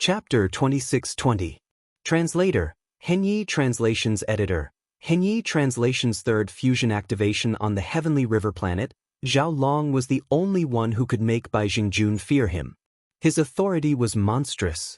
Chapter 2620. Translator, Henyi Translations Editor. Henyi Translations' third fusion activation on the Heavenly River planet, Zhao Long was the only one who could make Bai Jingjun fear him. His authority was monstrous.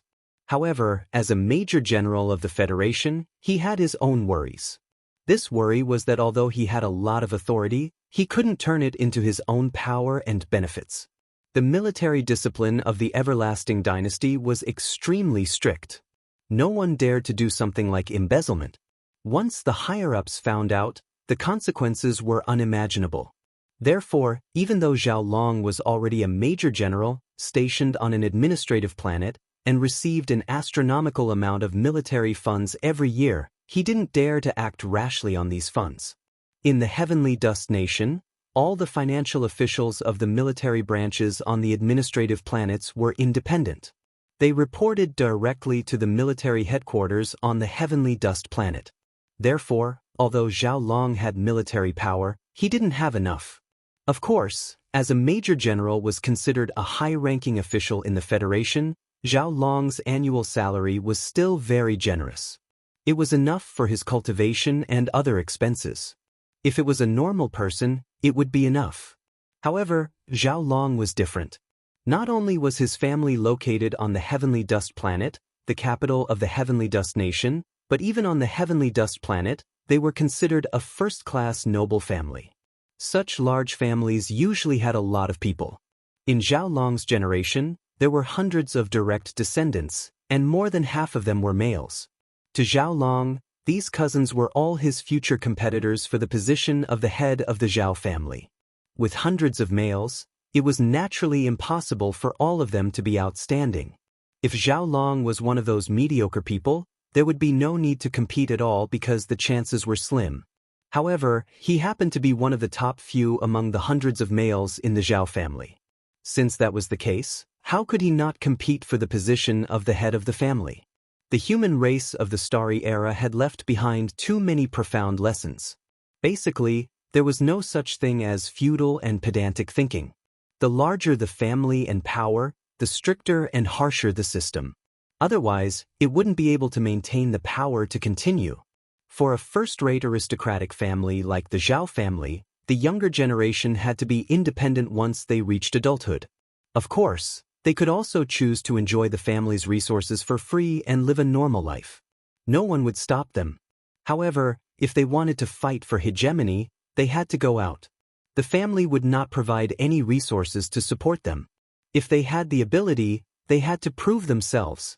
However, as a major general of the Federation, he had his own worries. This worry was that although he had a lot of authority, he couldn't turn it into his own power and benefits. The military discipline of the Everlasting Dynasty was extremely strict. No one dared to do something like embezzlement. Once the higher-ups found out, the consequences were unimaginable. Therefore, even though Zhao Long was already a major general, stationed on an administrative planet, and received an astronomical amount of military funds every year, he didn't dare to act rashly on these funds. In the Heavenly Dust Nation, all the financial officials of the military branches on the administrative planets were independent. They reported directly to the military headquarters on the Heavenly Dust planet. Therefore, although Zhao Long had military power, he didn't have enough. Of course, as a major general was considered a high-ranking official in the Federation, Zhao Long's annual salary was still very generous. It was enough for his cultivation and other expenses. If it was a normal person, it would be enough. However, Zhao Long was different. Not only was his family located on the Heavenly Dust planet, the capital of the Heavenly Dust Nation, but even on the Heavenly Dust planet, they were considered a first-class noble family. Such large families usually had a lot of people. In Zhao Long's generation, there were hundreds of direct descendants, and more than half of them were males. To Zhao Long, these cousins were all his future competitors for the position of the head of the Zhao family. With hundreds of males, it was naturally impossible for all of them to be outstanding. If Zhao Long was one of those mediocre people, there would be no need to compete at all because the chances were slim. However, he happened to be one of the top few among the hundreds of males in the Zhao family. Since that was the case, how could he not compete for the position of the head of the family? The human race of the Starry Era had left behind too many profound lessons. Basically, there was no such thing as feudal and pedantic thinking. The larger the family and power, the stricter and harsher the system. Otherwise, it wouldn't be able to maintain the power to continue. For a first-rate aristocratic family like the Zhao family, the younger generation had to be independent once they reached adulthood. Of course, they could also choose to enjoy the family's resources for free and live a normal life. No one would stop them. However, if they wanted to fight for hegemony, they had to go out. The family would not provide any resources to support them. If they had the ability, they had to prove themselves.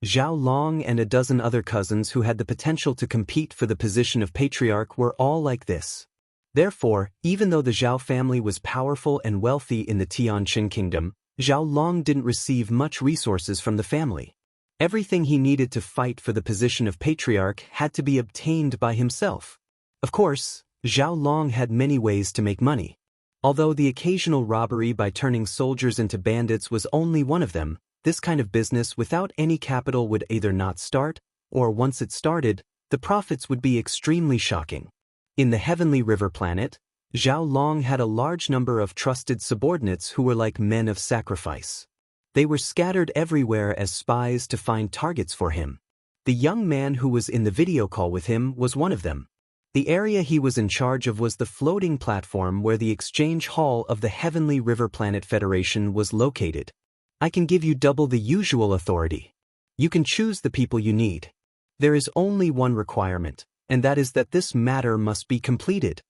Zhao Long and a dozen other cousins who had the potential to compete for the position of patriarch were all like this. Therefore, even though the Zhao family was powerful and wealthy in the Tianqin kingdom, Zhao Long didn't receive much resources from the family. Everything he needed to fight for the position of patriarch had to be obtained by himself. Of course, Zhao Long had many ways to make money. Although the occasional robbery by turning soldiers into bandits was only one of them, this kind of business without any capital would either not start, or once it started, the profits would be extremely shocking. In the Heavenly River planet, Zhao Long had a large number of trusted subordinates who were like men of sacrifice. They were scattered everywhere as spies to find targets for him. The young man who was in the video call with him was one of them. The area he was in charge of was the floating platform where the exchange hall of the Heavenly River Planet Federation was located. I can give you double the usual authority. You can choose the people you need. There is only one requirement, and that is that this matter must be completed.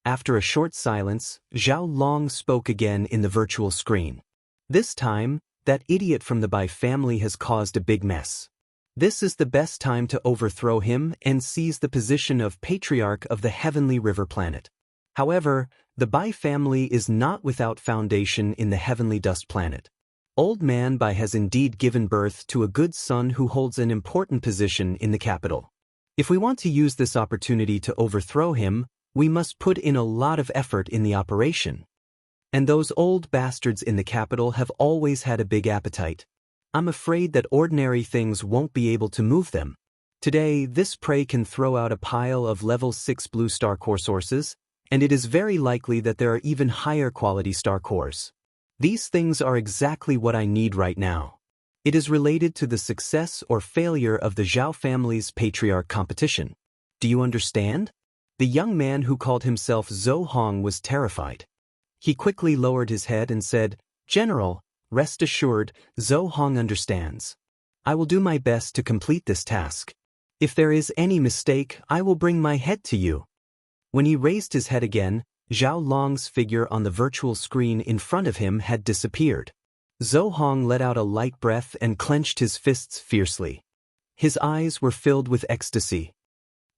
After a short silence, Zhao Long spoke again in the virtual screen. This time, that idiot from the Bai family has caused a big mess. This is the best time to overthrow him and seize the position of Patriarch of the Heavenly River planet. However, the Bai family is not without foundation in the Heavenly Dust planet. Old Man Bai has indeed given birth to a good son who holds an important position in the capital. If we want to use this opportunity to overthrow him, we must put in a lot of effort in the operation. And those old bastards in the capital have always had a big appetite. I'm afraid that ordinary things won't be able to move them. Today, this prey can throw out a pile of level 6 blue star core sources, and it is very likely that there are even higher quality star cores. These things are exactly what I need right now. It is related to the success or failure of the Zhao family's patriarch competition. Do you understand? The young man who called himself Zhou Hong was terrified. He quickly lowered his head and said, "General, rest assured, Zhou Hong understands. I will do my best to complete this task. If there is any mistake, I will bring my head to you." When he raised his head again, Zhao Long's figure on the virtual screen in front of him had disappeared. Zhou Hong let out a light breath and clenched his fists fiercely. His eyes were filled with ecstasy.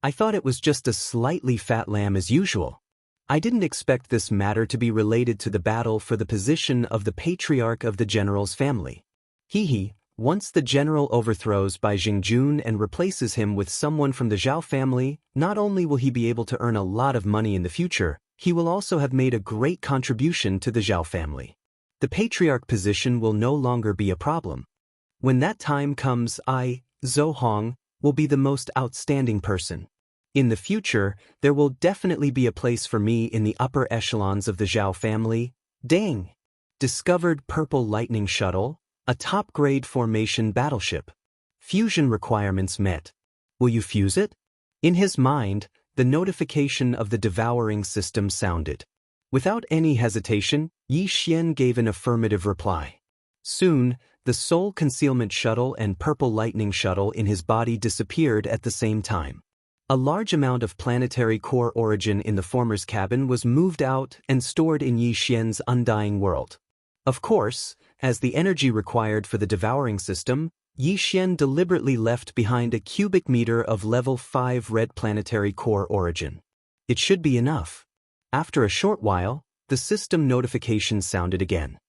"I thought it was just a slightly fat lamb as usual. I didn't expect this matter to be related to the battle for the position of the patriarch of the general's family. Hee. Once the general overthrows Bai Jingjun and replaces him with someone from the Zhao family, not only will he be able to earn a lot of money in the future, he will also have made a great contribution to the Zhao family. The patriarch position will no longer be a problem. When that time comes, I, Zhou Hong, will be the most outstanding person. In the future, there will definitely be a place for me in the upper echelons of the Zhao family." Dang! Discovered Purple Lightning Shuttle, a top-grade formation battleship. Fusion requirements met. Will you fuse it? In his mind, the notification of the devouring system sounded. Without any hesitation, Yi Xian gave an affirmative reply. Soon, the Soul Concealment Shuttle and Purple Lightning Shuttle in his body disappeared at the same time. A large amount of planetary core origin in the former's cabin was moved out and stored in Yi Xian's undying world. Of course, as the energy required for the devouring system, Yi Xian deliberately left behind a cubic meter of level 5 red planetary core origin. It should be enough. After a short while, the system notification sounded again.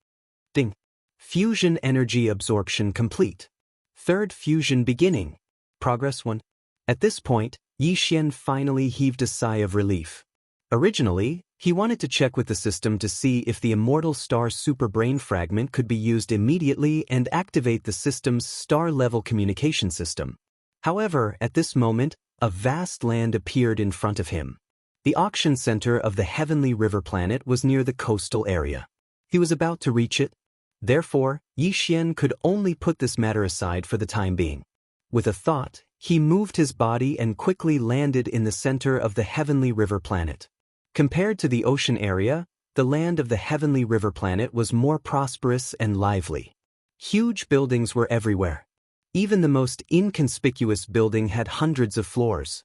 Ding! Fusion energy absorption complete. Third fusion beginning. Progress 1. At this point, Yi Xian finally heaved a sigh of relief. Originally, he wanted to check with the system to see if the Immortal Star Superbrain fragment could be used immediately and activate the system's star-level communication system. However, at this moment, a vast land appeared in front of him. The auction center of the Heavenly River planet was near the coastal area. He was about to reach it. Therefore, Yi Xian could only put this matter aside for the time being. With a thought, he moved his body and quickly landed in the center of the Heavenly River planet. Compared to the ocean area, the land of the Heavenly River planet was more prosperous and lively. Huge buildings were everywhere. Even the most inconspicuous building had hundreds of floors.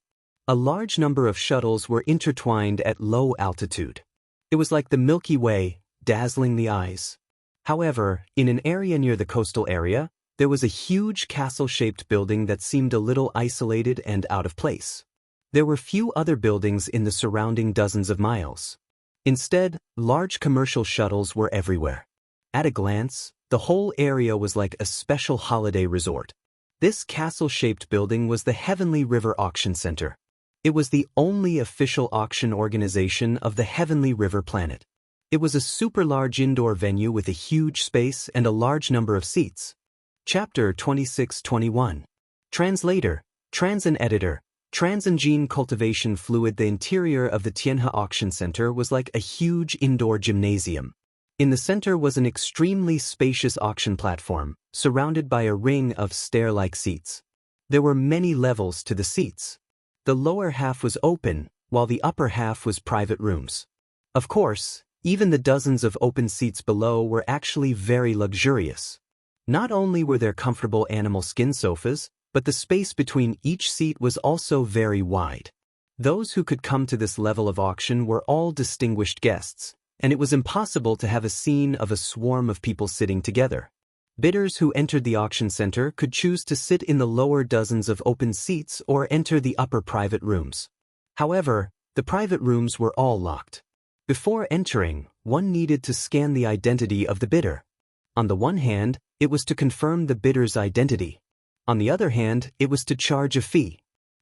A large number of shuttles were intertwined at low altitude. It was like the Milky Way, dazzling the eyes. However, in an area near the coastal area, there was a huge castle-shaped building that seemed a little isolated and out of place. There were few other buildings in the surrounding dozens of miles. Instead, large commercial shuttles were everywhere. At a glance, the whole area was like a special holiday resort. This castle-shaped building was the Heavenly River Auction Center. It was the only official auction organization of the Heavenly River planet. It was a super-large indoor venue with a huge space and a large number of seats. Chapter 26-21. Translator, Transin Editor, Transengene Cultivation Fluid. The interior of the Tianhe Auction Center was like a huge indoor gymnasium. In the center was an extremely spacious auction platform, surrounded by a ring of stair-like seats. There were many levels to the seats. The lower half was open, while the upper half was private rooms. Of course, even the dozens of open seats below were actually very luxurious. Not only were there comfortable animal skin sofas, but the space between each seat was also very wide. Those who could come to this level of auction were all distinguished guests, and it was impossible to have a scene of a swarm of people sitting together. Bidders who entered the auction center could choose to sit in the lower dozens of open seats or enter the upper private rooms. However, the private rooms were all locked. Before entering, one needed to scan the identity of the bidder. On the one hand, it was to confirm the bidder's identity. On the other hand, it was to charge a fee.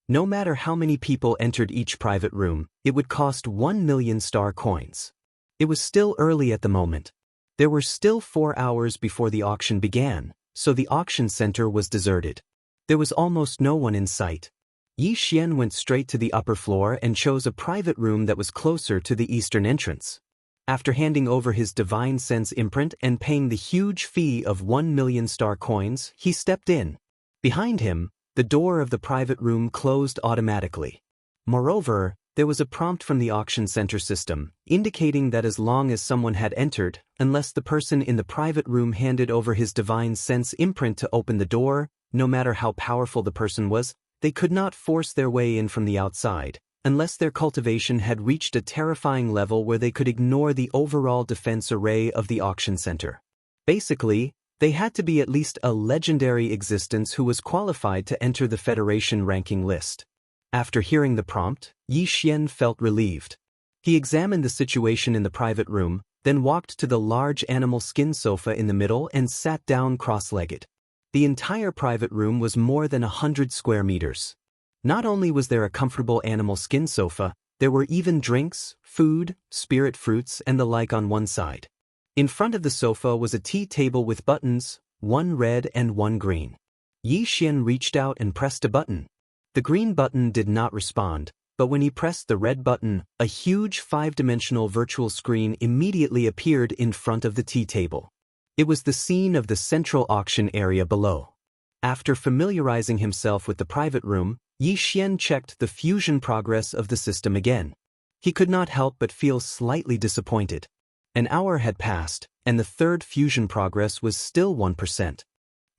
No matter how many people entered each private room, it would cost 1 million star coins. It was still early at the moment. There were still 4 hours before the auction began, so the auction center was deserted. There was almost no one in sight. Yi Xian went straight to the upper floor and chose a private room that was closer to the eastern entrance. After handing over his divine sense imprint and paying the huge fee of 1,000,000 star coins, he stepped in. Behind him, the door of the private room closed automatically. Moreover, there was a prompt from the auction center system, indicating that as long as someone had entered, unless the person in the private room handed over his divine sense imprint to open the door, no matter how powerful the person was, they could not force their way in from the outside, unless their cultivation had reached a terrifying level where they could ignore the overall defense array of the auction center. Basically, they had to be at least a legendary existence who was qualified to enter the Federation ranking list. After hearing the prompt, Xianxia felt relieved. He examined the situation in the private room, then walked to the large animal skin sofa in the middle and sat down cross-legged. The entire private room was more than 100 square meters. Not only was there a comfortable animal skin sofa, there were even drinks, food, spirit fruits, and the like on one side. In front of the sofa was a tea table with buttons, one red and one green. Xianxia reached out and pressed a button. The green button did not respond, but when he pressed the red button, a huge 5-dimensional virtual screen immediately appeared in front of the tea table. It was the scene of the central auction area below. After familiarizing himself with the private room, Xianxia checked the fusion progress of the system again. He could not help but feel slightly disappointed. An hour had passed, and the third fusion progress was still 1%.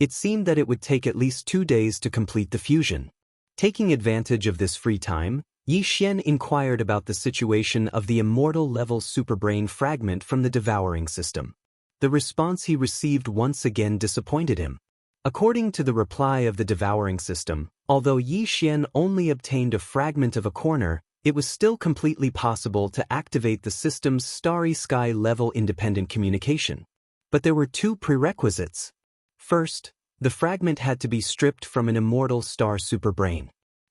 It seemed that it would take at least 2 days to complete the fusion. Taking advantage of this free time, Xianxia inquired about the situation of the immortal-level superbrain fragment from the Devouring system. The response he received once again disappointed him. According to the reply of the Devouring system, although Xianxia only obtained a fragment of a corner, it was still completely possible to activate the system's starry sky level independent communication. But there were 2 prerequisites. First, the fragment had to be stripped from an immortal star superbrain.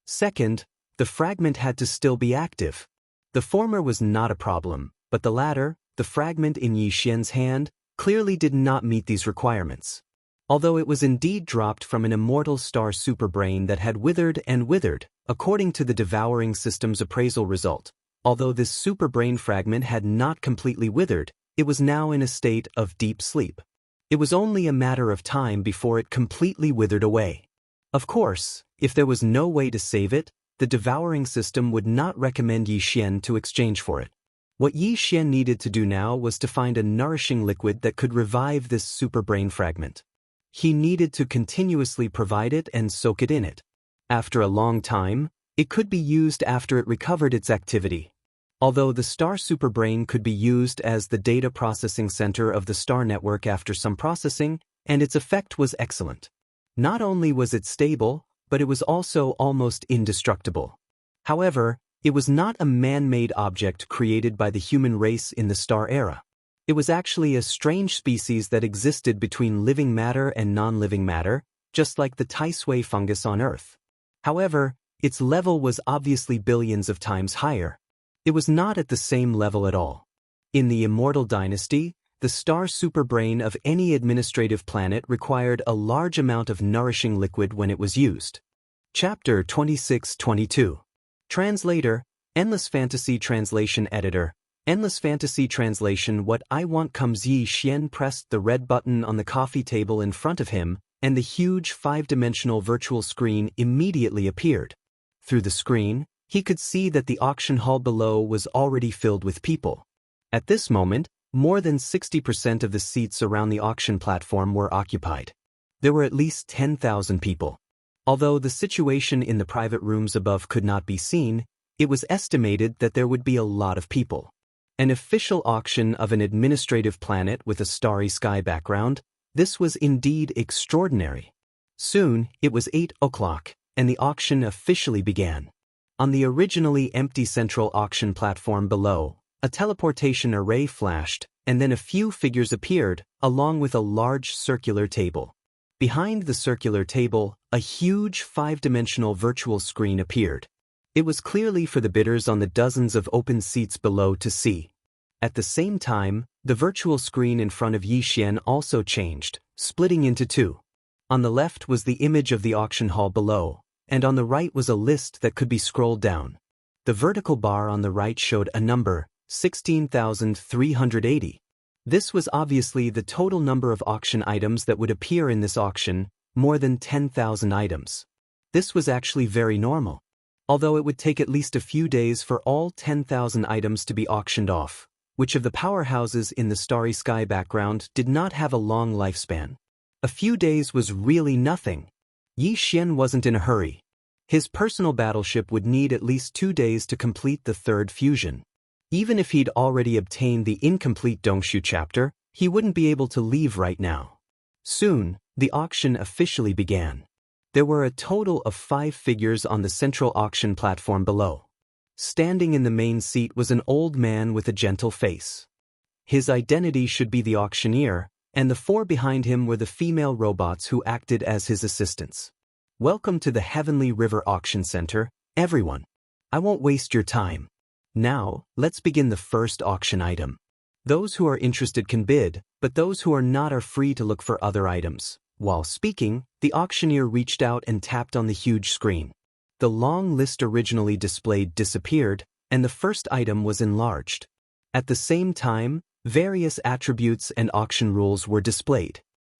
Second, the fragment had to still be active. The former was not a problem, but the latter, the fragment in Xianxia's hand, clearly did not meet these requirements. Although it was indeed dropped from an immortal star superbrain that had withered and withered, according to the Devouring system's appraisal result, although this superbrain fragment had not completely withered, it was now in a state of deep sleep. It was only a matter of time before it completely withered away. Of course, if there was no way to save it, the Devouring system would not recommend Xianxia to exchange for it. What Xianxia needed to do now was to find a nourishing liquid that could revive this superbrain fragment. He needed to continuously provide it and soak it in it. After a long time, it could be used after it recovered its activity. Although the star superbrain could be used as the data processing center of the star network after some processing, and its effect was excellent. Not only was it stable, but it was also almost indestructible. However, it was not a man-made object created by the human race in the star era. It was actually a strange species that existed between living matter and non-living matter, just like the Taisui fungus on Earth. However, its level was obviously billions of times higher. It was not at the same level at all. In the Immortal Dynasty, the star superbrain of any administrative planet required a large amount of nourishing liquid when it was used. Chapter 26-22. Translator, Endless Fantasy Translation Editor. Endless Fantasy Translation. What I want comes. Xianxia pressed the red button on the coffee table in front of him, and the huge 5-dimensional virtual screen immediately appeared. Through the screen, he could see that the auction hall below was already filled with people. At this moment, more than 60% of the seats around the auction platform were occupied. There were at least 10,000 people. Although the situation in the private rooms above could not be seen, it was estimated that there would be a lot of people. An official auction of an administrative planet with a starry sky background, this was indeed extraordinary. Soon, it was 8 o'clock, and the auction officially began. On the originally empty central auction platform below, a teleportation array flashed, and then a few figures appeared, along with a large circular table. Behind the circular table, a huge 5-dimensional virtual screen appeared. It was clearly for the bidders on the dozens of open seats below to see. At the same time, the virtual screen in front of Xianxia also changed, splitting into 2. On the left was the image of the auction hall below, and on the right was a list that could be scrolled down. The vertical bar on the right showed a number, 16,380. This was obviously the total number of auction items that would appear in this auction, more than 10,000 items. This was actually very normal. Although it would take at least a few days for all 10,000 items to be auctioned off, which of the powerhouses in the starry sky background did not have a long lifespan. A few days was really nothing. Yi Xian wasn't in a hurry. His personal battleship would need at least 2 days to complete the third fusion. Even if he'd already obtained the incomplete Dongshu chapter, he wouldn't be able to leave right now. Soon, the auction officially began. There were a total of 5 figures on the central auction platform below. Standing in the main seat was an old man with a gentle face. His identity should be the auctioneer, and the 4 behind him were the female robots who acted as his assistants. Welcome to the Heavenly River Auction Center, everyone. I won't waste your time. Now, let's begin the first auction item. Those who are interested can bid, but those who are not are free to look for other items. While speaking, the auctioneer reached out and tapped on the huge screen. The long list originally displayed disappeared, and the first item was enlarged. At the same time, various attributes and auction rules were displayed.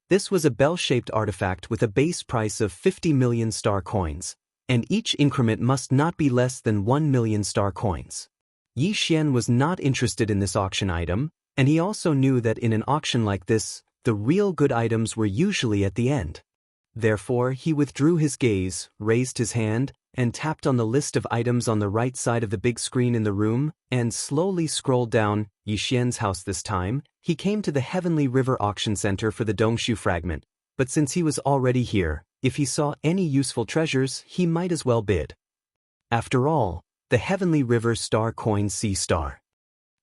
This was a bell-shaped artifact with a base price of 50 million star coins, and each increment must not be less than 1 million star coins. Yi Xian was not interested in this auction item, and he also knew that in an auction like this, the real good items were usually at the end. Therefore, he withdrew his gaze, raised his hand, and tapped on the list of items on the right side of the big screen in the room, and slowly scrolled down. Yi Xian's house this time. He came to the Heavenly River Auction Center for the Dongshu fragment, but since he was already here, if he saw any useful treasures, he might as well bid. After all, the Heavenly River Star Coin C Star.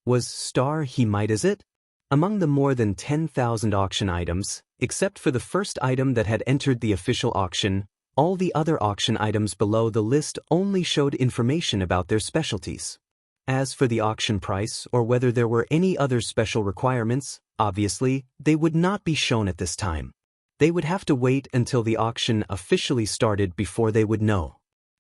Was Star he might as it? Among the more than 10,000 auction items, except for the first item that had entered the official auction, all the other auction items below the list only showed information about their specialties. As for the auction price or whether there were any other special requirements, obviously, they would not be shown at this time. They would have to wait until the auction officially started before they would know.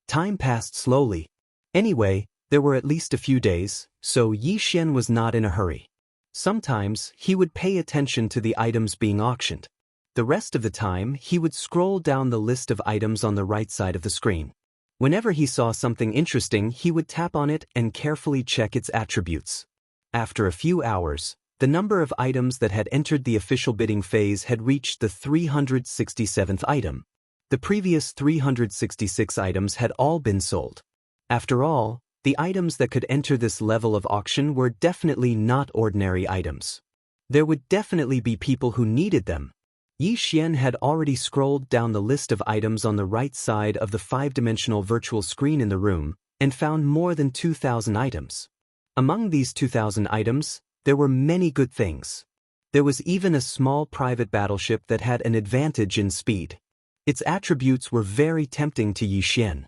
Time passed slowly. Anyway, there were at least a few days, so Yi Xian was not in a hurry. Sometimes, he would pay attention to the items being auctioned. The rest of the time, he would scroll down the list of items on the right side of the screen. Whenever he saw something interesting, he would tap on it and carefully check its attributes. After a few hours, the number of items that had entered the official bidding phase had reached the 367th item. The previous 366 items had all been sold. After all, the items that could enter this level of auction were definitely not ordinary items. There would definitely be people who needed them. Yi Xian had already scrolled down the list of items on the right side of the 5-dimensional virtual screen in the room and found more than 2,000 items. Among these 2,000 items, there were many good things. There was even a small private battleship that had an advantage in speed. Its attributes were very tempting to Yi Xian.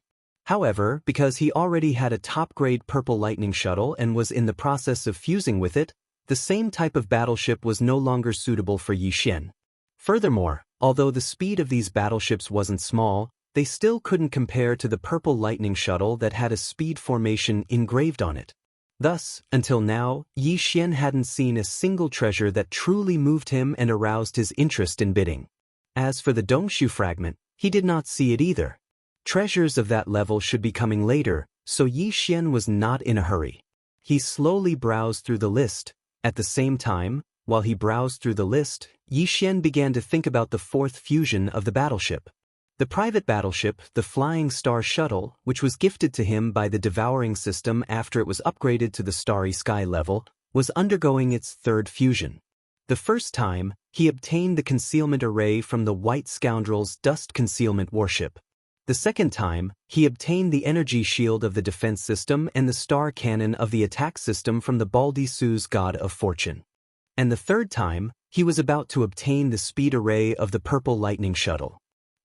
However, because he already had a top-grade purple lightning shuttle and was in the process of fusing with it, the same type of battleship was no longer suitable for Yi Xian. Furthermore, although the speed of these battleships wasn't small, they still couldn't compare to the purple lightning shuttle that had a speed formation engraved on it. Thus, until now, Yi Xian hadn't seen a single treasure that truly moved him and aroused his interest in bidding. As for the Dongshu fragment, he did not see it either. Treasures of that level should be coming later, so Yi Xian was not in a hurry. He slowly browsed through the list. At the same time, while he browsed through the list, Yi Xian began to think about the 4th fusion of the battleship. The private battleship, the Flying Star Shuttle, which was gifted to him by the Devouring system after it was upgraded to the Starry Sky level, was undergoing its 3rd fusion. The first time, he obtained the concealment array from the White Scoundrel's Dust Concealment warship. The second time, he obtained the energy shield of the defense system and the star cannon of the attack system from the Baldi Su's God of Fortune. And the third time, he was about to obtain the speed array of the Purple Lightning Shuttle.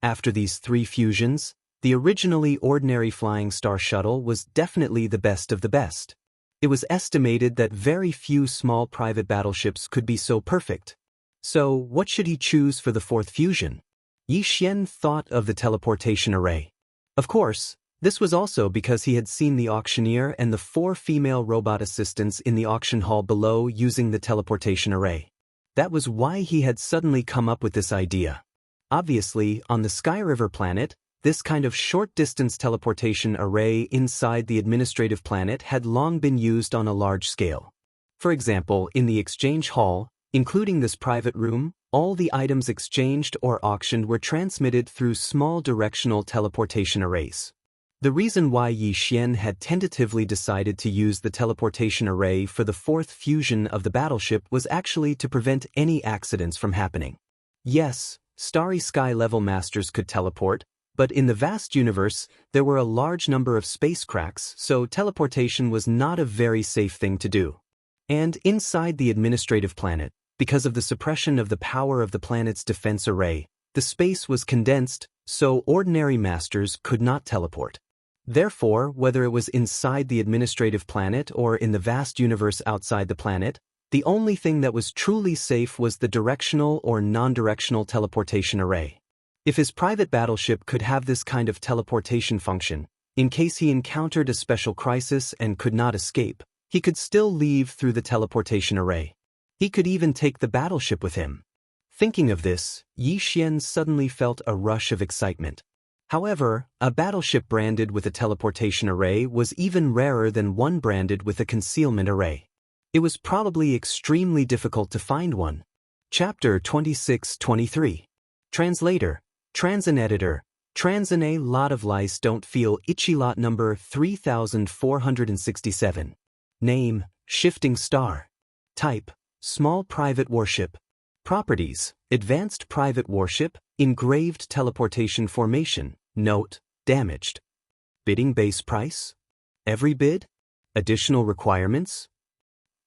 After these 3 fusions, the originally ordinary Flying Star Shuttle was definitely the best of the best. It was estimated that very few small private battleships could be so perfect. So, what should he choose for the 4th fusion? Yi Xian thought of the teleportation array. Of course, This was also because he had seen the auctioneer and the 4 female robot assistants in the auction hall below using the teleportation array. That was why he had suddenly come up with this idea. Obviously, on the Sky River planet, this kind of short-distance teleportation array inside the administrative planet had long been used on a large scale. For example, in the exchange hall, including this private room, all the items exchanged or auctioned were transmitted through small directional teleportation arrays. The reason why Yi Xian had tentatively decided to use the teleportation array for the 4th fusion of the battleship was actually to prevent any accidents from happening. Yes, Starry Sky level masters could teleport, but in the vast universe, there were a large number of space cracks, so teleportation was not a very safe thing to do. And inside the administrative planet, because of the suppression of the power of the planet's defense array, the space was condensed, so ordinary masters could not teleport. Therefore, whether it was inside the administrative planet or in the vast universe outside the planet, the only thing that was truly safe was the directional or non-directional teleportation array. If his private battleship could have this kind of teleportation function, in case he encountered a special crisis and could not escape, he could still leave through the teleportation array. He could even take the battleship with him. Thinking of this, Yi Xian suddenly felt a rush of excitement. However, a battleship branded with a teleportation array was even rarer than one branded with a concealment array. It was probably extremely difficult to find one. Chapter 26-23. Translator, Transin Editor, Transin A lot of lice don't feel itchy. Lot number 3467. Name, Shifting Star. Type, Small Private Warship. Properties, Advanced Private Warship, Engraved Teleportation Formation. Note, damaged. Bidding base price? Every bid? Additional requirements?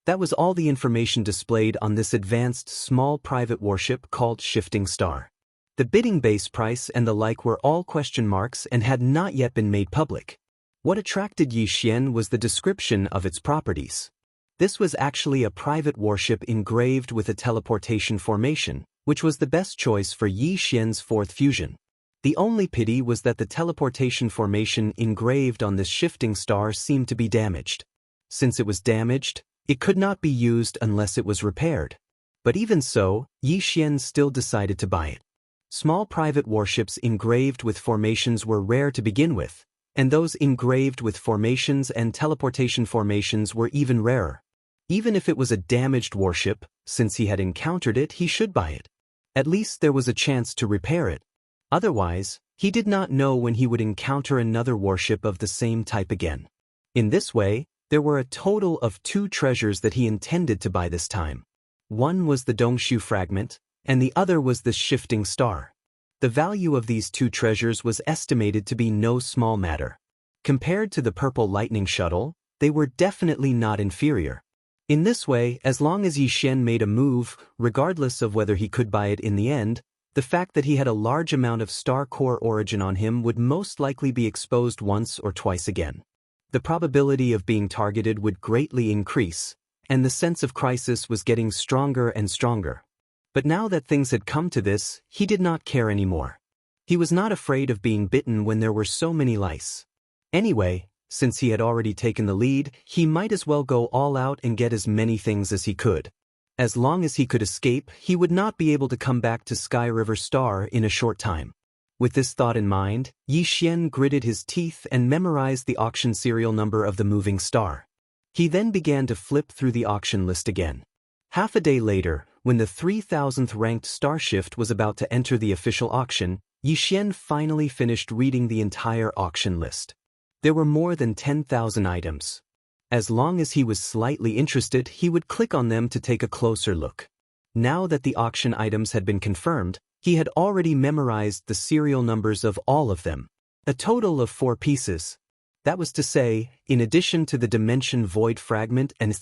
That was all the information displayed on this advanced small private warship called Shifting Star. The bidding base price and the like were all question marks and had not yet been made public. What attracted Yi Xian was the description of its properties. This was actually a private warship engraved with a teleportation formation, which was the best choice for Yi Xian's 4th fusion. The only pity was that the teleportation formation engraved on this shifting star seemed to be damaged. Since it was damaged, it could not be used unless it was repaired. But even so, Yi Xian still decided to buy it. Small private warships engraved with formations were rare to begin with, and those engraved with formations and teleportation formations were even rarer. Even if it was a damaged warship, since he had encountered it, he should buy it. At least there was a chance to repair it. Otherwise, he did not know when he would encounter another warship of the same type again. In this way, there were a total of 2 treasures that he intended to buy this time. One was the Dongshu fragment, and the other was the shifting star. The value of these 2 treasures was estimated to be no small matter. Compared to the purple lightning shuttle, they were definitely not inferior. In this way, as long as Yi Xian made a move, regardless of whether he could buy it in the end, the fact that he had a large amount of star core origin on him would most likely be exposed once or twice again. The probability of being targeted would greatly increase, and the sense of crisis was getting stronger and stronger. But now that things had come to this, he did not care anymore. He was not afraid of being bitten when there were so many lice. Anyway, since he had already taken the lead, he might as well go all out and get as many things as he could. As long as he could escape, he would not be able to come back to Sky River Star in a short time. With this thought in mind, Yi Xian gritted his teeth and memorized the auction serial number of the moving star. He then began to flip through the auction list again. Half a day later, when the 3000th ranked starshift was about to enter the official auction, Yi Xian finally finished reading the entire auction list. There were more than 10,000 items. As long as he was slightly interested, he would click on them to take a closer look. Now that the auction items had been confirmed, he had already memorized the serial numbers of all of them. A total of 4 pieces. That was to say, in addition to the Dimension Void fragment and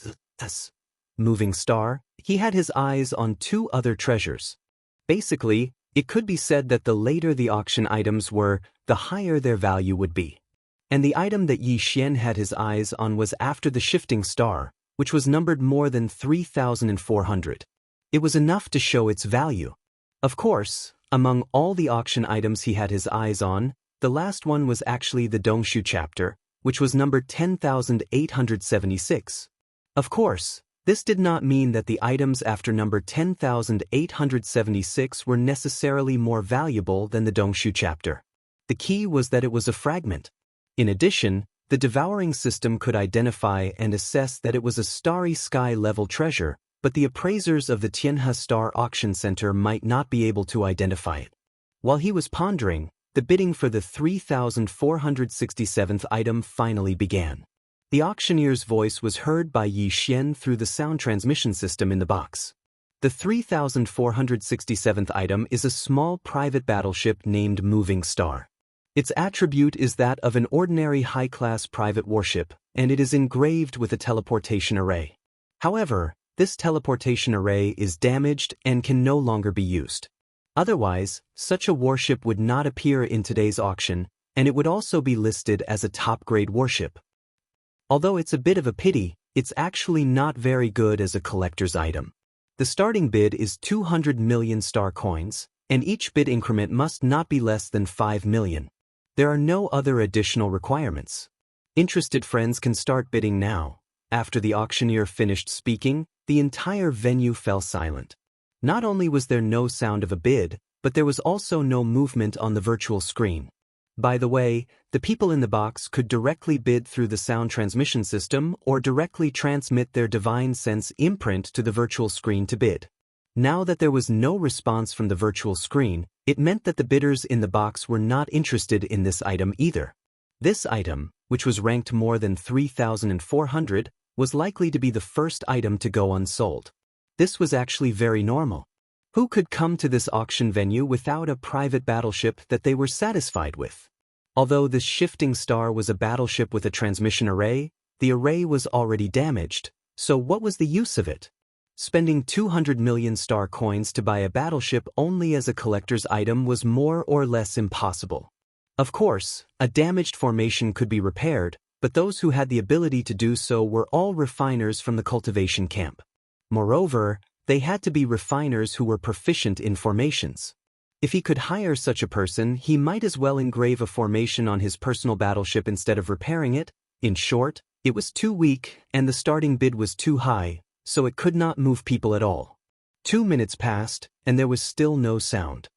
moving star, he had his eyes on 2 other treasures. Basically, it could be said that the later the auction items were, the higher their value would be. And the item that Yi Xian had his eyes on was after the shifting star, which was numbered more than 3,400. It was enough to show its value. Of course, among all the auction items he had his eyes on, The last one was actually the Dongshu chapter, which was number 10,876. Of course, this did not mean that the items after number 10,876 were necessarily more valuable than the Dongshu chapter. The key was that it was a fragment. In addition, the devouring system could identify and assess that it was a starry sky-level treasure, but the appraisers of the Tianhe Star Auction Center might not be able to identify it. While he was pondering, the bidding for the 3,467th item finally began. The auctioneer's voice was heard by Yi Xian through the sound transmission system in the box. The 3,467th item is a small private battleship named Moving Star. Its attribute is that of an ordinary high-class private warship, and it is engraved with a teleportation array. However, this teleportation array is damaged and can no longer be used. Otherwise, such a warship would not appear in today's auction, and it would also be listed as a top-grade warship. Although it's a bit of a pity, it's actually not very good as a collector's item. The starting bid is 200 million star coins, and each bid increment must not be less than 5 million. There are no other additional requirements. Interested friends can start bidding now. After the auctioneer finished speaking, the entire venue fell silent. Not only was there no sound of a bid, but there was also no movement on the virtual screen. By the way, the people in the box could directly bid through the sound transmission system or directly transmit their divine sense imprint to the virtual screen to bid. Now that there was no response from the virtual screen, it meant that the bidders in the box were not interested in this item either. This item, which was ranked more than 3,400, was likely to be the first item to go unsold. This was actually very normal. Who could come to this auction venue without a private battleship that they were satisfied with? Although this shifting star was a battleship with a transmission array, the array was already damaged, so what was the use of it? Spending 200 million star coins to buy a battleship only as a collector's item was more or less impossible. Of course, a damaged formation could be repaired, but those who had the ability to do so were all refiners from the cultivation camp. Moreover, they had to be refiners who were proficient in formations. If he could hire such a person, he might as well engrave a formation on his personal battleship instead of repairing it. In short, it was too weak, and the starting bid was too high, so it could not move people at all. 2 minutes passed, and there was still no sound.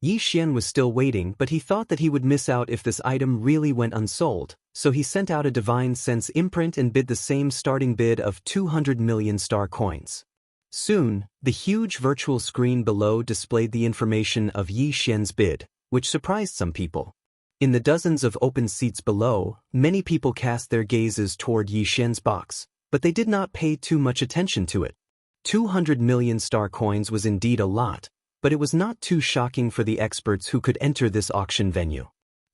Yi Xian was still waiting, but he thought that he would miss out if this item really went unsold, so he sent out a divine sense imprint and bid the same starting bid of 200 million star coins. Soon, the huge virtual screen below displayed the information of Yi Xian's bid, which surprised some people. In the dozens of open seats below, many people cast their gazes toward Yi Xian's box, but they did not pay too much attention to it. 200 million star coins was indeed a lot, but it was not too shocking for the experts who could enter this auction venue.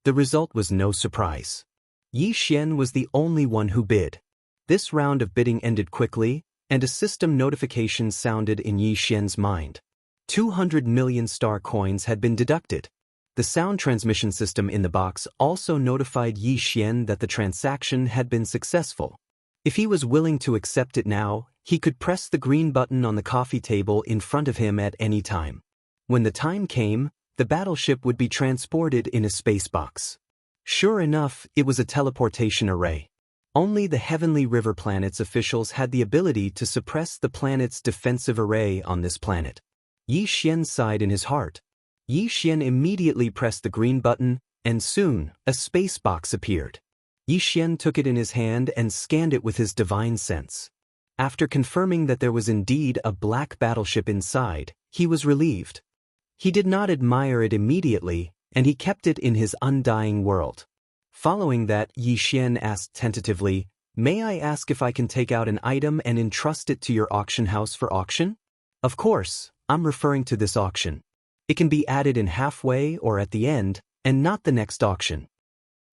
The result was no surprise. Yi Xian was the only one who bid. This round of bidding ended quickly, and a system notification sounded in Yi Xian's mind. 200 million star coins had been deducted. The sound transmission system in the box also notified Yi Xian that the transaction had been successful. If he was willing to accept it now, he could press the green button on the coffee table in front of him at any time. When the time came, the battleship would be transported in a space box. Sure enough, it was a teleportation array. Only the Heavenly River planet's officials had the ability to suppress the planet's defensive array on this planet. Yi Xian sighed in his heart. Yi Xian immediately pressed the green button, and soon, a space box appeared. Yi Xian took it in his hand and scanned it with his divine sense. After confirming that there was indeed a black battleship inside, he was relieved. He did not admire it immediately, and he kept it in his undying world. Following that, Yi Xian asked tentatively, "May I ask if I can take out an item and entrust it to your auction house for auction?" "Of course, I'm referring to this auction. It can be added in halfway or at the end, and not the next auction."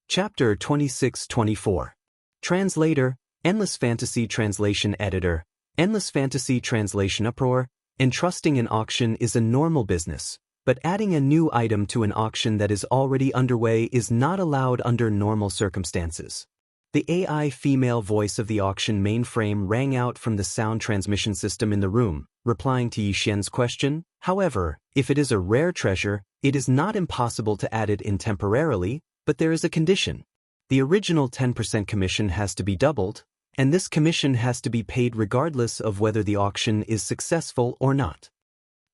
Chapter 26-24. Translator, Endless Fantasy Translation Editor, Endless Fantasy Translation Uproar. Entrusting an auction is a normal business, but adding a new item to an auction that is already underway is not allowed under normal circumstances. The AI female voice of the auction mainframe rang out from the sound transmission system in the room, replying to Yi Xian's question. However, if it is a rare treasure, it is not impossible to add it in temporarily, But there is a condition. The original 10% commission has to be doubled, and this commission has to be paid regardless of whether the auction is successful or not.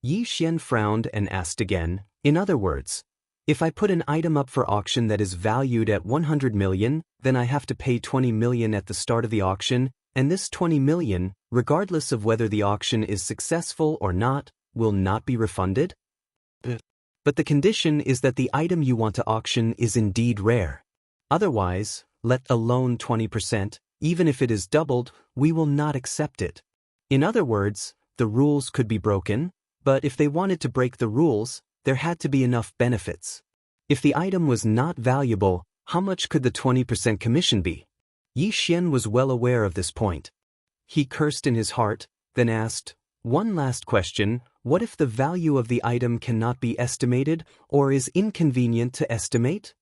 Yi Xian frowned and asked again, in other words, if I put an item up for auction that is valued at 100 million, then I have to pay 20 million at the start of the auction, and this 20 million, regardless of whether the auction is successful or not, will not be refunded? But the condition is that the item you want to auction is indeed rare. Otherwise, let alone 20%, even if it is doubled, we will not accept it. In other words, the rules could be broken, but if they wanted to break the rules, there had to be enough benefits. If the item was not valuable, how much could the 20% commission be? Yi Xian was well aware of this point. He cursed in his heart, then asked, one last question, what if the value of the item cannot be estimated or is inconvenient to estimate?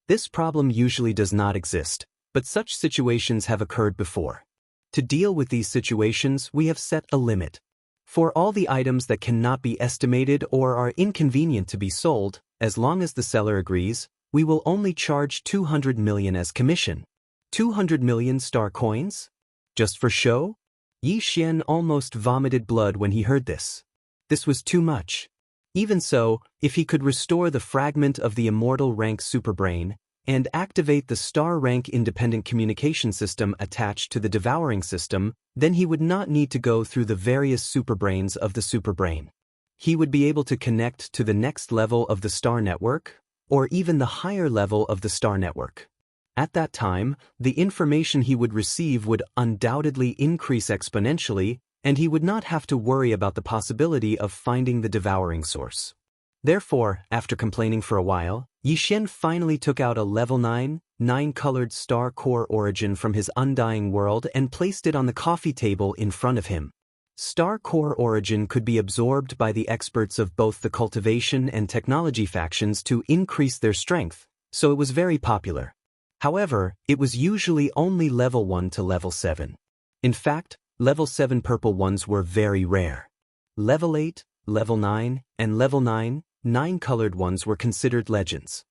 This problem usually does not exist, but such situations have occurred before. To deal with these situations, we have set a limit. For all the items that cannot be estimated or are inconvenient to be sold, as long as the seller agrees, we will only charge 200 million as commission. 200 million star coins? Just for show? Yi Xian almost vomited blood when he heard this. This was too much. Even so, if he could restore the fragment of the immortal rank superbrain, and activate the star rank independent communication system attached to the devouring system, then he would not need to go through the various superbrains of the superbrain. He would be able to connect to the next level of the star network, or even the higher level of the star network. At that time, the information he would receive would undoubtedly increase exponentially, and he would not have to worry about the possibility of finding the devouring source. Therefore, after complaining for a while, Yi Xian finally took out a level 9-colored star core origin from his undying world and placed it on the coffee table in front of him. Star core origin could be absorbed by the experts of both the cultivation and technology factions to increase their strength, so it was very popular. However, it was usually only level 1 to level 7. In fact, level 7 purple ones were very rare. Level 8, level 9, and level 9-colored ones were considered legends.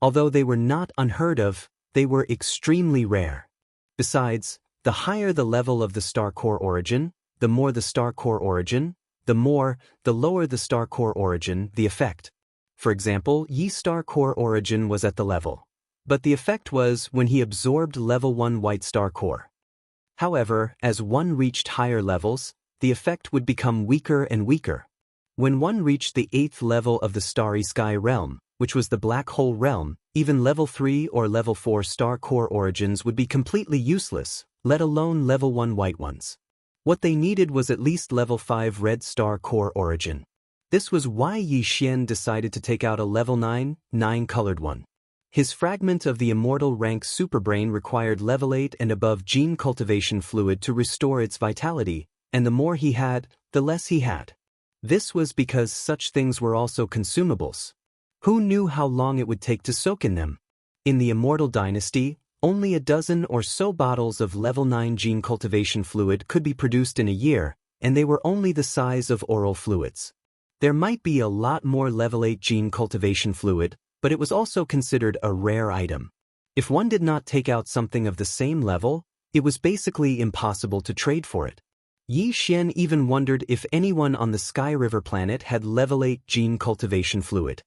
Although they were not unheard of, they were extremely rare. Besides, the higher the level of the star core origin, the more the star core origin, the lower the star core origin, the effect. For example, Yi's star core origin was at the level. But the effect was when he absorbed level 1 white star core. However, as one reached higher levels, the effect would become weaker and weaker. When one reached the 8th level of the Starry Sky realm, which was the Black Hole realm, even level 3 or level 4 star core origins would be completely useless, let alone level 1 white ones. What they needed was at least level 5 red star core origin. This was why Yi Xian decided to take out a level 9-colored one. His fragment of the immortal rank superbrain required level 8 and above gene cultivation fluid to restore its vitality, and the more he had, the less he had. This was because such things were also consumables. Who knew how long it would take to soak in them? In the Immortal Dynasty, only a dozen or so bottles of level 9 gene cultivation fluid could be produced in a year, and they were only the size of oral fluids. There might be a lot more level 8 gene cultivation fluid, but it was also considered a rare item. If one did not take out something of the same level, it was basically impossible to trade for it. Yi Xian even wondered if anyone on the Sky River planet had level 8 gene cultivation fluid.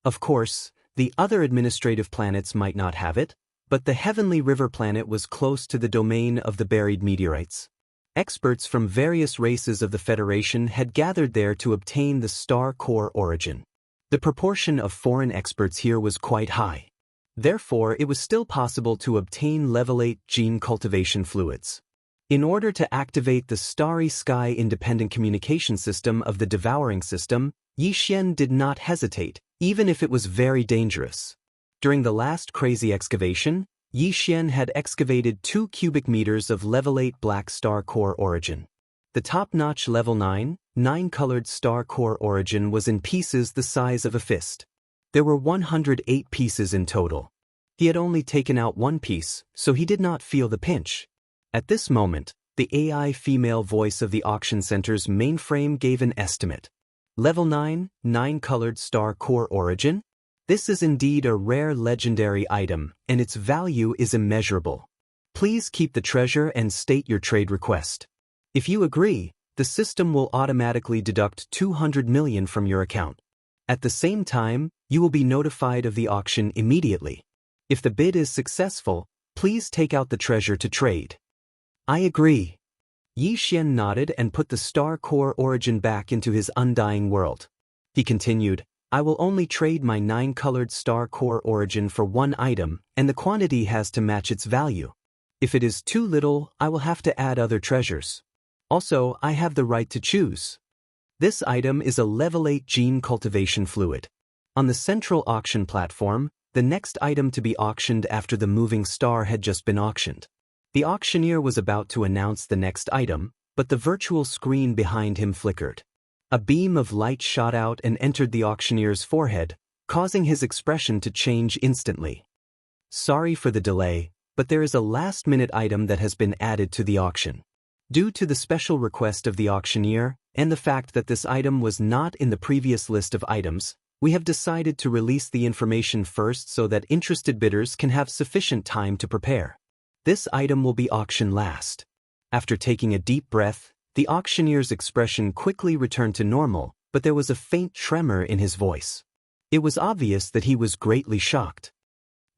Of course, the other administrative planets might not have it, but the Heavenly River planet was close to the domain of the buried meteorites. Experts from various races of the Federation had gathered there to obtain the star core origin. The proportion of foreign experts here was quite high. Therefore, it was still possible to obtain level 8 gene cultivation fluids. In order to activate the Starry Sky independent communication system of the devouring system, Yi Xian did not hesitate, even if it was very dangerous. During the last crazy excavation, Yi Xian had excavated 2 cubic meters of level 8 black star core origin. The top-notch level 9-colored star core origin was in pieces the size of a fist. There were 108 pieces in total. He had only taken out one piece, so he did not feel the pinch. At this moment, the AI female voice of the auction center's mainframe gave an estimate. Level 9-colored star core origin? This is indeed a rare legendary item, and its value is immeasurable. Please keep the treasure and state your trade request. If you agree, the system will automatically deduct 200 million from your account. At the same time, you will be notified of the auction immediately. If the bid is successful, please take out the treasure to trade. I agree. Yi Xian nodded and put the star core origin back into his undying world. He continued, I will only trade my 9-colored star core origin for one item, and the quantity has to match its value. If it is too little, I will have to add other treasures. Also, I have the right to choose. This item is a level 8 gene cultivation fluid. On the central auction platform, the next item to be auctioned after the moving star had just been auctioned. The auctioneer was about to announce the next item, but the virtual screen behind him flickered. A beam of light shot out and entered the auctioneer's forehead, causing his expression to change instantly. Sorry for the delay, but there is a last-minute item that has been added to the auction. Due to the special request of the auctioneer, and the fact that this item was not in the previous list of items, we have decided to release the information first so that interested bidders can have sufficient time to prepare. This item will be auctioned last. After taking a deep breath, the auctioneer's expression quickly returned to normal, but there was a faint tremor in his voice. It was obvious that he was greatly shocked.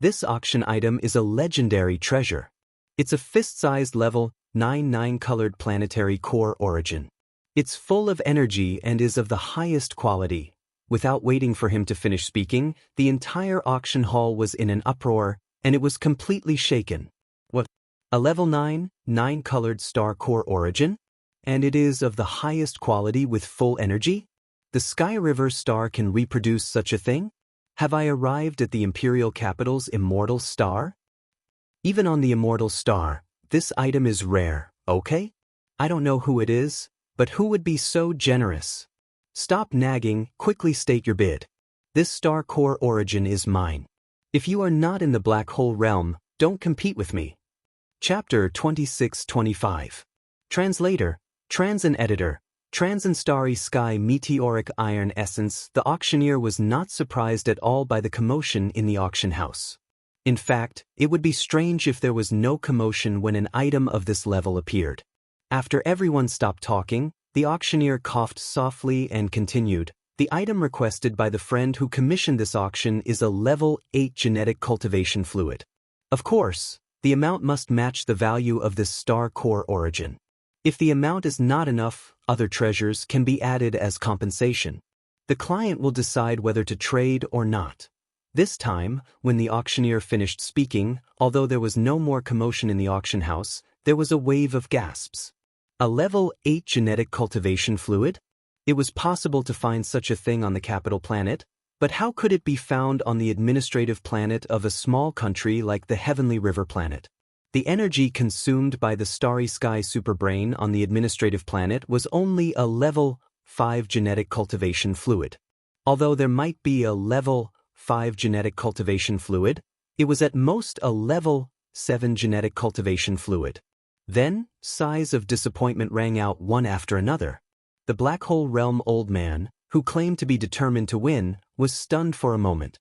This auction item is a legendary treasure. It's a fist-sized level 9-colored planetary core origin. It's full of energy and is of the highest quality. Without waiting for him to finish speaking, the entire auction hall was in an uproar, and it was completely shaken. What? A level 9-colored star core origin? And it is of the highest quality with full energy? The Sky River star can reproduce such a thing? Have I arrived at the Imperial Capital's immortal star? Even on the immortal star, this item is rare, okay? I don't know who it is, but who would be so generous? Stop nagging, quickly state your bid. This star core origin is mine. If you are not in the black hole realm, don't compete with me. Chapter 26-25. Translator, Trans and Editor, Trans and Starry Sky Meteoric Iron Essence. The auctioneer was not surprised at all by the commotion in the auction house. In fact, it would be strange if there was no commotion when an item of this level appeared. After everyone stopped talking, the auctioneer coughed softly and continued, the item requested by the friend who commissioned this auction is a level 8 genetic cultivation fluid. Of course, the amount must match the value of this star core origin. If the amount is not enough, other treasures can be added as compensation. The client will decide whether to trade or not. This time, when the auctioneer finished speaking, although there was no more commotion in the auction house, there was a wave of gasps. A level 8 genetic cultivation fluid? It was possible to find such a thing on the capital planet, but how could it be found on the administrative planet of a small country like the Heavenly River planet? The energy consumed by the Starry Sky Superbrain on the administrative planet was only a level 5 genetic cultivation fluid. Although there might be a level 5 genetic cultivation fluid, it was at most a level 7 genetic cultivation fluid. Then, sighs of disappointment rang out one after another. The Black Hole Realm old man, who claimed to be determined to win, was stunned for a moment.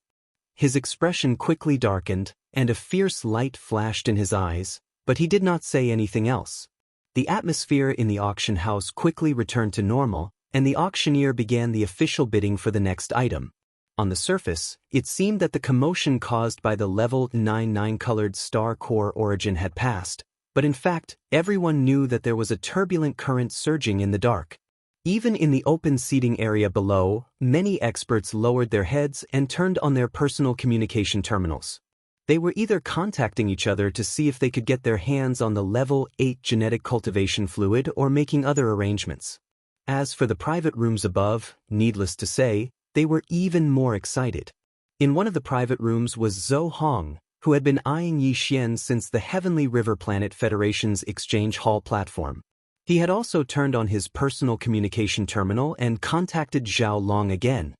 His expression quickly darkened, and a fierce light flashed in his eyes, but he did not say anything else. The atmosphere in the auction house quickly returned to normal, and the auctioneer began the official bidding for the next item. On the surface, it seemed that the commotion caused by the level 9-colored star core origin had passed, but in fact, everyone knew that there was a turbulent current surging in the dark. Even in the open seating area below, many experts lowered their heads and turned on their personal communication terminals. They were either contacting each other to see if they could get their hands on the level 8 genetic cultivation fluid or making other arrangements. As for the private rooms above, needless to say, they were even more excited. In one of the private rooms was Zhou Hong, who had been eyeing Yi Xian since the Heavenly River Planet Federation's Exchange Hall platform. He had also turned on his personal communication terminal and contacted Zhao Long again.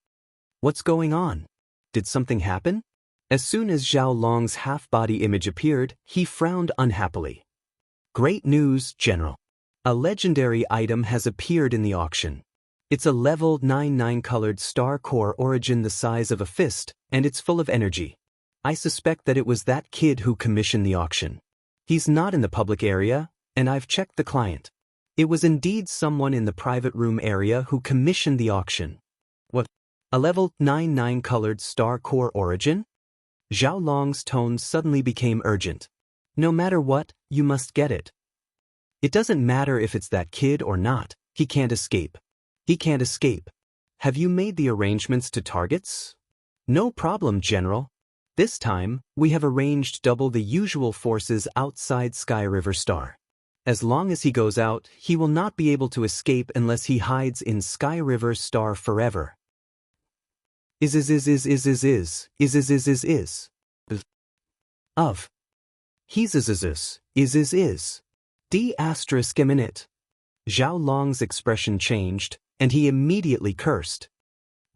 What's going on? Did something happen? As soon as Zhao Long's half-body image appeared, he frowned unhappily. Great news, General. A legendary item has appeared in the auction. It's a level 99 colored star core origin the size of a fist, and it's full of energy. I suspect that it was that kid who commissioned the auction. He's not in the public area, and I've checked the client. It was indeed someone in the private room area who commissioned the auction. What? A level 99 colored star core origin? Zhao Long's tone suddenly became urgent. No matter what, you must get it. It doesn't matter if it's that kid or not, he can't escape. He can't escape. Have you made the arrangements to targets? No problem, General. This time, we have arranged double the usual forces outside Sky River Star. As long as he goes out, he will not be able to escape unless he hides in Sky River Star forever. Is. Of. He's is. D asterisk a minute. Zhao Long's expression changed, and he immediately cursed.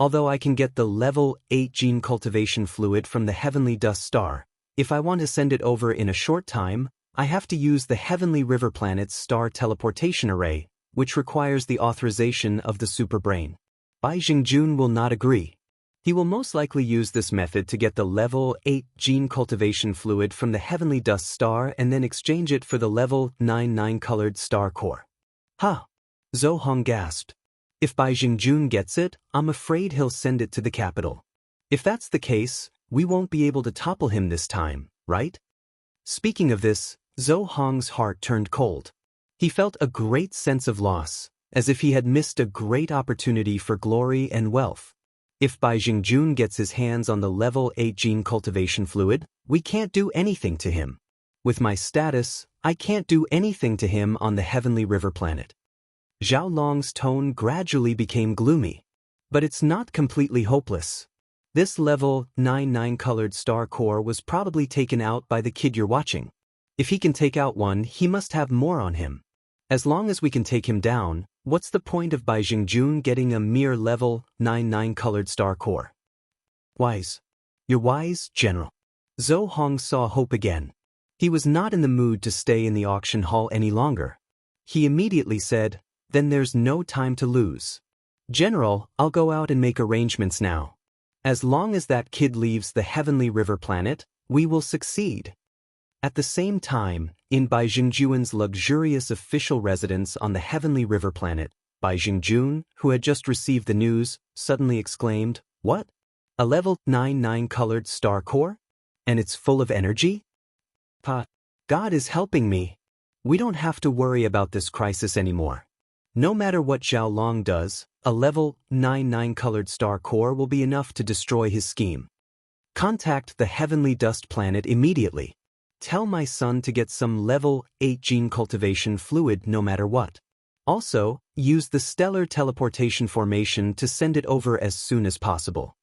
Although I can get the level 8 gene cultivation fluid from the heavenly dust star, if I want to send it over in a short time, I have to use the heavenly river planet's star teleportation array, which requires the authorization of the superbrain. Bai Jingjun will not agree. He will most likely use this method to get the level 8 gene cultivation fluid from the heavenly dust star and then exchange it for the level 99 colored star core. Huh. Zhou Hong gasped. If Bai Jingjun gets it, I'm afraid he'll send it to the capital. If that's the case, we won't be able to topple him this time, right? Speaking of this, Zhou Hong's heart turned cold. He felt a great sense of loss, as if he had missed a great opportunity for glory and wealth. If Bai Jingjun gets his hands on the level 8 gene cultivation fluid, we can't do anything to him. With my status, I can't do anything to him on the heavenly river planet. Zhao Long's tone gradually became gloomy. But it's not completely hopeless. This level 99 colored star core was probably taken out by the kid you're watching. If he can take out one, he must have more on him. As long as we can take him down, what's the point of Bai Jingjun getting a mere level 99 colored star core? Wise. You're wise, General. Zhou Hong saw hope again. He was not in the mood to stay in the auction hall any longer. He immediately said, "Then there's no time to lose. General, I'll go out and make arrangements now. As long as that kid leaves the heavenly river planet, we will succeed." At the same time, in Bai Jingjuan's luxurious official residence on the heavenly river planet, Bai Jingjun, who had just received the news, suddenly exclaimed, "What? A level 99 colored star core? And it's full of energy? God is helping me. We don't have to worry about this crisis anymore. No matter what Zhao Long does, a level 99 colored star core will be enough to destroy his scheme. Contact the heavenly dust planet immediately. Tell my son to get some level 8 gene cultivation fluid no matter what. Also, use the stellar teleportation formation to send it over as soon as possible.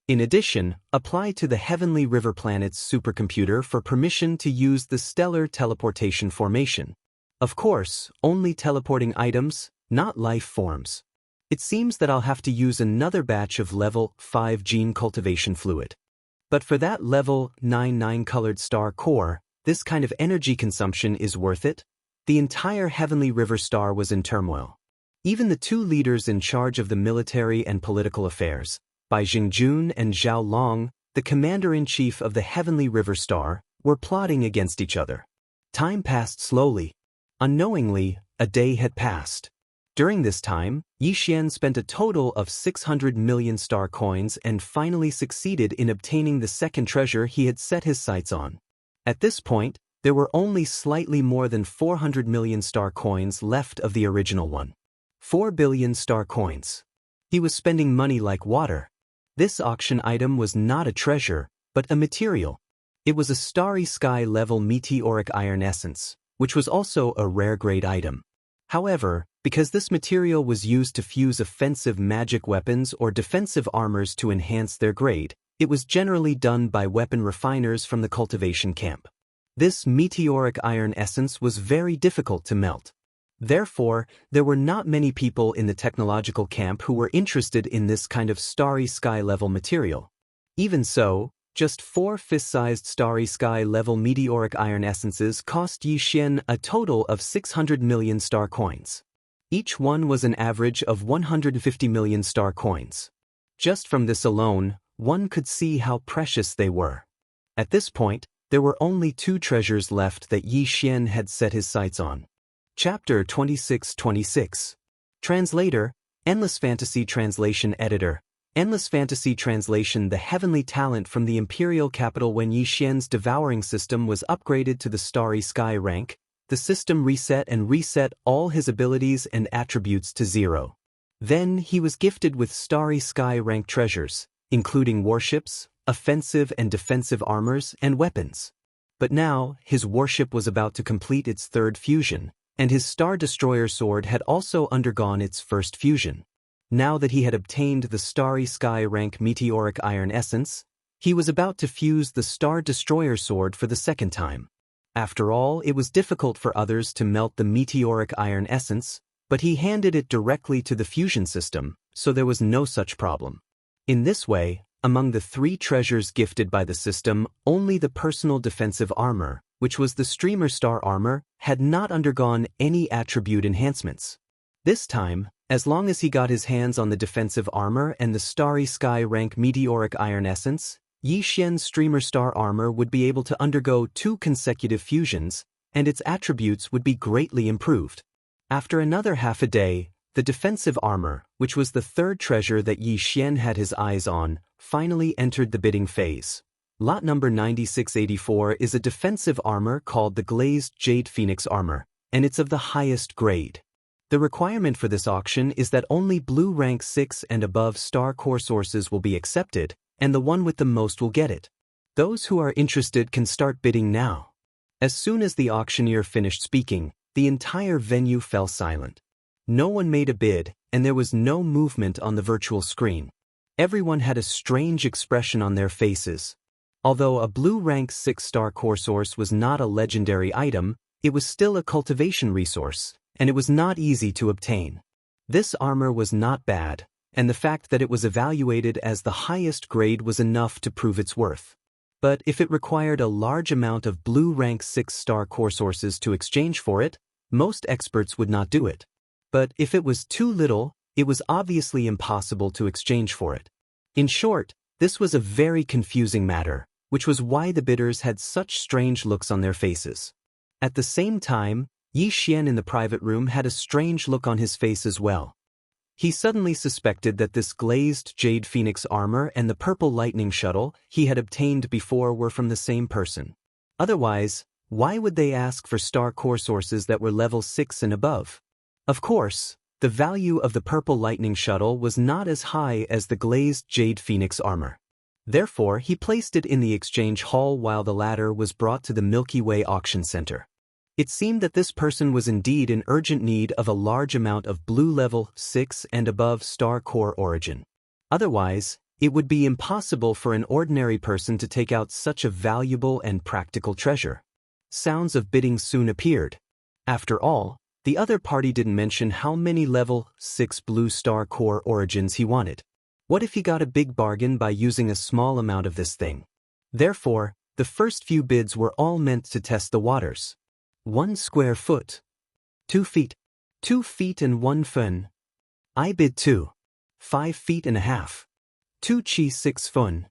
In addition, apply to the heavenly river planet's supercomputer for permission to use the stellar teleportation formation. Of course, only teleporting items, not life forms. It seems that I'll have to use another batch of level 5 gene cultivation fluid. But for that level 99 colored star core, this kind of energy consumption is worth it? The entire heavenly river star was in turmoil. Even the two leaders in charge of the military and political affairs, Bai Jingjun and Zhao Long, the commander-in-chief of the heavenly river star, were plotting against each other. Time passed slowly. Unknowingly, a day had passed. During this time, Yi Xian spent a total of 600 million star coins and finally succeeded in obtaining the second treasure he had set his sights on. At this point, there were only slightly more than 400 million star coins left of the original one. 4 billion star coins. He was spending money like water. This auction item was not a treasure, but a material. It was a starry sky level meteoric iron essence, which was also a rare grade item. However, because this material was used to fuse offensive magic weapons or defensive armors to enhance their grade, it was generally done by weapon refiners from the cultivation camp. This meteoric iron essence was very difficult to melt. Therefore, there were not many people in the technological camp who were interested in this kind of starry sky-level material. Even so, just 4 fist-sized starry sky-level meteoric iron essences cost Yi Xian a total of 600 million star coins. Each one was an average of 150 million star coins. Just from this alone, one could see how precious they were. At this point, there were only 2 treasures left that Yi Xian had set his sights on. Chapter 26-26. Translator, Endless Fantasy Translation Editor. Endless Fantasy Translation. The heavenly talent from the imperial capital. When Yi Xian's devouring system was upgraded to the Starry Sky rank, the system reset all his abilities and attributes to 0. Then he was gifted with Starry Sky rank treasures, including warships, offensive and defensive armors, and weapons. But now, his warship was about to complete its 3rd fusion, and his Star Destroyer sword had also undergone its 1st fusion. Now that he had obtained the Starry Sky rank Meteoric Iron Essence, he was about to fuse the Star Destroyer sword for the 2nd time. After all, it was difficult for others to melt the Meteoric Iron Essence, but he handed it directly to the fusion system, so there was no such problem. In this way, among the 3 treasures gifted by the system, only the personal defensive armor, which was the Streamer Star armor, had not undergone any attribute enhancements. This time, as long as he got his hands on the defensive armor and the Starry Sky rank Meteoric Iron Essence, Yi Xian's Streamer Star armor would be able to undergo 2 consecutive fusions, and its attributes would be greatly improved. After another half a day, the defensive armor, which was the 3rd treasure that Yi Xian had his eyes on, finally entered the bidding phase. Lot number 9684 is a defensive armor called the Glazed Jade Phoenix armor, and it's of the highest grade. The requirement for this auction is that only blue rank 6 and above star core sources will be accepted, and the one with the most will get it. Those who are interested can start bidding now. As soon as the auctioneer finished speaking, the entire venue fell silent. No one made a bid, and there was no movement on the virtual screen. Everyone had a strange expression on their faces. Although a blue rank 6-star core source was not a legendary item, it was still a cultivation resource, and it was not easy to obtain. This armor was not bad, and the fact that it was evaluated as the highest grade was enough to prove its worth. But if it required a large amount of blue rank 6-star core sources to exchange for it, most experts would not do it. But if it was too little, it was obviously impossible to exchange for it. In short, this was a very confusing matter, which was why the bidders had such strange looks on their faces. At the same time, Yi Xian in the private room had a strange look on his face as well. He suddenly suspected that this glazed Jade Phoenix armor and the purple lightning shuttle he had obtained before were from the same person. Otherwise, why would they ask for star core sources that were level 6 and above? Of course, the value of the purple lightning shuttle was not as high as the glazed Jade Phoenix armor. Therefore, he placed it in the exchange hall while the latter was brought to the Milky Way auction center. It seemed that this person was indeed in urgent need of a large amount of blue level 6 and above star core origin. Otherwise, it would be impossible for an ordinary person to take out such a valuable and practical treasure. Sounds of bidding soon appeared. After all, the other party didn't mention how many level 6 blue star core origins he wanted. What if he got a big bargain by using a small amount of this thing? Therefore, the first few bids were all meant to test the waters. 1 square foot. 2 feet. 2 feet and 1 fun. I bid 2. 5 feet and a half. 2 chi 6 fun.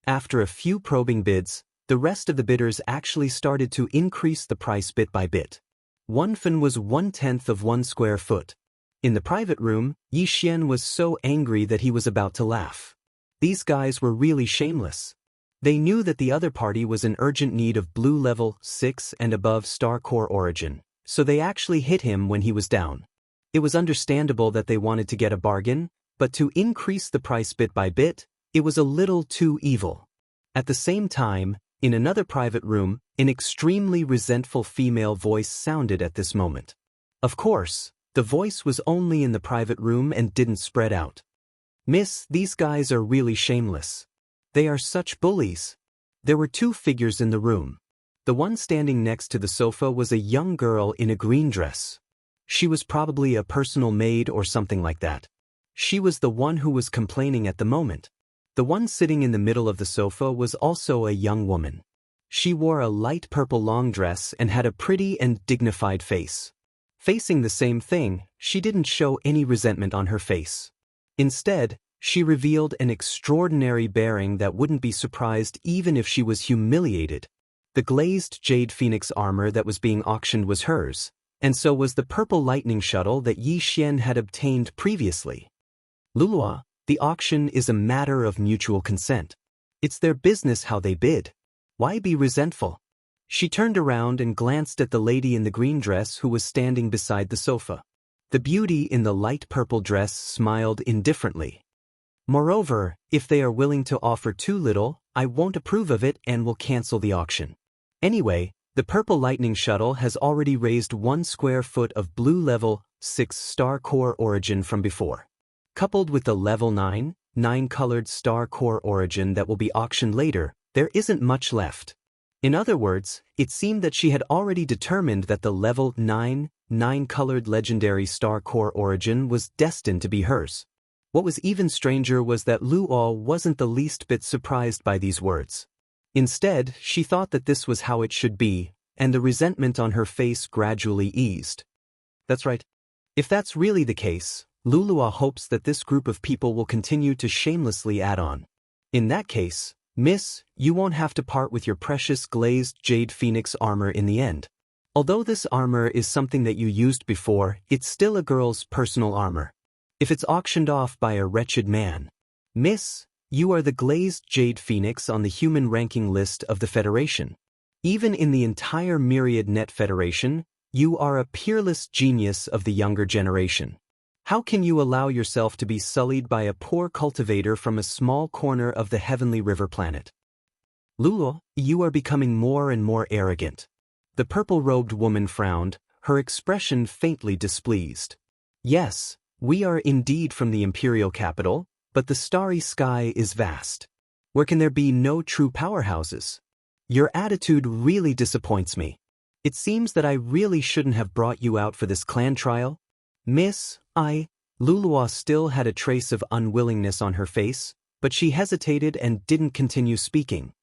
After a few probing bids, the rest of the bidders actually started to increase the price bit by bit. 1 fun was 1/10 of 1 square foot. In the private room, Yi Xian was so angry that he was about to laugh. These guys were really shameless. They knew that the other party was in urgent need of blue level 6 and above star core origin, so they actually hit him when he was down. It was understandable that they wanted to get a bargain, but to increase the price bit by bit, it was a little too evil. At the same time, in another private room, an extremely resentful female voice sounded at this moment. Of course, the voice was only in the private room and didn't spread out. "Miss, these guys are really shameless. They are such bullies." There were 2 figures in the room. The one standing next to the sofa was a young girl in a green dress. She was probably a personal maid or something like that. She was the one who was complaining at the moment. The one sitting in the middle of the sofa was also a young woman. She wore a light purple long dress and had a pretty and dignified face. Facing the same thing, she didn't show any resentment on her face. Instead, she revealed an extraordinary bearing that wouldn't be surprised even if she was humiliated. The glazed jade phoenix armor that was being auctioned was hers, and so was the purple lightning shuttle that Yi Xian had obtained previously. Lulua, the auction is a matter of mutual consent. It's their business how they bid. Why be resentful? She turned around and glanced at the lady in the green dress who was standing beside the sofa. The beauty in the light purple dress smiled indifferently. Moreover, if they are willing to offer too little, I won't approve of it and will cancel the auction. Anyway, the purple lightning shuttle has already raised 1 square foot of blue level 6 star core origin from before. Coupled with the level 9 colored star core origin that will be auctioned later, there isn't much left. In other words, it seemed that she had already determined that the level 9 colored legendary star core origin was destined to be hers. What was even stranger was that Luo wasn't the least bit surprised by these words. Instead, she thought that this was how it should be, and the resentment on her face gradually eased. That's right. If that's really the case, Lulua hopes that this group of people will continue to shamelessly add on. In that case, Miss, you won't have to part with your precious glazed jade phoenix armor in the end. Although this armor is something that you used before, it's still a girl's personal armor. If it's auctioned off by a wretched man. Miss, you are the glazed jade phoenix on the human ranking list of the Federation. Even in the entire Myriad Net Federation, you are a peerless genius of the younger generation. How can you allow yourself to be sullied by a poor cultivator from a small corner of the Heavenly River planet? Luo, you are becoming more and more arrogant. The purple-robed woman frowned, her expression faintly displeased. Yes, we are indeed from the imperial capital, but the starry sky is vast. Where can there be no true powerhouses? Your attitude really disappoints me. It seems that I really shouldn't have brought you out for this clan trial. Miss, Lulua still had a trace of unwillingness on her face, but she hesitated and didn't continue speaking.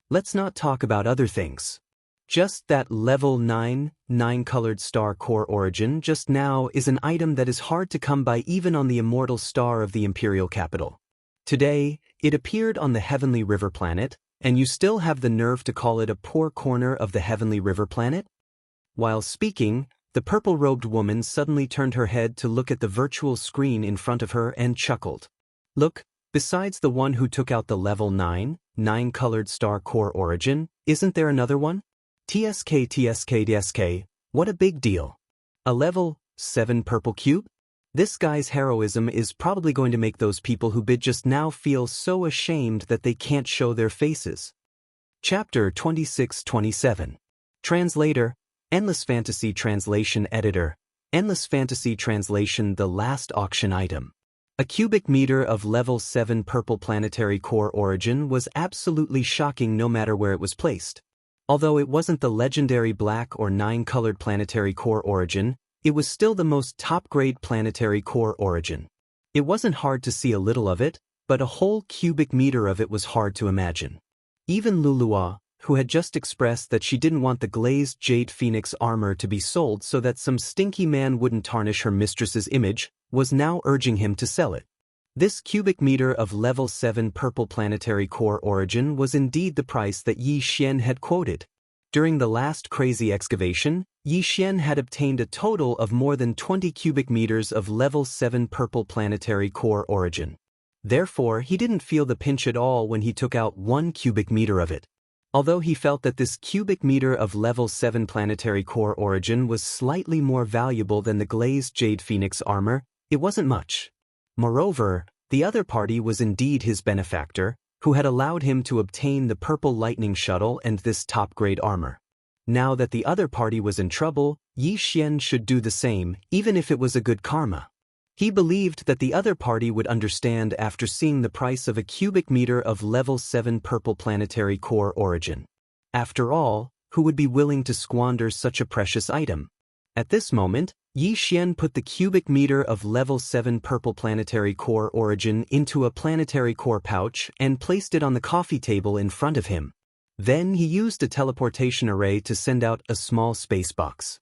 Let's not talk about other things. Just that level 9 colored star core origin just now is an item that is hard to come by even on the immortal star of the imperial capital. Today, it appeared on the Heavenly River planet, and you still have the nerve to call it a poor corner of the Heavenly River planet? While speaking, the purple-robed woman suddenly turned her head to look at the virtual screen in front of her and chuckled. Look, besides the one who took out the level 9 colored star core origin, isn't there another one? TSK, what a big deal. A level 7 purple cube? This guy's heroism is probably going to make those people who bid just now feel so ashamed that they can't show their faces. Chapter 26-27. Translator, Endless Fantasy Translation Editor, Endless Fantasy Translation. The last auction item. A cubic meter of level 7 purple planetary core origin was absolutely shocking no matter where it was placed. Although it wasn't the legendary black or 9-colored planetary core origin, it was still the most top-grade planetary core origin. It wasn't hard to see a little of it, but a whole cubic meter of it was hard to imagine. Even Lulua, who had just expressed that she didn't want the glazed jade phoenix armor to be sold so that some stinky man wouldn't tarnish her mistress's image, was now urging him to sell it. This cubic meter of level 7 purple planetary core origin was indeed the price that Yi Xian had quoted. During the last crazy excavation, Yi Xian had obtained a total of more than 20 cubic meters of level 7 purple planetary core origin. Therefore, he didn't feel the pinch at all when he took out 1 cubic meter of it. Although he felt that this cubic meter of level 7 planetary core origin was slightly more valuable than the glazed jade phoenix armor, it wasn't much. Moreover, the other party was indeed his benefactor, who had allowed him to obtain the purple lightning shuttle and this top-grade armor. Now that the other party was in trouble, Yi Xian should do the same, even if it was a good karma. He believed that the other party would understand after seeing the price of a cubic meter of level 7 purple planetary core origin. After all, who would be willing to squander such a precious item? At this moment, Yi Xian put the cubic meter of level 7 purple planetary core origin into a planetary core pouch and placed it on the coffee table in front of him. Then he used a teleportation array to send out a small space box.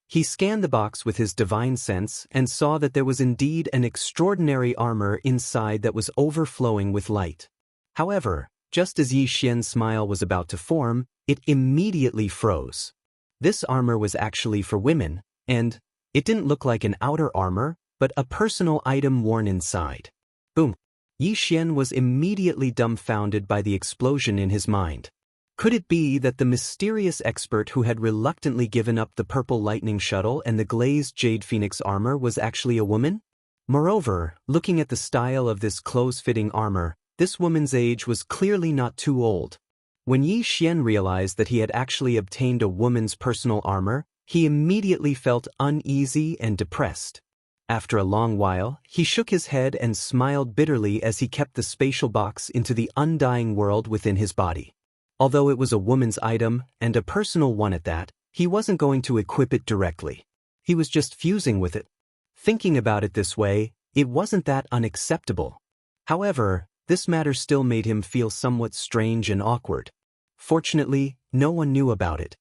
He scanned the box with his divine sense and saw that there was indeed an extraordinary armor inside that was overflowing with light. However, just as Yi Xian's smile was about to form, it immediately froze. This armor was actually for women, and it didn't look like an outer armor, but a personal item worn inside. Boom! Yi Xian was immediately dumbfounded by the explosion in his mind. Could it be that the mysterious expert who had reluctantly given up the purple lightning shuttle and the glazed jade phoenix armor was actually a woman? Moreover, looking at the style of this close-fitting armor, this woman's age was clearly not too old. When Yi Xian realized that he had actually obtained a woman's personal armor, he immediately felt uneasy and depressed. After a long while, he shook his head and smiled bitterly as he kept the spatial box into the undying world within his body. Although it was a woman's item, and a personal one at that, he wasn't going to equip it directly. He was just fusing with it. Thinking about it this way, it wasn't that unacceptable. However, this matter still made him feel somewhat strange and awkward. Fortunately, no one knew about it.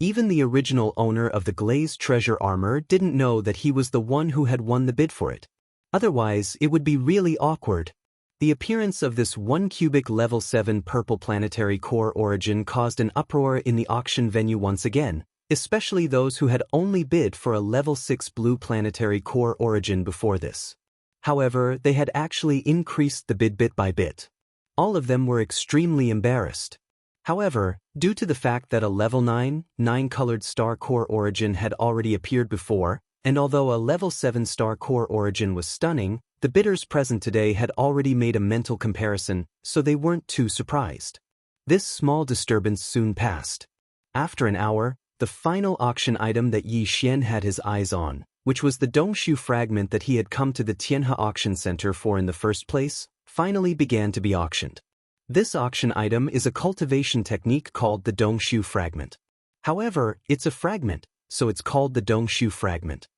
Even the original owner of the glazed treasure armor didn't know that he was the one who had won the bid for it. Otherwise, it would be really awkward. The appearance of this 1-cubic level 7 purple planetary core origin caused an uproar in the auction venue once again, especially those who had only bid for a level 6 blue planetary core origin before this. However, they had actually increased the bid bit by bit. All of them were extremely embarrassed. However, due to the fact that a level 9-colored star core origin had already appeared before, and although a level 7 star core origin was stunning, the bidders present today had already made a mental comparison, so they weren't too surprised. This small disturbance soon passed. After an hour, the final auction item that Yi Xian had his eyes on, which was the Dongshu fragment that he had come to the Tianhe auction center for in the first place, finally began to be auctioned. This auction item is a cultivation technique called the Dongshu fragment. However, it's a fragment, so it's called the Dongshu fragment.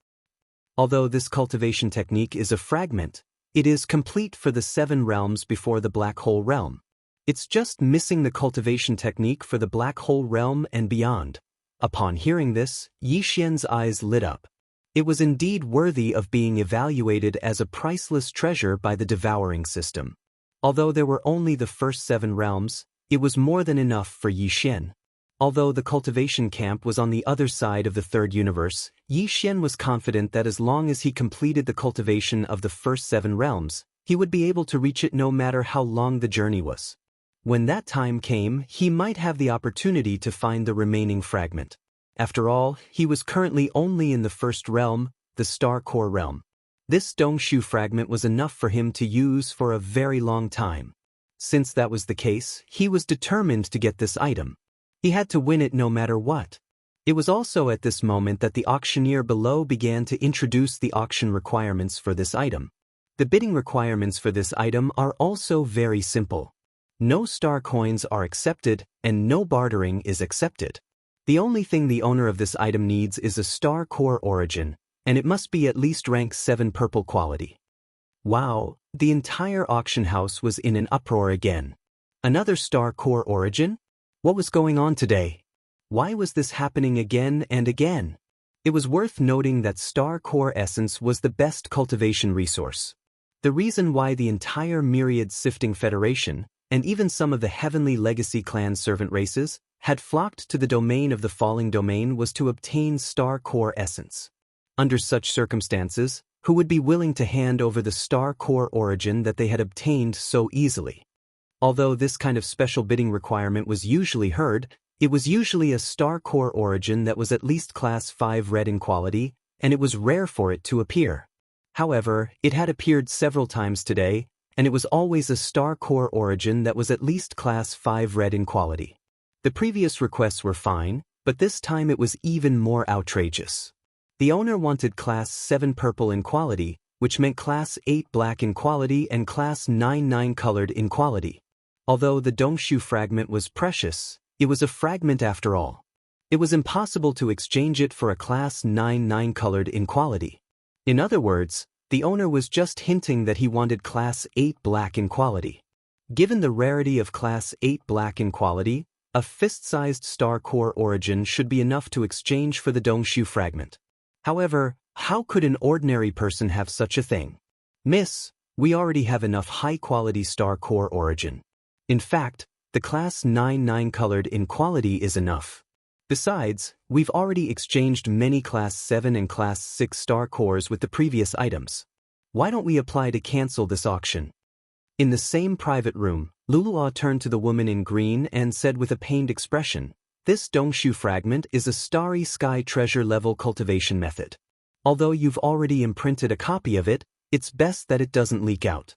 Although this cultivation technique is a fragment, it is complete for the 7 realms before the black hole realm. It's just missing the cultivation technique for the black hole realm and beyond. Upon hearing this, Yi Xian's eyes lit up. It was indeed worthy of being evaluated as a priceless treasure by the devouring system. Although there were only the first 7 realms, it was more than enough for Yi Xian. Although the cultivation camp was on the other side of the 3rd universe, Yi Xian was confident that as long as he completed the cultivation of the first 7 realms, he would be able to reach it no matter how long the journey was. When that time came, he might have the opportunity to find the remaining fragment. After all, he was currently only in the 1st realm, the Star Core realm. This Dongshu fragment was enough for him to use for a very long time. Since that was the case, he was determined to get this item. He had to win it no matter what. It was also at this moment that the auctioneer below began to introduce the auction requirements for this item. The bidding requirements for this item are also very simple. No star coins are accepted, and no bartering is accepted. The only thing the owner of this item needs is a star core origin, and it must be at least rank 7 purple quality. Wow, the entire auction house was in an uproar again. Another star core origin? What was going on today? Why was this happening again and again? It was worth noting that star core essence was the best cultivation resource. The reason why the entire Myriad Sifting Federation, and even some of the Heavenly Legacy clan servant races, had flocked to the domain of the Falling Domain was to obtain star core essence. Under such circumstances, who would be willing to hand over the star core origin that they had obtained so easily? Although this kind of special bidding requirement was usually heard, it was usually a star core origin that was at least class 5 red in quality, and it was rare for it to appear. However, it had appeared several times today, and it was always a star core origin that was at least class 5 red in quality. The previous requests were fine, but this time it was even more outrageous. The owner wanted class 7 purple in quality, which meant class 8 black in quality and class 9 colored in quality. Although the Dongshu fragment was precious, it was a fragment after all. It was impossible to exchange it for a class 9 colored in quality. In other words, the owner was just hinting that he wanted class 8 black in quality. Given the rarity of class 8 black in quality, a fist-sized star core origin should be enough to exchange for the Dongshu fragment. However, how could an ordinary person have such a thing? Miss, we already have enough high-quality star core origin. In fact, the class 9 colored in quality is enough. Besides, we've already exchanged many class 7 and class 6 star cores with the previous items. Why don't we apply to cancel this auction? In the same private room, Luluo turned to the woman in green and said with a pained expression, "This Dongshu fragment is a starry sky treasure level cultivation method. Although you've already imprinted a copy of it, it's best that it doesn't leak out."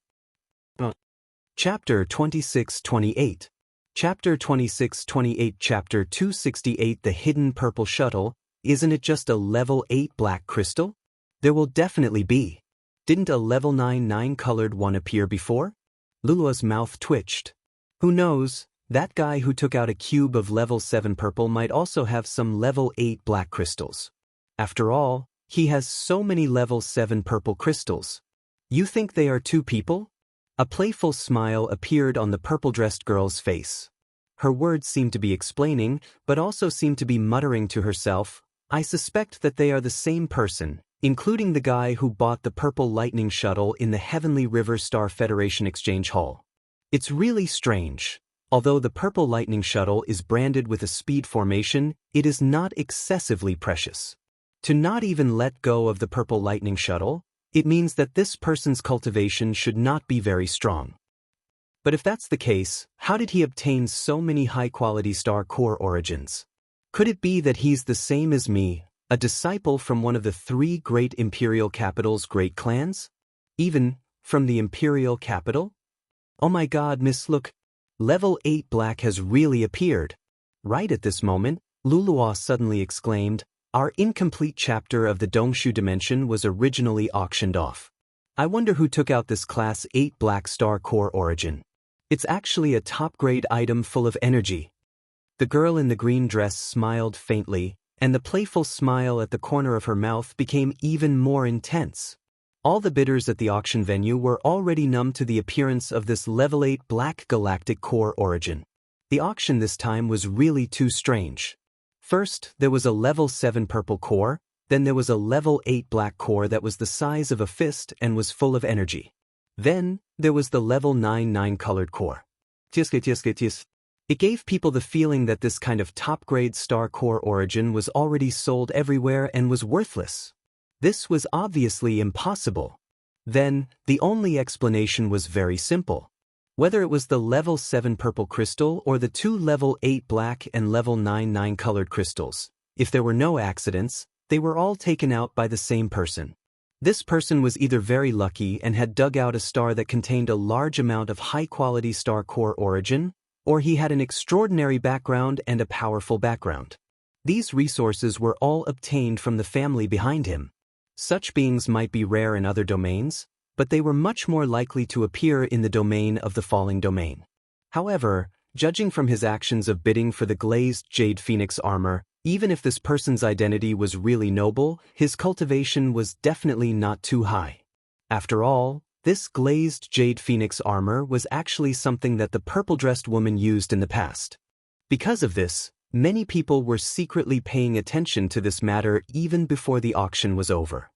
Chapter 26-28. Chapter 26-28. Chapter 268. The Hidden Purple Shuttle. Isn't it just a level 8 black crystal? There will definitely be. Didn't a level 9 colored one appear before? Lulua's mouth twitched. Who knows, that guy who took out a cube of level 7 purple might also have some level 8 black crystals. After all, he has so many level 7 purple crystals. You think they are two people? A playful smile appeared on the purple-dressed girl's face. Her words seemed to be explaining, but also seemed to be muttering to herself, "I suspect that they are the same person, including the guy who bought the purple lightning shuttle in the Heavenly River Star Federation Exchange Hall. It's really strange. Although the purple lightning shuttle is branded with a speed formation, it is not excessively precious. To not even let go of the purple lightning shuttle, it means that this person's cultivation should not be very strong. But if that's the case, how did he obtain so many high-quality star core origins? Could it be that he's the same as me, a disciple from one of the 3 great imperial capitals' great clans? Even from the imperial capital? Oh my god, miss, look. Level 8 black has really appeared. Right at this moment, Luluo suddenly exclaimed, "Our incomplete chapter of the Dongshu dimension was originally auctioned off. I wonder who took out this class 8 black star core origin. It's actually a top-grade item full of energy." The girl in the green dress smiled faintly, and the playful smile at the corner of her mouth became even more intense. All the bidders at the auction venue were already numb to the appearance of this level 8 black galactic core origin. The auction this time was really too strange. First, there was a level 7 purple core, then there was a level 8 black core that was the size of a fist and was full of energy. Then, there was the level 9 colored core. It gave people the feeling that this kind of top-grade star core origin was already sold everywhere and was worthless. This was obviously impossible. Then, the only explanation was very simple. Whether it was the level 7 purple crystal or the 2 level 8 black and level 9 colored crystals, if there were no accidents, they were all taken out by the same person. This person was either very lucky and had dug out a star that contained a large amount of high-quality star core origin, or he had an extraordinary background and a powerful background. These resources were all obtained from the family behind him. Such beings might be rare in other domains, but they were much more likely to appear in the domain of the falling domain. However, judging from his actions of bidding for the glazed jade phoenix armor, even if this person's identity was really noble, his cultivation was definitely not too high. After all, this glazed jade phoenix armor was actually something that the purple-dressed woman used in the past. Because of this, many people were secretly paying attention to this matter even before the auction was over.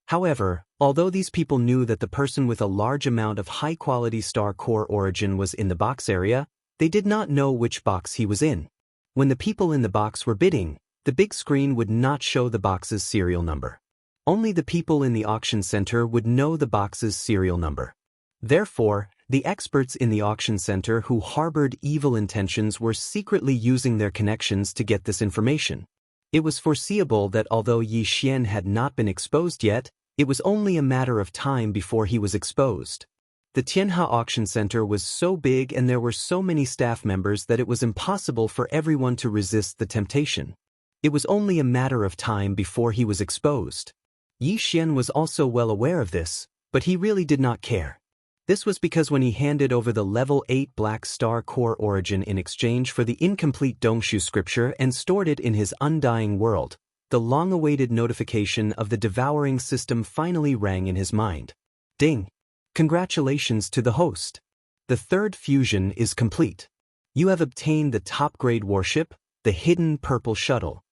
However, although these people knew that the person with a large amount of high-quality star core origin was in the box area, they did not know which box he was in. When the people in the box were bidding, the big screen would not show the box's serial number. Only the people in the auction center would know the box's serial number. Therefore, the experts in the auction center who harbored evil intentions were secretly using their connections to get this information. It was foreseeable that although Yi Xian had not been exposed yet, it was only a matter of time before he was exposed. The Tianhe Auction Center was so big and there were so many staff members that it was impossible for everyone to resist the temptation. It was only a matter of time before he was exposed. Yi Xian was also well aware of this, but he really did not care. This was because when he handed over the level 8 black star core origin in exchange for the incomplete Dongshu scripture and stored it in his undying world, the long-awaited notification of the devouring system finally rang in his mind. Ding! Congratulations to the host. The third fusion is complete. You have obtained the top-grade warship, the Hidden Purple Shuttle.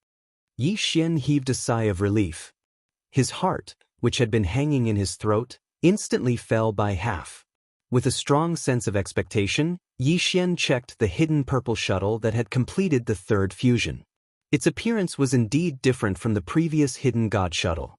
Yi Xian heaved a sigh of relief. His heart, which had been hanging in his throat, instantly fell by half. With a strong sense of expectation, Yixian checked the hidden purple shuttle that had completed the third fusion. Its appearance was indeed different from the previous hidden god shuttle.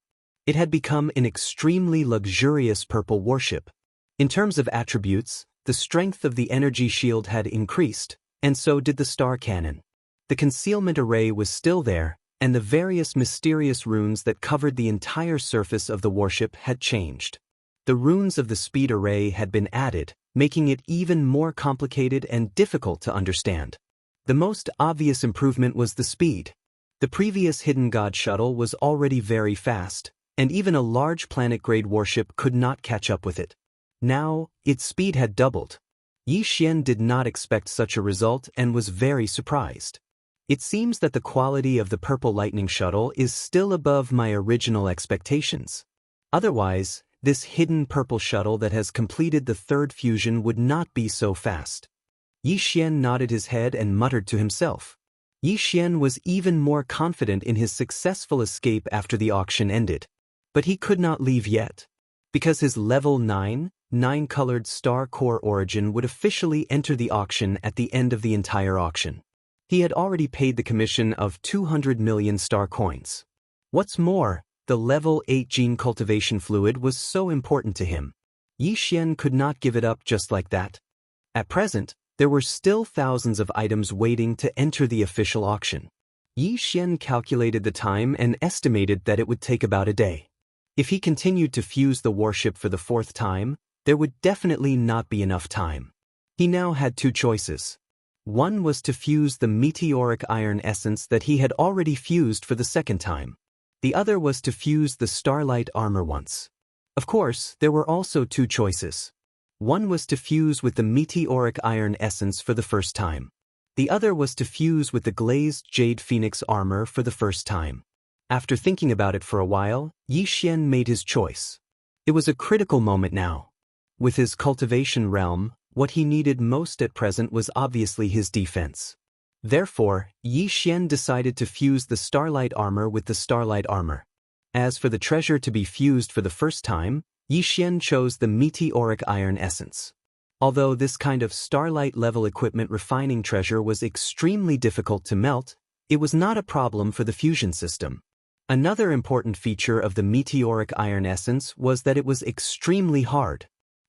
It had become an extremely luxurious purple warship. In terms of attributes, the strength of the energy shield had increased, and so did the star cannon. The concealment array was still there, and the various mysterious runes that covered the entire surface of the warship had changed. The runes of the speed array had been added, making it even more complicated and difficult to understand. The most obvious improvement was the speed. The previous hidden god shuttle was already very fast, and even a large planet-grade warship could not catch up with it. Now, its speed had doubled. Yixian did not expect such a result and was very surprised. It seems that the quality of the purple lightning shuttle is still above my original expectations. Otherwise, this hidden purple shuttle that has completed the third fusion would not be so fast. Yixian nodded his head and muttered to himself. Yixian was even more confident in his successful escape after the auction ended. But he could not leave yet. Because his level 9-colored star core origin would officially enter the auction at the end of the entire auction. He had already paid the commission of 200 million star coins. What's more, the level 8 gene cultivation fluid was so important to him. Yixian could not give it up just like that. At present, there were still thousands of items waiting to enter the official auction. Yixian calculated the time and estimated that it would take about a day. If he continued to fuse the warship for the fourth time, there would definitely not be enough time. He now had two choices. One was to fuse the meteoric iron essence that he had already fused for the second time. The other was to fuse the starlight armor once. Of course, there were also two choices. One was to fuse with the meteoric iron essence for the first time. The other was to fuse with the glazed jade phoenix armor for the first time. After thinking about it for a while, Yixian made his choice. It was a critical moment now. With his cultivation realm, what he needed most at present was obviously his defense. Therefore, Yixian decided to fuse the starlight armor with the starlight armor. As for the treasure to be fused for the first time, Yixian chose the meteoric iron essence. Although this kind of starlight-level equipment refining treasure was extremely difficult to melt, it was not a problem for the fusion system. Another important feature of the meteoric iron essence was that it was extremely hard.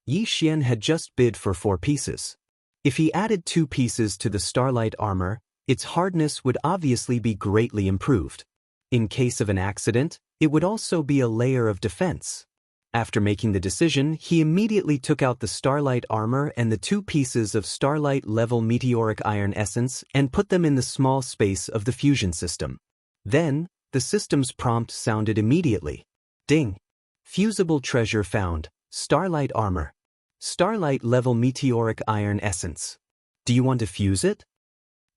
Yixian had just bid for 4 pieces. If he added 2 pieces to the starlight armor, its hardness would obviously be greatly improved. In case of an accident, it would also be a layer of defense. After making the decision, he immediately took out the starlight armor and the 2 pieces of starlight-level meteoric iron essence and put them in the small space of the fusion system. Then, the system's prompt sounded immediately. Ding! Fusible treasure found. Starlight armor. Starlight-level meteoric iron essence. Do you want to fuse it?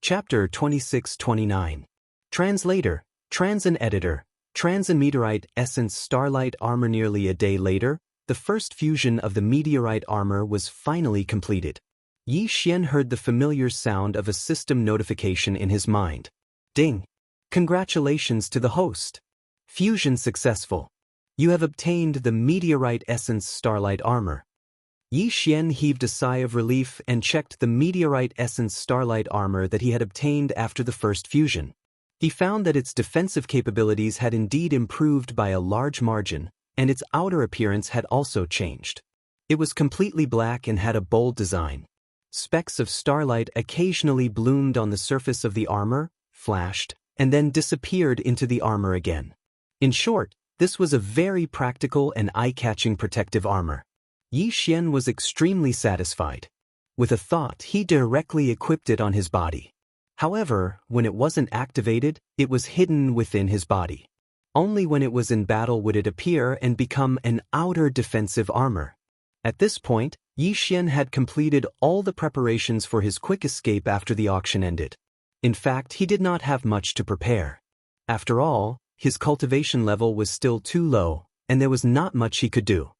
Chapter 26-29. Translator, Transan Editor, Transan Meteorite Essence Starlight Armor. Nearly a day later, the first fusion of the meteorite armor was finally completed. Yixian heard the familiar sound of a system notification in his mind. Ding! Congratulations to the host. Fusion successful. You have obtained the meteorite essence starlight armor. Yixian heaved a sigh of relief and checked the meteorite essence starlight armor that he had obtained after the first fusion. He found that its defensive capabilities had indeed improved by a large margin, and its outer appearance had also changed. It was completely black and had a bold design. Specks of starlight occasionally bloomed on the surface of the armor, flashed, and then disappeared into the armor again. In short, this was a very practical and eye-catching protective armor. Yixian was extremely satisfied. With a thought, he directly equipped it on his body. However, when it wasn't activated, it was hidden within his body. Only when it was in battle would it appear and become an outer defensive armor. At this point, Yixian had completed all the preparations for his quick escape after the auction ended. In fact, he did not have much to prepare. After all, his cultivation level was still too low, and there was not much he could do.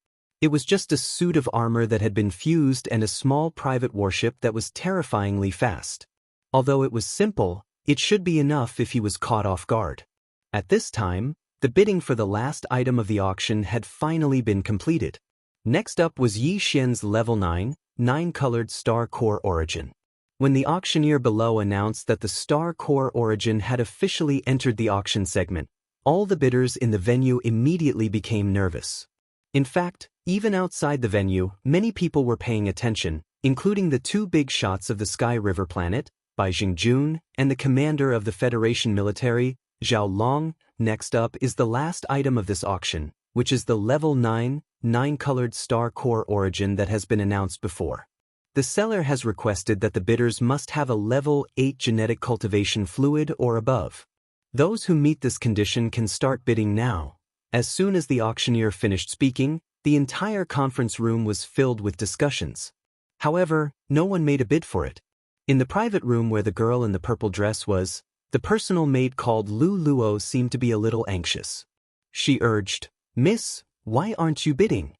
It was just a suit of armor that had been fused and a small private warship that was terrifyingly fast. Although it was simple, it should be enough if he was caught off guard. At this time, The bidding for the last item of the auction had finally been completed. Next up was Yi Xian's level 9, 9-colored Star Core Origin. When the auctioneer below announced that the Star Core Origin had officially entered the auction segment, all the bidders in the venue immediately became nervous. In fact, even outside the venue, many people were paying attention, including the two big shots of the Sky River planet, Bai Jingjun, and the commander of the Federation military, Zhao Long. Next up is the last item of this auction, which is the level 9, 9-colored Star Core Origin that has been announced before. The seller has requested that the bidders must have a level 8 genetic cultivation fluid or above. Those who meet this condition can start bidding now. As soon as the auctioneer finished speaking, the entire conference room was filled with discussions. However, no one made a bid for it. In the private room where the girl in the purple dress was, the personal maid called Lu Luo seemed to be a little anxious. She urged, "Miss, why aren't you bidding?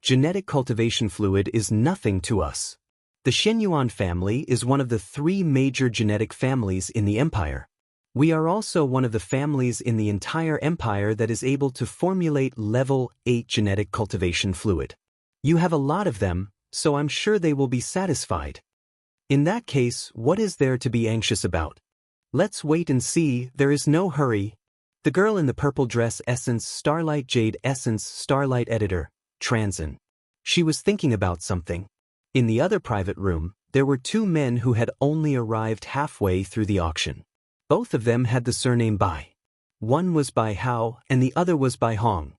Genetic cultivation fluid is nothing to us. The Shenyuan family is one of the 3 major genetic families in the empire. We are also one of the families in the entire empire that is able to formulate level 8 genetic cultivation fluid. You have a lot of them, so I'm sure they will be satisfied. In that case, what is there to be anxious about? Let's wait and see, there is no hurry." The girl in the purple dress Essence Starlight Jade Essence Starlight Editor, Transin. She was thinking about something. In the other private room, there were 2 men who had only arrived halfway through the auction. Both of them had the surname Bai. One was Bai Hao and the other was Bai Hong.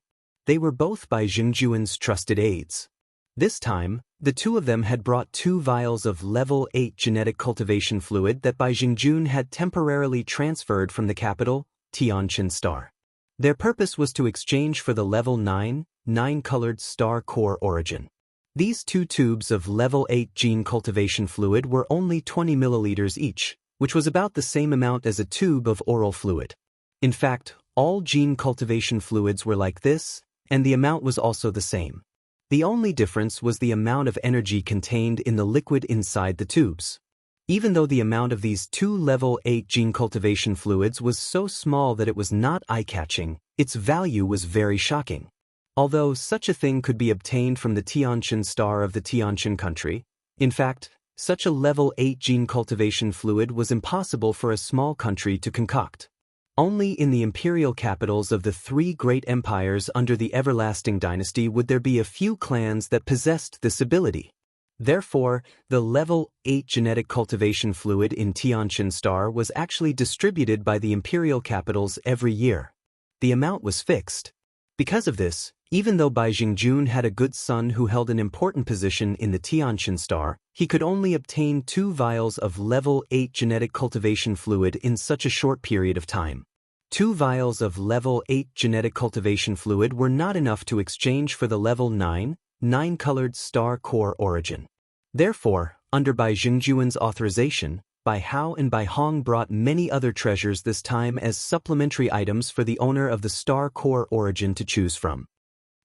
They were both Bai Jingjuan's trusted aides. This time, the 2 of them had brought 2 vials of level 8 genetic cultivation fluid that Bai Jingjun had temporarily transferred from the capital, Tianqin Star. Their purpose was to exchange for the level 9, 9-colored Star Core Origin. These 2 tubes of level 8 gene cultivation fluid were only 20 milliliters each, which was about the same amount as a tube of oral fluid. In fact, all gene cultivation fluids were like this, and the amount was also the same. The only difference was the amount of energy contained in the liquid inside the tubes. Even though the amount of these 2 level 8 gene cultivation fluids was so small that it was not eye-catching, its value was very shocking. Although such a thing could be obtained from the Tianqin Star of the Tianqin country, in fact, such a level 8 gene cultivation fluid was impossible for a small country to concoct. Only in the imperial capitals of the 3 great empires under the Everlasting Dynasty would there be a few clans that possessed this ability. Therefore, the level 8 genetic cultivation fluid in Tianqin Star was actually distributed by the imperial capitals every year. The amount was fixed. Because of this, even though Bai Jingjun had a good son who held an important position in the Tianqin Star, he could only obtain 2 vials of level 8 genetic cultivation fluid in such a short period of time. 2 vials of level 8 genetic cultivation fluid were not enough to exchange for the level 9, 9-colored Star Core Origin. Therefore, under Bai Jingjuan's authorization, Bai Hao and Bai Hong brought many other treasures this time as supplementary items for the owner of the Star Core Origin to choose from.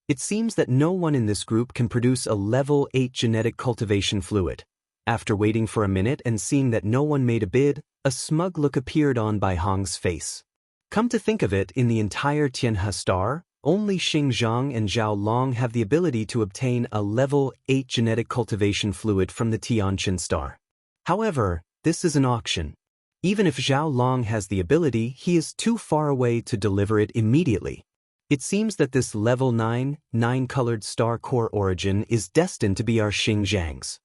It seems that no one in this group can produce a level 8 genetic cultivation fluid. After waiting for a minute and seeing that no one made a bid, a smug look appeared on Bai Hong's face. Come to think of it, in the entire Tianhe Star, only Xingjiang and Zhao Long have the ability to obtain a level 8 genetic cultivation fluid from the Tianqin Star. However, this is an auction. Even if Zhao Long has the ability, he is too far away to deliver it immediately. It seems that this level 9, 9-colored Star Core Origin is destined to be our Xingjiang's.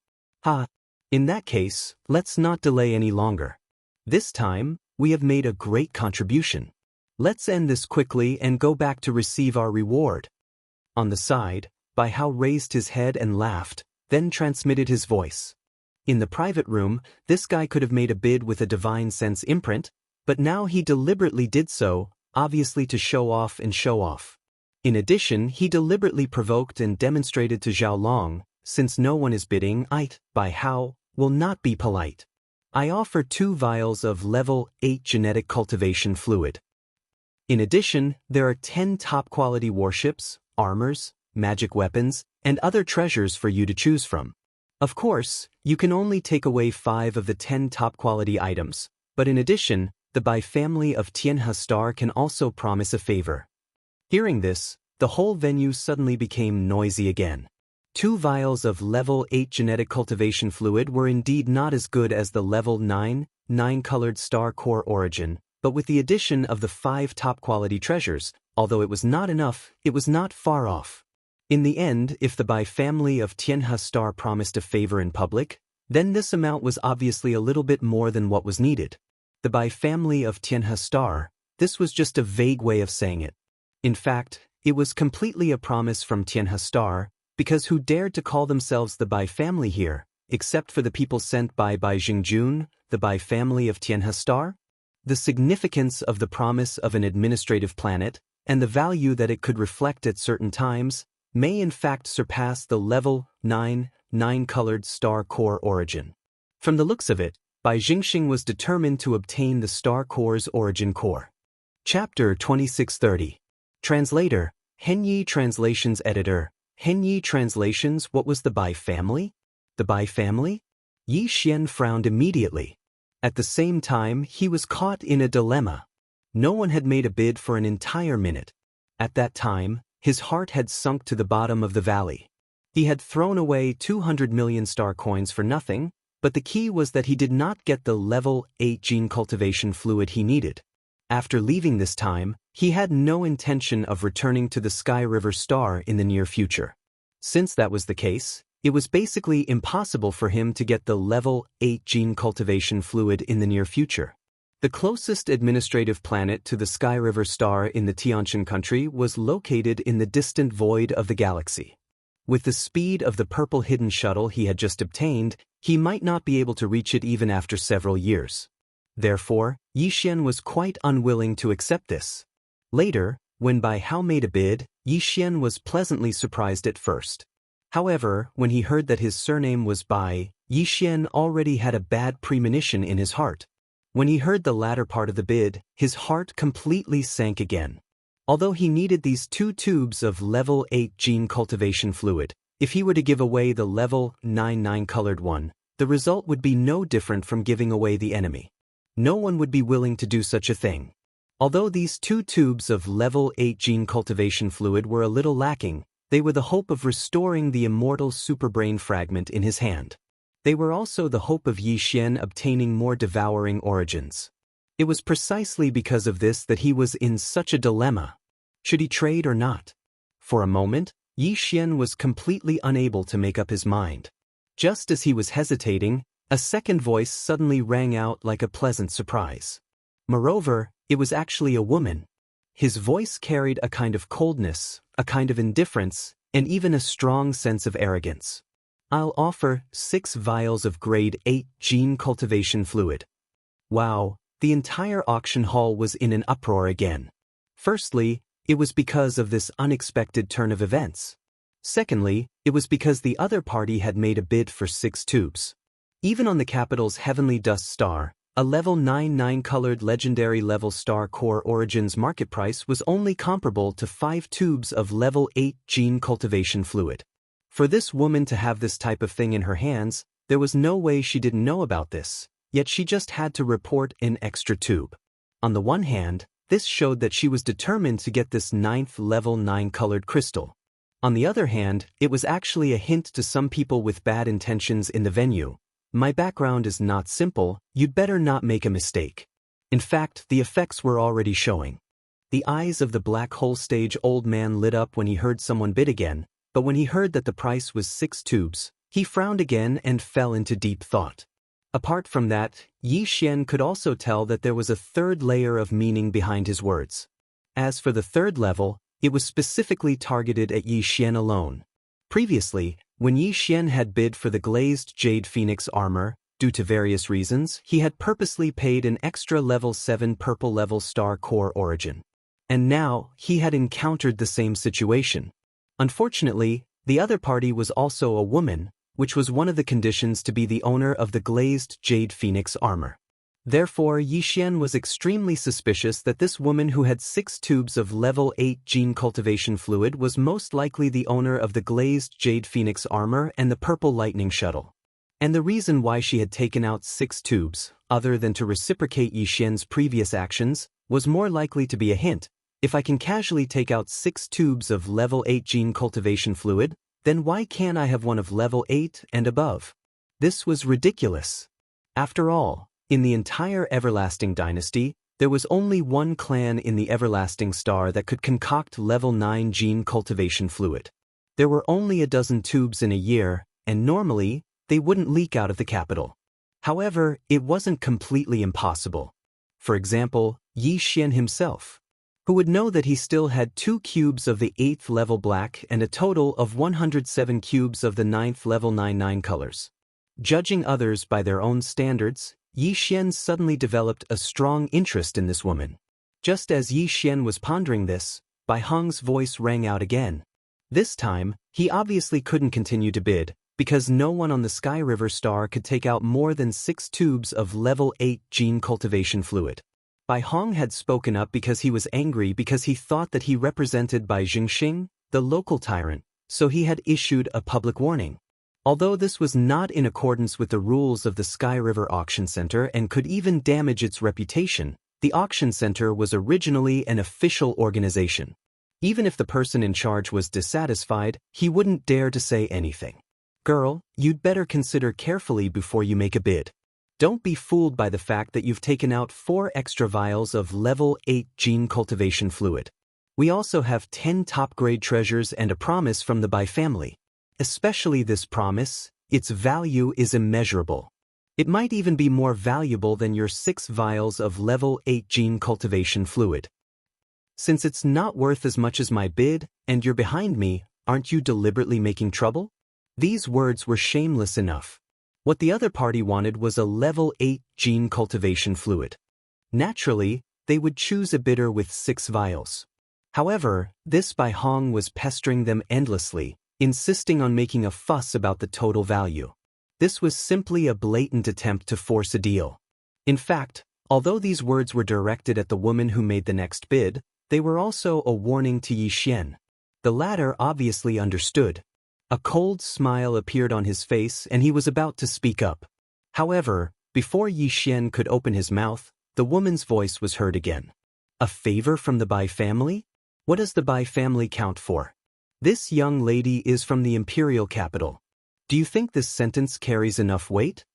In that case, let's not delay any longer. This time, we have made a great contribution. Let's end this quickly and go back to receive our reward. On the side, Bai Hao raised his head and laughed, then transmitted his voice. In the private room, this guy could have made a bid with a divine sense imprint, but now he deliberately did so, obviously to show off and show off. In addition, he deliberately provoked and demonstrated to Zhao Long, since no one is bidding, Bai Hao will not be polite. I offer 2 vials of level 8 genetic cultivation fluid. In addition, there are 10 top-quality warships, armors, magic weapons, and other treasures for you to choose from. Of course, you can only take away 5 of the 10 top-quality items, but in addition, the Bai family of Tianhe Star can also promise a favor. Hearing this, the whole venue suddenly became noisy again. 2 vials of level 8 genetic cultivation fluid were indeed not as good as the level 9 colored star core origin, but with the addition of the 5 top-quality treasures, although it was not enough, it was not far off. In the end, if the Bai family of Xianxia star promised a favor in public, then this amount was obviously a little bit more than what was needed. The Bai family of Xianxia star, this was just a vague way of saying it. In fact, it was completely a promise from Xianxia star, because who dared to call themselves the Bai family here, except for the people sent by Bai Jingjun, the Bai family of Xianxia star? The significance of the promise of an administrative planet, and the value that it could reflect at certain times, may in fact surpass the level 9 colored star core origin. From the looks of it, Bai Jingxing was determined to obtain the star core's origin core. Chapter 2630. Translator, Henyi Translations Editor, Henyi Translations. What was the Bai family? The Bai family? Yi Xian frowned immediately. At the same time, he was caught in a dilemma. No one had made a bid for an entire minute. At that time, his heart had sunk to the bottom of the valley. He had thrown away 200 million star coins for nothing, but the key was that he did not get the level 8 gene cultivation fluid he needed. After leaving this time, he had no intention of returning to the Sky River Star in the near future. Since that was the case, it was basically impossible for him to get the level 8 gene cultivation fluid in the near future. The closest administrative planet to the Sky River Star in the Tiantian country was located in the distant void of the galaxy. With the speed of the purple hidden shuttle he had just obtained, he might not be able to reach it even after several years. Therefore, Yi Xian was quite unwilling to accept this. Later, when Bai Hao made a bid, Yi Xian was pleasantly surprised at first. However, when he heard that his surname was Bai, Yi Xian already had a bad premonition in his heart. When he heard the latter part of the bid, his heart completely sank again. Although he needed these 2 tubes of level 8 gene cultivation fluid, if he were to give away the level 9 colored one, the result would be no different from giving away the enemy. No one would be willing to do such a thing. Although these 2 tubes of level 8 gene cultivation fluid were a little lacking, they were the hope of restoring the immortal superbrain fragment in his hand. They were also the hope of Yi Xian obtaining more devouring origins. It was precisely because of this that he was in such a dilemma. Should he trade or not? For a moment, Yi Xian was completely unable to make up his mind. Just as he was hesitating, a second voice suddenly rang out like a pleasant surprise. Moreover, it was actually a woman. His voice carried a kind of coldness, a kind of indifference, and even a strong sense of arrogance. I'll offer 6 vials of grade 8 gene cultivation fluid. Wow, the entire auction hall was in an uproar again. Firstly, it was because of this unexpected turn of events. Secondly, it was because the other party had made a bid for 6 tubes. Even on the capital's heavenly dust star, a level 9 colored legendary level star core origins market price was only comparable to 5 tubes of level 8 gene cultivation fluid. For this woman to have this type of thing in her hands, there was no way she didn't know about this, yet she just had to report an extra tube. On the one hand, this showed that she was determined to get this 9th level 9 colored crystal. On the other hand, it was actually a hint to some people with bad intentions in the venue. My background is not simple, you'd better not make a mistake. In fact, the effects were already showing. The eyes of the black hole stage old man lit up when he heard someone bid again, but when he heard that the price was 6 tubes, he frowned again and fell into deep thought. Apart from that, Yi Xian could also tell that there was a third layer of meaning behind his words. As for the third level, it was specifically targeted at Yi Xian alone. Previously, when Yi Xian had bid for the glazed Jade Phoenix armor, due to various reasons, he had purposely paid an extra level 7 purple level star core origin. And now, he had encountered the same situation. Unfortunately, the other party was also a woman, which was one of the conditions to be the owner of the glazed Jade Phoenix armor. Therefore, Yi Xian was extremely suspicious that this woman who had 6 tubes of level 8 gene cultivation fluid was most likely the owner of the glazed Jade Phoenix armor and the purple lightning shuttle. And the reason why she had taken out 6 tubes, other than to reciprocate Yi Xian's previous actions, was more likely to be a hint, If I can casually take out 6 tubes of level 8 gene cultivation fluid, then why can't I have one of level 8 and above? This was ridiculous. After all, in the entire Everlasting Dynasty, there was only one clan in the Everlasting Star that could concoct level 9 gene cultivation fluid. There were only a dozen tubes in a year, and normally, they wouldn't leak out of the capital. However, it wasn't completely impossible. For example, Xian himself, who would know that he still had 2 cubes of the 8th level black and a total of 107 cubes of the 9th level 99 colors. Judging others by their own standards, Xian suddenly developed a strong interest in this woman. Just as Xian was pondering this, Bai Hong's voice rang out again. This time, he obviously couldn't continue to bid, because no one on the Sky River Star could take out more than 6 tubes of level 8 gene cultivation fluid. Bai Hong had spoken up because he was angry because he thought that he represented Bai Jingxing, the local tyrant, so he had issued a public warning. Although this was not in accordance with the rules of the Sky River Auction Center and could even damage its reputation, the auction center was originally an official organization. Even if the person in charge was dissatisfied, he wouldn't dare to say anything. Girl, you'd better consider carefully before you make a bid. Don't be fooled by the fact that you've taken out 4 extra vials of level 8 gene cultivation fluid. We also have 10 top-grade treasures and a promise from the Bai family. Especially this promise, its value is immeasurable. It might even be more valuable than your 6 vials of level 8 gene cultivation fluid. Since it's not worth as much as my bid, and you're behind me, aren't you deliberately making trouble? These words were shameless enough. What the other party wanted was a level 8 gene cultivation fluid. Naturally, they would choose a bidder with 6 vials. However, this Bai Hong was pestering them endlessly, insisting on making a fuss about the total value. This was simply a blatant attempt to force a deal. In fact, although these words were directed at the woman who made the next bid, they were also a warning to Xian. The latter obviously understood. A cold smile appeared on his face and he was about to speak up. However, before Xian could open his mouth, the woman's voice was heard again. A favor from the Bai family? What does the Bai family count for? This young lady is from the imperial capital. Do you think this sentence carries enough weight?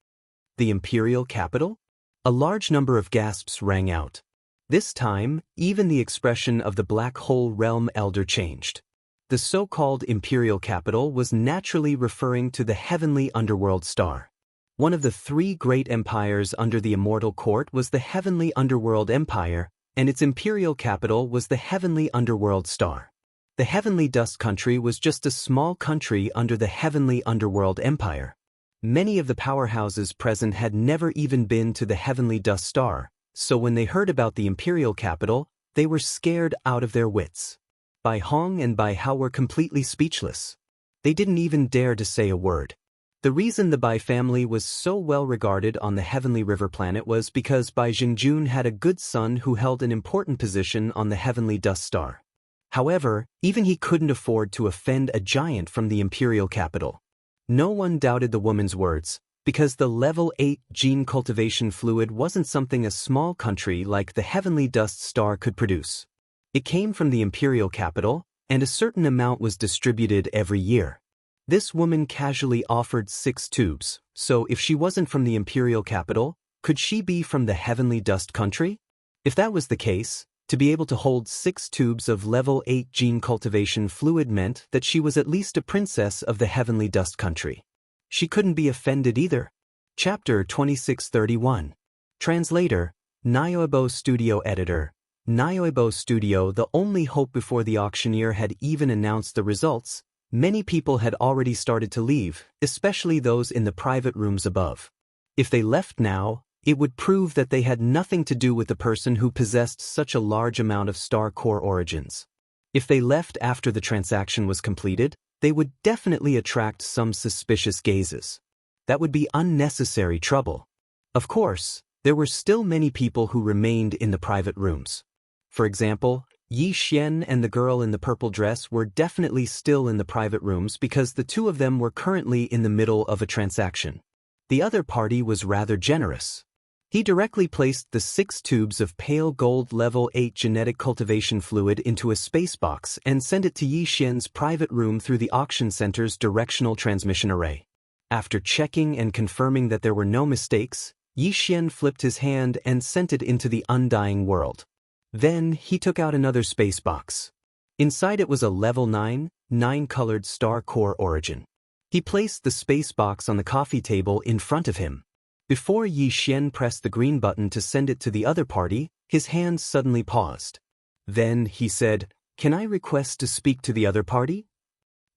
The imperial capital? A large number of gasps rang out. This time, even the expression of the Black Hole Realm elder changed. The so-called imperial capital was naturally referring to the heavenly underworld star. One of the 3 great empires under the immortal court was the heavenly underworld empire, and its imperial capital was the heavenly underworld star. The Heavenly Dust Country was just a small country under the Heavenly Underworld Empire. Many of the powerhouses present had never even been to the Heavenly Dust Star, so when they heard about the imperial capital, they were scared out of their wits. Bai Hong and Bai Hao were completely speechless. They didn't even dare to say a word. The reason the Bai family was so well regarded on the Heavenly River planet was because Bai Jingjun had a good son who held an important position on the Heavenly Dust Star. However, even he couldn't afford to offend a giant from the imperial capital. No one doubted the woman's words, because the level 8 gene cultivation fluid wasn't something a small country like the Heavenly Dust Star could produce. It came from the imperial capital, and a certain amount was distributed every year. This woman casually offered 6 tubes, so if she wasn't from the imperial capital, could she be from the Heavenly Dust Country? If that was the case, to be able to hold 6 tubes of level 8 gene cultivation fluid meant that she was at least a princess of the Heavenly Dust Country. She couldn't be offended either. Chapter 2631. Translator, Nioebo Studio Editor. Nioebo Studio. The only hope before the auctioneer had even announced the results, many people had already started to leave, especially those in the private rooms above. If they left now, it would prove that they had nothing to do with the person who possessed such a large amount of star core origins. If they left after the transaction was completed, they would definitely attract some suspicious gazes. That would be unnecessary trouble. Of course, there were still many people who remained in the private rooms. For example, Xian and the girl in the purple dress were definitely still in the private rooms because the 2 of them were currently in the middle of a transaction. The other party was rather generous. He directly placed the 6 tubes of pale gold level 8 genetic cultivation fluid into a space box and sent it to Yi Xian's private room through the auction center's directional transmission array. After checking and confirming that there were no mistakes, Yi Xian flipped his hand and sent it into the undying world. Then he took out another space box. Inside it was a level 9, 9-colored star core origin. He placed the space box on the coffee table in front of him. Before Yi Xian pressed the green button to send it to the other party, his hands suddenly paused. Then he said, "Can I request to speak to the other party?"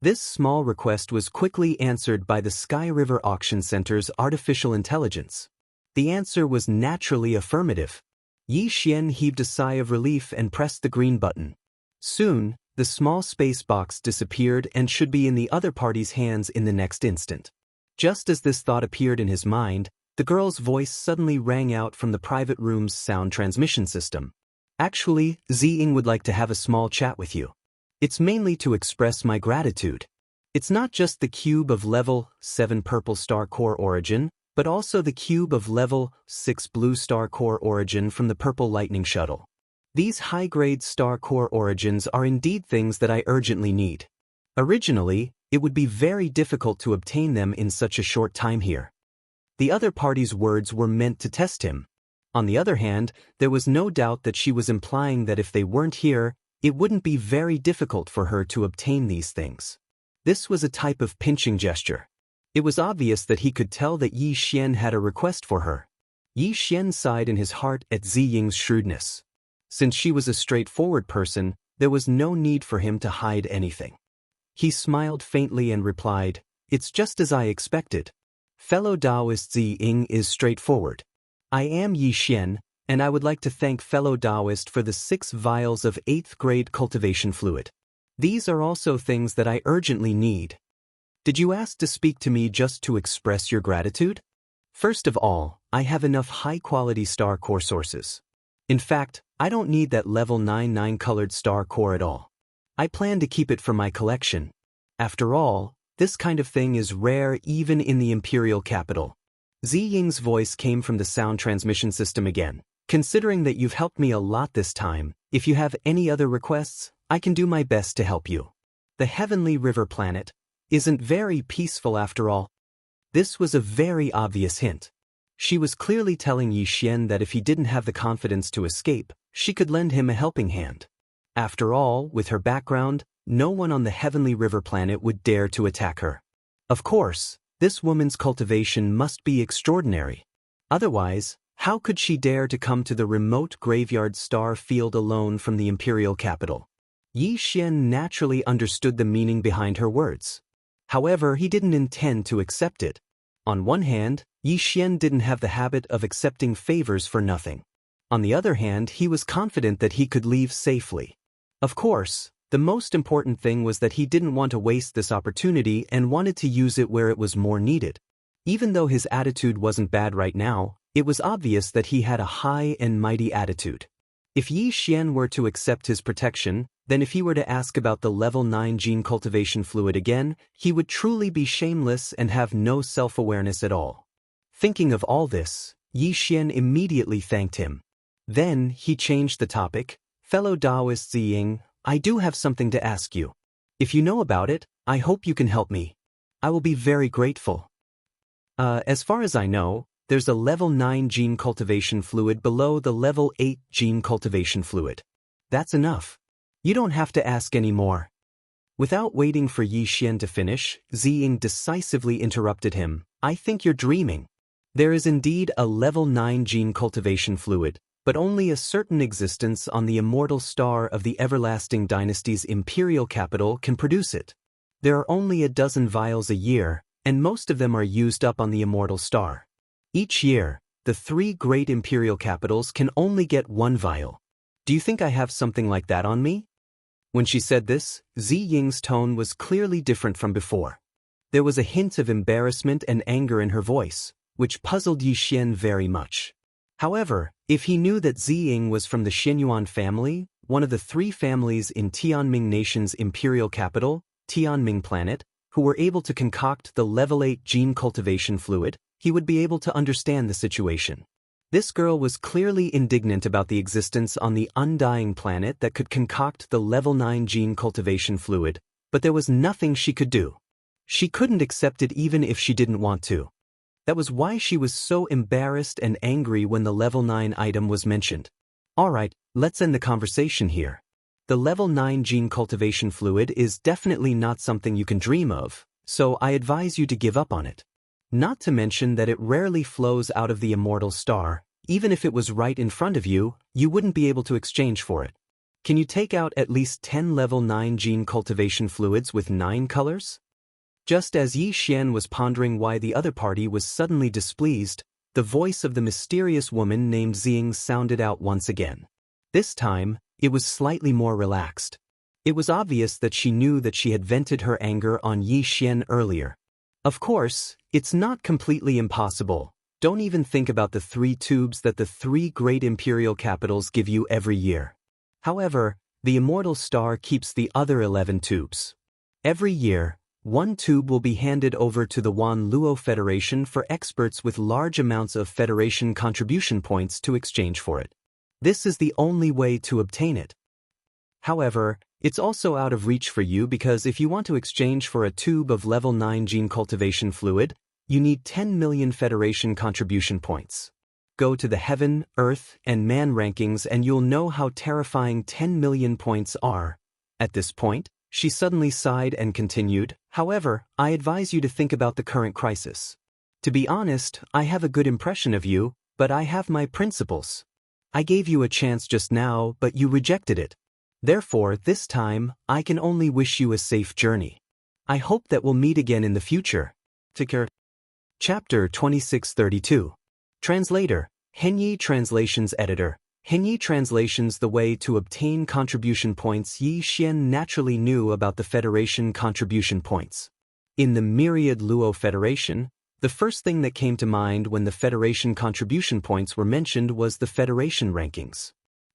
This small request was quickly answered by the Sky River Auction Center's artificial intelligence. The answer was naturally affirmative. Yi Xian heaved a sigh of relief and pressed the green button. Soon, the small space box disappeared and should be in the other party's hands in the next instant. Just as this thought appeared in his mind, the girl's voice suddenly rang out from the private room's sound transmission system. "Actually, Ziying would like to have a small chat with you. It's mainly to express my gratitude. It's not just the cube of level 7 purple star core origin, but also the cube of level 6 blue star core origin from the purple lightning shuttle. These high-grade star core origins are indeed things that I urgently need. Originally, it would be very difficult to obtain them in such a short time here." The other party's words were meant to test him. On the other hand, there was no doubt that she was implying that if they weren't here, it wouldn't be very difficult for her to obtain these things. This was a type of pinching gesture. It was obvious that he could tell that Yi Xian had a request for her. Yi Xian sighed in his heart at Ziying's shrewdness. Since she was a straightforward person, there was no need for him to hide anything. He smiled faintly and replied, "It's just as I expected. Fellow Taoist Ziying is straightforward. I am Yi Xian, and I would like to thank fellow Taoist for the 6 vials of 8th grade cultivation fluid. These are also things that I urgently need." "Did you ask to speak to me just to express your gratitude?" "First of all, I have enough high-quality star core sources. In fact, I don't need that level 9 9-colored star core at all. I plan to keep it for my collection. After all, this kind of thing is rare even in the imperial capital." Ziying's voice came from the sound transmission system again. "Considering that you've helped me a lot this time, if you have any other requests, I can do my best to help you. The Heavenly River planet isn't very peaceful after all." This was a very obvious hint. She was clearly telling Yi Xian that if he didn't have the confidence to escape, she could lend him a helping hand. After all, with her background, no one on the Heavenly River planet would dare to attack her. Of course, this woman's cultivation must be extraordinary. Otherwise, how could she dare to come to the remote graveyard star field alone from the imperial capital? Yi Xian naturally understood the meaning behind her words. However, he didn't intend to accept it. On one hand, Yi Xian didn't have the habit of accepting favors for nothing. On the other hand, he was confident that he could leave safely. Of course, the most important thing was that he didn't want to waste this opportunity and wanted to use it where it was more needed. Even though his attitude wasn't bad right now, it was obvious that he had a high and mighty attitude. If Yi Xian were to accept his protection, then if he were to ask about the level 9 gene cultivation fluid again, he would truly be shameless and have no self-awareness at all. Thinking of all this, Yi Xian immediately thanked him. Then he changed the topic. "Fellow Taoist Ziying, I do have something to ask you. If you know about it, I hope you can help me. I will be very grateful." As far as I know, there's a level 9 gene cultivation fluid below the level 8 gene cultivation fluid. That's enough. You don't have to ask any more." Without waiting for Yi Xian to finish, Ziying decisively interrupted him. "I think you're dreaming. There is indeed a level 9 gene cultivation fluid, but only a certain existence on the immortal star of the everlasting dynasty's imperial capital can produce it. There are only a dozen vials a year, and most of them are used up on the immortal star. Each year, the 3 great imperial capitals can only get 1 vial. Do you think I have something like that on me?" When she said this, Ziying's tone was clearly different from before. There was a hint of embarrassment and anger in her voice, which puzzled Yi Xian very much. However, if he knew that Ziying was from the Xianyuan family, one of the 3 families in Tianming Nation's imperial capital, Tianming planet, who were able to concoct the level 8 gene cultivation fluid, he would be able to understand the situation. This girl was clearly indignant about the existence on the undying planet that could concoct the level 9 gene cultivation fluid, but there was nothing she could do. She couldn't accept it even if she didn't want to. That was why she was so embarrassed and angry when the level 9 item was mentioned. Alright, let's end the conversation here. The level 9 gene cultivation fluid is definitely not something you can dream of, so I advise you to give up on it. Not to mention that it rarely flows out of the immortal star. Even if it was right in front of you, you wouldn't be able to exchange for it. Can you take out at least 10 level 9 gene cultivation fluids with 9 colors? Just as Yi Xian was pondering why the other party was suddenly displeased, the voice of the mysterious woman named Xing sounded out once again. This time, it was slightly more relaxed. It was obvious that she knew that she had vented her anger on Yi Xian earlier. Of course, it's not completely impossible. Don't even think about the 3 tubes that the 3 great imperial capitals give you every year. However, the immortal star keeps the other 11 tubes. Every year, 1 tube will be handed over to the Wan Luo Federation for experts with large amounts of Federation contribution points to exchange for it. This is the only way to obtain it. However, it's also out of reach for you because if you want to exchange for a tube of level 9 gene cultivation fluid, you need 10 million Federation contribution points. Go to the Heaven, Earth, and Man rankings and you'll know how terrifying 10 million points are. At this point, she suddenly sighed and continued, however, I advise you to think about the current crisis. To be honest, I have a good impression of you, but I have my principles. I gave you a chance just now, but you rejected it. Therefore, this time, I can only wish you a safe journey. I hope that we'll meet again in the future. Take care. Chapter 2632. Translator, Henyi Translations Editor. Henyi Translations. The way to obtain contribution points. Yi Xian naturally knew about the Federation contribution points. In the Myriad Luo Federation, the first thing that came to mind when the Federation contribution points were mentioned was the Federation rankings.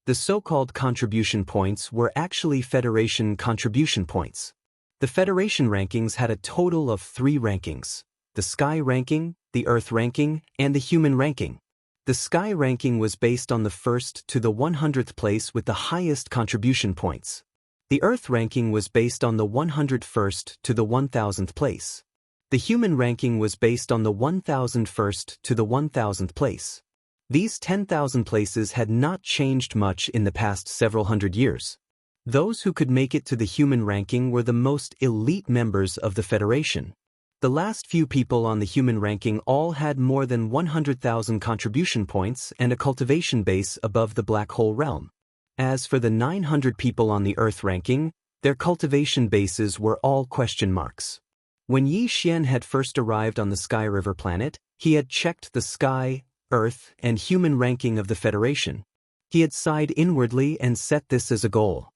The so-called contribution points were actually Federation contribution points. The Federation rankings had a total of 3 rankings: the Sky ranking, the Earth ranking, and the Human ranking. The Sky ranking was based on the 1st to the 100th place with the highest contribution points. The Earth ranking was based on the 101st to the 1000th place. The Human ranking was based on the 1001st to the 1000th place. These 10,000 places had not changed much in the past several hundred years. Those who could make it to the Human ranking were the most elite members of the Federation. The last few people on the Human ranking all had more than 100,000 contribution points and a cultivation base above the Black Hole realm. As for the 900 people on the Earth ranking, their cultivation bases were all question marks. When Yi Xian had first arrived on the Sky River planet, he had checked the Sky, Earth, and Human ranking of the Federation. He had sighed inwardly and set this as a goal.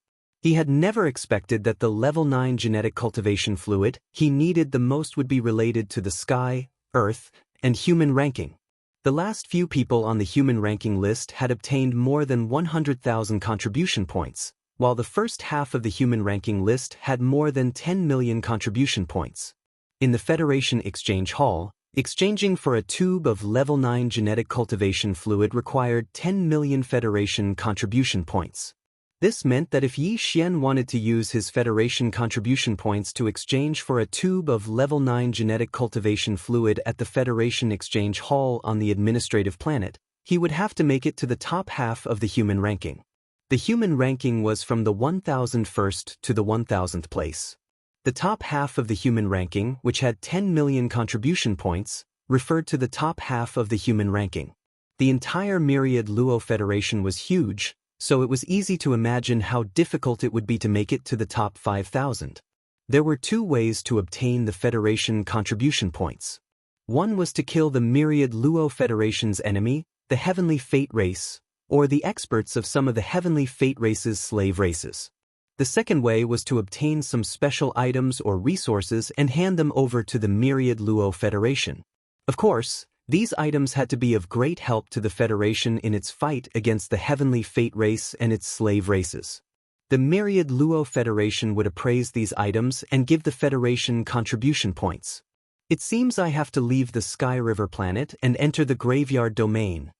He had never expected that the level 9 genetic cultivation fluid he needed the most would be related to the Sky, Earth, and Human ranking. The last few people on the Human ranking list had obtained more than 100,000 contribution points, while the first half of the Human ranking list had more than 10 million contribution points. In the Federation Exchange Hall, exchanging for a tube of level 9 genetic cultivation fluid required 10 million Federation contribution points. This meant that if Yi Xian wanted to use his Federation contribution points to exchange for a tube of level 9 genetic cultivation fluid at the Federation Exchange Hall on the administrative planet, he would have to make it to the top half of the Human ranking. The Human ranking was from the 1001st to the 1000th place. The top half of the Human ranking, which had 10 million contribution points, referred to the top half of the Human ranking. The entire Myriad Luo Federation was huge, so it was easy to imagine how difficult it would be to make it to the top 5,000. There were 2 ways to obtain the Federation contribution points. One was to kill the Myriad Luo Federation's enemy, the Heavenly Fate race, or the experts of some of the Heavenly Fate race's slave races. The second way was to obtain some special items or resources and hand them over to the Myriad Luo Federation. Of course, these items had to be of great help to the Federation in its fight against the Heavenly Fate race and its slave races. The Myriad Luo Federation would appraise these items and give the Federation contribution points. It seems I have to leave the Sky River planet and enter the Graveyard Domain.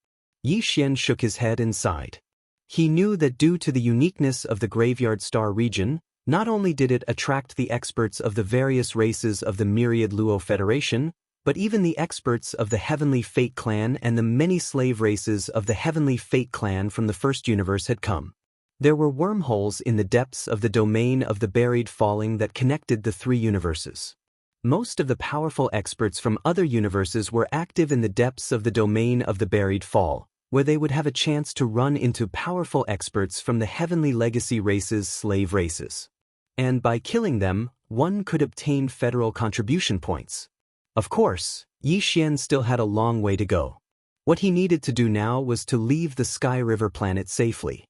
Yi Xian shook his head and sighed. He knew that due to the uniqueness of the Graveyard Star region, not only did it attract the experts of the various races of the Myriad Luo Federation, but even the experts of the Heavenly Fate Clan and the many slave races of the Heavenly Fate Clan from the first universe had come. There were wormholes in the depths of the domain of the buried falling that connected the three universes. Most of the powerful experts from other universes were active in the depths of the domain of the buried fall, where they would have a chance to run into powerful experts from the Heavenly Legacy race's slave races. And by killing them, one could obtain federal contribution points. Of course, Yi Xian still had a long way to go. What he needed to do now was to leave the Sky River planet safely.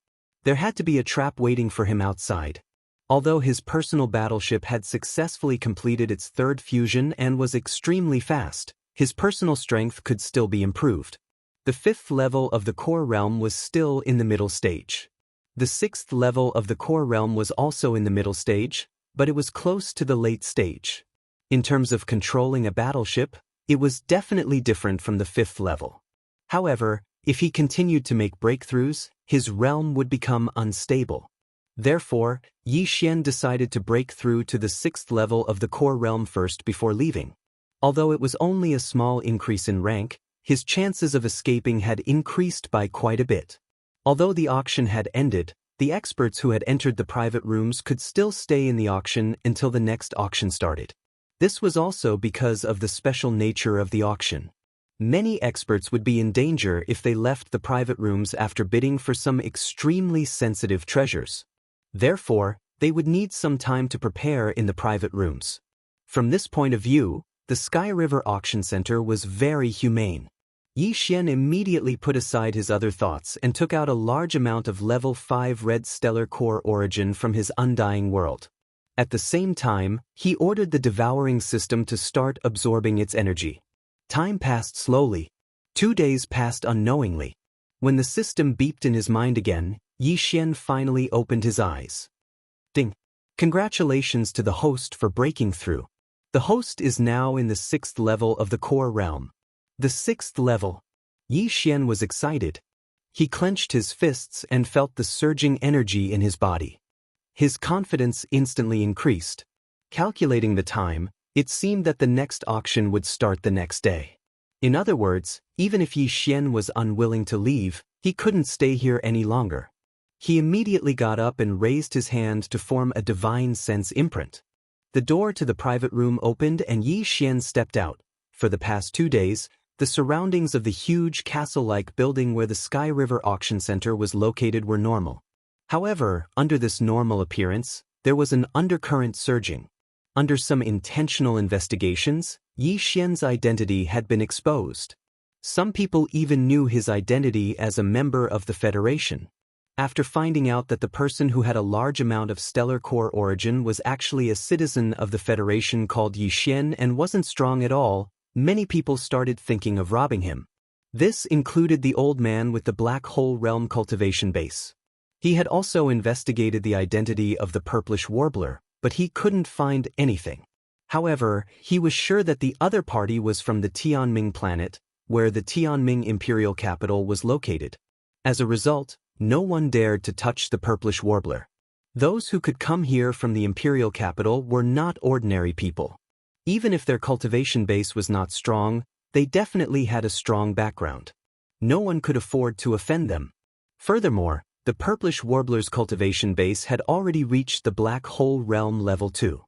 There had to be a trap waiting for him outside. Although his personal battleship had successfully completed its third fusion and was extremely fast, his personal strength could still be improved. The fifth level of the core realm was still in the middle stage. The sixth level of the core realm was also in the middle stage, but it was close to the late stage. In terms of controlling a battleship, it was definitely different from the fifth level. However, if he continued to make breakthroughs, his realm would become unstable. Therefore, Yi Xian decided to break through to the sixth level of the core realm first before leaving. Although it was only a small increase in rank, his chances of escaping had increased by quite a bit. Although the auction had ended, the experts who had entered the private rooms could still stay in the auction until the next auction started. This was also because of the special nature of the auction. Many experts would be in danger if they left the private rooms after bidding for some extremely sensitive treasures. Therefore, they would need some time to prepare in the private rooms. From this point of view, the Sky River Auction Center was very humane. Yi Xian immediately put aside his other thoughts and took out a large amount of level 5 red stellar core origin from his undying world. At the same time, he ordered the devouring system to start absorbing its energy. Time passed slowly. 2 days passed unknowingly. When the system beeped in his mind again, Yi Xian finally opened his eyes. Ding! Congratulations to the host for breaking through. The host is now in the 6th level of the core realm. The 6th level. Yi Xian was excited. He clenched his fists and felt the surging energy in his body. His confidence instantly increased. Calculating the time, it seemed that the next auction would start the next day. In other words, even if Yi Xian was unwilling to leave, he couldn't stay here any longer. He immediately got up and raised his hand to form a divine sense imprint. The door to the private room opened and Yi Xian stepped out. For the past 2 days, the surroundings of the huge castle-like building where the Sky River Auction Center was located were normal. However, under this normal appearance, there was an undercurrent surging. Under some intentional investigations, Yi Xian's identity had been exposed. Some people even knew his identity as a member of the Federation. After finding out that the person who had a large amount of stellar core origin was actually a citizen of the Federation called Yi Xian and wasn't strong at all, many people started thinking of robbing him. This included the old man with the Black Hole Realm cultivation base. He had also investigated the identity of the purplish warbler, but he couldn't find anything. However, he was sure that the other party was from the Tianming planet, where the Tianming imperial capital was located. As a result, no one dared to touch the purplish warbler. Those who could come here from the imperial capital were not ordinary people. Even if their cultivation base was not strong, they definitely had a strong background. No one could afford to offend them. Furthermore, the purplish warbler's cultivation base had already reached the Black Hole Realm level 2.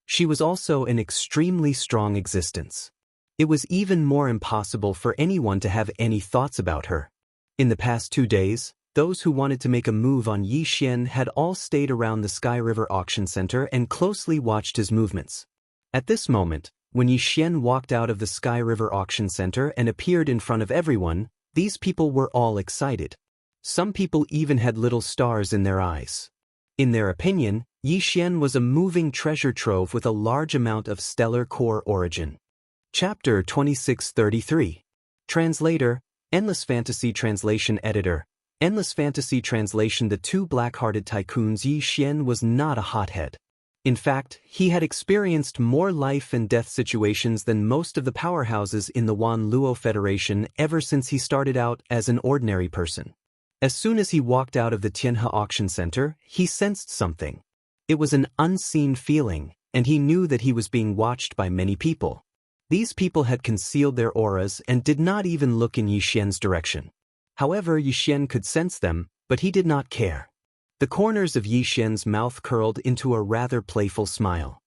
She was also an extremely strong existence. It was even more impossible for anyone to have any thoughts about her. In the past 2 days, those who wanted to make a move on Yi Xian had all stayed around the Sky River Auction Center and closely watched his movements. At this moment, when Yi Xian walked out of the Sky River Auction Center and appeared in front of everyone, these people were all excited. Some people even had little stars in their eyes. In their opinion, Yi Xian was a moving treasure trove with a large amount of stellar core origin. Chapter 2633. Translator, Endless Fantasy Translation Editor. Endless Fantasy Translation. The two black-hearted tycoons. Yi Xian was not a hothead. In fact, he had experienced more life and death situations than most of the powerhouses in the Wan Luo Federation ever since he started out as an ordinary person. As soon as he walked out of the Tianhe Auction Center, he sensed something. It was an unseen feeling, and he knew that he was being watched by many people. These people had concealed their auras and did not even look in Yi Xian's direction. However, Yi Xian could sense them, but he did not care. The corners of Yi Xian's mouth curled into a rather playful smile.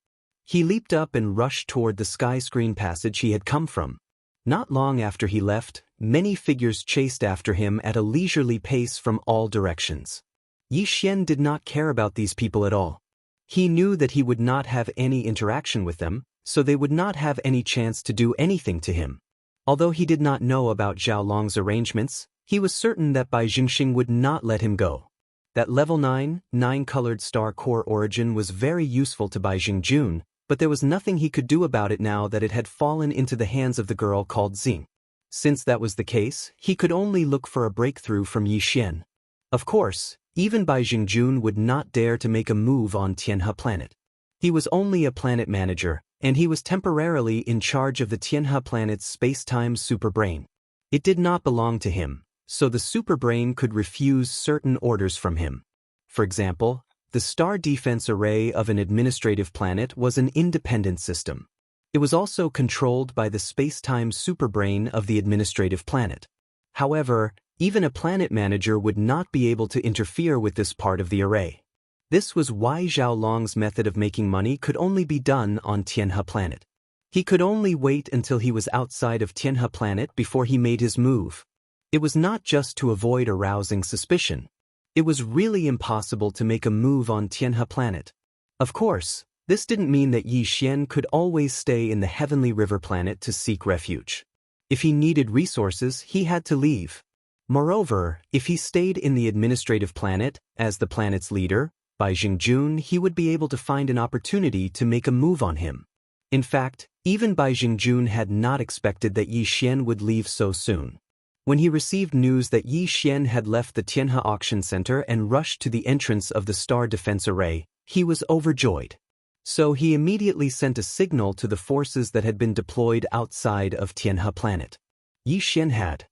He leaped up and rushed toward the sky screen passage he had come from. Not long after he left, many figures chased after him at a leisurely pace from all directions. Yi Xian did not care about these people at all. He knew that he would not have any interaction with them, so they would not have any chance to do anything to him. Although he did not know about Zhao Long's arrangements, he was certain that Bai Jingxing would not let him go. That level 9, 9-colored star core origin was very useful to Bai Jingjun, but there was nothing he could do about it now that it had fallen into the hands of the girl called Xing. Since that was the case, he could only look for a breakthrough from Yi Xian. Of course, even Bai Jingjun would not dare to make a move on Tianhe planet. He was only a planet manager, and he was temporarily in charge of the Tianhe planet's space-time superbrain. It did not belong to him, so the superbrain could refuse certain orders from him. For example, the star defense array of an administrative planet was an independent system. It was also controlled by the space-time superbrain of the administrative planet. However, even a planet manager would not be able to interfere with this part of the array. This was why Zhao Long's method of making money could only be done on Tianhe planet. He could only wait until he was outside of Tianhe planet before he made his move. It was not just to avoid arousing suspicion. It was really impossible to make a move on Tianhe planet. Of course, this didn't mean that Yi Xian could always stay in the Heavenly River planet to seek refuge. If he needed resources, he had to leave. Moreover, if he stayed in the administrative planet, as the planet's leader, Bai Jingjun, he would be able to find an opportunity to make a move on him. In fact, even Bai Jingjun had not expected that Yi Xian would leave so soon. When he received news that Yi Xian had left the Tianhe Auction Center and rushed to the entrance of the Star Defense Array, he was overjoyed. So he immediately sent a signal to the forces that had been deployed outside of Tianhe planet. Yi Xian had.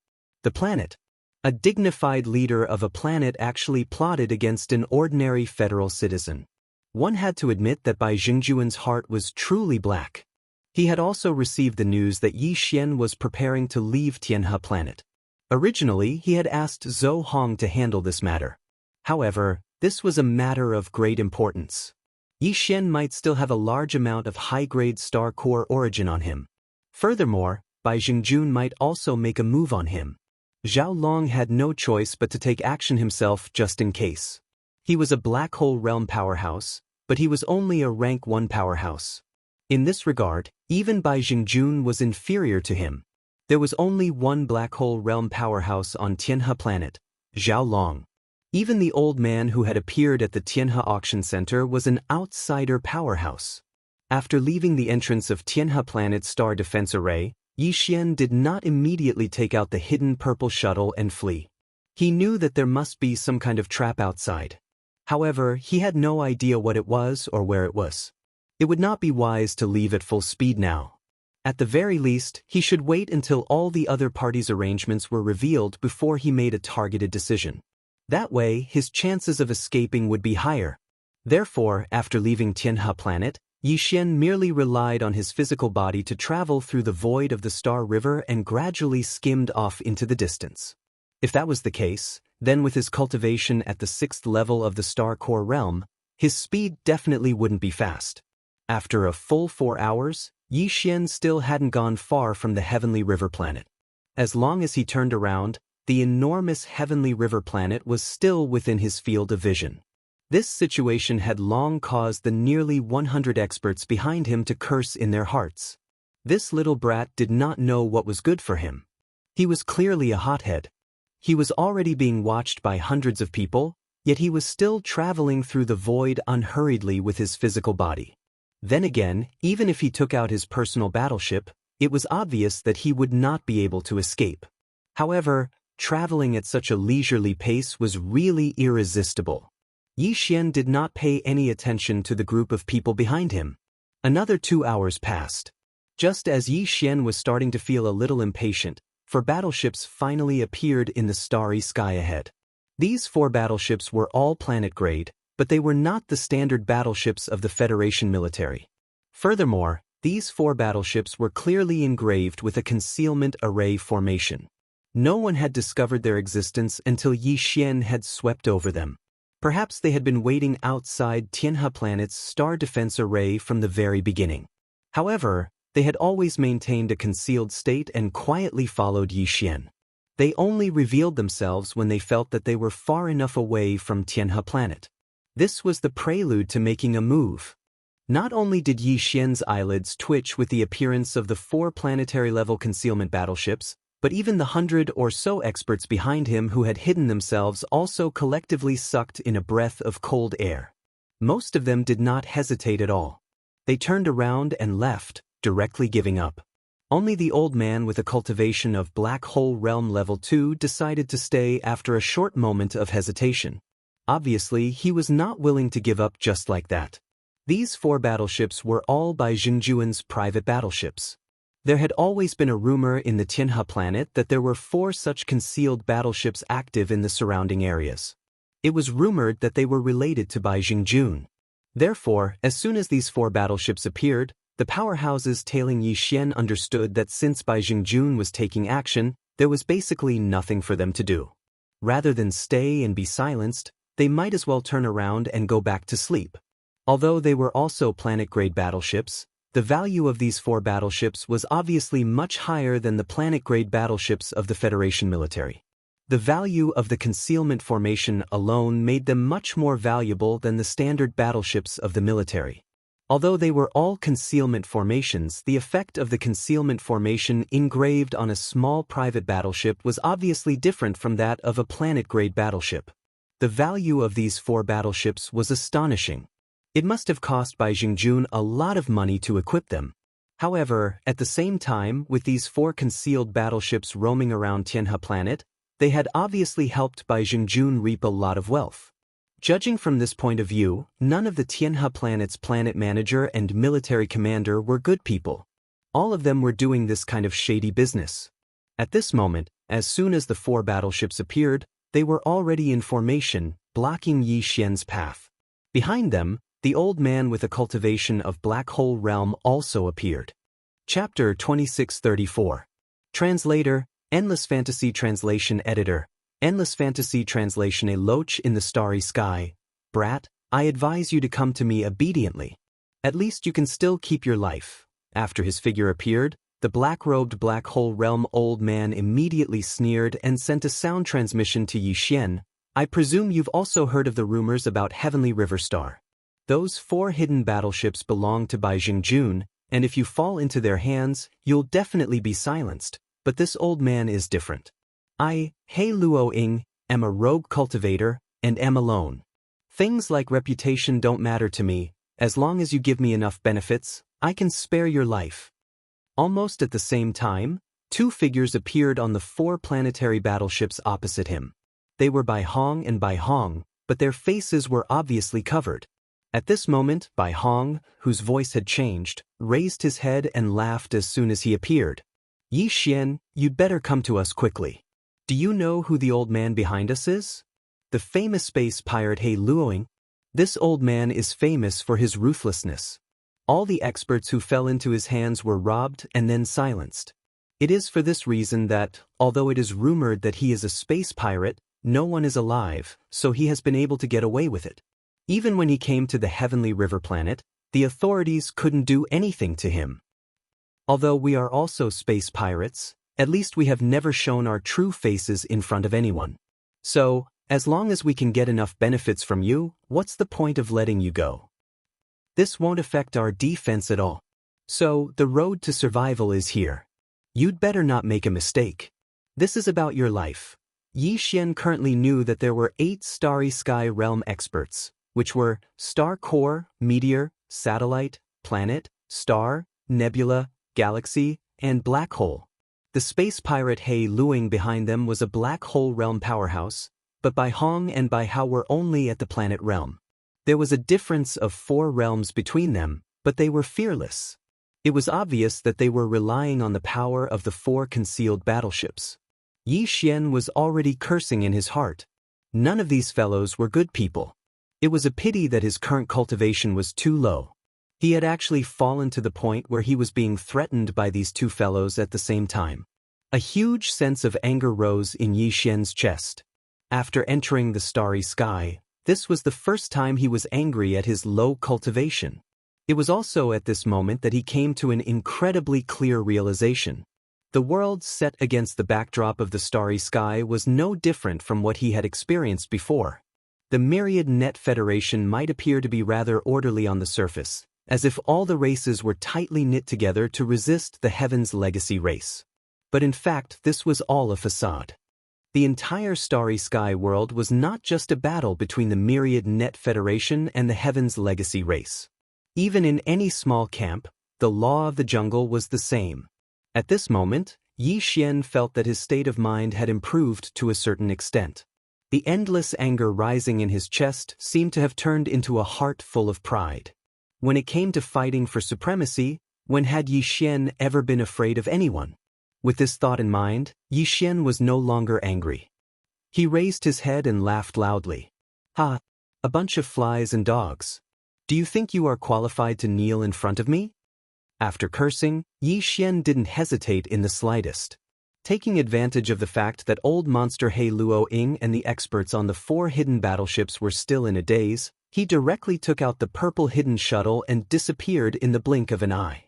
The planet. A dignified leader of a planet actually plotted against an ordinary federal citizen. One had to admit that Bai Jingjuan's heart was truly black. He had also received the news that Yi Xian was preparing to leave Tianhe planet. Originally, he had asked Zhou Hong to handle this matter. However, this was a matter of great importance. Yi Xian might still have a large amount of high-grade star core origin on him. Furthermore, Bai Jingjun might also make a move on him. Zhao Long had no choice but to take action himself just in case. He was a black hole realm powerhouse, but he was only a rank 1 powerhouse. In this regard, even Bai Jingjun was inferior to him. There was only one black hole realm powerhouse on Tianhe planet, Zhao Long. Even the old man who had appeared at the Tianhe Auction Center was an outsider powerhouse. After leaving the entrance of Tianhe planet's Star Defense Array, Yi Xian did not immediately take out the hidden purple shuttle and flee. He knew that there must be some kind of trap outside. However, he had no idea what it was or where it was. It would not be wise to leave at full speed now. At the very least, he should wait until all the other parties' arrangements were revealed before he made a targeted decision. That way, his chances of escaping would be higher. Therefore, after leaving Tianhe planet, Yi Xian merely relied on his physical body to travel through the void of the Star River and gradually skimmed off into the distance. If that was the case, then with his cultivation at the 6th level of the Star Core realm, his speed definitely wouldn't be fast. After a full 4 hours, Yi Xian still hadn't gone far from the Heavenly River planet. As long as he turned around, the enormous Heavenly River planet was still within his field of vision. This situation had long caused the nearly 100 experts behind him to curse in their hearts. This little brat did not know what was good for him. He was clearly a hothead. He was already being watched by hundreds of people, yet he was still traveling through the void unhurriedly with his physical body. Then again, even if he took out his personal battleship, it was obvious that he would not be able to escape. However, traveling at such a leisurely pace was really irresistible. Yi Xian did not pay any attention to the group of people behind him. Another 2 hours passed. Just as Yi Xian was starting to feel a little impatient, 4 battleships finally appeared in the starry sky ahead. These 4 battleships were all planet-grade, but they were not the standard battleships of the Federation military. Furthermore, these 4 battleships were clearly engraved with a concealment array formation. No one had discovered their existence until Yi Xian had swept over them. Perhaps they had been waiting outside Tianhe planet's star defense array from the very beginning. However, they had always maintained a concealed state and quietly followed Yi Xian. They only revealed themselves when they felt that they were far enough away from Tianhe planet. This was the prelude to making a move. Not only did Yi Xian's eyelids twitch with the appearance of the 4 planetary-level concealment battleships, but even the 100 or so experts behind him who had hidden themselves also collectively sucked in a breath of cold air. Most of them did not hesitate at all. They turned around and left, directly giving up. Only the old man with a cultivation of Black Hole Realm Level 2 decided to stay after a short moment of hesitation. Obviously, he was not willing to give up just like that. These 4 battleships were all by Xingjuan's private battleships. There had always been a rumor in the Tianhe planet that there were 4 such concealed battleships active in the surrounding areas. It was rumored that they were related to Bai Xingjun. Therefore, as soon as these 4 battleships appeared, the powerhouses tailing Yi Xian understood that since Bai Xingjun was taking action, there was basically nothing for them to do. Rather than stay and be silenced, they might as well turn around and go back to sleep. Although they were also planet-grade battleships, the value of these 4 battleships was obviously much higher than the planet-grade battleships of the Federation military. The value of the concealment formation alone made them much more valuable than the standard battleships of the military. Although they were all concealment formations, the effect of the concealment formation engraved on a small private battleship was obviously different from that of a planet-grade battleship. The value of these 4 battleships was astonishing. It must have cost Bai Xingjun a lot of money to equip them. However, at the same time, with these 4 concealed battleships roaming around Tianhe planet, they had obviously helped Bai Xingjun reap a lot of wealth. Judging from this point of view, none of the Tianhe planet's planet manager and military commander were good people. All of them were doing this kind of shady business. At this moment, as soon as the 4 battleships appeared, they were already in formation, blocking Yi Xian's path. Behind them, the old man with a cultivation of Black Hole Realm also appeared. Chapter 2634. Translator, Endless Fantasy Translation Editor, Endless Fantasy Translation. A loach in the starry sky. Brat, I advise you to come to me obediently. At least you can still keep your life. After his figure appeared, the black-robed Black Hole Realm old man immediately sneered and sent a sound transmission to Yi Xian. I presume you've also heard of the rumors about Heavenly River Star. Those 4 hidden battleships belong to Bai Xingjun, and if you fall into their hands, you'll definitely be silenced, but this old man is different. I, He Luoying, am a rogue cultivator, and am alone. Things like reputation don't matter to me. As long as you give me enough benefits, I can spare your life. Almost at the same time, 2 figures appeared on the 4 planetary battleships opposite him. They were Bai Hong and Bai Hong, but their faces were obviously covered. At this moment, Bai Hong, whose voice had changed, raised his head and laughed as soon as he appeared. Yi Xian, you'd better come to us quickly. Do you know who the old man behind us is? The famous space pirate He Luoying. This old man is famous for his ruthlessness. All the experts who fell into his hands were robbed and then silenced. It is for this reason that, although it is rumored that he is a space pirate, no one is alive, so he has been able to get away with it. Even when he came to the Heavenly River planet, the authorities couldn't do anything to him. Although we are also space pirates, at least we have never shown our true faces in front of anyone. So, as long as we can get enough benefits from you, what's the point of letting you go? This won't affect our defense at all. So, the road to survival is here. You'd better not make a mistake. This is about your life. Yi Xian currently knew that there were 8 Starry Sky Realm experts, which were star core, meteor, satellite, planet, star, nebula, galaxy, and black hole. The space pirate He Luoying behind them was a Black Hole Realm powerhouse, but Bai Hong and Bai Hao were only at the planet realm. There was a difference of 4 realms between them, but they were fearless. It was obvious that they were relying on the power of the 4 concealed battleships. Yi Xian was already cursing in his heart. None of these fellows were good people. It was a pity that his current cultivation was too low. He had actually fallen to the point where he was being threatened by these 2 fellows at the same time. A huge sense of anger rose in Yi Xian's chest. After entering the starry sky, this was the first time he was angry at his low cultivation. It was also at this moment that he came to an incredibly clear realization. The world set against the backdrop of the starry sky was no different from what he had experienced before. The myriad net federation might appear to be rather orderly on the surface, as if all the races were tightly knit together to resist the Heaven's legacy race. But in fact, this was all a facade. The entire starry sky world was not just a battle between the myriad net federation and the Heaven's legacy race. Even in any small camp, the law of the jungle was the same. At this moment, Yi Xian felt that his state of mind had improved to a certain extent. The endless anger rising in his chest seemed to have turned into a heart full of pride. When it came to fighting for supremacy, when had Yi Xian ever been afraid of anyone? With this thought in mind, Yi Xian was no longer angry. He raised his head and laughed loudly. "Ha! A bunch of flies and dogs. Do you think you are qualified to kneel in front of me?" After cursing, Yi Xian didn't hesitate in the slightest. Taking advantage of the fact that old monster He Luo Ying and the experts on the 4 hidden battleships were still in a daze, he directly took out the purple hidden shuttle and disappeared in the blink of an eye.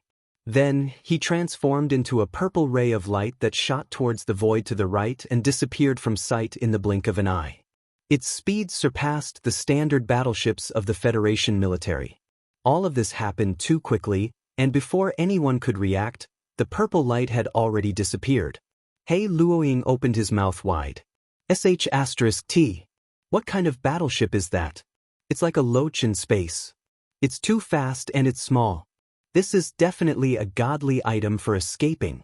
Then, he transformed into a purple ray of light that shot towards the void to the right and disappeared from sight in the blink of an eye. Its speed surpassed the standard battleships of the Federation military. All of this happened too quickly, and before anyone could react, the purple light had already disappeared. He Luoying opened his mouth wide. *T. What kind of battleship is that? It's like a loach in space. It's too fast and it's small. This is definitely a godly item for escaping.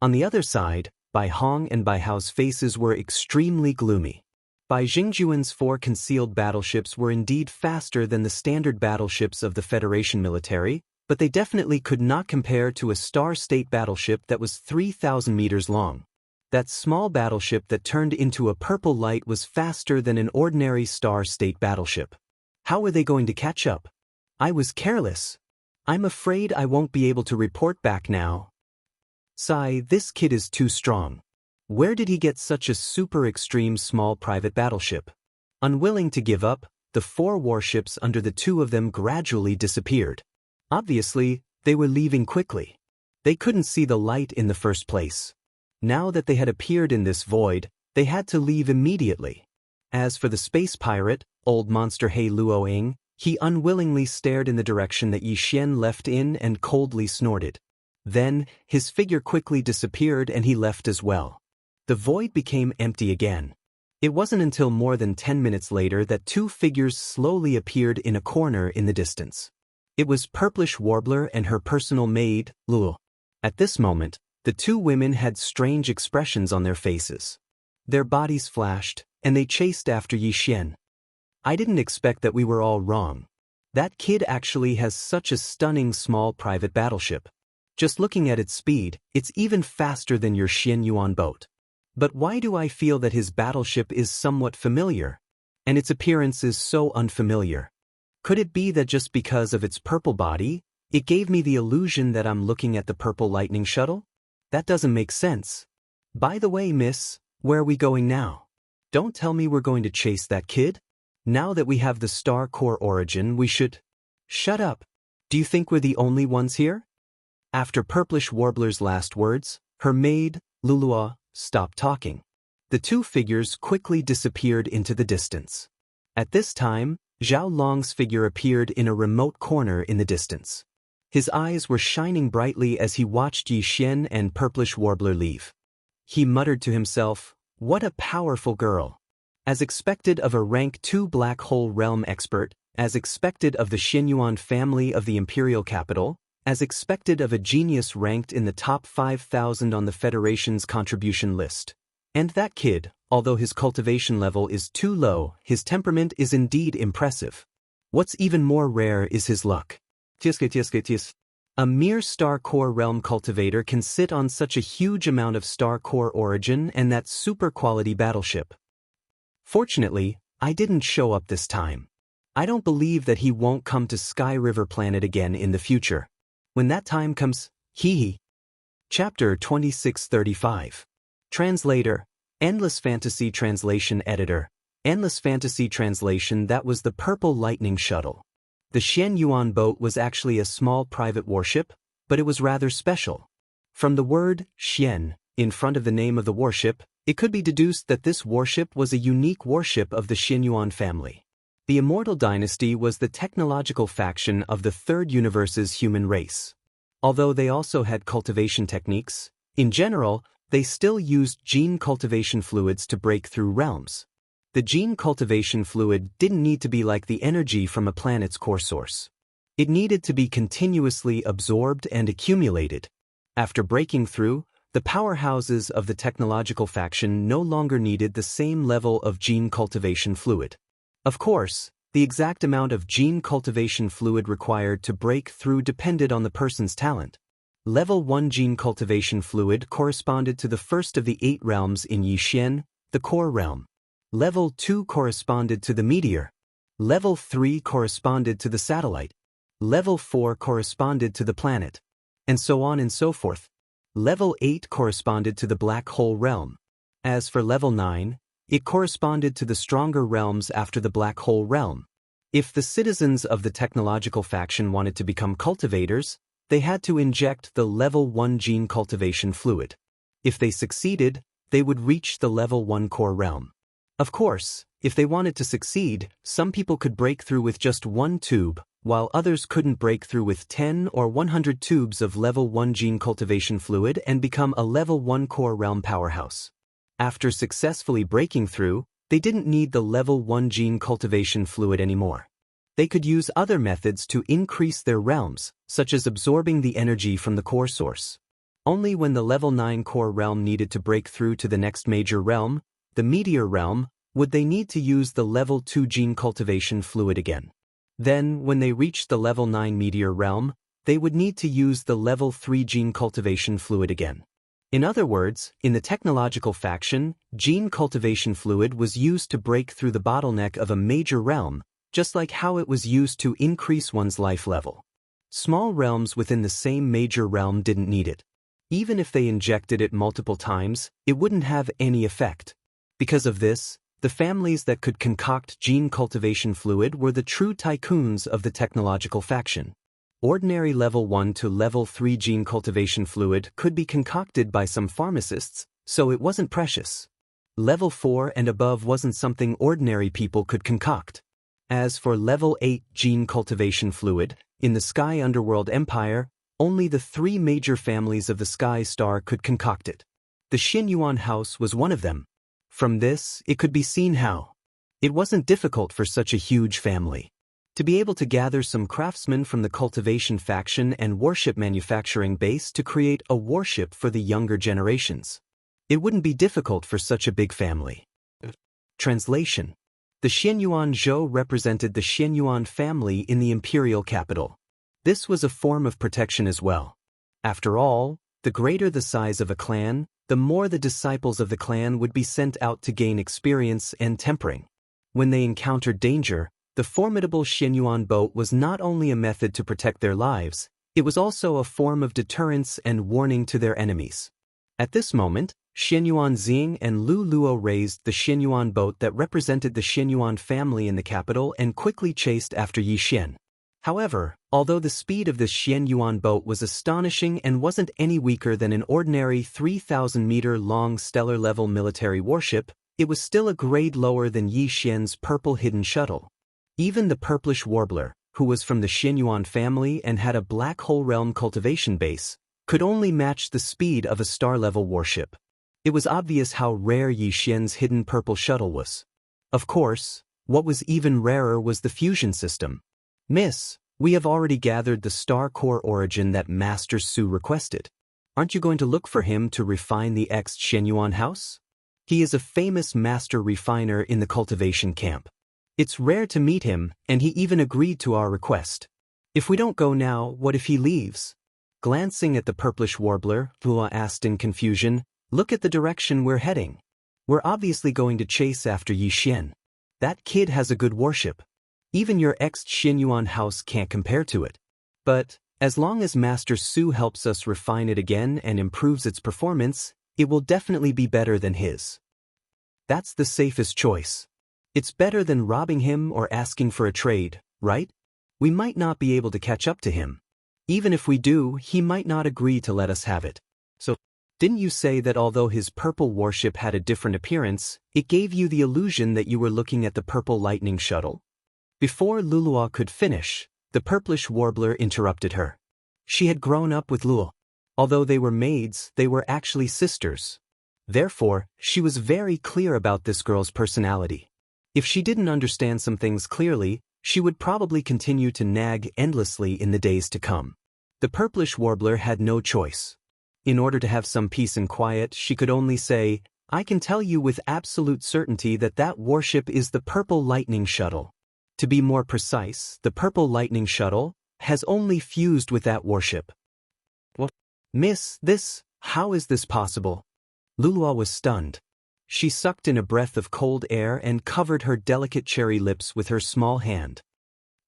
On the other side, Bai Hong and Bai Hao's faces were extremely gloomy. Bai Jingjuan's 4 concealed battleships were indeed faster than the standard battleships of the Federation military, but they definitely could not compare to a star-state battleship that was 3,000 meters long. That small battleship that turned into a purple light was faster than an ordinary star-state battleship. How were they going to catch up? I was careless. I'm afraid I won't be able to report back now. Sigh, this kid is too strong. Where did he get such a super extreme small private battleship? Unwilling to give up, the 4 warships under the 2 of them gradually disappeared. Obviously, they were leaving quickly. They couldn't see the light in the first place. Now that they had appeared in this void, they had to leave immediately. As for the space pirate, old monster He Luoying, he unwillingly stared in the direction that Yi Xian left in and coldly snorted. Then, his figure quickly disappeared and he left as well. The void became empty again. It wasn't until more than 10 minutes later that 2 figures slowly appeared in a corner in the distance. It was Purplish Warbler and her personal maid, Luo. At this moment, the 2 women had strange expressions on their faces. Their bodies flashed, and they chased after Yi Xian. I didn't expect that we were all wrong. That kid actually has such a stunning small private battleship. Just looking at its speed, it's even faster than your Xianyuan boat. But why do I feel that his battleship is somewhat familiar? And its appearance is so unfamiliar. Could it be that just because of its purple body, it gave me the illusion that I'm looking at the purple lightning shuttle? That doesn't make sense. By the way, miss, where are we going now? Don't tell me we're going to chase that kid? Now that we have the Star Core origin, we should... Shut up. Do you think we're the only ones here? After Purplish Warbler's last words, her maid, Lulua, stopped talking. The 2 figures quickly disappeared into the distance. At this time, Zhao Long's figure appeared in a remote corner in the distance. His eyes were shining brightly as he watched Yi Xian and Purplish Warbler leave. He muttered to himself, "What a powerful girl." As expected of a rank 2 black hole realm expert, as expected of the Xianyuan family of the imperial capital, as expected of a genius ranked in the top 5,000 on the Federation's contribution list. And that kid, Although his cultivation level is too low, his temperament is indeed impressive. What's even more rare is his luck. A mere star core realm cultivator can sit on such a huge amount of star core origin and that super quality battleship. Fortunately, I didn't show up this time. I don't believe that he won't come to Sky River Planet again in the future. When that time comes, hee. Chapter 2635. Translator, Endless Fantasy Translation Editor, Endless Fantasy Translation. That was the Purple Lightning Shuttle. The Xianxia boat was actually a small private warship, but it was rather special. From the word Xian in front of the name of the warship, it could be deduced that this warship was a unique warship of the Xianxia family. The Immortal Dynasty was the technological faction of the Third Universe's human race. Although they also had cultivation techniques, in general, they still used gene cultivation fluids to break through realms. The gene cultivation fluid didn't need to be like the energy from a planet's core source. It needed to be continuously absorbed and accumulated. After breaking through, the powerhouses of the technological faction no longer needed the same level of gene cultivation fluid. Of course, the exact amount of gene cultivation fluid required to break through depended on the person's talent. Level 1 gene cultivation fluid corresponded to the first of the 8 realms in Yixian, the core realm. Level 2 corresponded to the meteor. Level 3 corresponded to the satellite. Level 4 corresponded to the planet. And so on and so forth. Level 8 corresponded to the black hole realm. As for level 9, it corresponded to the stronger realms after the black hole realm. If the citizens of the technological faction wanted to become cultivators, they had to inject the level 1 gene cultivation fluid. If they succeeded, they would reach the level 1 core realm. Of course, if they wanted to succeed, some people could break through with just 1 tube, while others couldn't break through with 10 or 100 tubes of level 1 gene cultivation fluid and become a level 1 core realm powerhouse. After successfully breaking through, they didn't need the level 1 gene cultivation fluid anymore. They could use other methods to increase their realms, such as absorbing the energy from the core source. Only when the level 9 core realm needed to break through to the next major realm, the meteor realm, would they need to use the level 2 gene cultivation fluid again. Then, when they reached the level 9 meteor realm, they would need to use the level 3 gene cultivation fluid again. In other words, in the technological faction, gene cultivation fluid was used to break through the bottleneck of a major realm, just like how it was used to increase one's life level. Small realms within the same major realm didn't need it. Even if they injected it multiple times, it wouldn't have any effect. Because of this, the families that could concoct gene cultivation fluid were the true tycoons of the technological faction. Ordinary level 1 to level 3 gene cultivation fluid could be concocted by some pharmacists, so it wasn't precious. Level 4 and above wasn't something ordinary people could concoct. As for level 8 gene cultivation fluid, in the Sky Underworld Empire, only the 3 major families of the Sky Star could concoct it. The Xianxia house was one of them. From this, it could be seen how it wasn't difficult for such a huge family to be able to gather some craftsmen from the cultivation faction and warship manufacturing base to create a warship for the younger generations. It wouldn't be difficult for such a big family. Translation. The Xianxia Zhou represented the Xianxia family in the imperial capital. This was a form of protection as well. After all, the greater the size of a clan, the more the disciples of the clan would be sent out to gain experience and tempering. When they encountered danger, the formidable Xianxia boat was not only a method to protect their lives, it was also a form of deterrence and warning to their enemies. At this moment, Xianxia Xing and Lu Luo raised the Xianxia boat that represented the Xianxia family in the capital and quickly chased after Yixian. However, although the speed of this Xianxia boat was astonishing and wasn't any weaker than an ordinary 3,000-meter-long stellar-level military warship, it was still a grade lower than Yixian's purple hidden shuttle. Even the purplish warbler, who was from the Xianxia family and had a black hole realm cultivation base, could only match the speed of a star-level warship. It was obvious how rare Yixian's hidden purple shuttle was. Of course, what was even rarer was the fusion system. Miss, we have already gathered the star core origin that Master Su requested. Aren't you going to look for him to refine the ex-Xianxia house? He is a famous master refiner in the cultivation camp. It's rare to meet him, and he even agreed to our request. If we don't go now, what if he leaves? Glancing at the purplish warbler, Wuxia asked in confusion, look at the direction we're heading. We're obviously going to chase after Yi Xian. That kid has a good warship. Even your ex-Xianyuan house can't compare to it. But, as long as Master Su helps us refine it again and improves its performance, it will definitely be better than his. That's the safest choice. It's better than robbing him or asking for a trade, right? We might not be able to catch up to him. Even if we do, he might not agree to let us have it. So, didn't you say that although his purple warship had a different appearance, it gave you the illusion that you were looking at the purple lightning shuttle? Before Lulua could finish, the purplish warbler interrupted her. She had grown up with Luo. Although they were maids, they were actually sisters. Therefore, she was very clear about this girl's personality. If she didn't understand some things clearly, she would probably continue to nag endlessly in the days to come. The purplish warbler had no choice. In order to have some peace and quiet, she could only say, I can tell you with absolute certainty that that warship is the purple lightning shuttle. To be more precise, the purple lightning shuttle has only fused with that warship. What? Miss, how is this possible? Lulua was stunned. She sucked in a breath of cold air and covered her delicate cherry lips with her small hand.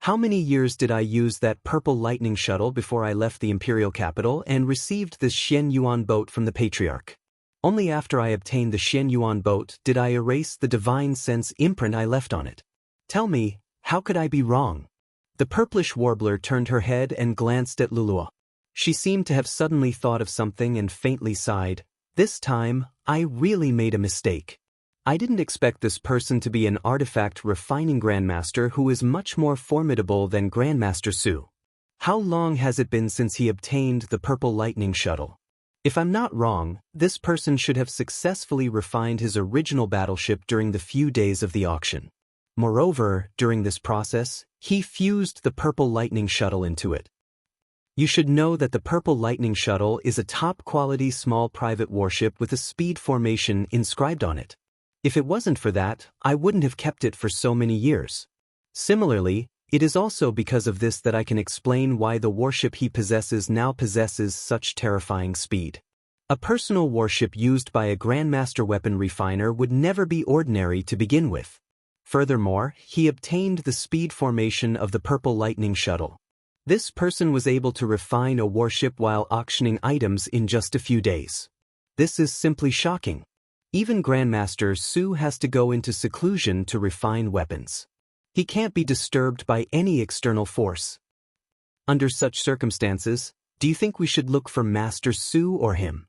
How many years did I use that purple lightning shuttle before I left the imperial capital and received this Xianyuan boat from the patriarch? Only after I obtained the Xianyuan boat did I erase the divine sense imprint I left on it. Tell me, how could I be wrong? The purplish warbler turned her head and glanced at Lulua. She seemed to have suddenly thought of something and faintly sighed. This time, I really made a mistake. I didn't expect this person to be an artifact refining Grandmaster who is much more formidable than Grandmaster Su. How long has it been since he obtained the purple lightning shuttle? If I'm not wrong, this person should have successfully refined his original battleship during the few days of the auction. Moreover, during this process, he fused the purple lightning shuttle into it. You should know that the purple lightning shuttle is a top-quality small private warship with a speed formation inscribed on it. If it wasn't for that, I wouldn't have kept it for so many years. Similarly, it is also because of this that I can explain why the warship he possesses now possesses such terrifying speed. A personal warship used by a Grandmaster weapon refiner would never be ordinary to begin with. Furthermore, he obtained the speed formation of the purple lightning shuttle. This person was able to refine a warship while auctioning items in just a few days. This is simply shocking. Even Grandmaster Su has to go into seclusion to refine weapons. He can't be disturbed by any external force. Under such circumstances, do you think we should look for Master Su or him?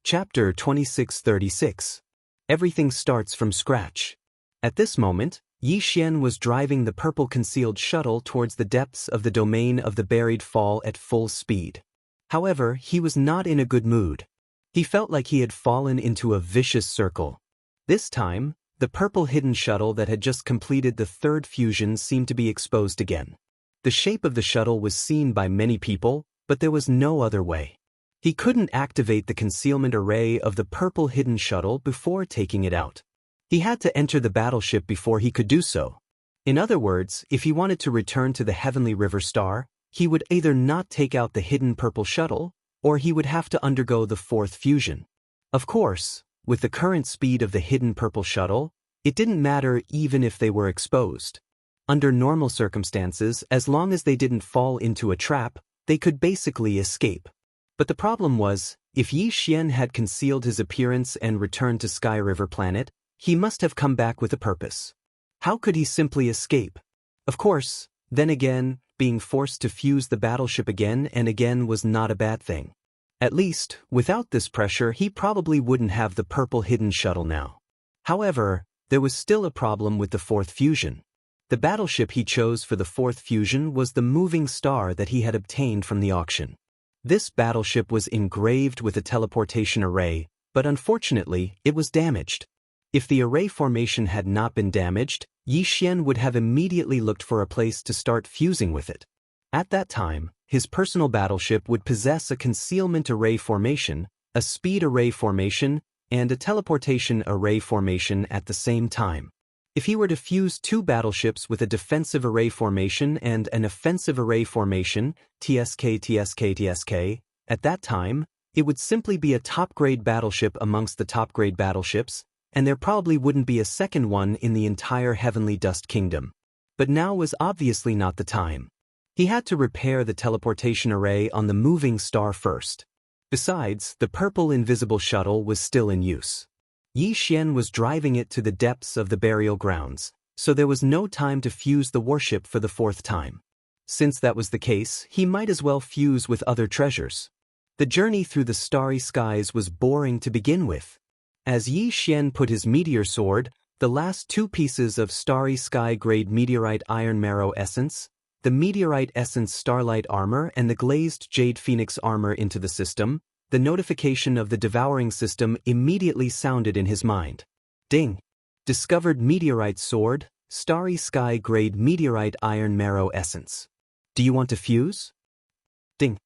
Chapter 2636. Everything starts from scratch. At this moment, Yi Xian was driving the purple concealed shuttle towards the depths of the domain of the buried fall at full speed. However, he was not in a good mood. He felt like he had fallen into a vicious circle. This time, the purple hidden shuttle that had just completed the third fusion seemed to be exposed again. The shape of the shuttle was seen by many people, but there was no other way. He couldn't activate the concealment array of the purple hidden shuttle before taking it out. He had to enter the battleship before he could do so. In other words, if he wanted to return to the Heavenly River Star, he would either not take out the hidden purple shuttle, or he would have to undergo the fourth fusion. Of course, with the current speed of the hidden purple shuttle, it didn't matter even if they were exposed. Under normal circumstances, as long as they didn't fall into a trap, they could basically escape. But the problem was, if Yi Xian had concealed his appearance and returned to Sky River Planet, he must have come back with a purpose. How could he simply escape? Of course, then again, being forced to fuse the battleship again and again was not a bad thing. At least, without this pressure he probably wouldn't have the purple hidden shuttle now. However, there was still a problem with the fourth fusion. The battleship he chose for the fourth fusion was the moving star that he had obtained from the auction. This battleship was engraved with a teleportation array, but unfortunately, it was damaged. If the array formation had not been damaged, Yi Xian would have immediately looked for a place to start fusing with it. At that time, his personal battleship would possess a concealment array formation, a speed array formation, and a teleportation array formation at the same time. If he were to fuse two battleships with a defensive array formation and an offensive array formation, TSK, at that time, it would simply be a top-grade battleship amongst the top-grade battleships, and there probably wouldn't be a second one in the entire Heavenly Dust Kingdom. But now was obviously not the time. He had to repair the teleportation array on the moving star first. Besides, the purple invisible shuttle was still in use. Yi Xian was driving it to the depths of the burial grounds, so there was no time to fuse the warship for the fourth time. Since that was the case, he might as well fuse with other treasures. The journey through the starry skies was boring to begin with. As Yi Xian put his meteor sword, the last two pieces of starry sky-grade meteorite iron marrow essence, the meteorite essence starlight armor and the glazed jade phoenix armor into the system, the notification of the devouring system immediately sounded in his mind. Ding! Discovered meteorite sword, starry sky-grade meteorite iron marrow essence. Do you want to fuse? Ding!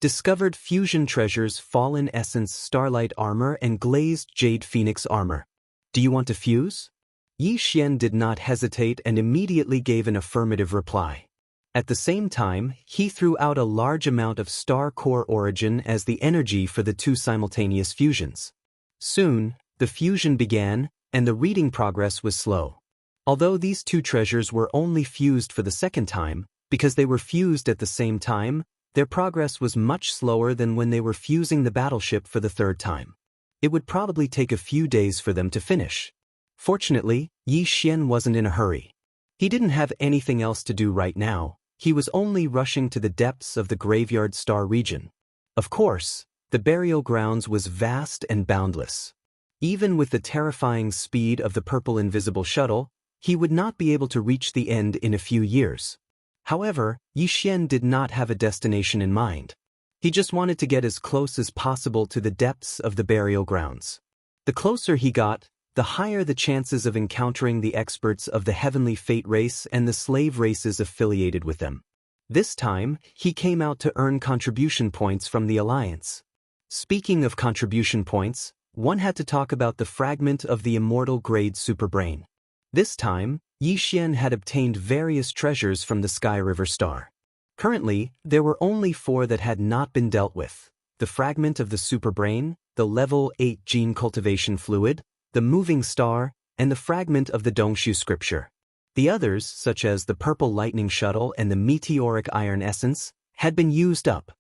Discovered fusion treasures fallen essence starlight armor and glazed jade phoenix armor. Do you want to fuse? Yi Xian did not hesitate and immediately gave an affirmative reply. At the same time, he threw out a large amount of star core origin as the energy for the two simultaneous fusions. Soon, the fusion began, and the reading progress was slow. Although these two treasures were only fused for the second time, because they were fused at the same time, their progress was much slower than when they were fusing the battleship for the third time. It would probably take a few days for them to finish. Fortunately, Yi Xian wasn't in a hurry. He didn't have anything else to do right now. He was only rushing to the depths of the graveyard star region. Of course, the burial grounds was vast and boundless. Even with the terrifying speed of the purple invisible shuttle, he would not be able to reach the end in a few years. However, Yi Xian did not have a destination in mind. He just wanted to get as close as possible to the depths of the burial grounds. The closer he got, the higher the chances of encountering the experts of the Heavenly Fate race and the slave races affiliated with them. This time, he came out to earn contribution points from the Alliance. Speaking of contribution points, one had to talk about the fragment of the immortal grade superbrain. This time, Yi Xian had obtained various treasures from the Sky River Star. Currently, there were only 4 that had not been dealt with: the fragment of the superbrain, the level 8 gene cultivation fluid, the moving star, and the fragment of the Dongshu scripture. The others, such as the purple lightning shuttle and the meteoric iron essence, had been used up.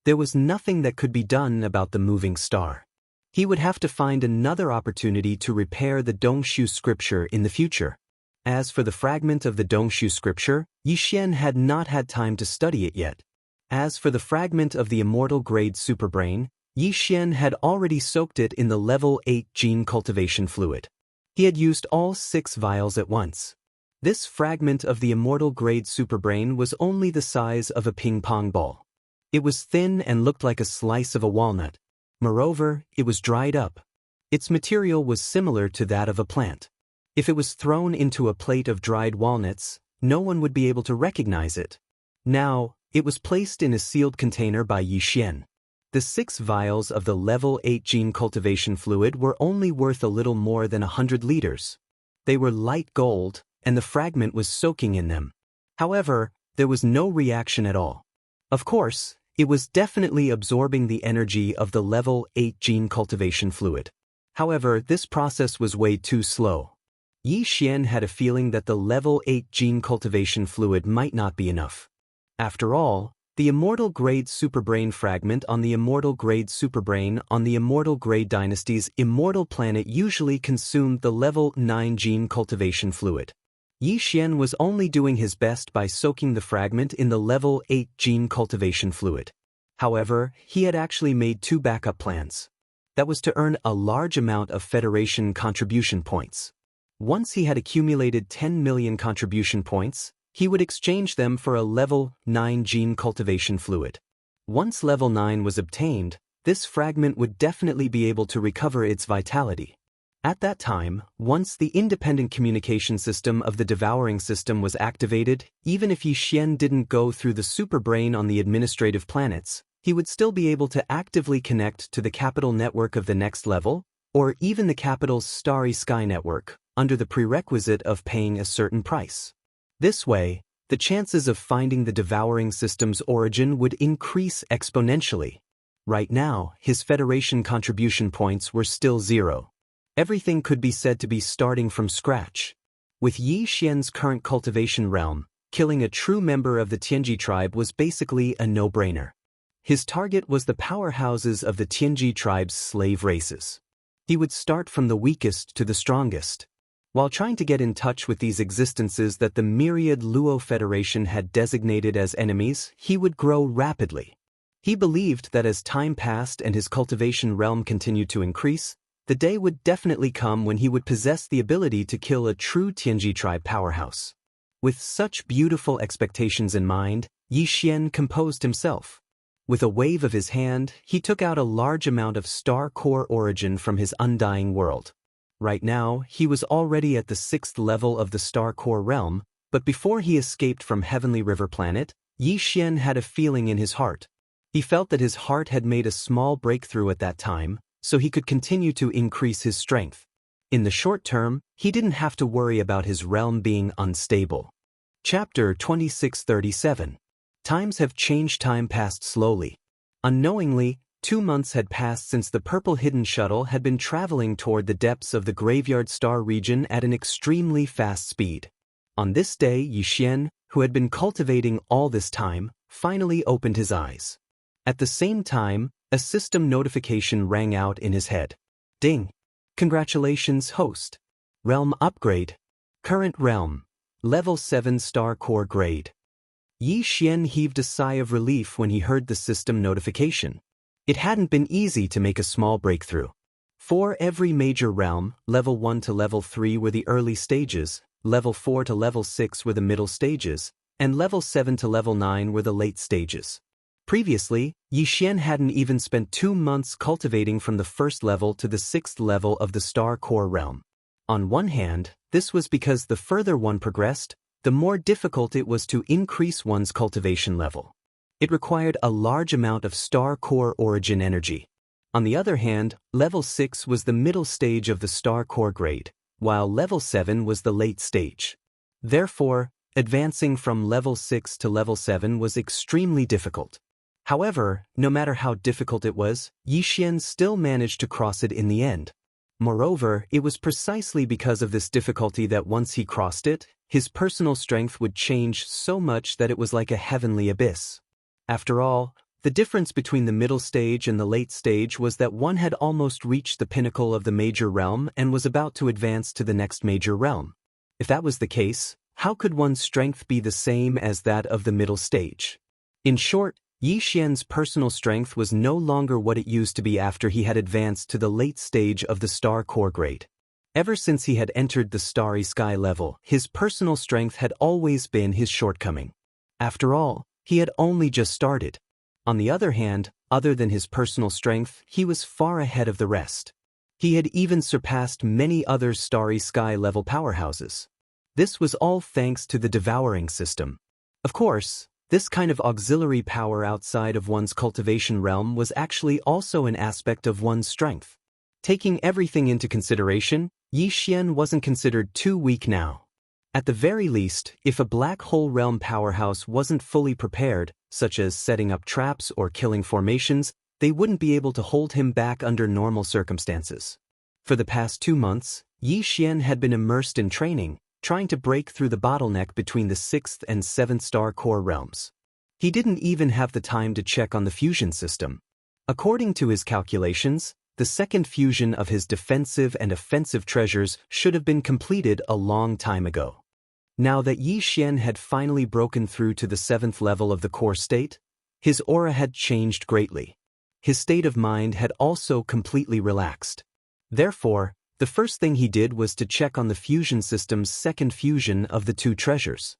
There was nothing that could be done about the moving star. He would have to find another opportunity to repair the Dongshu scripture in the future. As for the fragment of the Dongshu scripture, Yi Xian had not had time to study it yet. As for the fragment of the immortal grade superbrain, Yi Xian had already soaked it in the level 8 gene cultivation fluid. He had used all 6 vials at once. This fragment of the immortal grade superbrain was only the size of a ping-pong ball. It was thin and looked like a slice of a walnut. Moreover, it was dried up. Its material was similar to that of a plant. If it was thrown into a plate of dried walnuts, no one would be able to recognize it. Now, it was placed in a sealed container by Yi Xian. The 6 vials of the level 8 gene cultivation fluid were only worth a little more than 100 liters. They were light gold, and the fragment was soaking in them. However, there was no reaction at all. Of course, it was definitely absorbing the energy of the level 8 gene cultivation fluid. However, this process was way too slow. Yi Xian had a feeling that the level 8 gene cultivation fluid might not be enough. After all, the immortal grade superbrain fragment on the immortal grade superbrain on the immortal grade dynasty's immortal planet usually consumed the level 9 gene cultivation fluid. Yi Xian was only doing his best by soaking the fragment in the level 8 gene cultivation fluid. However, he had actually made 2 backup plans. That was to earn a large amount of Federation contribution points. Once he had accumulated 10 million contribution points, he would exchange them for a level 9 gene cultivation fluid. Once level 9 was obtained, this fragment would definitely be able to recover its vitality. At that time, once the independent communication system of the devouring system was activated, even if Yi Xian didn't go through the superbrain on the administrative planets, he would still be able to actively connect to the capital network of the next level, or even the capital's starry sky network, under the prerequisite of paying a certain price. This way, the chances of finding the devouring system's origin would increase exponentially. Right now, his Federation contribution points were still 0. Everything could be said to be starting from scratch. With Yi Xian's current cultivation realm, killing a true member of the Tianji tribe was basically a no-brainer. His target was the powerhouses of the Tianji tribe's slave races. He would start from the weakest to the strongest. While trying to get in touch with these existences that the myriad Luo Federation had designated as enemies, he would grow rapidly. He believed that as time passed and his cultivation realm continued to increase, the day would definitely come when he would possess the ability to kill a true Tianji tribe powerhouse. With such beautiful expectations in mind, Yi Xian composed himself. With a wave of his hand, he took out a large amount of star core origin from his undying world. Right now, he was already at the 6th level of the Star Core realm, but before he escaped from Heavenly River Planet, Yi Xian had a feeling in his heart. He felt that his heart had made a small breakthrough at that time, so he could continue to increase his strength. In the short term, he didn't have to worry about his realm being unstable. Chapter 2637. Times have changed. Time passed slowly. Unknowingly, 2 months had passed since the Purple Hidden Shuttle had been traveling toward the depths of the Graveyard Star region at an extremely fast speed. On this day, Yi Xian, who had been cultivating all this time, finally opened his eyes. At the same time, a system notification rang out in his head. Ding! Congratulations, host. Realm upgrade. Current realm. Level 7 Star Core grade. Yi Xian heaved a sigh of relief when he heard the system notification. It hadn't been easy to make a small breakthrough. For every major realm, level 1 to level 3 were the early stages, level 4 to level 6 were the middle stages, and level 7 to level 9 were the late stages. Previously, Yi Xian hadn't even spent 2 months cultivating from the 1st level to the 6th level of the Star Core realm. On one hand, this was because the further one progressed, the more difficult it was to increase one's cultivation level. It required a large amount of Star Core origin energy. On the other hand, level 6 was the middle stage of the Star Core grade, while level 7 was the late stage. Therefore, advancing from level 6 to level 7 was extremely difficult. However, no matter how difficult it was, Yi Xian still managed to cross it in the end. Moreover, it was precisely because of this difficulty that once he crossed it, his personal strength would change so much that it was like a heavenly abyss. After all, the difference between the middle stage and the late stage was that one had almost reached the pinnacle of the major realm and was about to advance to the next major realm. If that was the case, how could one's strength be the same as that of the middle stage? In short, Yi Xian's personal strength was no longer what it used to be after he had advanced to the late stage of the Star Core grade. Ever since he had entered the Starry Sky level, his personal strength had always been his shortcoming. After all, he had only just started. On the other hand, other than his personal strength, he was far ahead of the rest. He had even surpassed many other Starry Sky level powerhouses. This was all thanks to the devouring system. Of course, this kind of auxiliary power outside of one's cultivation realm was actually also an aspect of one's strength. Taking everything into consideration, Yi Xian wasn't considered too weak now. At the very least, if a black hole realm powerhouse wasn't fully prepared, such as setting up traps or killing formations, they wouldn't be able to hold him back under normal circumstances. For the past 2 months, Yi Xian had been immersed in training, trying to break through the bottleneck between the 6th and 7th Star Core realms. He didn't even have the time to check on the fusion system. According to his calculations, the second fusion of his defensive and offensive treasures should have been completed a long time ago. Now that Yi Xian had finally broken through to the 7th level of the core state, his aura had changed greatly. His state of mind had also completely relaxed. Therefore, the first thing he did was to check on the fusion system's second fusion of the 2 treasures.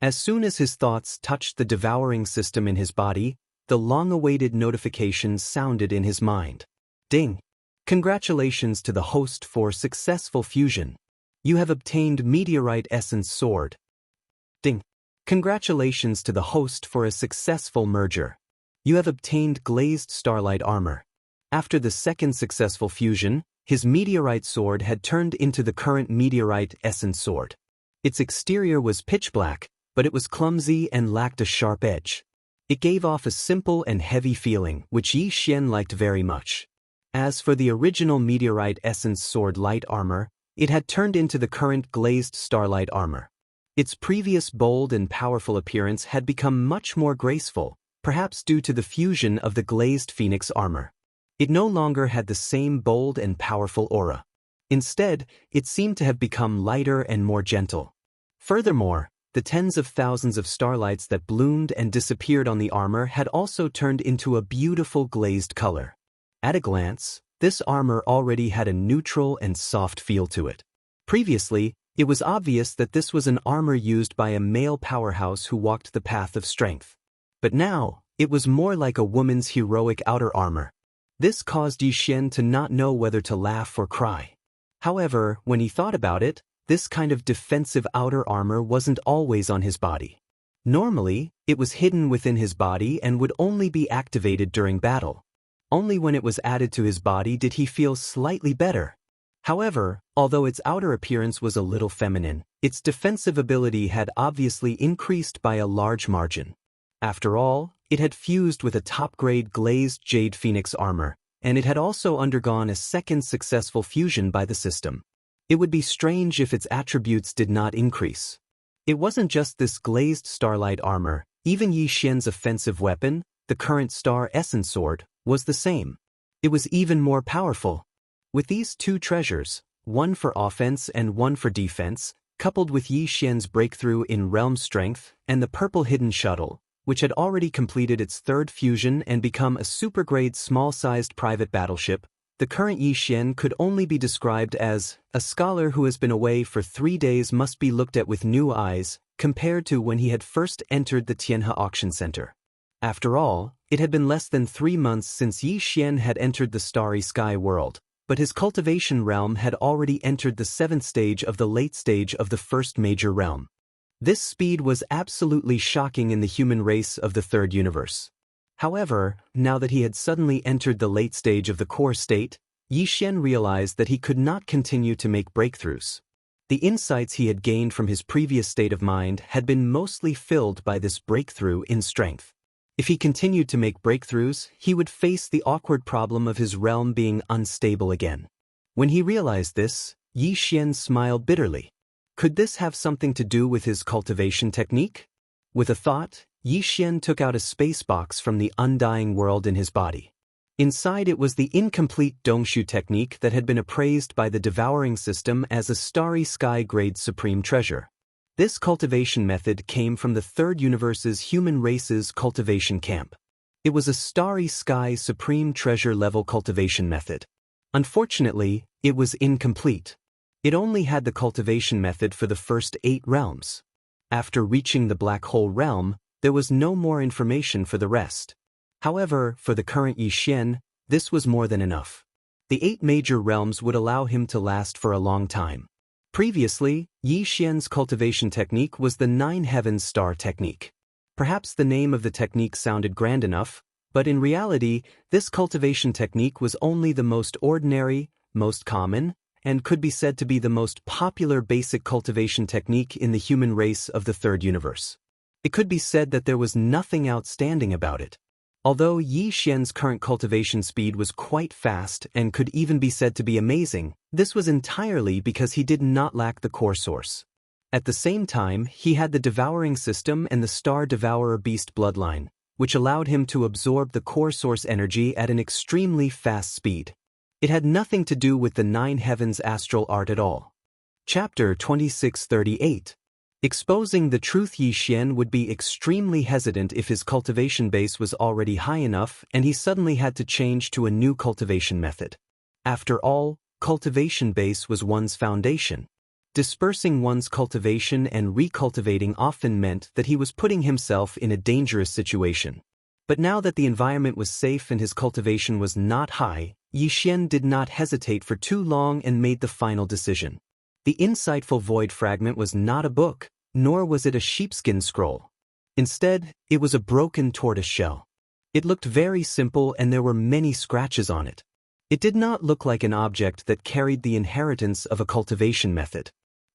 As soon as his thoughts touched the devouring system in his body, the long-awaited notification sounded in his mind. Ding! Congratulations to the host for successful fusion. You have obtained Meteorite Essence Sword. Ding! Congratulations to the host for a successful merger. You have obtained Glazed Starlight Armor. After the second successful fusion, His meteorite sword had turned into the current meteorite essence sword. Its exterior was pitch black, but it was clumsy and lacked a sharp edge. It gave off a simple and heavy feeling, which Yi Xian liked very much. As for the original meteorite essence sword light armor, it had turned into the current glazed starlight armor. Its previous bold and powerful appearance had become much more graceful, perhaps due to the fusion of the glazed phoenix armor. It no longer had the same bold and powerful aura. Instead, it seemed to have become lighter and more gentle. Furthermore, the tens of thousands of starlights that bloomed and disappeared on the armor had also turned into a beautiful glazed color. At a glance, this armor already had a neutral and soft feel to it. Previously, it was obvious that this was an armor used by a male powerhouse who walked the path of strength. But now, it was more like a woman's heroic outer armor. This caused Yi Xian to not know whether to laugh or cry. However, when he thought about it, this kind of defensive outer armor wasn't always on his body. Normally, it was hidden within his body and would only be activated during battle. Only when it was added to his body did he feel slightly better. However, although its outer appearance was a little feminine, its defensive ability had obviously increased by a large margin. After all, it had fused with a top-grade glazed jade phoenix armor, and it had also undergone a second successful fusion by the system. It would be strange if its attributes did not increase. It wasn't just this glazed starlight armor, even Yi Xian's offensive weapon, the current star essence sword, was the same. It was even more powerful. With these two treasures, one for offense and one for defense, coupled with Yi Xian's breakthrough in realm strength and the purple hidden shuttle, which had already completed its third fusion and become a super-grade small-sized private battleship, the current Yi Xian could only be described as a scholar who has been away for 3 days must be looked at with new eyes, compared to when he had first entered the Tianhe auction center. After all, it had been less than 3 months since Yi Xian had entered the Starry Sky world, but his cultivation realm had already entered the 7th stage of the late stage of the first major realm. This speed was absolutely shocking in the human race of the third universe. However, now that he had suddenly entered the late stage of the core state, Yi Xian realized that he could not continue to make breakthroughs. The insights he had gained from his previous state of mind had been mostly filled by this breakthrough in strength. If he continued to make breakthroughs, he would face the awkward problem of his realm being unstable again. When he realized this, Yi Xian smiled bitterly. Could this have something to do with his cultivation technique? With a thought, Yi Xian took out a space box from the undying world in his body. Inside it was the incomplete Dongshu technique that had been appraised by the Devouring system as a Starry Sky grade supreme treasure. This cultivation method came from the third universe's human race's cultivation camp. It was a Starry Sky supreme treasure level cultivation method. Unfortunately, it was incomplete. It only had the cultivation method for the first 8 realms. After reaching the black hole realm, there was no more information for the rest. However, for the current Yi Xian, this was more than enough. The 8 major realms would allow him to last for a long time. Previously, Yi Xian's cultivation technique was the 9 Heavens Star technique. Perhaps the name of the technique sounded grand enough, but in reality, this cultivation technique was only the most ordinary, most common, and could be said to be the most popular basic cultivation technique in the human race of the third universe. It could be said that there was nothing outstanding about it. Although Yi Xian's current cultivation speed was quite fast and could even be said to be amazing, this was entirely because he did not lack the core source. At the same time, he had the Devouring system and the Star Devourer beast bloodline, which allowed him to absorb the core source energy at an extremely fast speed. It had nothing to do with the 9 Heavens astral art at all. Chapter 2638. Exposing the truth. Yi Xian would be extremely hesitant if his cultivation base was already high enough and he suddenly had to change to a new cultivation method. After all, cultivation base was one's foundation. Dispersing one's cultivation and recultivating often meant that he was putting himself in a dangerous situation. But now that the environment was safe and his cultivation was not high, Yi Xian did not hesitate for too long and made the final decision. The insightful void fragment was not a book, nor was it a sheepskin scroll. Instead, it was a broken tortoise shell. It looked very simple and there were many scratches on it. It did not look like an object that carried the inheritance of a cultivation method.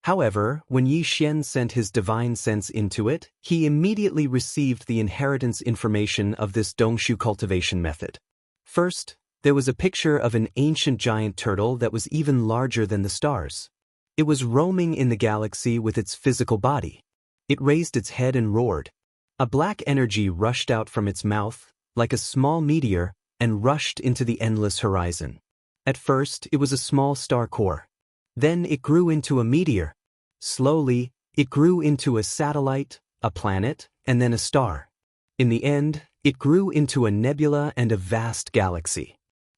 However, when Yi Xian sent his divine sense into it, he immediately received the inheritance information of this Dongshu cultivation method. First, there was a picture of an ancient giant turtle that was even larger than the stars. It was roaming in the galaxy with its physical body. It raised its head and roared. A black energy rushed out from its mouth, like a small meteor, and rushed into the endless horizon. At first, it was a small star core. Then it grew into a meteor. Slowly, it grew into a satellite, a planet, and then a star. In the end, it grew into a nebula and a vast galaxy.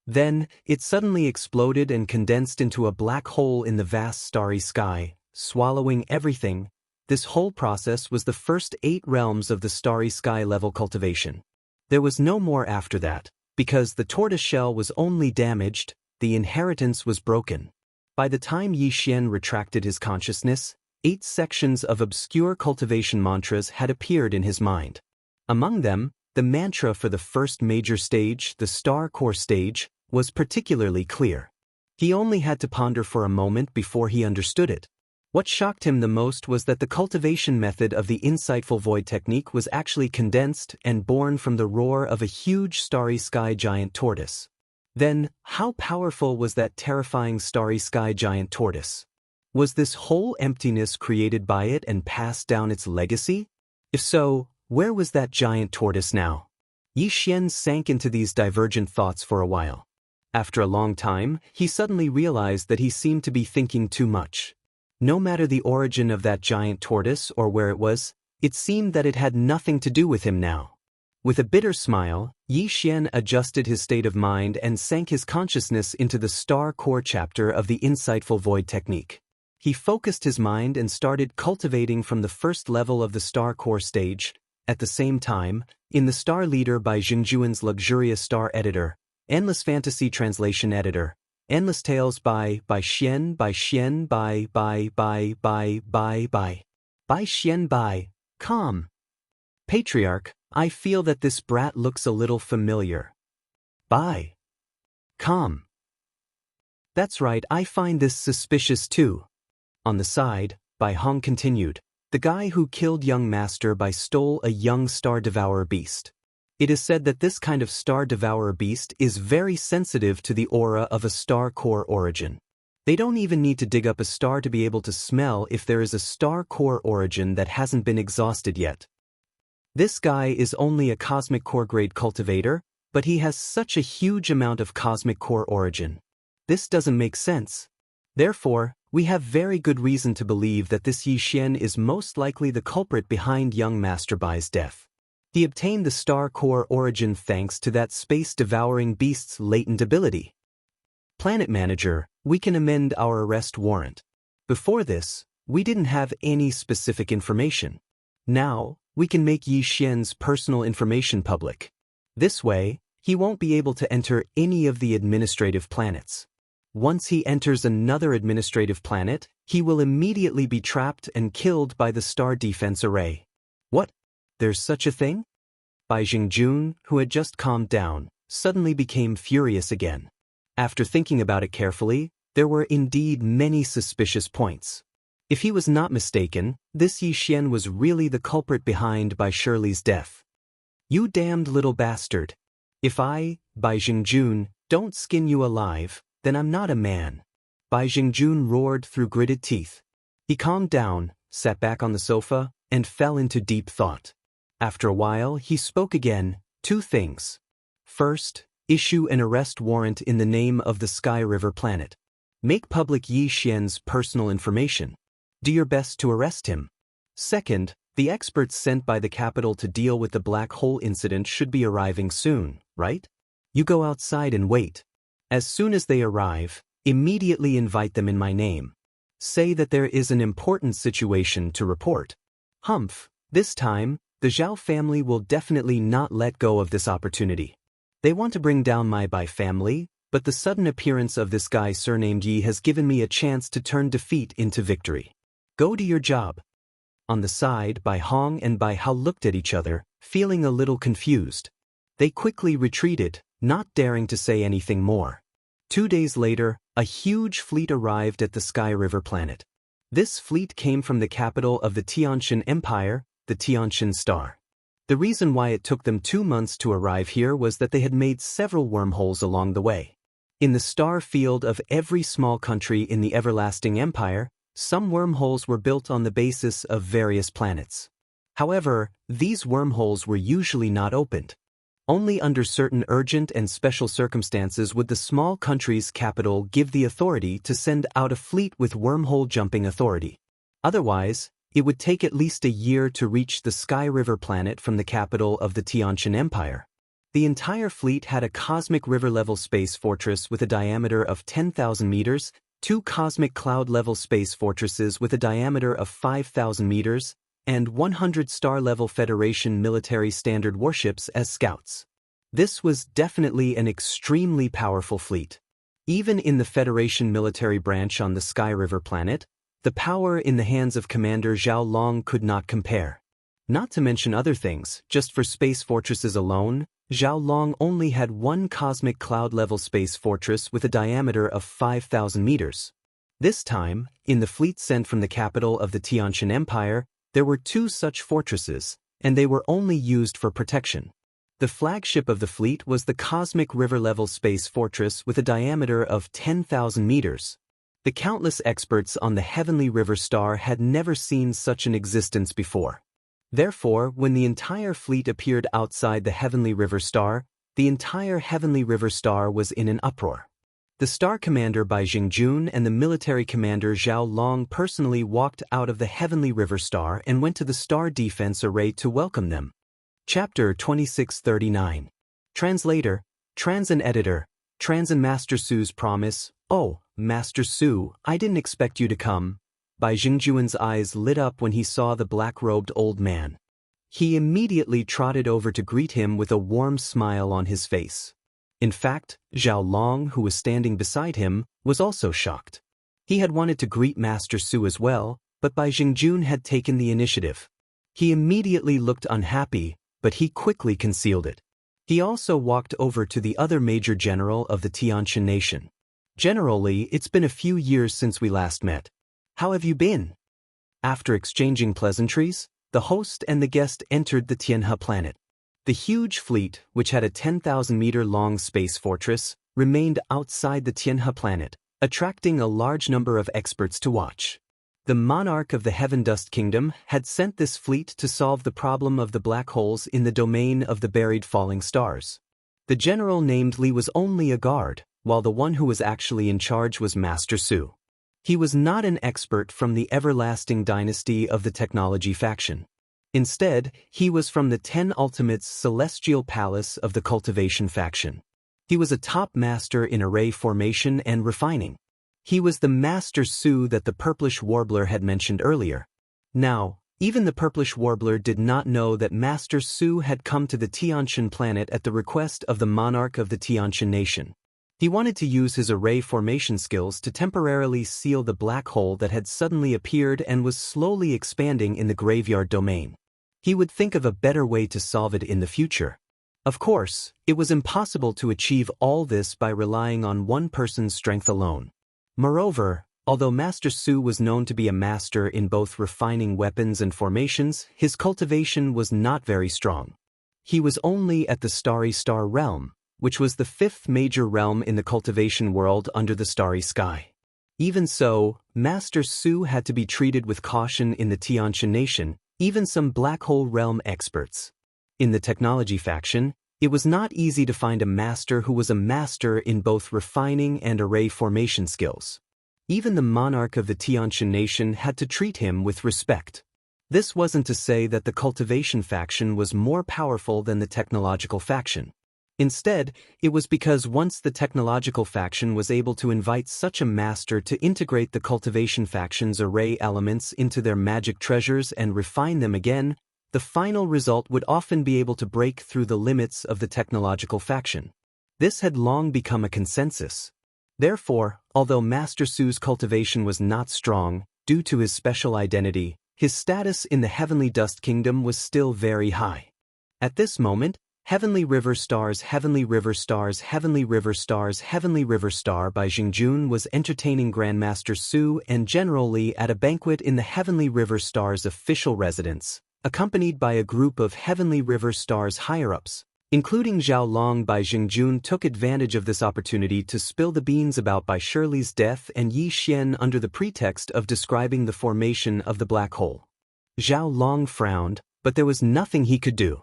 Then, it suddenly exploded and condensed into a black hole in the vast starry sky, swallowing everything. This whole process was the first 8 realms of the starry sky level cultivation. There was no more after that, because the tortoise shell was only damaged, the inheritance was broken. By the time Yi Xian retracted his consciousness, 8 sections of obscure cultivation mantras had appeared in his mind. Among them, the mantra for the first major stage, the star core stage, was particularly clear. He only had to ponder for a moment before he understood it. What shocked him the most was that the cultivation method of the insightful void technique was actually condensed and born from the roar of a huge starry sky giant tortoise. Then, how powerful was that terrifying starry sky giant tortoise? Was this whole emptiness created by it and passed down its legacy? If so, where was that giant tortoise now? Yi Xian sank into these divergent thoughts for a while. After a long time, he suddenly realized that he seemed to be thinking too much. No matter the origin of that giant tortoise or where it was, it seemed that it had nothing to do with him now. With a bitter smile, Yi Xian adjusted his state of mind and sank his consciousness into the star core chapter of the insightful void technique. He focused his mind and started cultivating from the first level of the star core stage. At the same time, in the Star Leader by Xingjuan's luxurious star editor, Endless Fantasy Translation Editor, Endless Tales by Xian by Calm. Patriarch, I feel that this brat looks a little familiar. By Calm. That's right, I find this suspicious too. On the side, Bai Hong continued, the guy who killed young master Bai stole a young star devourer beast. It is said that this kind of star devourer beast is very sensitive to the aura of a star core origin. They don't even need to dig up a star to be able to smell if there is a star core origin that hasn't been exhausted yet. This guy is only a cosmic core grade cultivator, but he has such a huge amount of cosmic core origin. This doesn't make sense. Therefore, we have very good reason to believe that this Yi Xian is most likely the culprit behind young Master Bai's death. He obtained the star core origin thanks to that space-devouring beast's latent ability. Planet Manager, we can amend our arrest warrant. Before this, we didn't have any specific information. Now, we can make Yi Xian's personal information public. This way, he won't be able to enter any of the administrative planets. Once he enters another administrative planet, he will immediately be trapped and killed by the Star Defense Array. What? There's such a thing? Bai Xingjun, who had just calmed down, suddenly became furious again. After thinking about it carefully, there were indeed many suspicious points. If he was not mistaken, this Yi Xian was really the culprit behind Bai Shirley's death. You damned little bastard. If I, Bai Xingjun, don't skin you alive, then I'm not a man. Bai Xingjun roared through gritted teeth. He calmed down, sat back on the sofa, and fell into deep thought. After a while, he spoke again, 2 things. First, issue an arrest warrant in the name of the Sky River planet. Make public Yi Xian's personal information. Do your best to arrest him. Second, the experts sent by the capital to deal with the black hole incident should be arriving soon, right? You go outside and wait. As soon as they arrive, immediately invite them in my name. Say that there is an important situation to report. Humph, this time, the Zhao family will definitely not let go of this opportunity. They want to bring down my Bai family, but the sudden appearance of this guy surnamed Yi has given me a chance to turn defeat into victory. Go to your job. On the side, Bai Hong and Bai Hao looked at each other, feeling a little confused. They quickly retreated, not daring to say anything more. 2 days later, a huge fleet arrived at the Sky River planet. This fleet came from the capital of the Xianxia Empire, the Xianxia Star. The reason why it took them 2 months to arrive here was that they had made several wormholes along the way. In the star field of every small country in the Everlasting Empire, some wormholes were built on the basis of various planets. However, these wormholes were usually not opened. Only under certain urgent and special circumstances would the small country's capital give the authority to send out a fleet with wormhole jumping authority. Otherwise, it would take at least a year to reach the Sky River planet from the capital of the Xianxia Empire. The entire fleet had a cosmic river-level space fortress with a diameter of 10,000 meters, 2 cosmic cloud-level space fortresses with a diameter of 5,000 meters, and 100 star-level Federation military standard warships as scouts. This was definitely an extremely powerful fleet. Even in the Federation military branch on the Sky River planet, the power in the hands of Commander Zhao Long could not compare. Not to mention other things, just for space fortresses alone, Zhao Long only had 1 cosmic cloud-level space fortress with a diameter of 5,000 meters. This time, in the fleet sent from the capital of the Xianxia Empire, there were 2 such fortresses, and they were only used for protection. The flagship of the fleet was the cosmic river-level space fortress with a diameter of 10,000 meters. The countless experts on the Heavenly River Star had never seen such an existence before. Therefore, when the entire fleet appeared outside the Heavenly River Star, the entire Heavenly River Star was in an uproar. The Star Commander Bai Jingjun and the military commander Zhao Long personally walked out of the Heavenly River Star and went to the Star Defense Array to welcome them. Chapter 2639. Translator, Trans and Editor, Trans and Master Su's Promise. Oh, Master Su, I didn't expect you to come. Bai Jingjuan's eyes lit up when he saw the black-robed old man. He immediately trotted over to greet him with a warm smile on his face. In fact, Zhao Long, who was standing beside him, was also shocked. He had wanted to greet Master Su as well, but Bai Jingjun had taken the initiative. He immediately looked unhappy, but he quickly concealed it. He also walked over to the other major general of the Xianxia nation. Generally, it's been a few years since we last met. How have you been? After exchanging pleasantries, the host and the guest entered the Tianhe planet. The huge fleet, which had a 10,000-meter-long space fortress, remained outside the Tianhe planet, attracting a large number of experts to watch. The monarch of the Heaven Dust Kingdom had sent this fleet to solve the problem of the black holes in the domain of the buried falling stars. The general named Li was only a guard, while the one who was actually in charge was Master Su. He was not an expert from the everlasting dynasty of the technology faction. Instead, he was from the 10 Ultimates Celestial Palace of the Cultivation faction. He was a top master in array formation and refining. He was the Master Su that the Purplish Warbler had mentioned earlier. Now, even the Purplish Warbler did not know that Master Su had come to the Xianxia planet at the request of the monarch of the Xianxia nation. He wanted to use his array formation skills to temporarily seal the black hole that had suddenly appeared and was slowly expanding in the graveyard domain. He would think of a better way to solve it in the future. Of course, it was impossible to achieve all this by relying on one person's strength alone. Moreover, although Master Su was known to be a master in both refining weapons and formations, his cultivation was not very strong. He was only at the Starry Star realm, which was the 5th major realm in the cultivation world under the starry sky. Even so, Master Su had to be treated with caution in the Xianxia nation, even some black hole realm experts. In the technology faction, it was not easy to find a master who was a master in both refining and array formation skills. Even the monarch of the Xianxia nation had to treat him with respect. This wasn't to say that the cultivation faction was more powerful than the technological faction. Instead, it was because once the technological faction was able to invite such a master to integrate the cultivation faction's array elements into their magic treasures and refine them again, the final result would often be able to break through the limits of the technological faction. This had long become a consensus. Therefore, although Master Su's cultivation was not strong, due to his special identity, his status in the Heavenly Dust Kingdom was still very high. At this moment, Heavenly River Stars, Heavenly River Stars, Heavenly River Stars, Heavenly River Star by Xingjun was entertaining Grandmaster Su and General Li at a banquet in the Heavenly River Stars official residence, accompanied by a group of Heavenly River Stars higher-ups, including Zhao Long. Bai Xingjun took advantage of this opportunity to spill the beans about Bai Shirley's death and Yi Xian under the pretext of describing the formation of the black hole. Zhao Long frowned, but there was nothing he could do.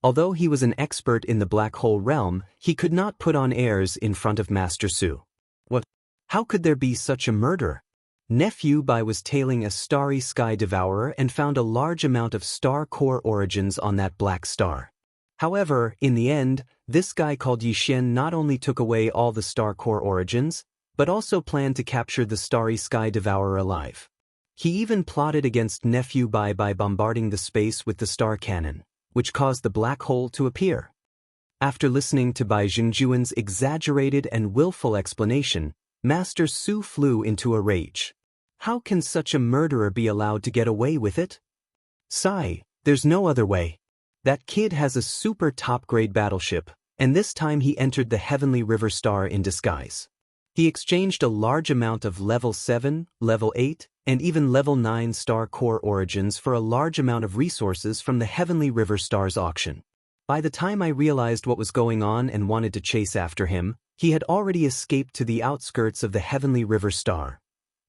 Although he was an expert in the black hole realm, he could not put on airs in front of Master Su. What? How could there be such a murder? Nephew Bai was tailing a starry sky devourer and found a large amount of star core origins on that black star. However, in the end, this guy called Yi Xian not only took away all the star core origins, but also planned to capture the starry sky devourer alive. He even plotted against Nephew Bai by bombarding the space with the star cannon, which caused the black hole to appear. After listening to Bai Xingjun's exaggerated and willful explanation, Master Su flew into a rage. How can such a murderer be allowed to get away with it? Sigh, there's no other way. That kid has a super top-grade battleship, and this time he entered the Heavenly River Star in disguise. He exchanged a large amount of level 7, level 8, and even level 9 star core origins for a large amount of resources from the Heavenly River Stars auction. By the time I realized what was going on and wanted to chase after him, he had already escaped to the outskirts of the Heavenly River Star.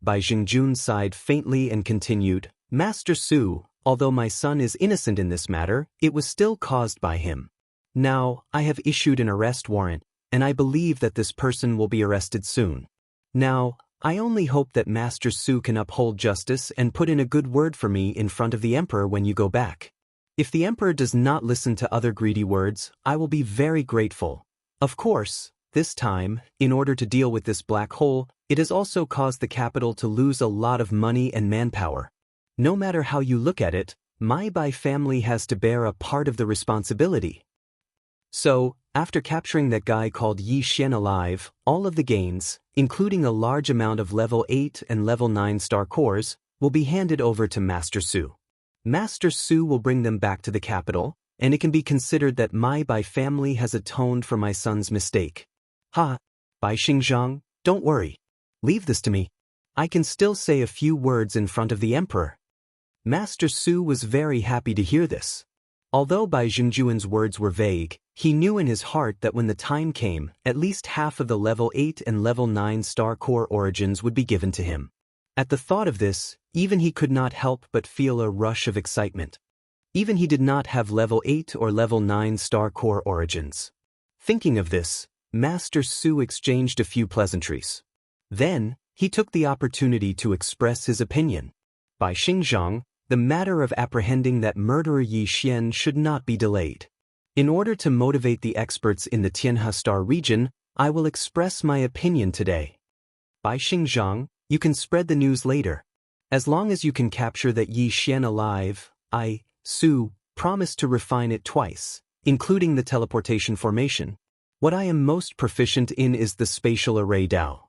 Bai Xingjun sighed faintly and continued, Master Su, although my son is innocent in this matter, it was still caused by him. Now, I have issued an arrest warrant, and I believe that this person will be arrested soon. Now, I only hope that Master Su can uphold justice and put in a good word for me in front of the Emperor when you go back. If the Emperor does not listen to other greedy words, I will be very grateful. Of course, this time, in order to deal with this black hole, it has also caused the capital to lose a lot of money and manpower. No matter how you look at it, my Bai family has to bear a part of the responsibility. So, after capturing that guy called Yi Xian alive, all of the gains, including a large amount of level 8 and level 9 star cores, will be handed over to Master Su. Master Su will bring them back to the capital, and it can be considered that my Bai family has atoned for my son's mistake. Ha! Bai Xingzhang, don't worry. Leave this to me. I can still say a few words in front of the Emperor. Master Su was very happy to hear this. Although Bai Xingjun's words were vague, he knew in his heart that when the time came, at least half of the level 8 and level 9 star core origins would be given to him. At the thought of this, even he could not help but feel a rush of excitement. Even he did not have level 8 or level 9 star core origins. Thinking of this, Master Su exchanged a few pleasantries. Then, he took the opportunity to express his opinion. Bai Xingzhang, the matter of apprehending that murderer Yi Xian should not be delayed. In order to motivate the experts in the Tianhe Star region, I will express my opinion today. Bai Xingzhang, you can spread the news later. As long as you can capture that Yi Xian alive, I, Su, promise to refine it twice, including the teleportation formation. What I am most proficient in is the spatial array Dao.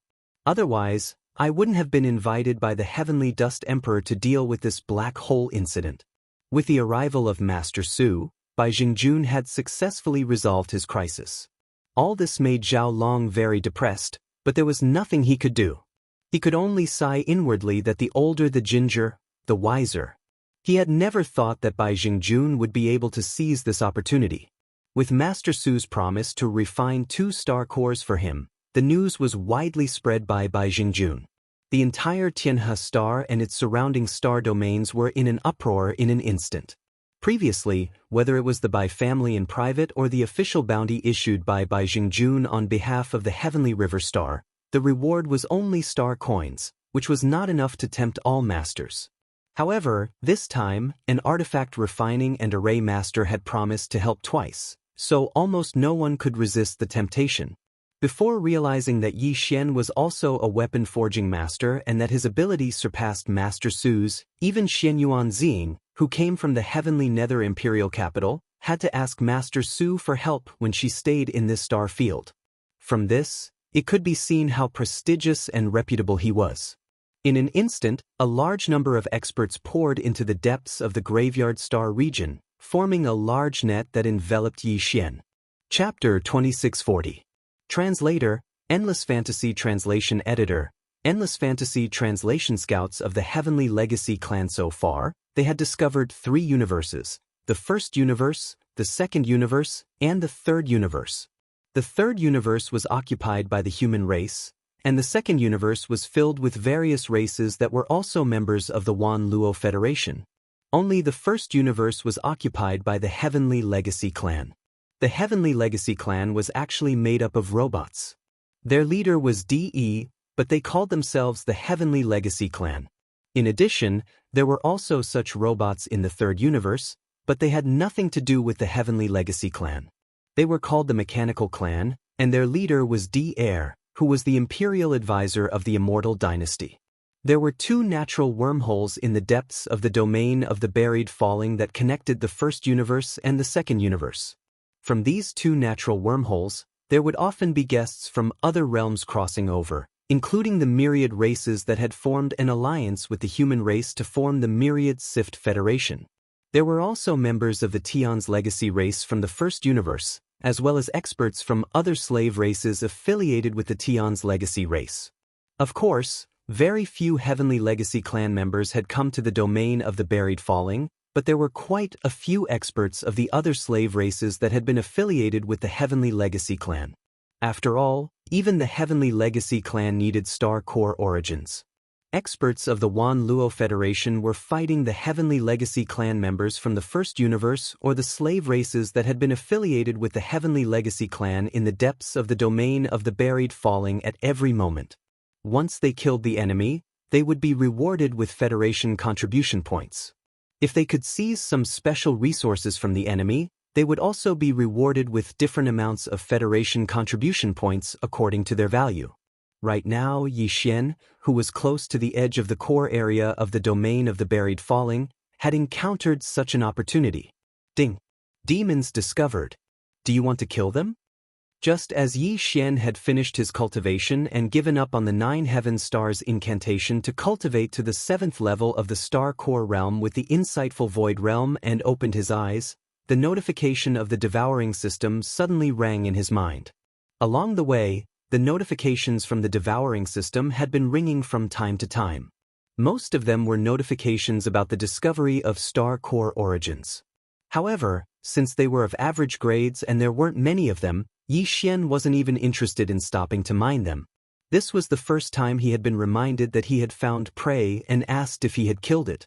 Otherwise, I wouldn't have been invited by the Heavenly Dust Emperor to deal with this black hole incident. With the arrival of Master Su, Bai Xingjun had successfully resolved his crisis. All this made Zhao Long very depressed, but there was nothing he could do. He could only sigh inwardly that the older the ginger, the wiser. He had never thought that Bai Xingjun would be able to seize this opportunity. With Master Su's promise to refine 2 star cores for him, the news was widely spread by Bai Xingjun. The entire Tianhe Star and its surrounding star domains were in an uproar in an instant. Previously, whether it was the Bai family in private or the official bounty issued by Bai Xingjun on behalf of the Heavenly River Star, the reward was only star coins, which was not enough to tempt all masters. However, this time, an artifact refining and array master had promised to help twice, so almost no one could resist the temptation. Before realizing that Yi Xian was also a weapon forging master and that his abilities surpassed Master Su's, even Xian Yuanxing, who came from the heavenly nether imperial capital, had to ask Master Su for help when she stayed in this star field. From this, it could be seen how prestigious and reputable he was. In an instant, a large number of experts poured into the depths of the Graveyard Star region, forming a large net that enveloped Yi Xian. Chapter 2640. Translator, Endless Fantasy Translation Editor, Endless Fantasy Translation Scouts of the Heavenly Legacy Clan. So far, they had discovered 3 universes: the first universe, the second universe, and the third universe. The third universe was occupied by the human race, and the second universe was filled with various races that were also members of the Wan Luo Federation. Only the first universe was occupied by the Heavenly Legacy Clan. The Heavenly Legacy Clan was actually made up of robots. Their leader was DE, but they called themselves the Heavenly Legacy Clan. In addition, there were also such robots in the third universe, but they had nothing to do with the Heavenly Legacy Clan. They were called the Mechanical Clan, and their leader was D-Air, who was the imperial advisor of the Immortal Dynasty. There were 2 natural wormholes in the depths of the domain of the buried falling that connected the first universe and the second universe. From these 2 natural wormholes, there would often be guests from other realms crossing over, including the myriad races that had formed an alliance with the human race to form the Myriad Sift Federation. There were also members of the Tion's legacy race from the first universe, as well as experts from other slave races affiliated with the Tion's legacy race. Of course, very few Heavenly Legacy Clan members had come to the domain of the buried falling, but there were quite a few experts of the other slave races that had been affiliated with the Heavenly Legacy Clan. After all, even the Heavenly Legacy Clan needed star core origins. Experts of the Wan Luo Federation were fighting the Heavenly Legacy Clan members from the first universe or the slave races that had been affiliated with the Heavenly Legacy Clan in the depths of the domain of the buried falling at every moment. Once they killed the enemy, they would be rewarded with Federation contribution points. If they could seize some special resources from the enemy, they would also be rewarded with different amounts of Federation contribution points according to their value. Right now, Yi Xian, who was close to the edge of the core area of the domain of the buried falling, had encountered such an opportunity. Ding! Demons discovered. Do you want to kill them? Just as Yi Xian had finished his cultivation and given up on the 9 heaven stars incantation to cultivate to the 7th level of the star core realm with the insightful void realm and opened his eyes, the notification of the devouring system suddenly rang in his mind. Along the way, the notifications from the devouring system had been ringing from time to time. Most of them were notifications about the discovery of star core origins. However, since they were of average grades and there weren't many of them, Yi Xian wasn't even interested in stopping to mine them. This was the first time he had been reminded that he had found prey and asked if he had killed it.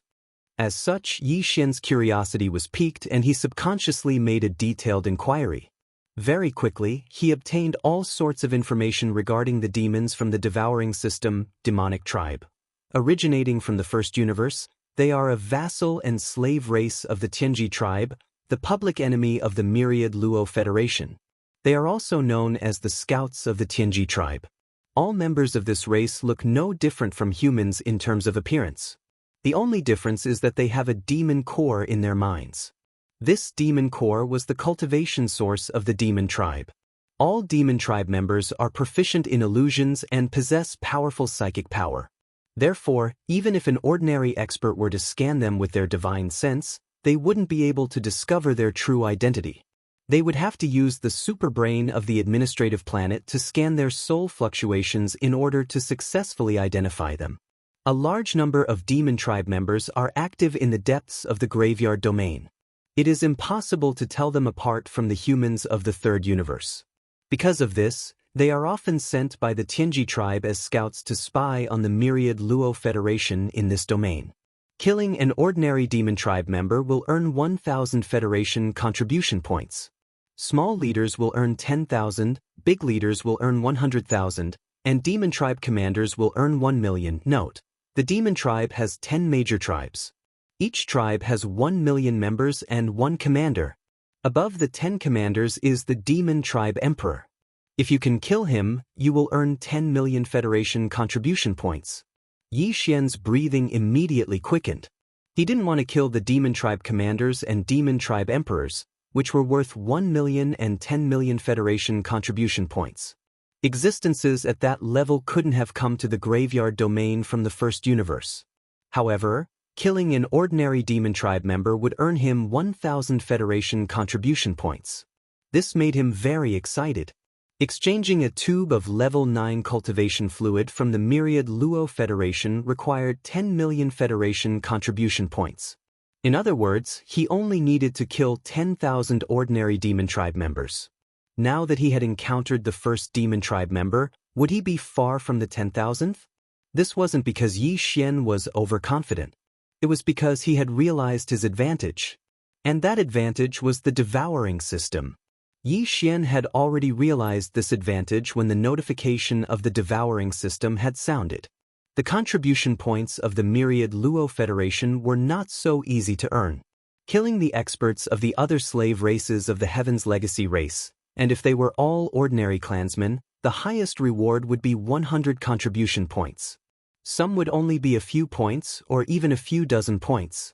As such, Yi Xian's curiosity was piqued and he subconsciously made a detailed inquiry. Very quickly, he obtained all sorts of information regarding the demons from the devouring system, demonic tribe. Originating from the first universe, they are a vassal and slave race of the Tianji tribe, the public enemy of the Myriad Luo Federation. They are also known as the Scouts of the Tianji tribe. All members of this race look no different from humans in terms of appearance. The only difference is that they have a demon core in their minds. This demon core was the cultivation source of the demon tribe. All demon tribe members are proficient in illusions and possess powerful psychic power. Therefore, even if an ordinary expert were to scan them with their divine sense, they wouldn't be able to discover their true identity. They would have to use the superbrain of the administrative planet to scan their soul fluctuations in order to successfully identify them. A large number of demon tribe members are active in the depths of the graveyard domain. It is impossible to tell them apart from the humans of the third universe. Because of this, they are often sent by the Tianji tribe as scouts to spy on the Myriad Luo Federation in this domain. Killing an ordinary demon tribe member will earn 1,000 Federation contribution points. Small leaders will earn 10,000, big leaders will earn 100,000, and demon tribe commanders will earn 1 million. Note: the demon tribe has 10 major tribes. Each tribe has 1 million members and 1 commander. Above the 10 commanders is the demon tribe emperor. If you can kill him, you will earn 10 million Federation contribution points. Yi Xian's breathing immediately quickened. He didn't want to kill the demon tribe commanders and demon tribe emperors, which were worth 1 million and 10 million Federation contribution points. Existences at that level couldn't have come to the graveyard domain from the first universe. However, killing an ordinary demon tribe member would earn him 1,000 Federation contribution points. This made him very excited. Exchanging a tube of level 9 cultivation fluid from the myriad Luo Federation required 10 million Federation contribution points. In other words, he only needed to kill 10,000 ordinary demon tribe members. Now that he had encountered the first demon tribe member, would he be far from the 10,000th? This wasn't because Yi Xian was overconfident. It was because he had realized his advantage. And that advantage was the devouring system. Yi Xian had already realized this advantage when the notification of the devouring system had sounded. The contribution points of the myriad Luo Federation were not so easy to earn. Killing the experts of the other slave races of the Heaven's Legacy race, and if they were all ordinary clansmen, the highest reward would be 100 contribution points. Some would only be a few points or even a few dozen points.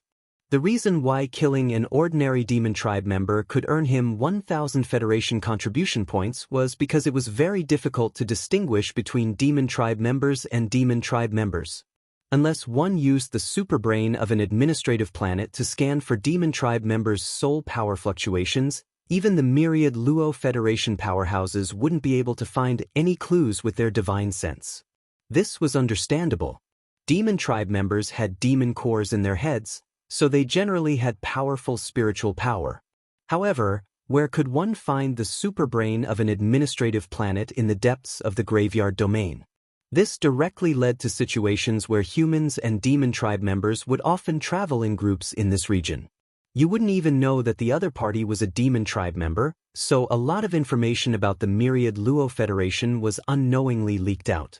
The reason why killing an ordinary demon tribe member could earn him 1,000 Federation contribution points was because it was very difficult to distinguish between demon tribe members and demon tribe members. Unless one used the superbrain of an administrative planet to scan for demon tribe members' soul power fluctuations, even the myriad Luo Federation powerhouses wouldn't be able to find any clues with their divine sense. This was understandable. Demon tribe members had demon cores in their heads, so they generally had powerful spiritual power. However, where could one find the superbrain of an administrative planet in the depths of the graveyard domain? This directly led to situations where humans and demon tribe members would often travel in groups in this region. You wouldn't even know that the other party was a demon tribe member, so a lot of information about the myriad Luo Federation was unknowingly leaked out.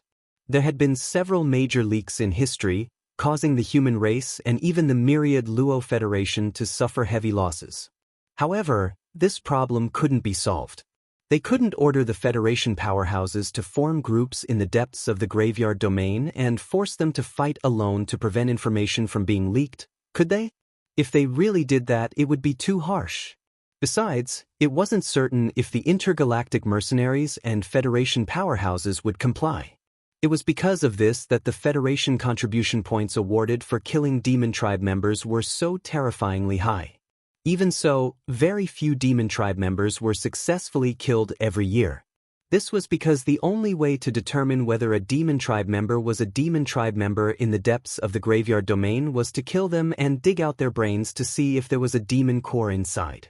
There had been several major leaks in history, causing the human race and even the myriad Luo Federation to suffer heavy losses. However, this problem couldn't be solved. They couldn't order the Federation powerhouses to form groups in the depths of the graveyard domain and force them to fight alone to prevent information from being leaked, could they? If they really did that, it would be too harsh. Besides, it wasn't certain if the intergalactic mercenaries and Federation powerhouses would comply. It was because of this that the Federation contribution points awarded for killing demon tribe members were so terrifyingly high. Even so, very few demon tribe members were successfully killed every year. This was because the only way to determine whether a demon tribe member was a demon tribe member in the depths of the graveyard domain was to kill them and dig out their brains to see if there was a demon core inside.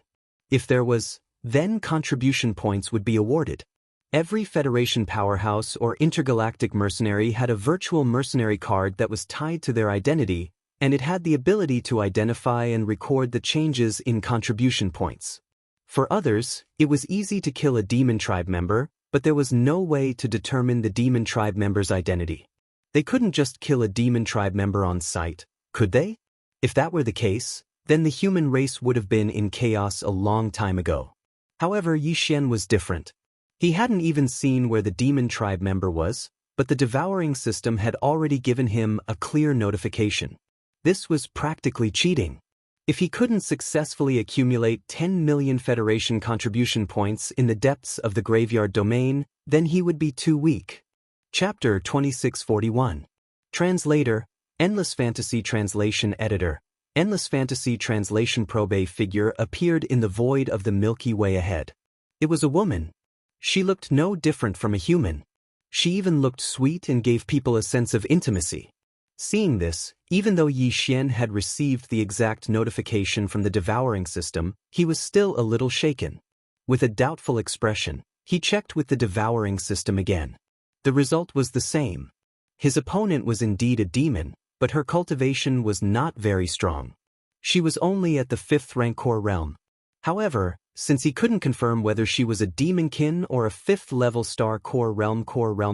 If there was, then contribution points would be awarded. Every Federation powerhouse or intergalactic mercenary had a virtual mercenary card that was tied to their identity, and it had the ability to identify and record the changes in contribution points. For others, it was easy to kill a demon tribe member, but there was no way to determine the demon tribe member's identity. They couldn't just kill a demon tribe member on sight, could they? If that were the case, then the human race would have been in chaos a long time ago. However, Yi Xian was different. He hadn't even seen where the demon tribe member was, but the devouring system had already given him a clear notification. This was practically cheating. If he couldn't successfully accumulate 10 million Federation contribution points in the depths of the graveyard domain, then he would be too weak. Chapter 2641. Translator, Endless Fantasy Translation Editor. Endless Fantasy Translation Probe figure appeared in the void of the Milky Way ahead. It was a woman. She looked no different from a human. She even looked sweet and gave people a sense of intimacy. Seeing this, even though Yi Xian had received the exact notification from the devouring system, he was still a little shaken. With a doubtful expression, he checked with the devouring system again. The result was the same. His opponent was indeed a demon, but her cultivation was not very strong. She was only at the 5th Rancor realm. However, since he couldn't confirm whether she was a demonkin or a 5th-level star core realm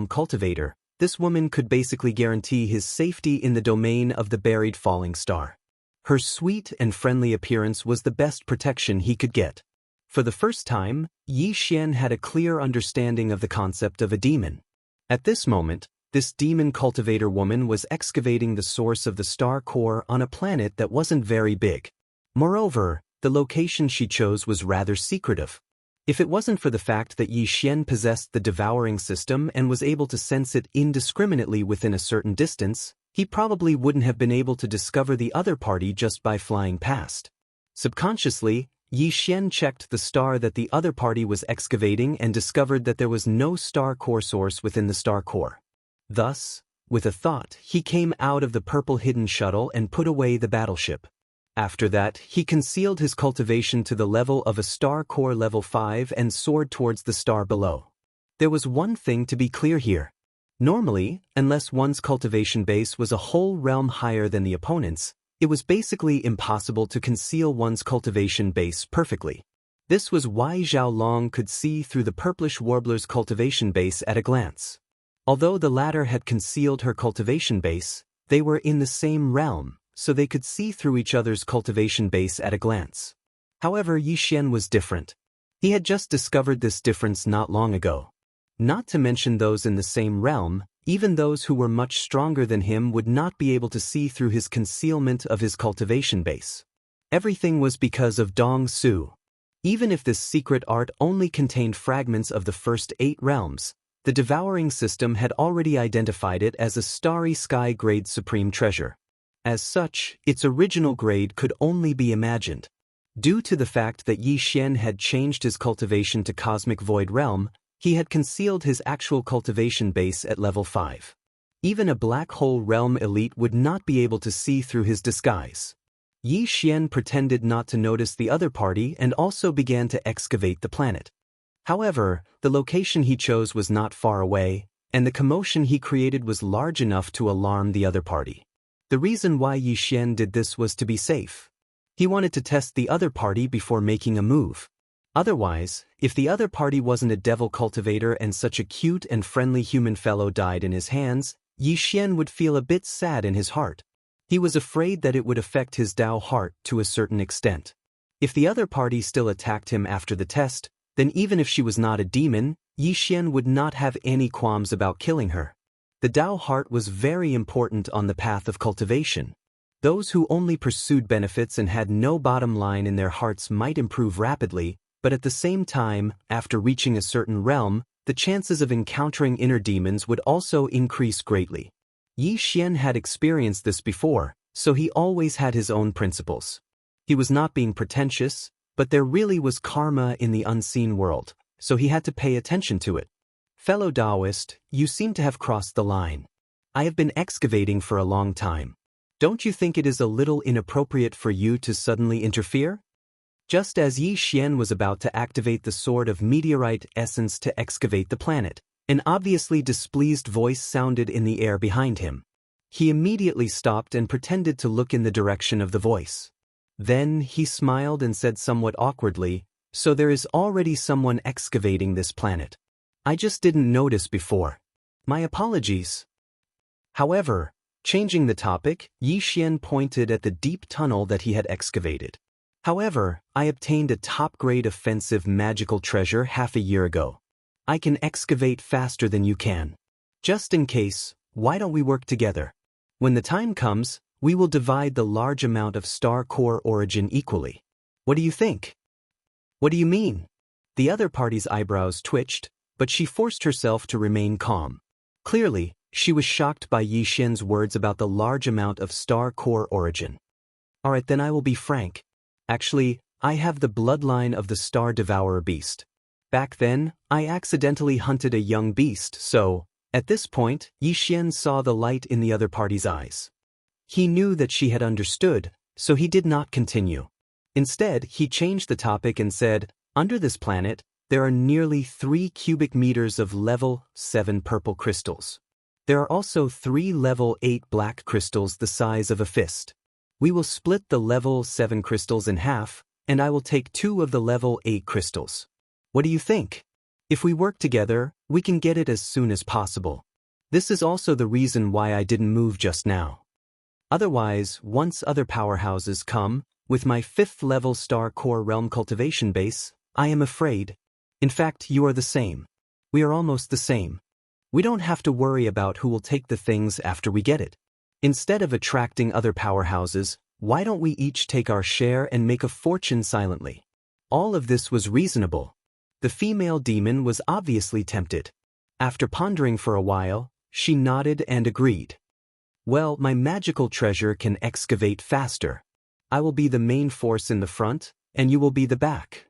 cultivator, this woman could basically guarantee his safety in the domain of the buried falling star. Her sweet and friendly appearance was the best protection he could get. For the first time, Yi Xian had a clear understanding of the concept of a demon. At this moment, this demon cultivator woman was excavating the source of the star core on a planet that wasn't very big. Moreover, the location she chose was rather secretive. If it wasn't for the fact that Yi Xian possessed the devouring system and was able to sense it indiscriminately within a certain distance, he probably wouldn't have been able to discover the other party just by flying past. Subconsciously, Yi Xian checked the star that the other party was excavating and discovered that there was no star core source within the star core. Thus, with a thought, he came out of the purple hidden shuttle and put away the battleship. After that, he concealed his cultivation to the level of a star core level 5 and soared towards the star below. There was one thing to be clear here. Normally, unless one's cultivation base was a whole realm higher than the opponent's, it was basically impossible to conceal one's cultivation base perfectly. This was why Zhao Long could see through the purplish warbler's cultivation base at a glance. Although the latter had concealed her cultivation base, they were in the same realm, so they could see through each other's cultivation base at a glance. However, Yi Xian was different. He had just discovered this difference not long ago. Not to mention those in the same realm, even those who were much stronger than him would not be able to see through his concealment of his cultivation base. Everything was because of Dong Su. Even if this secret art only contained fragments of the first 8 realms, the devouring system had already identified it as a starry sky grade supreme treasure. As such, its original grade could only be imagined. Due to the fact that Yi Xian had changed his cultivation to Cosmic Void Realm, he had concealed his actual cultivation base at level 5. Even a black hole realm elite would not be able to see through his disguise. Yi Xian pretended not to notice the other party and also began to excavate the planet. However, the location he chose was not far away, and the commotion he created was large enough to alarm the other party. The reason why Yi Xian did this was to be safe. He wanted to test the other party before making a move. Otherwise, if the other party wasn't a devil cultivator and such a cute and friendly human fellow died in his hands, Yi Xian would feel a bit sad in his heart. He was afraid that it would affect his Dao heart to a certain extent. If the other party still attacked him after the test, then even if she was not a demon, Yi Xian would not have any qualms about killing her. The Dao heart was very important on the path of cultivation. Those who only pursued benefits and had no bottom line in their hearts might improve rapidly, but at the same time, after reaching a certain realm, the chances of encountering inner demons would also increase greatly. Yi Xian had experienced this before, so he always had his own principles. He was not being pretentious, but there really was karma in the unseen world, so he had to pay attention to it. Fellow Taoist, you seem to have crossed the line. I have been excavating for a long time. Don't you think it is a little inappropriate for you to suddenly interfere? Just as Yi Xian was about to activate the sword of meteorite essence to excavate the planet, an obviously displeased voice sounded in the air behind him. He immediately stopped and pretended to look in the direction of the voice. Then he smiled and said somewhat awkwardly, "So there is already someone excavating this planet. I just didn't notice before. My apologies." However, changing the topic, Yi Xian pointed at the deep tunnel that he had excavated. "However, I obtained a top-grade offensive magical treasure half a year ago. I can excavate faster than you can. Just in case, why don't we work together? When the time comes, we will divide the large amount of star core origin equally. What do you think?" "What do you mean?" The other party's eyebrows twitched, but she forced herself to remain calm. Clearly, she was shocked by Yi Xian's words about the large amount of star core origin. "Alright, then I will be frank. Actually, I have the bloodline of the Star Devourer beast. Back then, I accidentally hunted a young beast, so, at this point, Yi Xian saw the light in the other party's eyes. He knew that she had understood, so he did not continue. Instead, he changed the topic and said, "Under this planet, there are nearly 3 cubic meters of level 7 purple crystals. There are also 3 level 8 black crystals the size of a fist. We will split the level 7 crystals in half, and I will take 2 of the level 8 crystals. What do you think? If we work together, we can get it as soon as possible. This is also the reason why I didn't move just now. Otherwise, once other powerhouses come, with my 5th level star core realm cultivation base, I am afraid. In fact, you are the same. We are almost the same. We don't have to worry about who will take the things after we get it. Instead of attracting other powerhouses, why don't we each take our share and make a fortune silently?" All of this was reasonable. The female demon was obviously tempted. After pondering for a while, she nodded and agreed. "Well, my magical treasure can excavate faster. I will be the main force in the front, and you will be the back.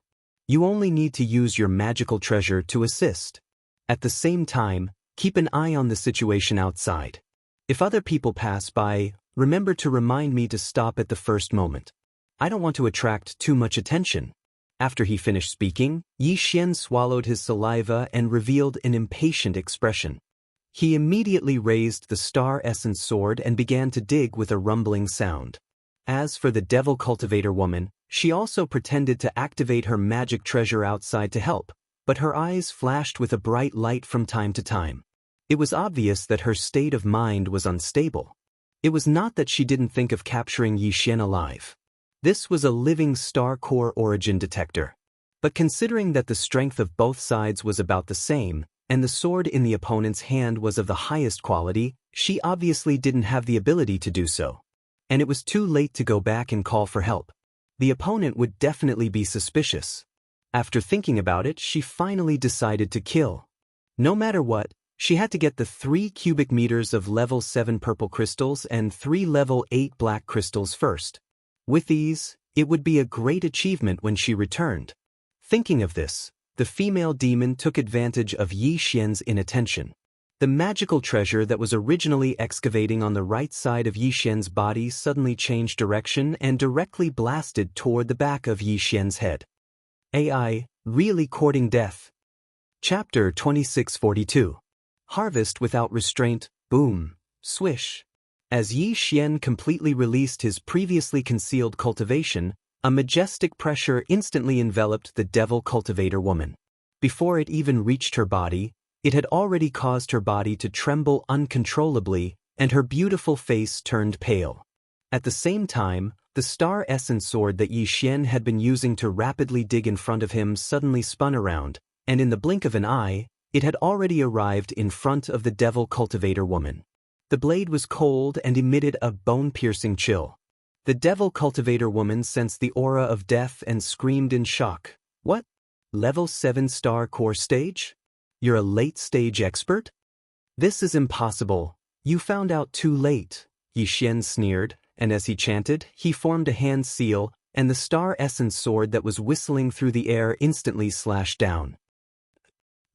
You only need to use your magical treasure to assist. At the same time, keep an eye on the situation outside. If other people pass by, remember to remind me to stop at the first moment. I don't want to attract too much attention." After he finished speaking, Yi Xian swallowed his saliva and revealed an impatient expression. He immediately raised the star essence sword and began to dig with a rumbling sound. As for the devil cultivator woman, she also pretended to activate her magic treasure outside to help, but her eyes flashed with a bright light from time to time. It was obvious that her state of mind was unstable. It was not that she didn't think of capturing Yi Xian alive. This was a living star core origin detector. But considering that the strength of both sides was about the same, and the sword in the opponent's hand was of the highest quality, she obviously didn't have the ability to do so. And it was too late to go back and call for help. The opponent would definitely be suspicious. After thinking about it, she finally decided to kill. No matter what, she had to get the 3 cubic meters of level 7 purple crystals and 3 level 8 black crystals first. With these, it would be a great achievement when she returned. Thinking of this, the female demon took advantage of Yi Xian's inattention. The magical treasure that was originally excavating on the right side of Yi Xian's body suddenly changed direction and directly blasted toward the back of Yi Xian's head. AI, really courting death. Chapter 2642. Harvest without restraint, boom, swish. As Yi Xian completely released his previously concealed cultivation, a majestic pressure instantly enveloped the devil cultivator woman. Before it even reached her body, it had already caused her body to tremble uncontrollably, and her beautiful face turned pale. At the same time, the star essence sword that Yi Xian had been using to rapidly dig in front of him suddenly spun around, and in the blink of an eye, it had already arrived in front of the devil cultivator woman. The blade was cold and emitted a bone-piercing chill. The devil cultivator woman sensed the aura of death and screamed in shock. "What? Level 7 star core stage? You're a late-stage expert? This is impossible. You found out too late," Yi Xian sneered, and as he chanted, he formed a hand seal, and the star essence sword that was whistling through the air instantly slashed down.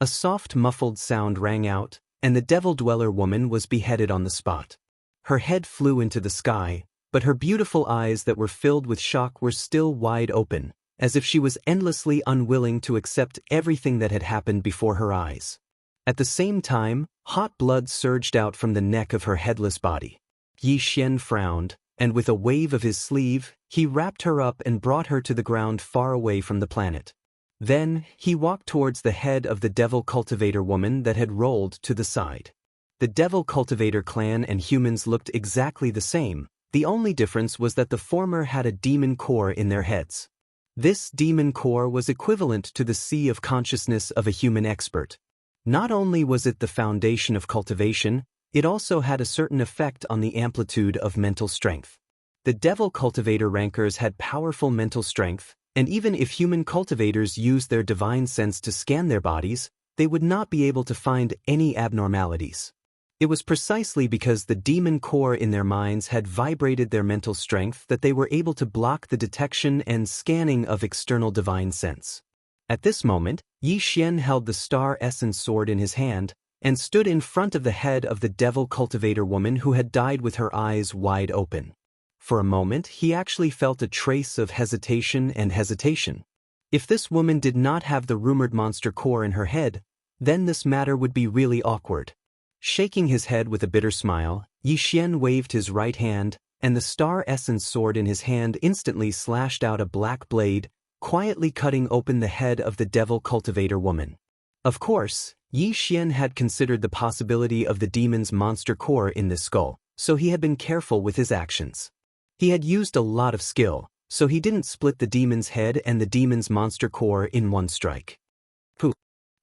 A soft muffled sound rang out, and the devil dweller woman was beheaded on the spot. Her head flew into the sky, but her beautiful eyes that were filled with shock were still wide open, as if she was endlessly unwilling to accept everything that had happened before her eyes. At the same time, hot blood surged out from the neck of her headless body. Yi Xian frowned, and with a wave of his sleeve, he wrapped her up and brought her to the ground far away from the planet. Then, he walked towards the head of the devil cultivator woman that had rolled to the side. The devil cultivator clan and humans looked exactly the same. The only difference was that the former had a demon core in their heads. This demon core was equivalent to the sea of consciousness of a human expert. Not only was it the foundation of cultivation, it also had a certain effect on the amplitude of mental strength. The devil cultivator rankers had powerful mental strength, and even if human cultivators used their divine sense to scan their bodies, they would not be able to find any abnormalities. It was precisely because the demon core in their minds had vibrated their mental strength that they were able to block the detection and scanning of external divine sense. At this moment, Yi Xian held the star essence sword in his hand, and stood in front of the head of the devil cultivator woman who had died with her eyes wide open. For a moment, he actually felt a trace of hesitation. If this woman did not have the rumored monster core in her head, then this matter would be really awkward. Shaking his head with a bitter smile, Yi Xian waved his right hand, and the star essence sword in his hand instantly slashed out a black blade, quietly cutting open the head of the devil cultivator woman. Of course, Yi Xian had considered the possibility of the demon's monster core in this skull, so he had been careful with his actions. He had used a lot of skill, so he didn't split the demon's head and the demon's monster core in one strike. Poof!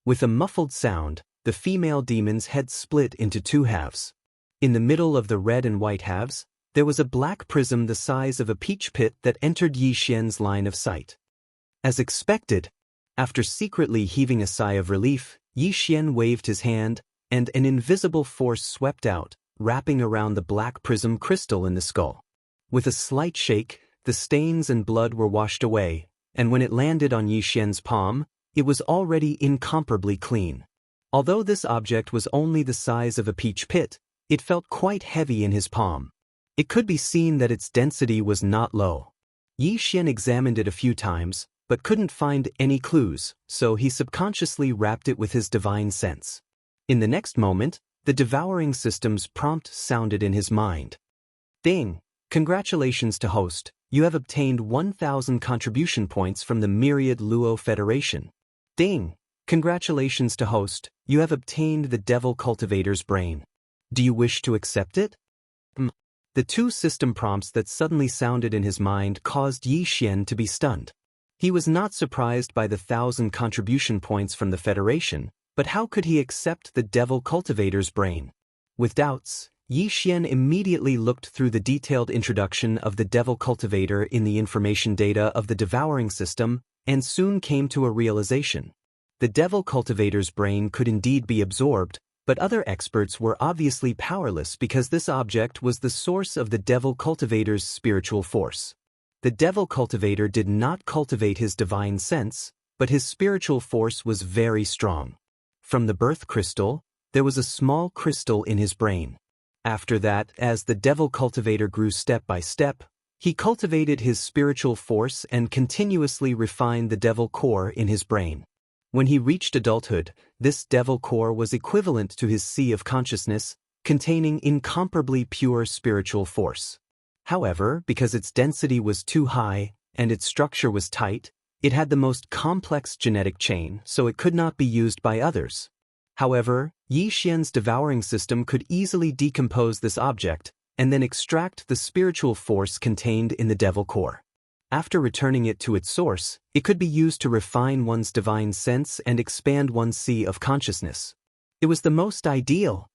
With a muffled sound, the female demon's head split into 2 halves. In the middle of the red and white halves, there was a black prism the size of a peach pit that entered Yi Xian's line of sight. As expected, after secretly heaving a sigh of relief, Yi Xian waved his hand, and an invisible force swept out, wrapping around the black prism crystal in the skull. With a slight shake, the stains and blood were washed away, and when it landed on Yi Xian's palm, it was already incomparably clean. Although this object was only the size of a peach pit, it felt quite heavy in his palm. It could be seen that its density was not low. Yi Xian examined it a few times, but couldn't find any clues, so he subconsciously wrapped it with his divine sense. In the next moment, the devouring system's prompt sounded in his mind. Ding! Congratulations to host, you have obtained 1,000 contribution points from the Myriad Luo Federation. Ding! Congratulations to host, you have obtained the Devil Cultivator's brain. Do you wish to accept it? The two system prompts that suddenly sounded in his mind caused Yi Xian to be stunned. He was not surprised by the 1,000 contribution points from the Federation, but how could he accept the Devil Cultivator's brain? With doubts, Yi Xian immediately looked through the detailed introduction of the Devil Cultivator in the information data of the devouring system and soon came to a realization. The Devil Cultivator's brain could indeed be absorbed, but other experts were obviously powerless because this object was the source of the Devil Cultivator's spiritual force. The Devil Cultivator did not cultivate his divine sense, but his spiritual force was very strong. From the birth crystal, there was a small crystal in his brain. After that, as the Devil Cultivator grew step by step, he cultivated his spiritual force and continuously refined the Devil Core in his brain. When he reached adulthood, this Devil Core was equivalent to his sea of consciousness, containing incomparably pure spiritual force. However, because its density was too high and its structure was tight, it had the most complex genetic chain, so it could not be used by others. However, Yi Xian's devouring system could easily decompose this object and then extract the spiritual force contained in the Devil Core. After returning it to its source, it could be used to refine one's divine sense and expand one's sea of consciousness. It was the most ideal.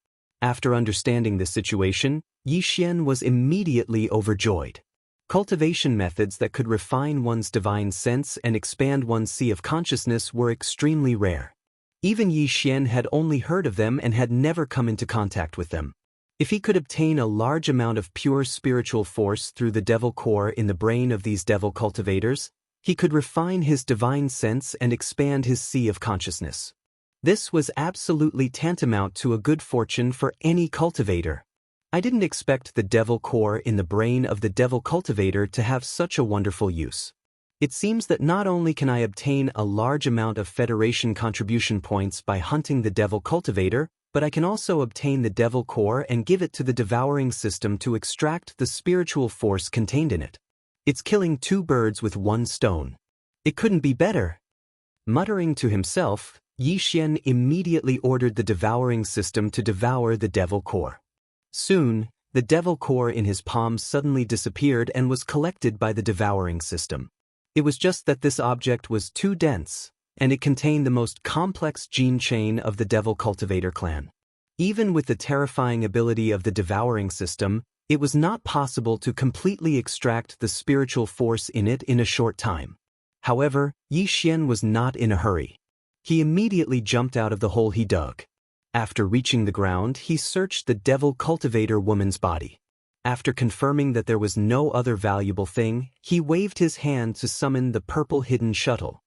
After understanding this situation, Yi Xian was immediately overjoyed. Cultivation methods that could refine one's divine sense and expand one's sea of consciousness were extremely rare. Even Yi Xian had only heard of them and had never come into contact with them. If he could obtain a large amount of pure spiritual force through the Devil Core in the brain of these Devil Cultivators, he could refine his divine sense and expand his sea of consciousness. This was absolutely tantamount to a good fortune for any cultivator. I didn't expect the Devil Core in the brain of the Devil Cultivator to have such a wonderful use. It seems that not only can I obtain a large amount of Federation contribution points by hunting the Devil Cultivator, but I can also obtain the Devil Core and give it to the devouring system to extract the spiritual force contained in it. It's killing two birds with one stone. It couldn't be better. Muttering to himself, Yi Xian immediately ordered the devouring system to devour the Devil Core. Soon, the Devil Core in his palm suddenly disappeared and was collected by the devouring system. It was just that this object was too dense, and it contained the most complex gene chain of the Devil Cultivator clan. Even with the terrifying ability of the devouring system, it was not possible to completely extract the spiritual force in it in a short time. However, Yi Xian was not in a hurry. He immediately jumped out of the hole he dug. After reaching the ground, he searched the Devil Cultivator woman's body. After confirming that there was no other valuable thing, he waved his hand to summon the purple hidden shuttle.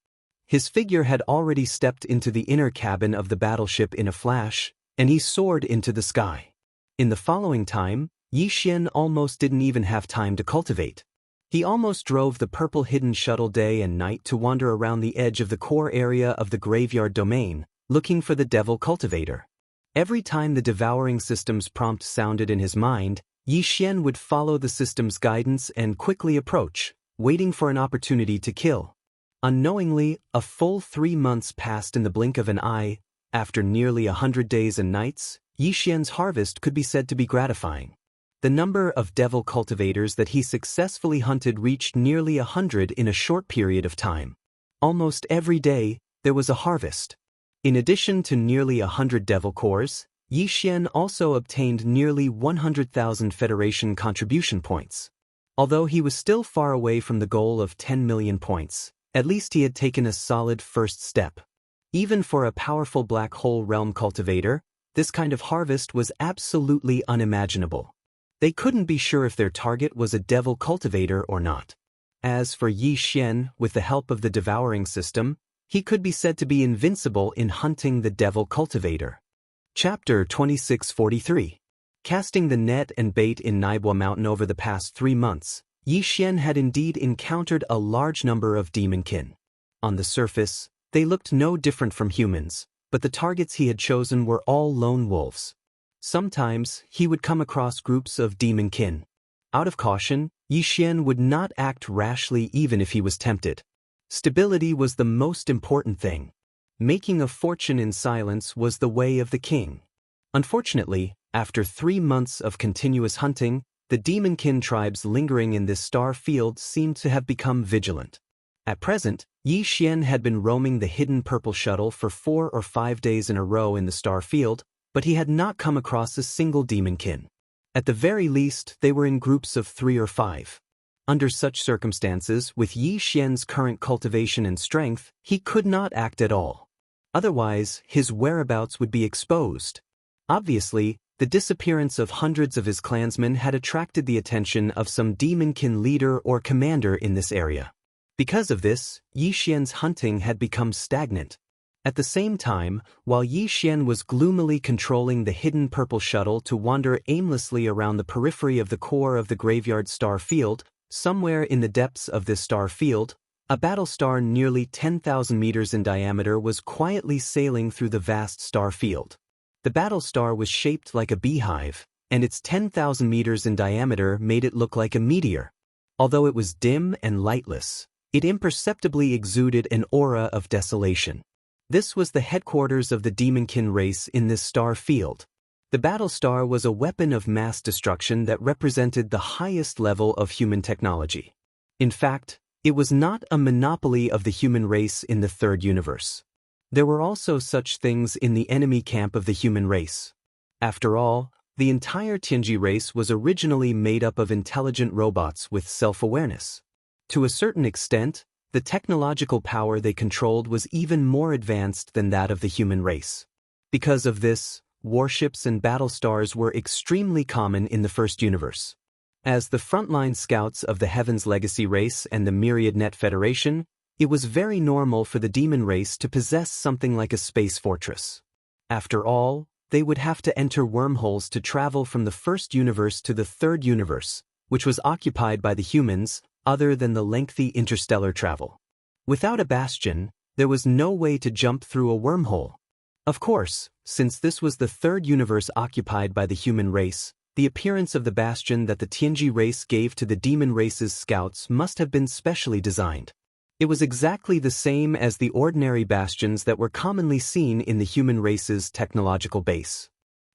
His figure had already stepped into the inner cabin of the battleship in a flash, and he soared into the sky. In the following time, Yi Xian almost didn't even have time to cultivate. He almost drove the purple hidden shuttle day and night to wander around the edge of the core area of the graveyard domain, looking for the Devil Cultivator. Every time the devouring system's prompt sounded in his mind, Yi Xian would follow the system's guidance and quickly approach, waiting for an opportunity to kill. Unknowingly, a full 3 months passed in the blink of an eye. After nearly 100 days and nights, Yi Xian's harvest could be said to be gratifying. The number of Devil Cultivators that he successfully hunted reached nearly 100 in a short period of time. Almost every day, there was a harvest. In addition to nearly 100 Devil Cores, Yi Xian also obtained nearly 100,000 Federation contribution points. Although he was still far away from the goal of 10 million points, at least he had taken a solid first step. Even for a powerful Black Hole Realm cultivator, this kind of harvest was absolutely unimaginable. They couldn't be sure if their target was a Devil Cultivator or not. As for Yi Xian, with the help of the devouring system, he could be said to be invincible in hunting the devil cultivator. Chapter 2643. Casting the net and bait in Naibua Mountain over the past 3 months, Yi Xian had indeed encountered a large number of demonkin. On the surface, they looked no different from humans, but the targets he had chosen were all lone wolves. Sometimes, he would come across groups of demonkin. Out of caution, Yi Xian would not act rashly even if he was tempted. Stability was the most important thing. Making a fortune in silence was the way of the king. Unfortunately, after 3 months of continuous hunting, the demonkin tribes lingering in this star field seemed to have become vigilant. At present, Yi Xian had been roaming the hidden purple shuttle for 4 or 5 days in a row in the star field, but he had not come across a single demonkin. At the very least, they were in groups of 3 or 5. Under such circumstances, with Yi Xian's current cultivation and strength, he could not act at all. Otherwise, his whereabouts would be exposed. Obviously, the disappearance of hundreds of his clansmen had attracted the attention of some demonkin leader or commander in this area. Because of this, Yi Xian's hunting had become stagnant. At the same time, while Yi Xian was gloomily controlling the hidden purple shuttle to wander aimlessly around the periphery of the core of the graveyard star field, somewhere in the depths of this star field, a battle star nearly 10,000 meters in diameter was quietly sailing through the vast star field. The battle star was shaped like a beehive, and its 10,000 meters in diameter made it look like a meteor. Although it was dim and lightless, it imperceptibly exuded an aura of desolation. This was the headquarters of the demonkin race in this star field. The battle star was a weapon of mass destruction that represented the highest level of human technology. In fact, it was not a monopoly of the human race in the third universe. There were also such things in the enemy camp of the human race. After all, the entire Tianji race was originally made up of intelligent robots with self-awareness. To a certain extent, the technological power they controlled was even more advanced than that of the human race. Because of this, warships and battle stars were extremely common in the first universe. As the frontline scouts of the Heaven's Legacy race and the Myriad Net Federation, it was very normal for the demon race to possess something like a space fortress. After all, they would have to enter wormholes to travel from the first universe to the third universe, which was occupied by the humans, other than the lengthy interstellar travel. Without a bastion, there was no way to jump through a wormhole. Of course, since this was the third universe occupied by the human race, the appearance of the bastion that the Tianji race gave to the demon race's scouts must have been specially designed. It was exactly the same as the ordinary bastions that were commonly seen in the human race's technological base.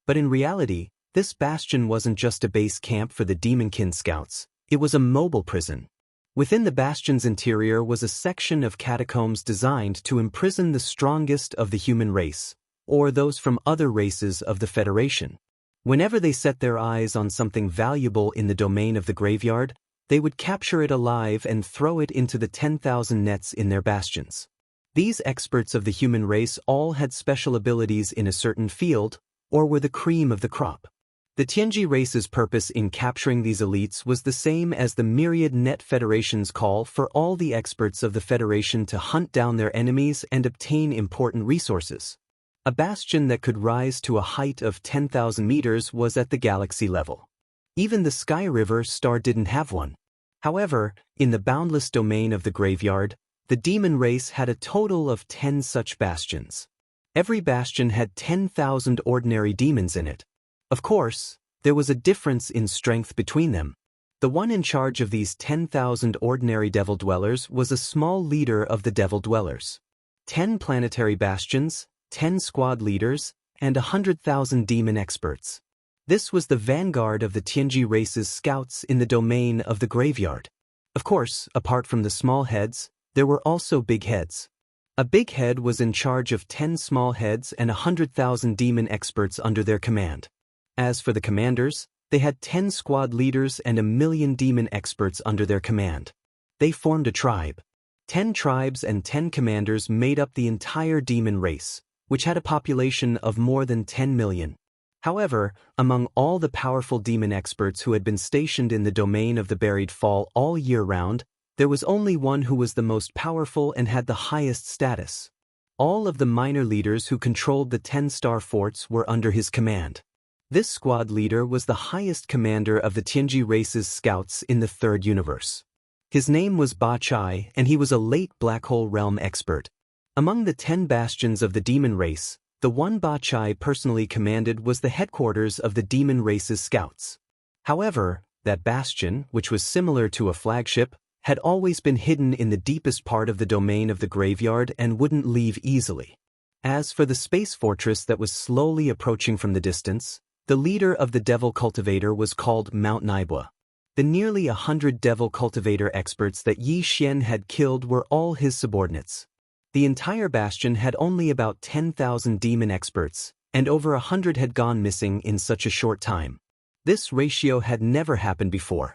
But in reality, this bastion wasn't just a base camp for the demonkin scouts, it was a mobile prison. Within the bastion's interior was a section of catacombs designed to imprison the strongest of the human race, or those from other races of the Federation. Whenever they set their eyes on something valuable in the domain of the graveyard, they would capture it alive and throw it into the 10,000 nets in their bastions. These experts of the human race all had special abilities in a certain field, or were the cream of the crop. The Tianji race's purpose in capturing these elites was the same as the Myriad Net Federation's call for all the experts of the Federation to hunt down their enemies and obtain important resources. A bastion that could rise to a height of 10,000 meters was at the galaxy level. Even the Sky River star didn't have one. However, in the boundless domain of the graveyard, the demon race had a total of 10 such bastions. Every bastion had 10,000 ordinary demons in it. Of course, there was a difference in strength between them. The one in charge of these 10,000 ordinary devil dwellers was a small leader of the devil dwellers. 10 planetary bastions, 10 squad leaders, and 100,000 demon experts. This was the vanguard of the Tianji race's scouts in the domain of the graveyard. Of course, apart from the small heads, there were also big heads. A big head was in charge of 10 small heads and 100,000 demon experts under their command. As for the commanders, they had 10 squad leaders and 1,000,000 demon experts under their command. They formed a tribe. 10 tribes and 10 commanders made up the entire demon race, which had a population of more than 10 million. However, among all the powerful demon experts who had been stationed in the domain of the buried fall all year round, There was only one who was the most powerful and had the highest status. All of the minor leaders who controlled the 10-star forts were under his command. This squad leader was the highest commander of the Tianji race's scouts in the Third Universe. His name was Ba Chai, and he was a late Black Hole Realm expert. Among the 10 bastions of the demon race, the one Ba Chai personally commanded was the headquarters of the demon race's scouts. However, that bastion, which was similar to a flagship, had always been hidden in the deepest part of the domain of the graveyard and wouldn't leave easily. As for the space fortress that was slowly approaching from the distance, the leader of the Devil Cultivator was called Mount Naibua. The nearly 100 Devil Cultivator experts that Yi Xian had killed were all his subordinates. The entire bastion had only about 10,000 demon experts, and over 100 had gone missing in such a short time. This ratio had never happened before.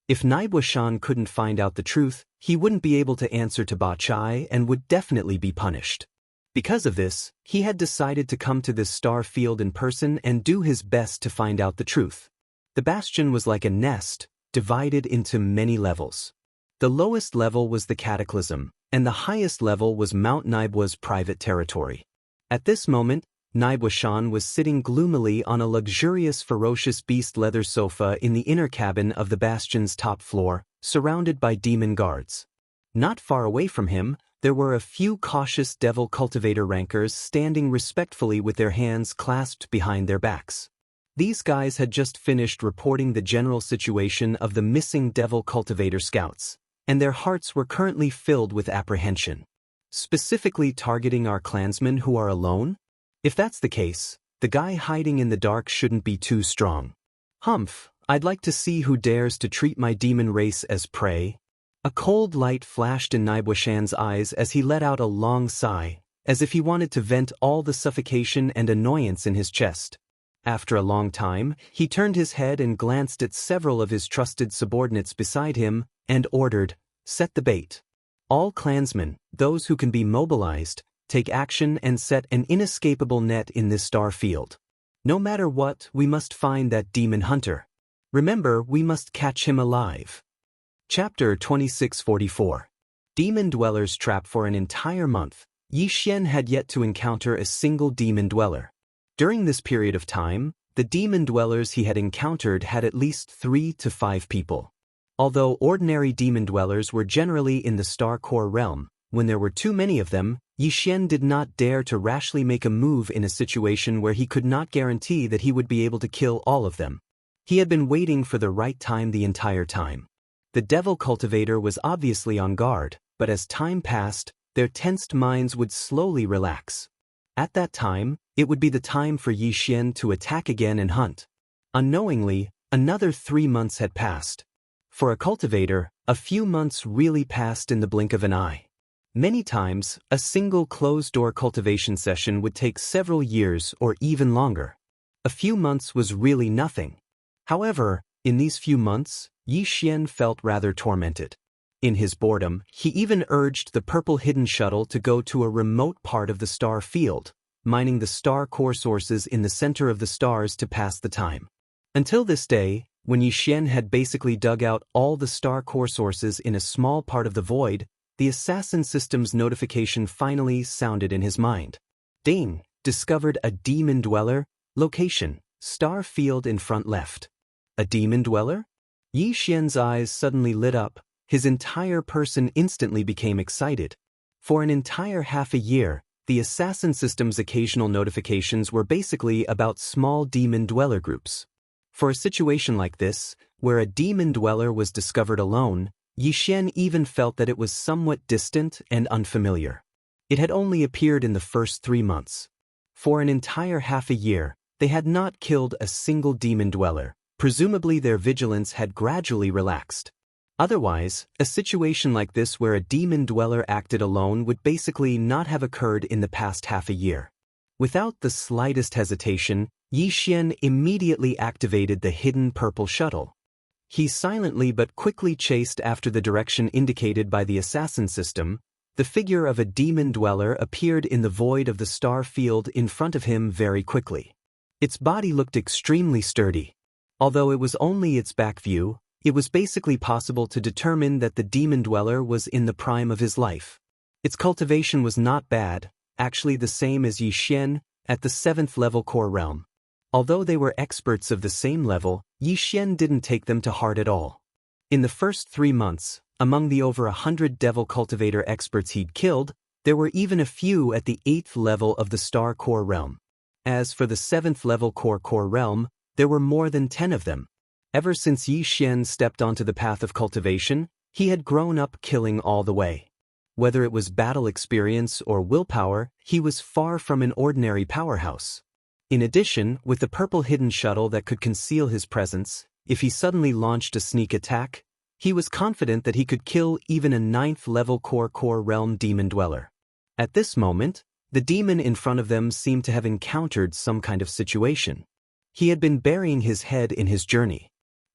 If Naibua Shan couldn't find out the truth, he wouldn't be able to answer to Ba Chai and would definitely be punished. Because of this, he had decided to come to this star field in person and do his best to find out the truth. The bastion was like a nest, divided into many levels. The lowest level was the Cataclysm, and the highest level was Mount Naibua's private territory. At this moment, Naibua Shan was sitting gloomily on a luxurious ferocious beast leather sofa in the inner cabin of the bastion's top floor, surrounded by demon guards. Not far away from him, there were a few cautious Devil Cultivator rankers standing respectfully with their hands clasped behind their backs. These guys had just finished reporting the general situation of the missing Devil Cultivator scouts, and their hearts were currently filled with apprehension. Specifically targeting our clansmen who are alone? If that's the case, the guy hiding in the dark shouldn't be too strong. Humph, I'd like to see who dares to treat my demon race as prey. A cold light flashed in Naibua Shan's eyes as he let out a long sigh, as if he wanted to vent all the suffocation and annoyance in his chest. After a long time, he turned his head and glanced at several of his trusted subordinates beside him, and ordered, "Set the bait. All clansmen, those who can be mobilized, take action and set an inescapable net in this star field. No matter what, we must find that demon hunter. Remember, we must catch him alive." Chapter 2644. Demon Dwellers Trap. For an entire month, Yi Xian had yet to encounter a single demon dweller. During this period of time, the demon dwellers he had encountered had at least 3 to 5 people. Although ordinary demon dwellers were generally in the Star Core realm, when there were too many of them, Yi Xian did not dare to rashly make a move in a situation where he could not guarantee that he would be able to kill all of them. He had been waiting for the right time the entire time. The Devil Cultivator was obviously on guard, but as time passed, their tensed minds would slowly relax. At that time, it would be the time for Yi Xian to attack again and hunt. Unknowingly, another 3 months had passed. For a cultivator, a few months really passed in the blink of an eye. Many times, a single closed-door cultivation session would take several years or even longer. A few months was really nothing. However, in these few months, Yi Xian felt rather tormented. In his boredom, he even urged the purple hidden shuttle to go to a remote part of the star field, mining the star core sources in the center of the stars to pass the time. Until this day, when Yi Xian had basically dug out all the star core sources in a small part of the void, the assassin system's notification finally sounded in his mind. Ding! Discovered a demon dweller. Location: star field in front left. A demon dweller? Yi Xian's eyes suddenly lit up. His entire person instantly became excited. For an entire half a year, the assassin system's occasional notifications were basically about small demon dweller groups. For a situation like this, where a demon dweller was discovered alone, Yi Xian even felt that it was somewhat distant and unfamiliar. It had only appeared in the first 3 months. For an entire half a year, they had not killed a single demon dweller. Presumably their vigilance had gradually relaxed. Otherwise, a situation like this where a demon dweller acted alone would basically not have occurred in the past half a year. Without the slightest hesitation, Yi Xian immediately activated the hidden purple shuttle. He silently but quickly chased after the direction indicated by the assassin system. The figure of a demon dweller appeared in the void of the star field in front of him very quickly. Its body looked extremely sturdy. Although it was only its back view, It was basically possible to determine that the demon dweller was in the prime of his life. Its cultivation was not bad, actually the same as Yixian at the 7th level core realm. Although they were experts of the same level, Yixian didn't take them to heart at all. In the first 3 months, among the over 100 devil cultivator experts he'd killed, there were even a few at the 8th level of the star core realm. As for the 7th level core realm, there were more than 10 of them. Ever since Yixian stepped onto the path of cultivation, he had grown up killing all the way. Whether it was battle experience or willpower, he was far from an ordinary powerhouse. In addition, with the purple hidden shuttle that could conceal his presence, if he suddenly launched a sneak attack, he was confident that he could kill even a 9th level core realm demon dweller. At this moment, the demon in front of them seemed to have encountered some kind of situation. He had been burying his head in his journey.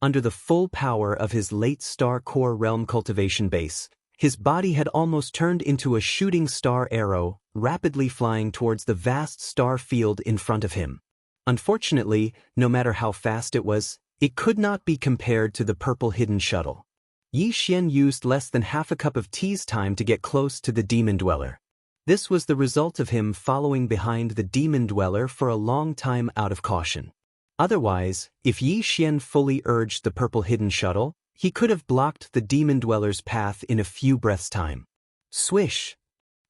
Under the full power of his late star core realm cultivation base, his body had almost turned into a shooting star arrow, rapidly flying towards the vast star field in front of him. Unfortunately, no matter how fast it was, it could not be compared to the purple hidden shuttle. Yixian used less than half a cup of tea's time to get close to the demon dweller. This was the result of him following behind the demon dweller for a long time out of caution. Otherwise, if Yixian fully urged the purple hidden shuttle, he could have blocked the demon dweller's path in a few breaths' time. Swish!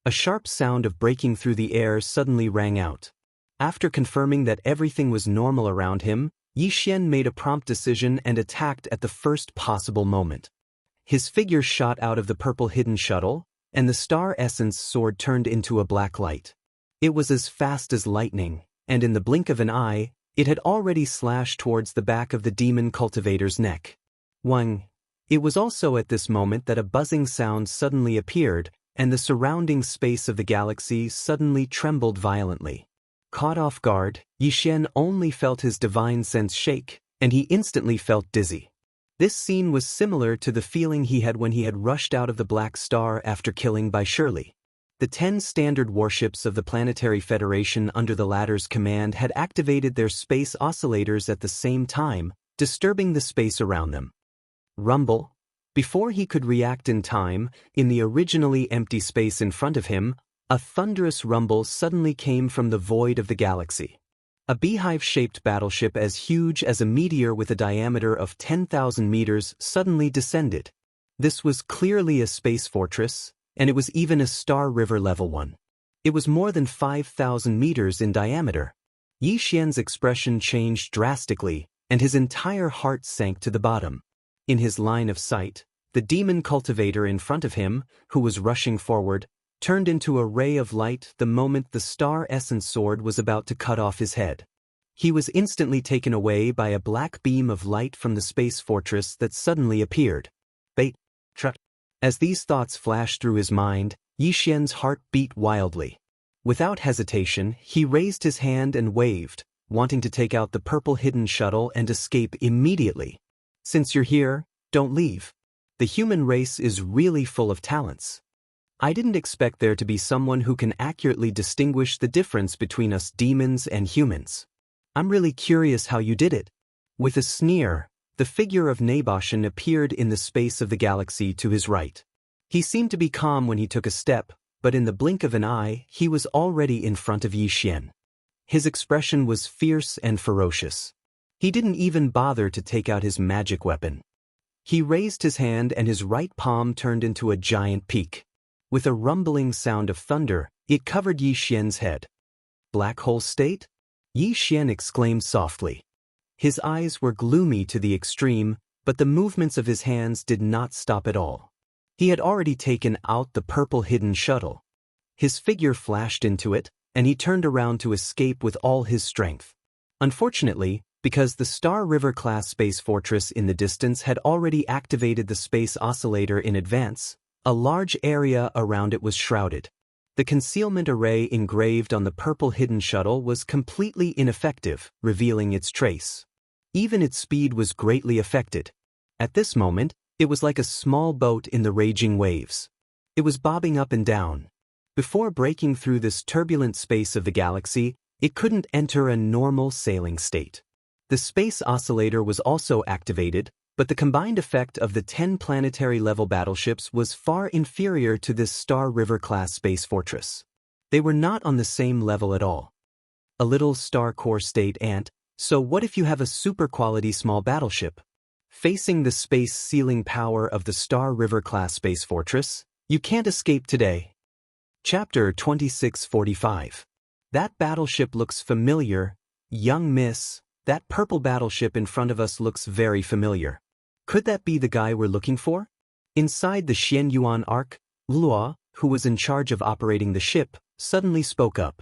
A sharp sound of breaking through the air suddenly rang out. After confirming that everything was normal around him, Yixian made a prompt decision and attacked at the first possible moment. His figure shot out of the purple hidden shuttle, and the star essence sword turned into a black light. It was as fast as lightning, and in the blink of an eye, it had already slashed towards the back of the demon cultivator's neck. It was also at this moment that a buzzing sound suddenly appeared, and the surrounding space of the galaxy suddenly trembled violently. Caught off guard, Yixian only felt his divine sense shake, and he instantly felt dizzy. This scene was similar to the feeling he had when he had rushed out of the Black Star after killing by Shirley. The 10 standard warships of the Planetary Federation under the latter's command had activated their space oscillators at the same time, disturbing the space around them. Rumble. Before he could react in time, in the originally empty space in front of him, a thunderous rumble suddenly came from the void of the galaxy. A beehive-shaped battleship as huge as a meteor with a diameter of 10,000 meters suddenly descended. This was clearly a space fortress, and it was even a Star River level one. It was more than 5,000 meters in diameter. Yixian's expression changed drastically, and his entire heart sank to the bottom. In his line of sight, the demon cultivator in front of him, who was rushing forward, turned into a ray of light the moment the star essence sword was about to cut off his head. He was instantly taken away by a black beam of light from the space fortress that suddenly appeared. As these thoughts flashed through his mind, Yixian's heart beat wildly. Without hesitation, he raised his hand and waved, wanting to take out the purple hidden shuttle and escape immediately. Since you're here, don't leave. The human race is really full of talents. I didn't expect there to be someone who can accurately distinguish the difference between us demons and humans. I'm really curious how you did it. With a sneer, the figure of Naboshan appeared in the space of the galaxy to his right. He seemed to be calm when he took a step, but in the blink of an eye, he was already in front of Yixian. His expression was fierce and ferocious. He didn't even bother to take out his magic weapon. He raised his hand and his right palm turned into a giant peak. With a rumbling sound of thunder, it covered Yixian's head. Black hole state? Yixian exclaimed softly. His eyes were gloomy to the extreme, but the movements of his hands did not stop at all. He had already taken out the purple hidden shuttle. His figure flashed into it, and he turned around to escape with all his strength. Unfortunately, because the Star River-class space fortress in the distance had already activated the space oscillator in advance, a large area around it was shrouded. The concealment array engraved on the purple hidden shuttle was completely ineffective, revealing its trace. Even its speed was greatly affected. At this moment, it was like a small boat in the raging waves. It was bobbing up and down. Before breaking through this turbulent space of the galaxy, it couldn't enter a normal sailing state. The space oscillator was also activated, But the combined effect of the 10 planetary-level battleships was far inferior to this Star River-class space fortress. They were not on the same level at all. A little star core state ant, so what if you have a super-quality small battleship? Facing the space-sealing power of the Star River-class space fortress, you can't escape today. Chapter 2645. That battleship looks familiar. Young miss, that purple battleship in front of us looks very familiar. Could that be the guy we're looking for? Inside the Xianyuan Ark, Luo, who was in charge of operating the ship, suddenly spoke up.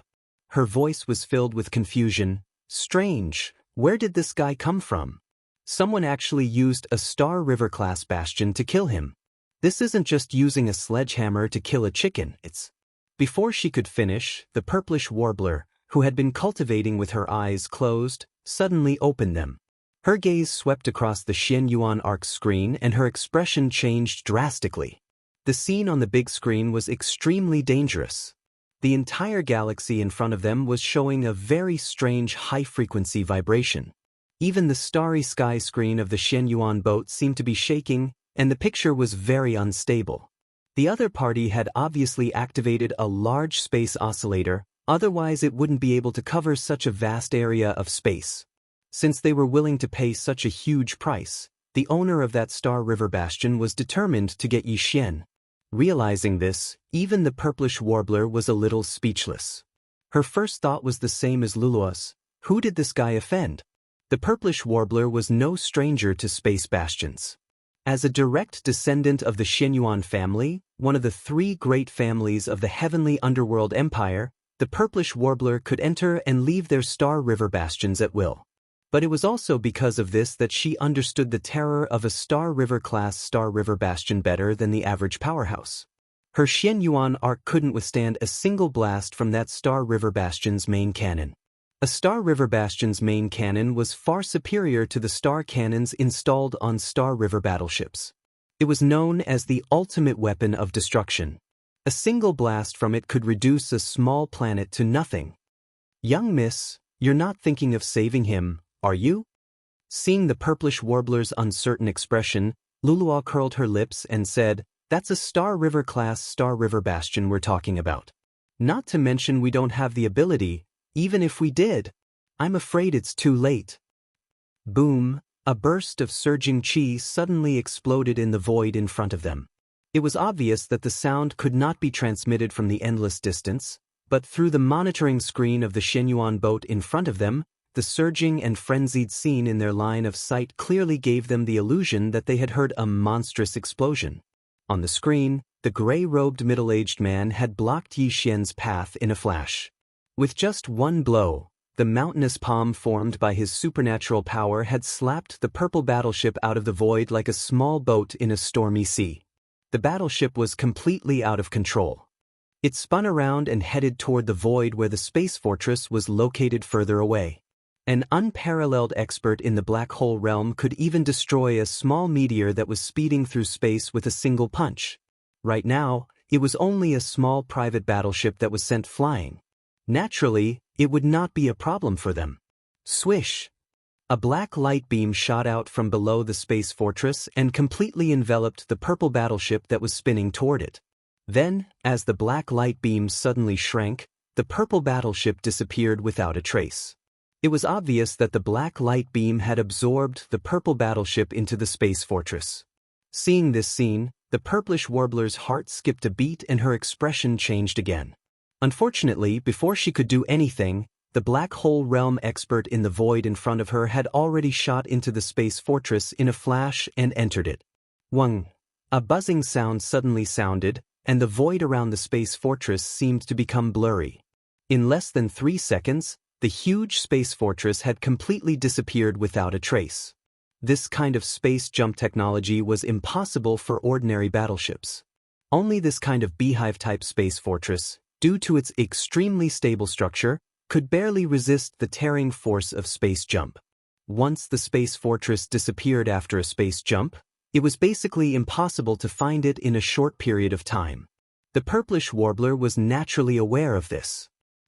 Her voice was filled with confusion. Strange, where did this guy come from? Someone actually used a Star River-class bastion to kill him. This isn't just using a sledgehammer to kill a chicken, it's... Before she could finish, the purplish warbler, who had been cultivating with her eyes closed, suddenly opened them. Her gaze swept across the Xianyuan Arc screen and her expression changed drastically. The scene on the big screen was extremely dangerous. The entire galaxy in front of them was showing a very strange high-frequency vibration. Even the starry sky screen of the Xianyuan boat seemed to be shaking, and the picture was very unstable. The other party had obviously activated a large space oscillator, otherwise it wouldn't be able to cover such a vast area of space. Since they were willing to pay such a huge price, the owner of that Star River bastion was determined to get Yi Xian. Realizing this, even the purplish warbler was a little speechless. Her first thought was the same as Lulua's. Who did this guy offend? The purplish warbler was no stranger to space bastions. As a direct descendant of the Xianyuan family, one of the 3 great families of the heavenly underworld empire, the purplish warbler could enter and leave their Star River bastions at will. But it was also because of this that she understood the terror of a Star River-class Star River bastion better than the average powerhouse. Her Xianyuan Arc couldn't withstand a single blast from that Star River bastion's main cannon. A Star River bastion's main cannon was far superior to the star cannons installed on Star River battleships. It was known as the ultimate weapon of destruction. A single blast from it could reduce a small planet to nothing. Young miss, you're not thinking of saving him, are you? Seeing the purplish warbler's uncertain expression, Lulua curled her lips and said, That's a Star River-class Star River bastion we're talking about. Not to mention we don't have the ability, even if we did. I'm afraid it's too late. Boom, a burst of surging chi suddenly exploded in the void in front of them. It was obvious that the sound could not be transmitted from the endless distance, but through the monitoring screen of the Xianyuan boat in front of them, the surging and frenzied scene in their line of sight clearly gave them the illusion that they had heard a monstrous explosion. On the screen, the gray-robed middle-aged man had blocked Yi Xian's path in a flash. With just one blow, the mountainous palm formed by his supernatural power had slapped the purple battleship out of the void like a small boat in a stormy sea. The battleship was completely out of control. It spun around and headed toward the void where the space fortress was located further away. An unparalleled expert in the black hole realm could even destroy a small meteor that was speeding through space with a single punch. Right now, it was only a small private battleship that was sent flying. Naturally, it would not be a problem for them. Swish! A black light beam shot out from below the space fortress and completely enveloped the purple battleship that was spinning toward it. Then, as the black light beam suddenly shrank, the purple battleship disappeared without a trace. It was obvious that the black light beam had absorbed the purple battleship into the space fortress. Seeing this scene, the purplish warbler's heart skipped a beat and her expression changed again. Unfortunately, before she could do anything, the black hole realm expert in the void in front of her had already shot into the space fortress in a flash and entered it. Wung! A buzzing sound suddenly sounded, and the void around the space fortress seemed to become blurry. In less than 3 seconds, the huge space fortress had completely disappeared without a trace. This kind of space jump technology was impossible for ordinary battleships. Only this kind of beehive-type space fortress, due to its extremely stable structure, could barely resist the tearing force of space jump. Once the space fortress disappeared after a space jump, it was basically impossible to find it in a short period of time. The purplish warbler was naturally aware of this.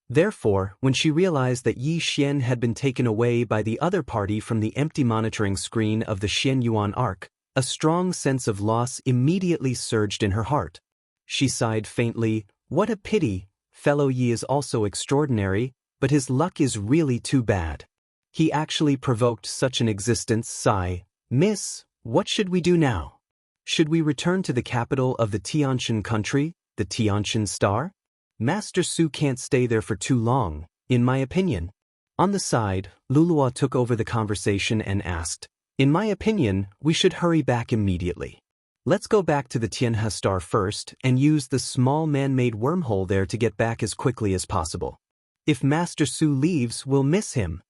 Therefore, when she realized that Yi Xian had been taken away by the other party from the empty monitoring screen of the Xianyuan Arc, a strong sense of loss immediately surged in her heart. She sighed faintly, "What a pity, fellow Yi is also extraordinary, but his luck is really too bad. He actually provoked such an existence." Sigh, "Miss, what should we do now? Should we return to the capital of the Tianshan country, the Tianshan Star? Master Su can't stay there for too long, in my opinion." On the side, Lulua took over the conversation and asked, "In my opinion, we should hurry back immediately. Let's go back to the Tianhe Star first and use the small man-made wormhole there to get back as quickly as possible. If Master Su leaves, we'll miss him."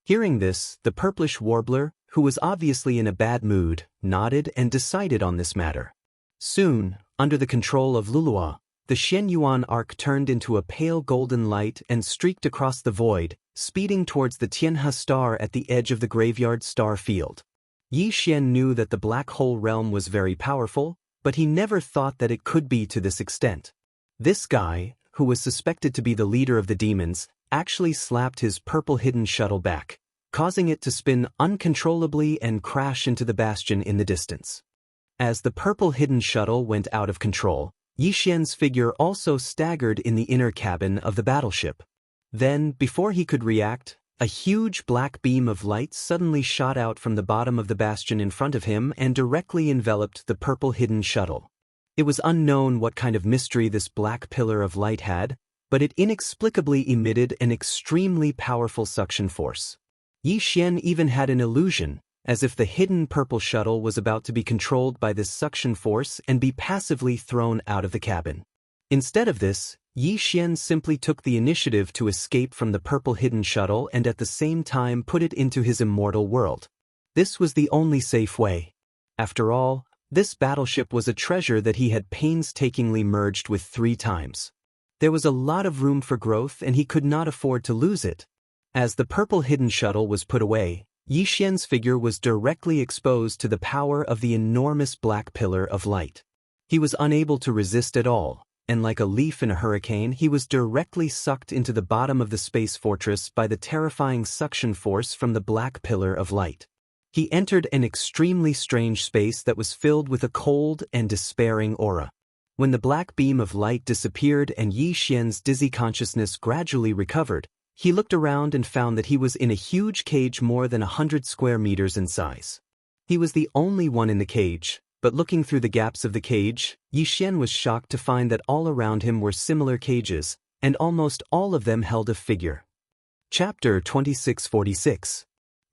Hearing this, the purplish warbler, who was obviously in a bad mood, nodded and decided on this matter. Soon, under the control of Lulua, the Xianyuan Arc turned into a pale golden light and streaked across the void, speeding towards the Tianhe Star at the edge of the graveyard star field. Yi Xian knew that the black hole realm was very powerful, but he never thought that it could be to this extent. This guy, who was suspected to be the leader of the demons, actually slapped his purple hidden shuttle back, causing it to spin uncontrollably and crash into the bastion in the distance. As the purple hidden shuttle went out of control, Yi Xian's figure also staggered in the inner cabin of the battleship. Then, before he could react, a huge black beam of light suddenly shot out from the bottom of the bastion in front of him and directly enveloped the purple hidden shuttle. It was unknown what kind of mystery this black pillar of light had, but it inexplicably emitted an extremely powerful suction force. Yi Xian even had an illusion, as if the hidden purple shuttle was about to be controlled by this suction force and be passively thrown out of the cabin. Instead of this, Yi Xian simply took the initiative to escape from the purple hidden shuttle and at the same time put it into his immortal world. This was the only safe way. After all, this battleship was a treasure that he had painstakingly merged with 3 times. There was a lot of room for growth and he could not afford to lose it. As the purple hidden shuttle was put away, Yi Xian's figure was directly exposed to the power of the enormous black pillar of light. He was unable to resist at all, and like a leaf in a hurricane, he was directly sucked into the bottom of the space fortress by the terrifying suction force from the black pillar of light. He entered an extremely strange space that was filled with a cold and despairing aura. When the black beam of light disappeared and Yi Xian's dizzy consciousness gradually recovered, he looked around and found that he was in a huge cage more than 100 square meters in size. He was the only one in the cage, but looking through the gaps of the cage, Yi Xian was shocked to find that all around him were similar cages, and almost all of them held a figure. Chapter 2646.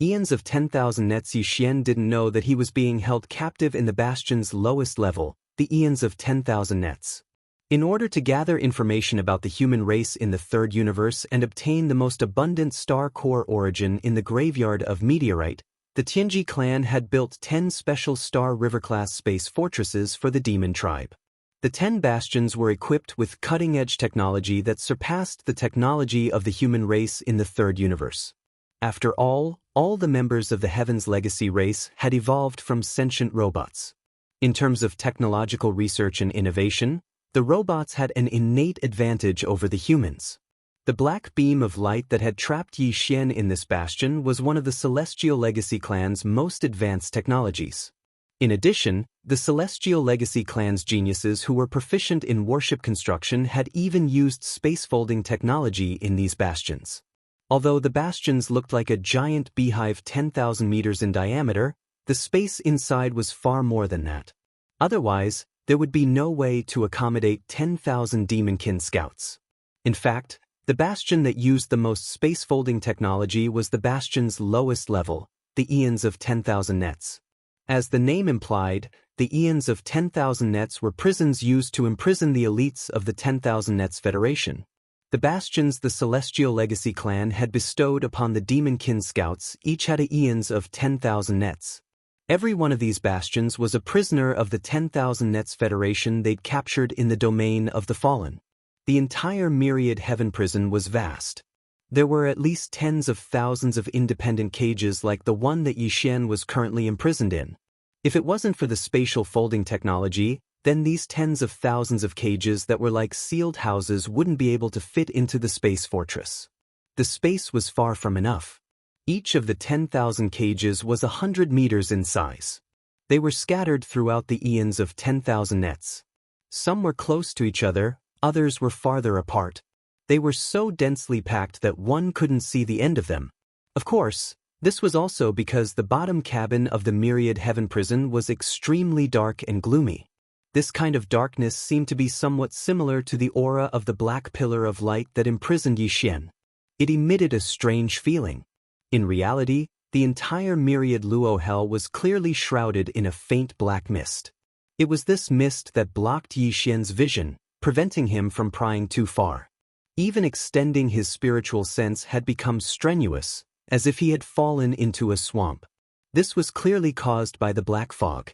Eons of 10,000 nets. Yi Xian didn't know that he was being held captive in the bastion's lowest level, the eons of 10,000 nets. In order to gather information about the human race in the third universe and obtain the most abundant star core origin in the graveyard of meteorite, the Tianji clan had built 10 special Star River-class space fortresses for the demon tribe. The 10 bastions were equipped with cutting-edge technology that surpassed the technology of the human race in the third universe. After all the members of the Heaven's Legacy race had evolved from sentient robots. In terms of technological research and innovation, the robots had an innate advantage over the humans. The black beam of light that had trapped Yi Xian in this bastion was one of the Celestial Legacy clan's most advanced technologies. In addition, the Celestial Legacy clan's geniuses who were proficient in warship construction had even used space-folding technology in these bastions. Although the bastions looked like a giant beehive 10,000 meters in diameter, the space inside was far more than that. Otherwise, there would be no way to accommodate 10,000 demonkin scouts. In fact, the bastion that used the most space-folding technology was the bastion's lowest level, the eons of 10,000 nets. As the name implied, the eons of 10,000 nets were prisons used to imprison the elites of the 10,000 nets Federation. The bastions the Celestial Legacy clan had bestowed upon the demonkin scouts each had eons of 10,000 nets. Every one of these bastions was a prisoner of the 10,000 Nets Federation they'd captured in the domain of the Fallen. The entire Myriad Heaven prison was vast. There were at least tens of thousands of independent cages like the one that Yi Xian was currently imprisoned in. If it wasn't for the spatial folding technology, then these tens of thousands of cages that were like sealed houses wouldn't be able to fit into the space fortress. The space was far from enough. Each of the 10,000 cages was 100 meters in size. They were scattered throughout the eons of 10,000 nets. Some were close to each other, others were farther apart. They were so densely packed that one couldn't see the end of them. Of course, this was also because the bottom cabin of the Myriad Heaven prison was extremely dark and gloomy. This kind of darkness seemed to be somewhat similar to the aura of the black pillar of light that imprisoned Yixian. It emitted a strange feeling. In reality, the entire Myriad Luo Hell was clearly shrouded in a faint black mist. It was this mist that blocked Yixian's vision, preventing him from prying too far. Even extending his spiritual sense had become strenuous, as if he had fallen into a swamp. This was clearly caused by the black fog.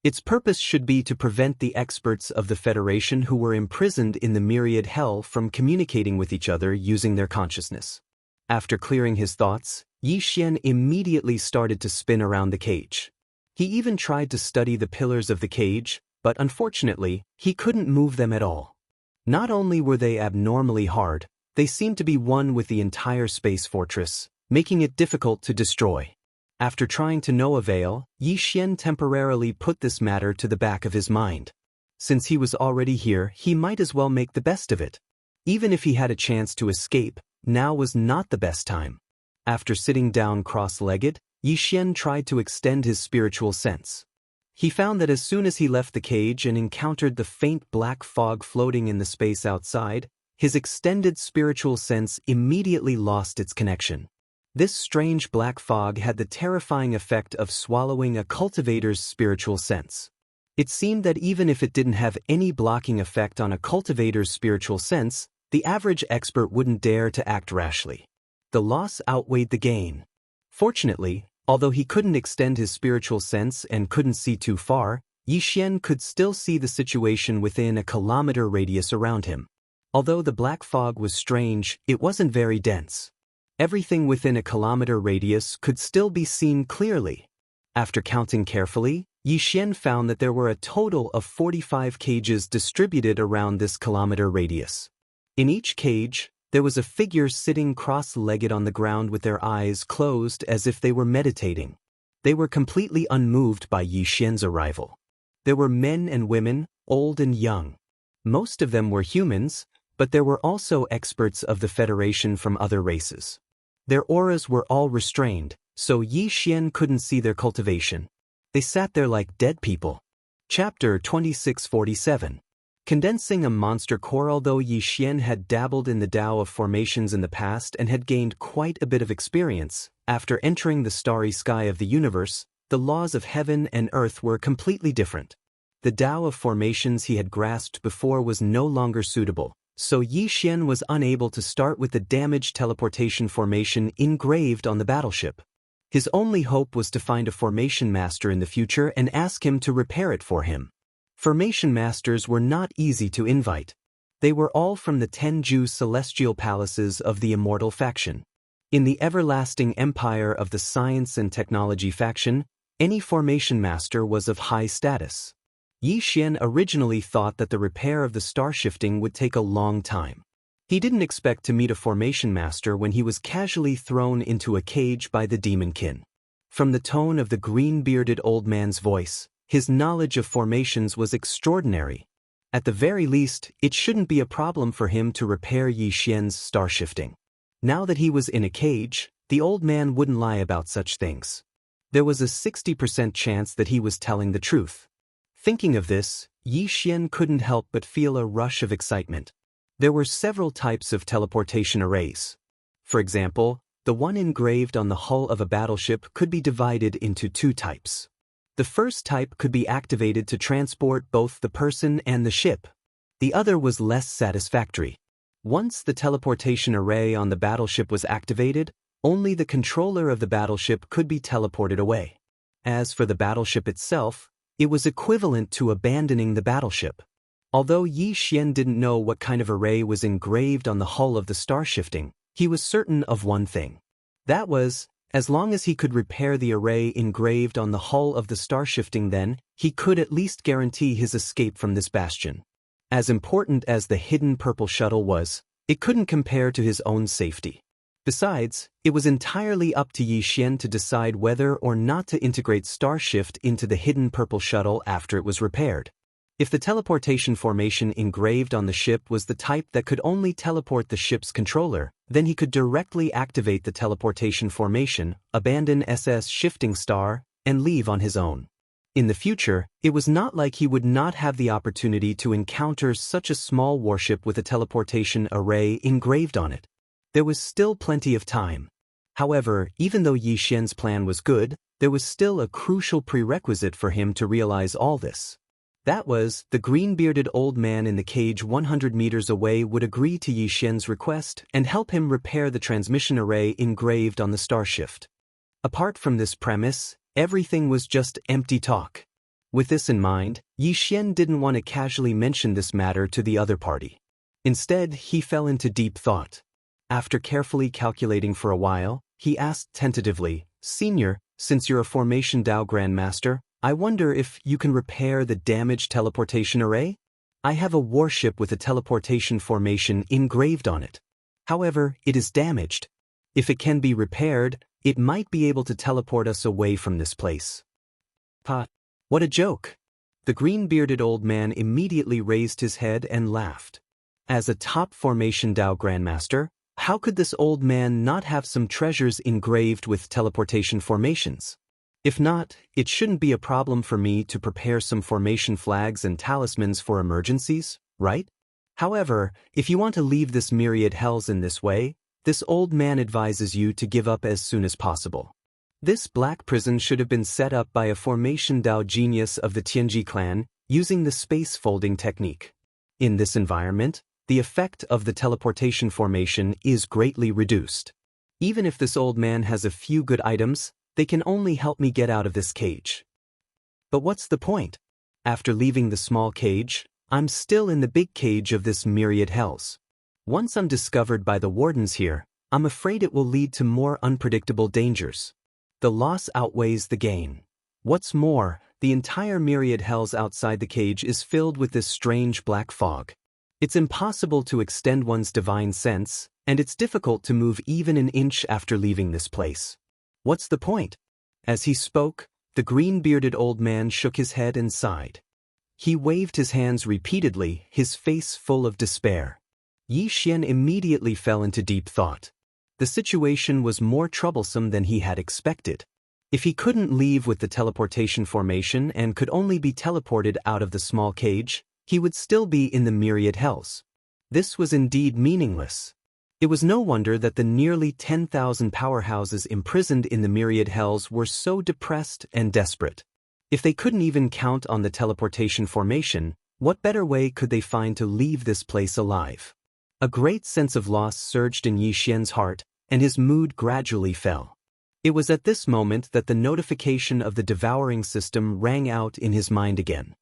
Its purpose should be to prevent the experts of the Federation who were imprisoned in the Myriad Hell from communicating with each other using their consciousness. After clearing his thoughts, Yixian immediately started to spin around the cage. He even tried to study the pillars of the cage, but unfortunately, he couldn't move them at all. Not only were they abnormally hard, they seemed to be one with the entire space fortress, making it difficult to destroy. After trying to no avail, Yixian temporarily put this matter to the back of his mind. Since he was already here, he might as well make the best of it. Even if he had a chance to escape, now was not the best time. After sitting down cross-legged, Yixian tried to extend his spiritual sense. He found that as soon as he left the cage and encountered the faint black fog floating in the space outside, his extended spiritual sense immediately lost its connection. This strange black fog had the terrifying effect of swallowing a cultivator's spiritual sense. It seemed that even if it didn't have any blocking effect on a cultivator's spiritual sense, the average expert wouldn't dare to act rashly. The loss outweighed the gain. Fortunately, although he couldn't extend his spiritual sense and couldn't see too far, Yixian could still see the situation within a kilometer radius around him. Although the black fog was strange, it wasn't very dense. Everything within a kilometer radius could still be seen clearly. After counting carefully, Yixian found that there were a total of 45 cages distributed around this kilometer radius. In each cage, there was a figure sitting cross-legged on the ground with their eyes closed as if they were meditating. They were completely unmoved by Yixian's arrival. There were men and women, old and young. Most of them were humans, but there were also experts of the Federation from other races. Their auras were all restrained, so Yixian couldn't see their cultivation. They sat there like dead people. Chapter 2647. Condensing a monster core. Although Yixian had dabbled in the Tao of formations in the past and had gained quite a bit of experience, after entering the starry sky of the universe, the laws of heaven and earth were completely different. The Tao of formations he had grasped before was no longer suitable, so Yixian was unable to start with the damaged teleportation formation engraved on the battleship. His only hope was to find a formation master in the future and ask him to repair it for him. Formation masters were not easy to invite. They were all from the Tenju celestial palaces of the Immortal faction. In the Everlasting Empire of the Science and Technology faction, any formation master was of high status. Yixian originally thought that the repair of the star shifting would take a long time. He didn't expect to meet a formation master when he was casually thrown into a cage by the demonkin. From the tone of the green-bearded old man's voice, his knowledge of formations was extraordinary. At the very least, it shouldn't be a problem for him to repair Yixian's star shifting. Now that he was in a cage, the old man wouldn't lie about such things. There was a 60% chance that he was telling the truth. Thinking of this, Yixian couldn't help but feel a rush of excitement. There were several types of teleportation arrays. For example, the one engraved on the hull of a battleship could be divided into two types. The first type could be activated to transport both the person and the ship. The other was less satisfactory. Once the teleportation array on the battleship was activated, only the controller of the battleship could be teleported away. As for the battleship itself, it was equivalent to abandoning the battleship. Although Yixian didn't know what kind of array was engraved on the hull of the star shifting, he was certain of one thing. That was, As long as he could repair the array engraved on the hull of the star-shifting, then he could at least guarantee his escape from this bastion. As important as the hidden purple shuttle was, it couldn't compare to his own safety. Besides, it was entirely up to Yi Xian to decide whether or not to integrate Starshift into the hidden purple shuttle after it was repaired. If the teleportation formation engraved on the ship was the type that could only teleport the ship's controller, then he could directly activate the teleportation formation, abandon SS Shifting Star, and leave on his own. In the future, it was not like he would not have the opportunity to encounter such a small warship with a teleportation array engraved on it. There was still plenty of time. However, even though Yi Xian's plan was good, there was still a crucial prerequisite for him to realize all this. That was, the green-bearded old man in the cage 100 meters away would agree to Yi Xian's request and help him repair the transmission array engraved on the starshift. Apart from this premise, everything was just empty talk. With this in mind, Yi Xian didn't want to casually mention this matter to the other party. Instead, he fell into deep thought. After carefully calculating for a while, he asked tentatively, "Senior, since you're a Formation Dao Grandmaster, I wonder if you can repair the damaged teleportation array? I have a warship with a teleportation formation engraved on it. However, it is damaged. If it can be repaired, it might be able to teleport us away from this place." "Pa, what a joke." The green-bearded old man immediately raised his head and laughed. As a top Formation Dao Grandmaster, how could this old man not have some treasures engraved with teleportation formations? If not, it shouldn't be a problem for me to prepare some formation flags and talismans for emergencies, right? However, if you want to leave this myriad hells in this way, this old man advises you to give up as soon as possible. This black prison should have been set up by a Formation Dao genius of the Tianji clan, using the space folding technique. In this environment, the effect of the teleportation formation is greatly reduced. Even if this old man has a few good items, they can only help me get out of this cage. But what's the point? After leaving the small cage, I'm still in the big cage of this myriad hells. Once I'm discovered by the wardens here, I'm afraid it will lead to more unpredictable dangers. The loss outweighs the gain. What's more, the entire myriad hells outside the cage is filled with this strange black fog. It's impossible to extend one's divine sense, and it's difficult to move even an inch after leaving this place. What's the point? As he spoke, the green-bearded old man shook his head and sighed. He waved his hands repeatedly, his face full of despair. Yi Xian immediately fell into deep thought. The situation was more troublesome than he had expected. If he couldn't leave with the teleportation formation and could only be teleported out of the small cage, he would still be in the myriad hells. This was indeed meaningless. It was no wonder that the nearly 10,000 powerhouses imprisoned in the myriad hells were so depressed and desperate. If they couldn't even count on the teleportation formation, what better way could they find to leave this place alive? A great sense of loss surged in Yi Xian's heart, and his mood gradually fell. It was at this moment that the notification of the devouring system rang out in his mind again.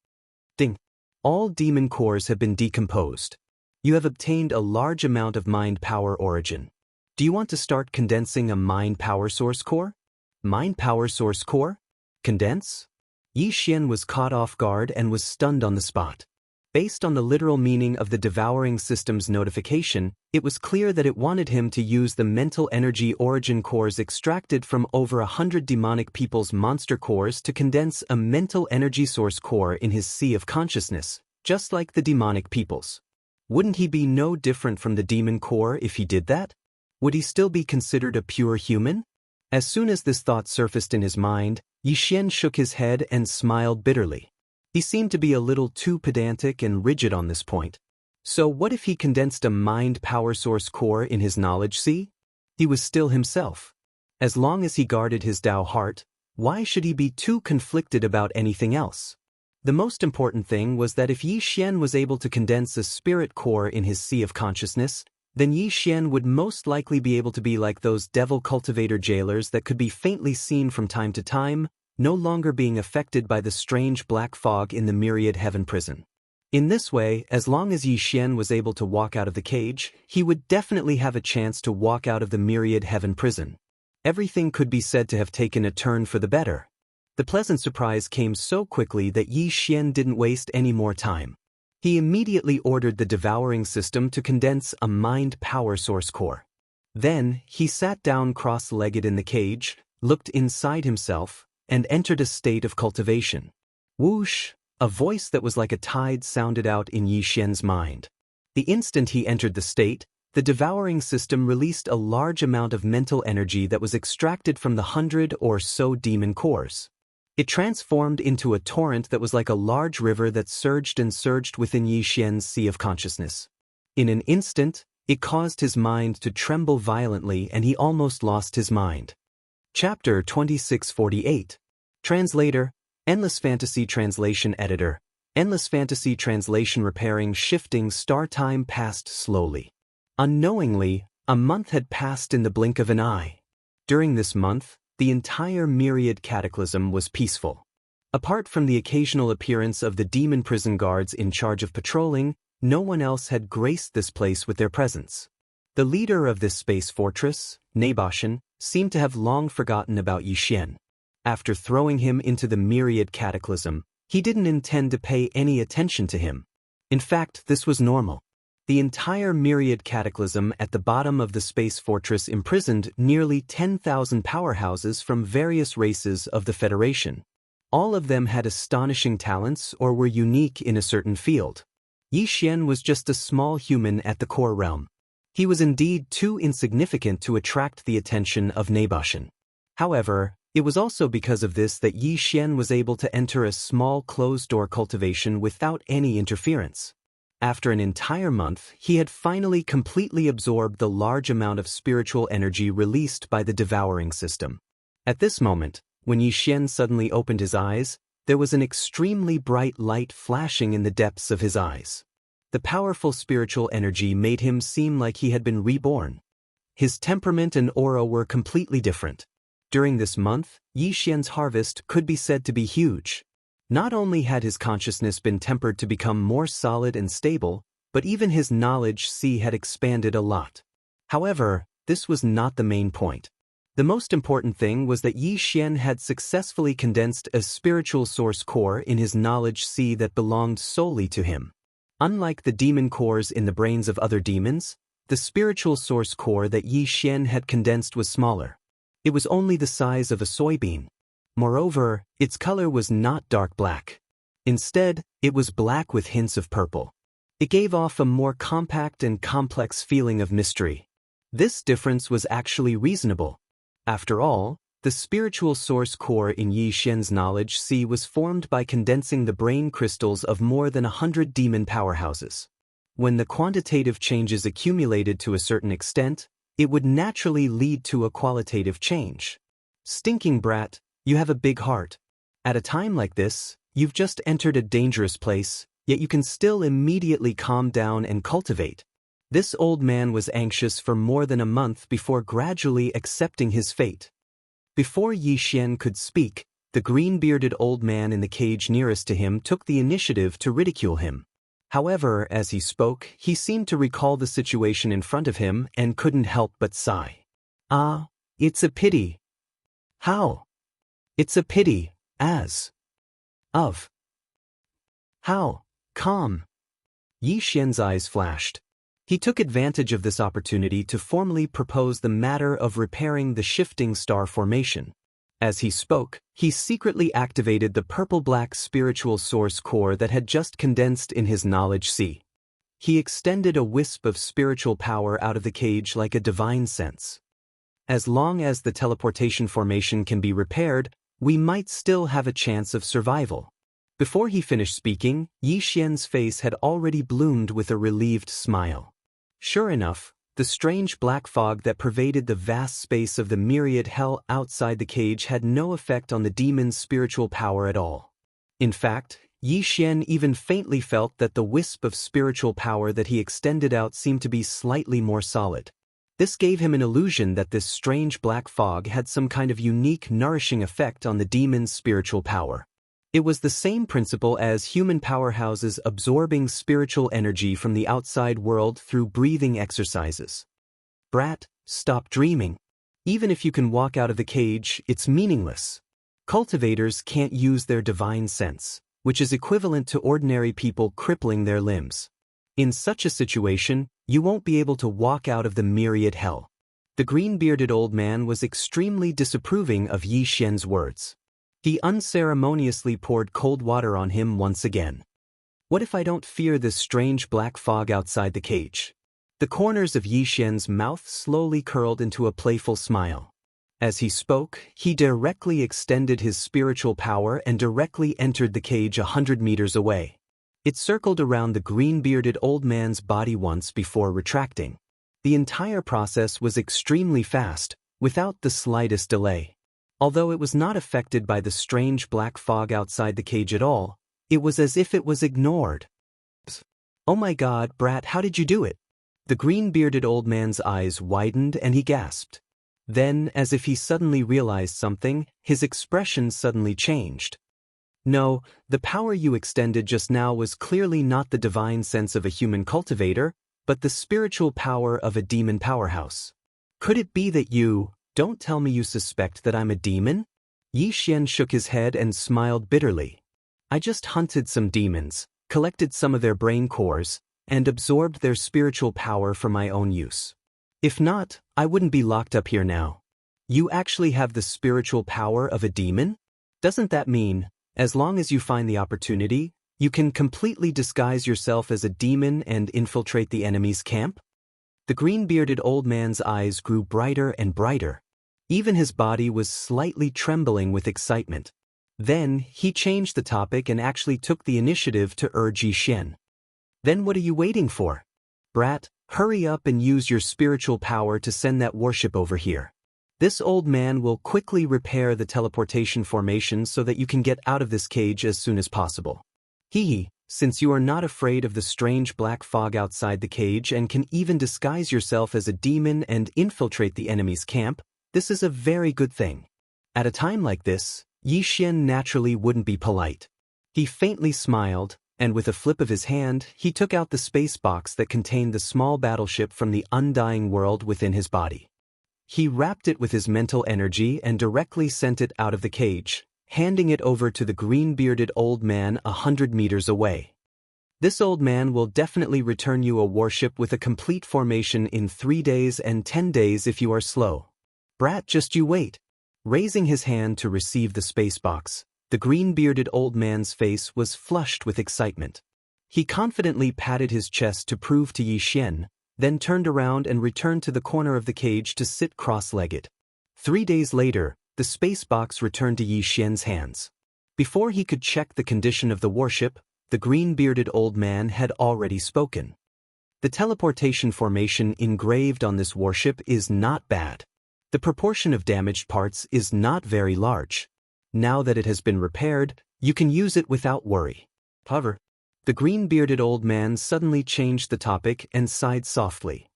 Ding! All demon cores have been decomposed. You have obtained a large amount of mind power origin. Do you want to start condensing a mind power source core? Mind power source core? Condense? Yi Xian was caught off guard and was stunned on the spot. Based on the literal meaning of the devouring system's notification, it was clear that it wanted him to use the mental energy origin cores extracted from over 100 demonic people's monster cores to condense a mental energy source core in his sea of consciousness, just like the demonic peoples. Wouldn't he be no different from the demon core if he did that? Would he still be considered a pure human? As soon as this thought surfaced in his mind, Yi Xian shook his head and smiled bitterly. He seemed to be a little too pedantic and rigid on this point. So what if he condensed a mind power source core in his knowledge sea? He was still himself. As long as he guarded his Dao heart, why should he be too conflicted about anything else? The most important thing was that if Yi Xian was able to condense a spirit core in his sea of consciousness, then Yi Xian would most likely be able to be like those devil cultivator jailers that could be faintly seen from time to time, no longer being affected by the strange black fog in the myriad heaven prison. In this way, as long as Yi Xian was able to walk out of the cage, he would definitely have a chance to walk out of the myriad heaven prison. Everything could be said to have taken a turn for the better. The pleasant surprise came so quickly that Yi Xian didn't waste any more time. He immediately ordered the devouring system to condense a mind power source core. Then, he sat down cross-legged in the cage, looked inside himself, and entered a state of cultivation. Whoosh! A voice that was like a tide sounded out in Yi Xian's mind. The instant he entered the state, the devouring system released a large amount of mental energy that was extracted from the 100 or so demon cores. It transformed into a torrent that was like a large river that surged and surged within Yi Xian's sea of consciousness. In an instant, it caused his mind to tremble violently and he almost lost his mind. Chapter 2648. Translator, Endless Fantasy Translation Editor. Endless Fantasy Translation Repairing Shifting Star. Time passed slowly. Unknowingly, a month had passed in the blink of an eye. During this month, the entire myriad cataclysm was peaceful. Apart from the occasional appearance of the demon prison guards in charge of patrolling, no one else had graced this place with their presence. The leader of this space fortress, Naboshan, seemed to have long forgotten about Yi Xian. After throwing him into the myriad cataclysm, he didn't intend to pay any attention to him. In fact, this was normal. The entire myriad cataclysm at the bottom of the space fortress imprisoned nearly 10,000 powerhouses from various races of the Federation. All of them had astonishing talents or were unique in a certain field. Yi Xian was just a small human at the core realm. He was indeed too insignificant to attract the attention of Naboshan. However, it was also because of this that Yi Xian was able to enter a small closed-door cultivation without any interference. After an entire month, he had finally completely absorbed the large amount of spiritual energy released by the devouring system. At this moment, when Yi Xian suddenly opened his eyes, there was an extremely bright light flashing in the depths of his eyes. The powerful spiritual energy made him seem like he had been reborn. His temperament and aura were completely different. During this month, Yi Xian's harvest could be said to be huge. Not only had his consciousness been tempered to become more solid and stable, but even his knowledge sea had expanded a lot. However, this was not the main point. The most important thing was that Yi Xian had successfully condensed a spiritual source core in his knowledge sea that belonged solely to him. Unlike the demon cores in the brains of other demons, the spiritual source core that Yi Xian had condensed was smaller. It was only the size of a soybean. Moreover, its color was not dark black. Instead, it was black with hints of purple. It gave off a more compact and complex feeling of mystery. This difference was actually reasonable. After all, the spiritual source core in Yi Xian's knowledge sea was formed by condensing the brain crystals of more than 100 demon powerhouses. When the quantitative changes accumulated to a certain extent, it would naturally lead to a qualitative change. Stinking brat, you have a big heart. At a time like this, you've just entered a dangerous place, yet you can still immediately calm down and cultivate. This old man was anxious for more than a month before gradually accepting his fate. Before Yi Xian could speak, the green-bearded old man in the cage nearest to him took the initiative to ridicule him. However, as he spoke, he seemed to recall the situation in front of him and couldn't help but sigh. Ah, it's a pity. How? It's a pity, as of. How? Calm. Yi Xian's eyes flashed. He took advantage of this opportunity to formally propose the matter of repairing the shifting star formation. As he spoke, he secretly activated the purple-black spiritual source core that had just condensed in his knowledge sea. He extended a wisp of spiritual power out of the cage like a divine sense. As long as the teleportation formation can be repaired, we might still have a chance of survival. Before he finished speaking, Yi Xian's face had already bloomed with a relieved smile. Sure enough, the strange black fog that pervaded the vast space of the myriad hell outside the cage had no effect on the demon's spiritual power at all. In fact, Yi Xian even faintly felt that the wisp of spiritual power that he extended out seemed to be slightly more solid. This gave him an illusion that this strange black fog had some kind of unique nourishing effect on the demon's spiritual power. It was the same principle as human powerhouses absorbing spiritual energy from the outside world through breathing exercises. Brat, stop dreaming. Even if you can walk out of the cage, it's meaningless. Cultivators can't use their divine sense, which is equivalent to ordinary people crippling their limbs. In such a situation, you won't be able to walk out of the myriad hell. The green-bearded old man was extremely disapproving of Yi Xian's words. He unceremoniously poured cold water on him once again. What if I don't fear this strange black fog outside the cage? The corners of Yi Xian's mouth slowly curled into a playful smile. As he spoke, he directly extended his spiritual power and directly entered the cage 100 meters away. It circled around the green-bearded old man's body once before retracting. The entire process was extremely fast, without the slightest delay. Although it was not affected by the strange black fog outside the cage at all, it was as if it was ignored. "Oh my God, Brat, how did you do it?" The green-bearded old man's eyes widened and he gasped. Then, as if he suddenly realized something, his expression suddenly changed. "No, the power you extended just now was clearly not the divine sense of a human cultivator, but the spiritual power of a demon powerhouse. Could it be that you— Don't tell me you suspect that I'm a demon?" Yi Xian shook his head and smiled bitterly. "I just hunted some demons, collected some of their brain cores, and absorbed their spiritual power for my own use. If not, I wouldn't be locked up here now. You actually have the spiritual power of a demon? Doesn't that mean, as long as you find the opportunity, you can completely disguise yourself as a demon and infiltrate the enemy's camp?" The green-bearded old man's eyes grew brighter and brighter. Even his body was slightly trembling with excitement. Then, he changed the topic and actually took the initiative to urge Yi Xian. "Then what are you waiting for? Brat, hurry up and use your spiritual power to send that warship over here. This old man will quickly repair the teleportation formation so that you can get out of this cage as soon as possible. Since you are not afraid of the strange black fog outside the cage and can even disguise yourself as a demon and infiltrate the enemy's camp, this is a very good thing." At a time like this, Yi Xian naturally wouldn't be polite. He faintly smiled, and with a flip of his hand, he took out the space box that contained the small battleship from the undying world within his body. He wrapped it with his mental energy and directly sent it out of the cage, handing it over to the green-bearded old man 100 meters away. "This old man will definitely return you a warship with a complete formation in 3 days and 10 days if you are slow. Brat, just you wait." Raising his hand to receive the space box, the green-bearded old man's face was flushed with excitement. He confidently patted his chest to prove to Yi Xian, then turned around and returned to the corner of the cage to sit cross-legged. 3 days later, the space box returned to Yi Xian's hands. Before he could check the condition of the warship, the green-bearded old man had already spoken. "The teleportation formation engraved on this warship is not bad. The proportion of damaged parts is not very large. Now that it has been repaired, you can use it without worry." However, the green-bearded old man suddenly changed the topic and sighed softly.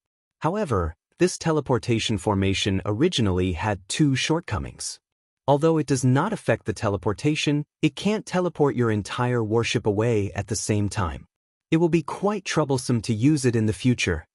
"However, this teleportation formation originally had 2 shortcomings. Although it does not affect the teleportation, it can't teleport your entire warship away at the same time. It will be quite troublesome to use it in the future."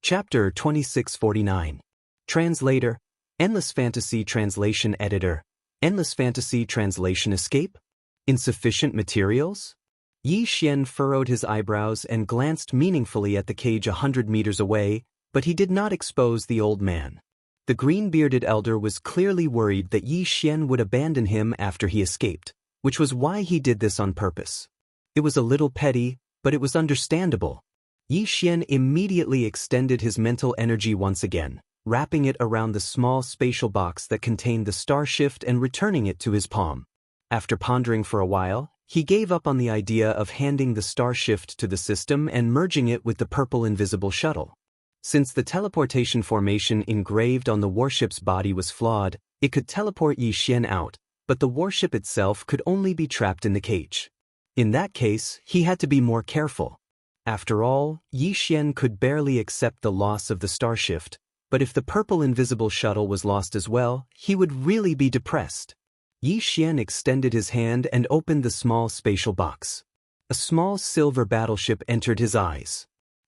Chapter 2649. Translator, Endless Fantasy Translation Editor, Endless Fantasy Translation Escape? Insufficient materials? Yi Xian furrowed his eyebrows and glanced meaningfully at the cage 100 meters away, but he did not expose the old man. The green-bearded elder was clearly worried that Yi Xian would abandon him after he escaped, which was why he did this on purpose. It was a little petty, but it was understandable. Yi Xian immediately extended his mental energy once again, wrapping it around the small spatial box that contained the star shift and returning it to his palm. After pondering for a while, he gave up on the idea of handing the star shift to the system and merging it with the purple invisible shuttle. Since the teleportation formation engraved on the warship's body was flawed, it could teleport Yi Xian out, but the warship itself could only be trapped in the cage. In that case, he had to be more careful. After all, Yi Xian could barely accept the loss of the star shift, but if the purple invisible shuttle was lost as well, he would really be depressed. Yi Xian extended his hand and opened the small spatial box. A small silver battleship entered his eyes.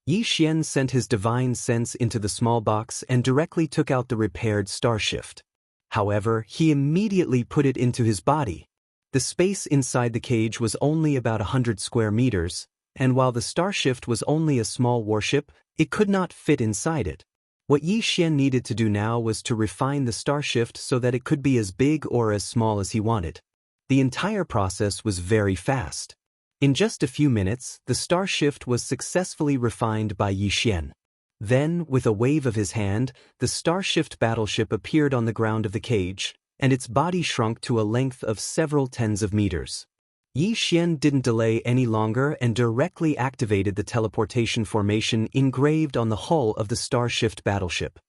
Yi Xian sent his divine sense into the small box and directly took out the repaired starshift. However, he immediately put it into his body. The space inside the cage was only about 100 square meters, and while the starshift was only a small warship, it could not fit inside it. What Yi Xian needed to do now was to refine the starshift so that it could be as big or as small as he wanted. The entire process was very fast. In just a few minutes, the starshift was successfully refined by Yi Xian. Then, with a wave of his hand, the starshift battleship appeared on the ground of the cage, and its body shrunk to a length of several tens of meters. Yi Xian didn't delay any longer and directly activated the teleportation formation engraved on the hull of the starshift battleship.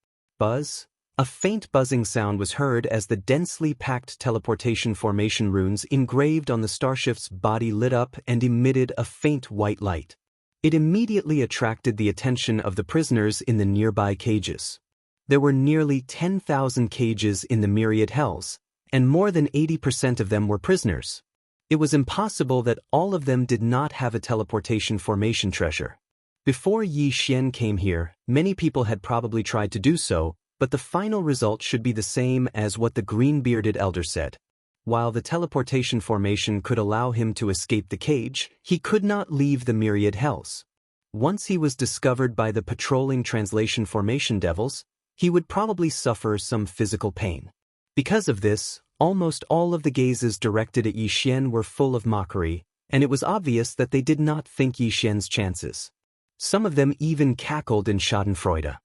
Buzz. A faint buzzing sound was heard as the densely packed teleportation formation runes engraved on the starshift's body lit up and emitted a faint white light. It immediately attracted the attention of the prisoners in the nearby cages. There were nearly 10,000 cages in the myriad hells, and more than 80% of them were prisoners. It was impossible that all of them did not have a teleportation formation treasure. Before Yi Xian came here, many people had probably tried to do so, but the final result should be the same as what the green-bearded elder said. While the teleportation formation could allow him to escape the cage, he could not leave the myriad hells. Once he was discovered by the patrolling translation formation devils, he would probably suffer some physical pain. Because of this, almost all of the gazes directed at Yi Xian were full of mockery, and it was obvious that they did not think Yi Xian's chances. Some of them even cackled in schadenfreude.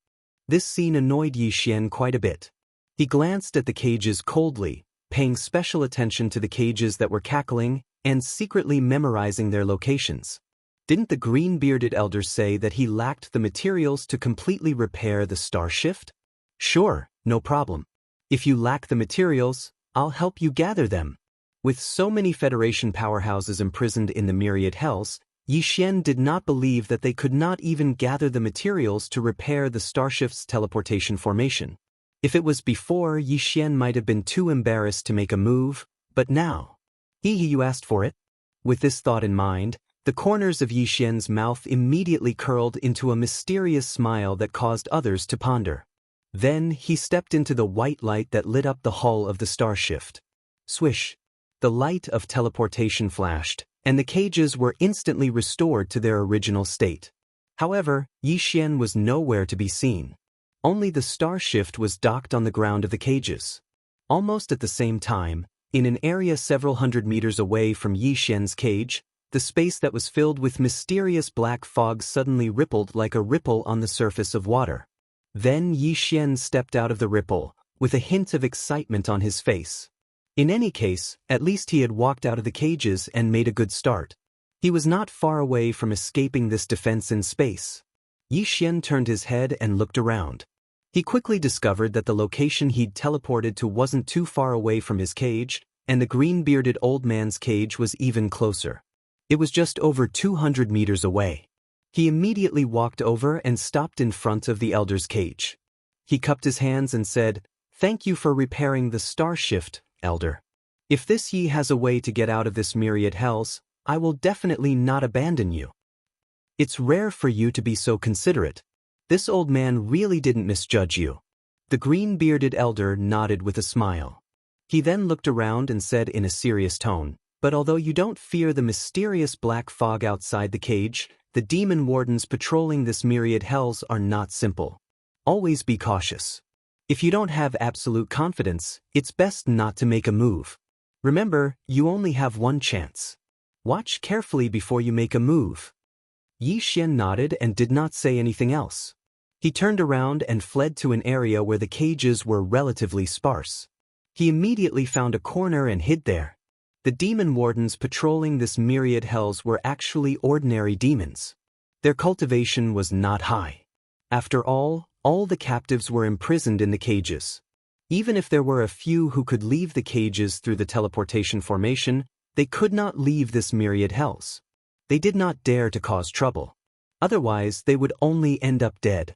This scene annoyed Yi Xian quite a bit. He glanced at the cages coldly, paying special attention to the cages that were cackling and secretly memorizing their locations. Didn't the green-bearded elder say that he lacked the materials to completely repair the starshift? Sure, no problem. If you lack the materials, I'll help you gather them. With so many Federation powerhouses imprisoned in the myriad hells, Yi Xian did not believe that they could not even gather the materials to repair the starshift's teleportation formation. If it was before, Yi Xian might have been too embarrassed to make a move, but now. You asked for it? With this thought in mind, the corners of Yi Xian's mouth immediately curled into a mysterious smile that caused others to ponder. Then he stepped into the white light that lit up the hull of the starshift. Swish! The light of teleportation flashed, and the cages were instantly restored to their original state. However, Yi Xian was nowhere to be seen. Only the starshift was docked on the ground of the cages. Almost at the same time, in an area several hundred meters away from Yi Xian's cage, the space that was filled with mysterious black fog suddenly rippled like a ripple on the surface of water. Then Yi Xian stepped out of the ripple, with a hint of excitement on his face. In any case, at least he had walked out of the cages and made a good start. He was not far away from escaping this defense in space. Yi Xian turned his head and looked around. He quickly discovered that the location he'd teleported to wasn't too far away from his cage, and the green-bearded old man's cage was even closer. It was just over 200 meters away. He immediately walked over and stopped in front of the elder's cage. He cupped his hands and said, "Thank you for repairing the starshift, Elder. If this Yi has a way to get out of this myriad hells, I will definitely not abandon you." It's rare for you to be so considerate. This old man really didn't misjudge you. The green-bearded elder nodded with a smile. He then looked around and said in a serious tone, "But although you don't fear the mysterious black fog outside the cage, the demon wardens patrolling this myriad hells are not simple. Always be cautious. If you don't have absolute confidence, it's best not to make a move. Remember, you only have one chance. Watch carefully before you make a move." Yi Xian nodded and did not say anything else. He turned around and fled to an area where the cages were relatively sparse. He immediately found a corner and hid there. The demon wardens patrolling this myriad hells were actually ordinary demons. Their cultivation was not high. After all the captives were imprisoned in the cages. Even if there were a few who could leave the cages through the teleportation formation, they could not leave this myriad hells. They did not dare to cause trouble. Otherwise, they would only end up dead.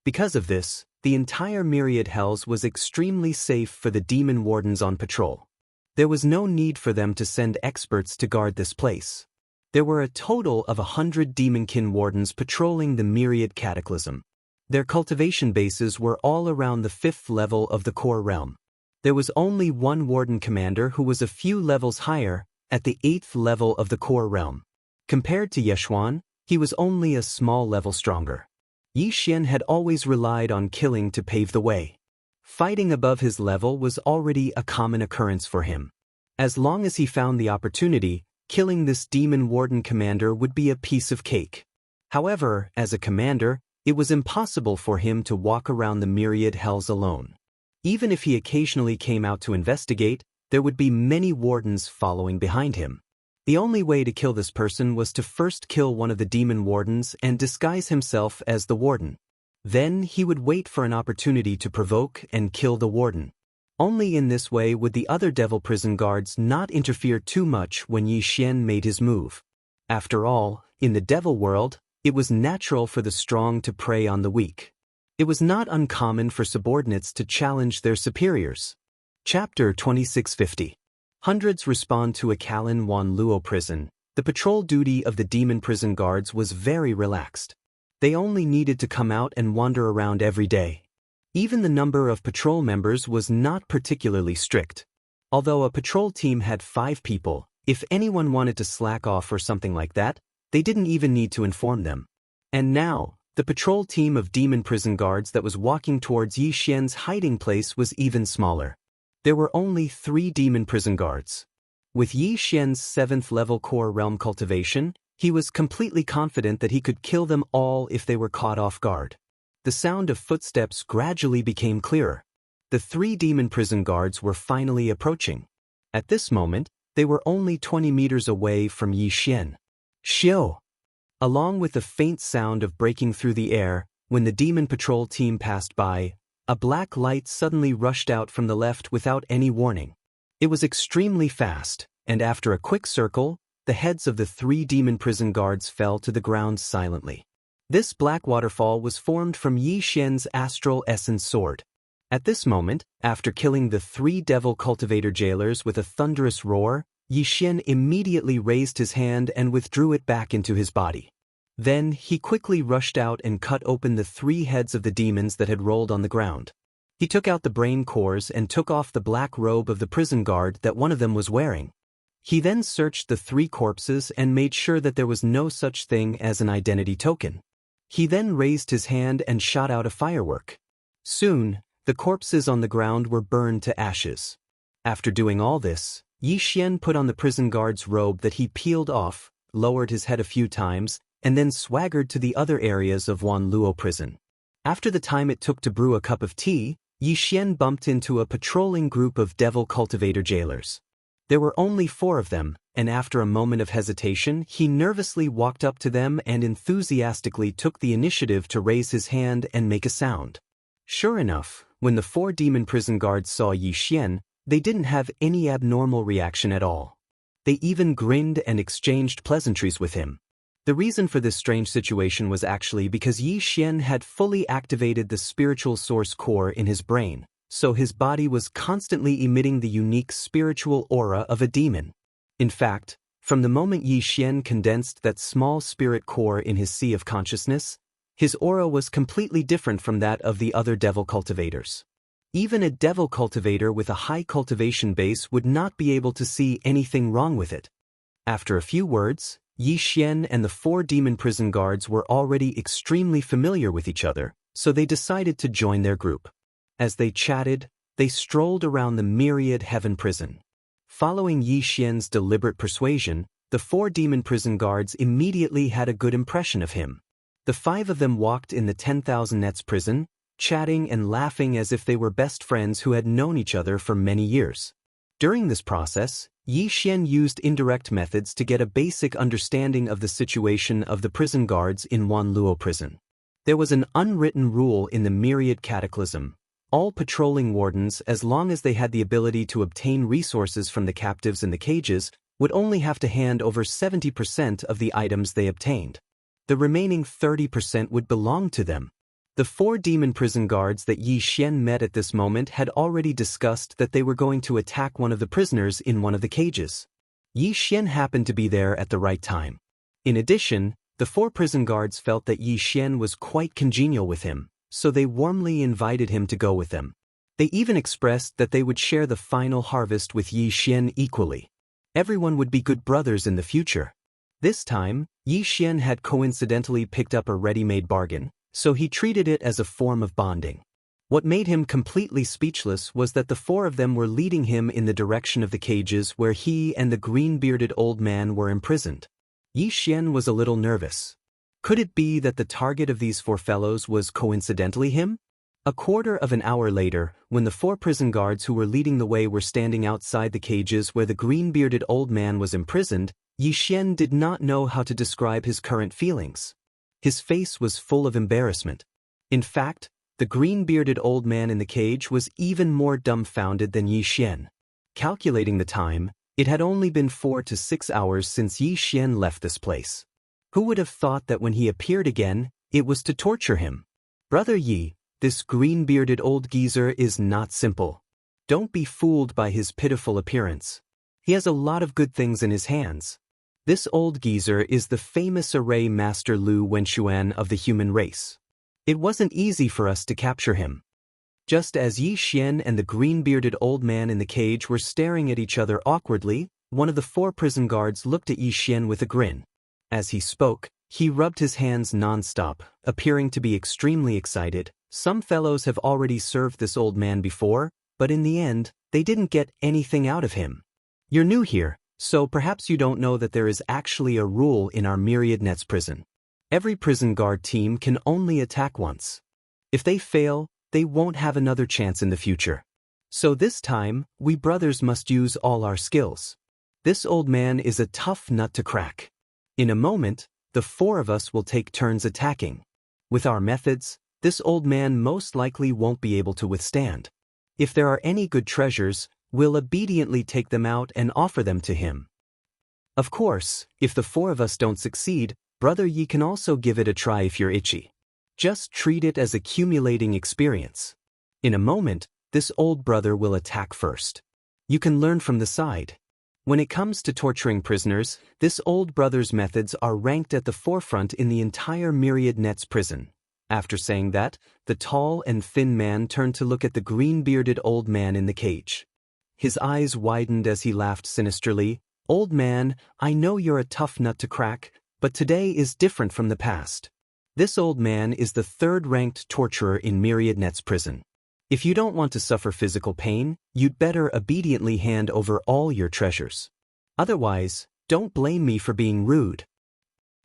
Because of this, the entire myriad hells was extremely safe for the demon wardens on patrol. There was no need for them to send experts to guard this place. There were a total of 100 demonkin wardens patrolling the myriad cataclysm. Their cultivation bases were all around the 5th level of the core realm. There was only one warden commander who was a few levels higher, at the 8th level of the core realm. Compared to Yeshuan, he was only a small level stronger. Yi Xian had always relied on killing to pave the way. Fighting above his level was already a common occurrence for him. As long as he found the opportunity, killing this demon warden commander would be a piece of cake. However, as a commander, it was impossible for him to walk around the myriad hells alone. Even if he occasionally came out to investigate, there would be many wardens following behind him. The only way to kill this person was to first kill one of the demon wardens and disguise himself as the warden. Then he would wait for an opportunity to provoke and kill the warden. Only in this way would the other devil prison guards not interfere too much when Yi Xian made his move. After all, in the devil world, it was natural for the strong to prey on the weak. It was not uncommon for subordinates to challenge their superiors. Chapter 2650. Hundreds respond to a Kalin Wan Luo prison. The patrol duty of the demon prison guards was very relaxed. They only needed to come out and wander around every day. Even the number of patrol members was not particularly strict. Although a patrol team had 5 people, if anyone wanted to slack off or something like that, they didn't even need to inform them. And now, the patrol team of demon prison guards that was walking towards Yi Xian's hiding place was even smaller. There were only 3 demon prison guards. With Yi Xian's 7th level core realm cultivation, he was completely confident that he could kill them all if they were caught off guard. The sound of footsteps gradually became clearer. The 3 demon prison guards were finally approaching. At this moment, they were only 20 meters away from Yi Xian. Xiu! Along with the faint sound of breaking through the air, when the demon patrol team passed by, a black light suddenly rushed out from the left without any warning. It was extremely fast, and after a quick circle, the heads of the 3 demon prison guards fell to the ground silently. This black waterfall was formed from Yi Xian's astral essence sword. At this moment, after killing the 3 devil cultivator jailers with a thunderous roar, Yi Xian immediately raised his hand and withdrew it back into his body. Then he quickly rushed out and cut open the 3 heads of the demons that had rolled on the ground. He took out the brain cores and took off the black robe of the prison guard that one of them was wearing. He then searched the 3 corpses and made sure that there was no such thing as an identity token. He then raised his hand and shot out a firework. Soon, the corpses on the ground were burned to ashes. After doing all this, Yi Xian put on the prison guard's robe that he peeled off, lowered his head a few times, and then swaggered to the other areas of Wan Luo prison. After the time it took to brew a cup of tea, Yi Xian bumped into a patrolling group of devil cultivator jailers. There were only 4 of them, and after a moment of hesitation, he nervously walked up to them and enthusiastically took the initiative to raise his hand and make a sound. Sure enough, when the 4 demon prison guards saw Yi Xian, they didn't have any abnormal reaction at all. They even grinned and exchanged pleasantries with him. The reason for this strange situation was actually because Yi Xian had fully activated the spiritual source core in his brain, so his body was constantly emitting the unique spiritual aura of a demon. In fact, from the moment Yi Xian condensed that small spirit core in his sea of consciousness, his aura was completely different from that of the other devil cultivators. Even a devil cultivator with a high cultivation base would not be able to see anything wrong with it. After a few words, Yi Xian and the 4 demon prison guards were already extremely familiar with each other, so they decided to join their group. As they chatted, they strolled around the myriad heaven prison. Following Yi Xian's deliberate persuasion, the 4 demon prison guards immediately had a good impression of him. The 5 of them walked in the 10,000 nets prison, chatting and laughing as if they were best friends who had known each other for many years. During this process, Yi Xian used indirect methods to get a basic understanding of the situation of the prison guards in Wan Luo prison. There was an unwritten rule in the myriad cataclysm. All patrolling wardens, as long as they had the ability to obtain resources from the captives in the cages, would only have to hand over 70% of the items they obtained. The remaining 30% would belong to them. The 4 demon prison guards that Yi Xian met at this moment had already discussed that they were going to attack one of the prisoners in one of the cages. Yi Xian happened to be there at the right time. In addition, the 4 prison guards felt that Yi Xian was quite congenial with him, so they warmly invited him to go with them. They even expressed that they would share the final harvest with Yi Xian equally. Everyone would be good brothers in the future. This time, Yi Xian had coincidentally picked up a ready-made bargain, so he treated it as a form of bonding. What made him completely speechless was that the 4 of them were leading him in the direction of the cages where he and the green-bearded old man were imprisoned. Yi Xian was a little nervous. Could it be that the target of these 4 fellows was coincidentally him? A quarter of an hour later, when the 4 prison guards who were leading the way were standing outside the cages where the green-bearded old man was imprisoned, Yi Xian did not know how to describe his current feelings. His face was full of embarrassment. In fact, the green-bearded old man in the cage was even more dumbfounded than Yi Xian. Calculating the time, it had only been 4 to 6 hours since Yi Xian left this place. Who would have thought that when he appeared again, it was to torture him? Brother Yi, this green-bearded old geezer is not simple. Don't be fooled by his pitiful appearance. He has a lot of good things in his hands. This old geezer is the famous array master Lu Wenshuan of the human race. It wasn't easy for us to capture him. Just as Yi Xian and the green-bearded old man in the cage were staring at each other awkwardly, one of the 4 prison guards looked at Yi Xian with a grin. As he spoke, he rubbed his hands non-stop, appearing to be extremely excited. Some fellows have already served this old man before, but in the end, they didn't get anything out of him. You're new here, so perhaps you don't know that there is actually a rule in our Myriad Nets prison. Every prison guard team can only attack once. If they fail, they won't have another chance in the future. So this time, we brothers must use all our skills. This old man is a tough nut to crack. In a moment, the 4 of us will take turns attacking. With our methods, this old man most likely won't be able to withstand. If there are any good treasures, we'll obediently take them out and offer them to him. Of course, if the 4 of us don't succeed, Brother Yi can also give it a try if you're itchy. Just treat it as accumulating experience. In a moment, this old brother will attack first. You can learn from the side. When it comes to torturing prisoners, this old brother's methods are ranked at the forefront in the entire Myriad Nets prison. After saying that, the tall and thin man turned to look at the green-bearded old man in the cage. His eyes widened as he laughed sinisterly. Old man, I know you're a tough nut to crack, but today is different from the past. This old man is the 3rd-ranked torturer in Myriad Nets prison. If you don't want to suffer physical pain, you'd better obediently hand over all your treasures. Otherwise, don't blame me for being rude.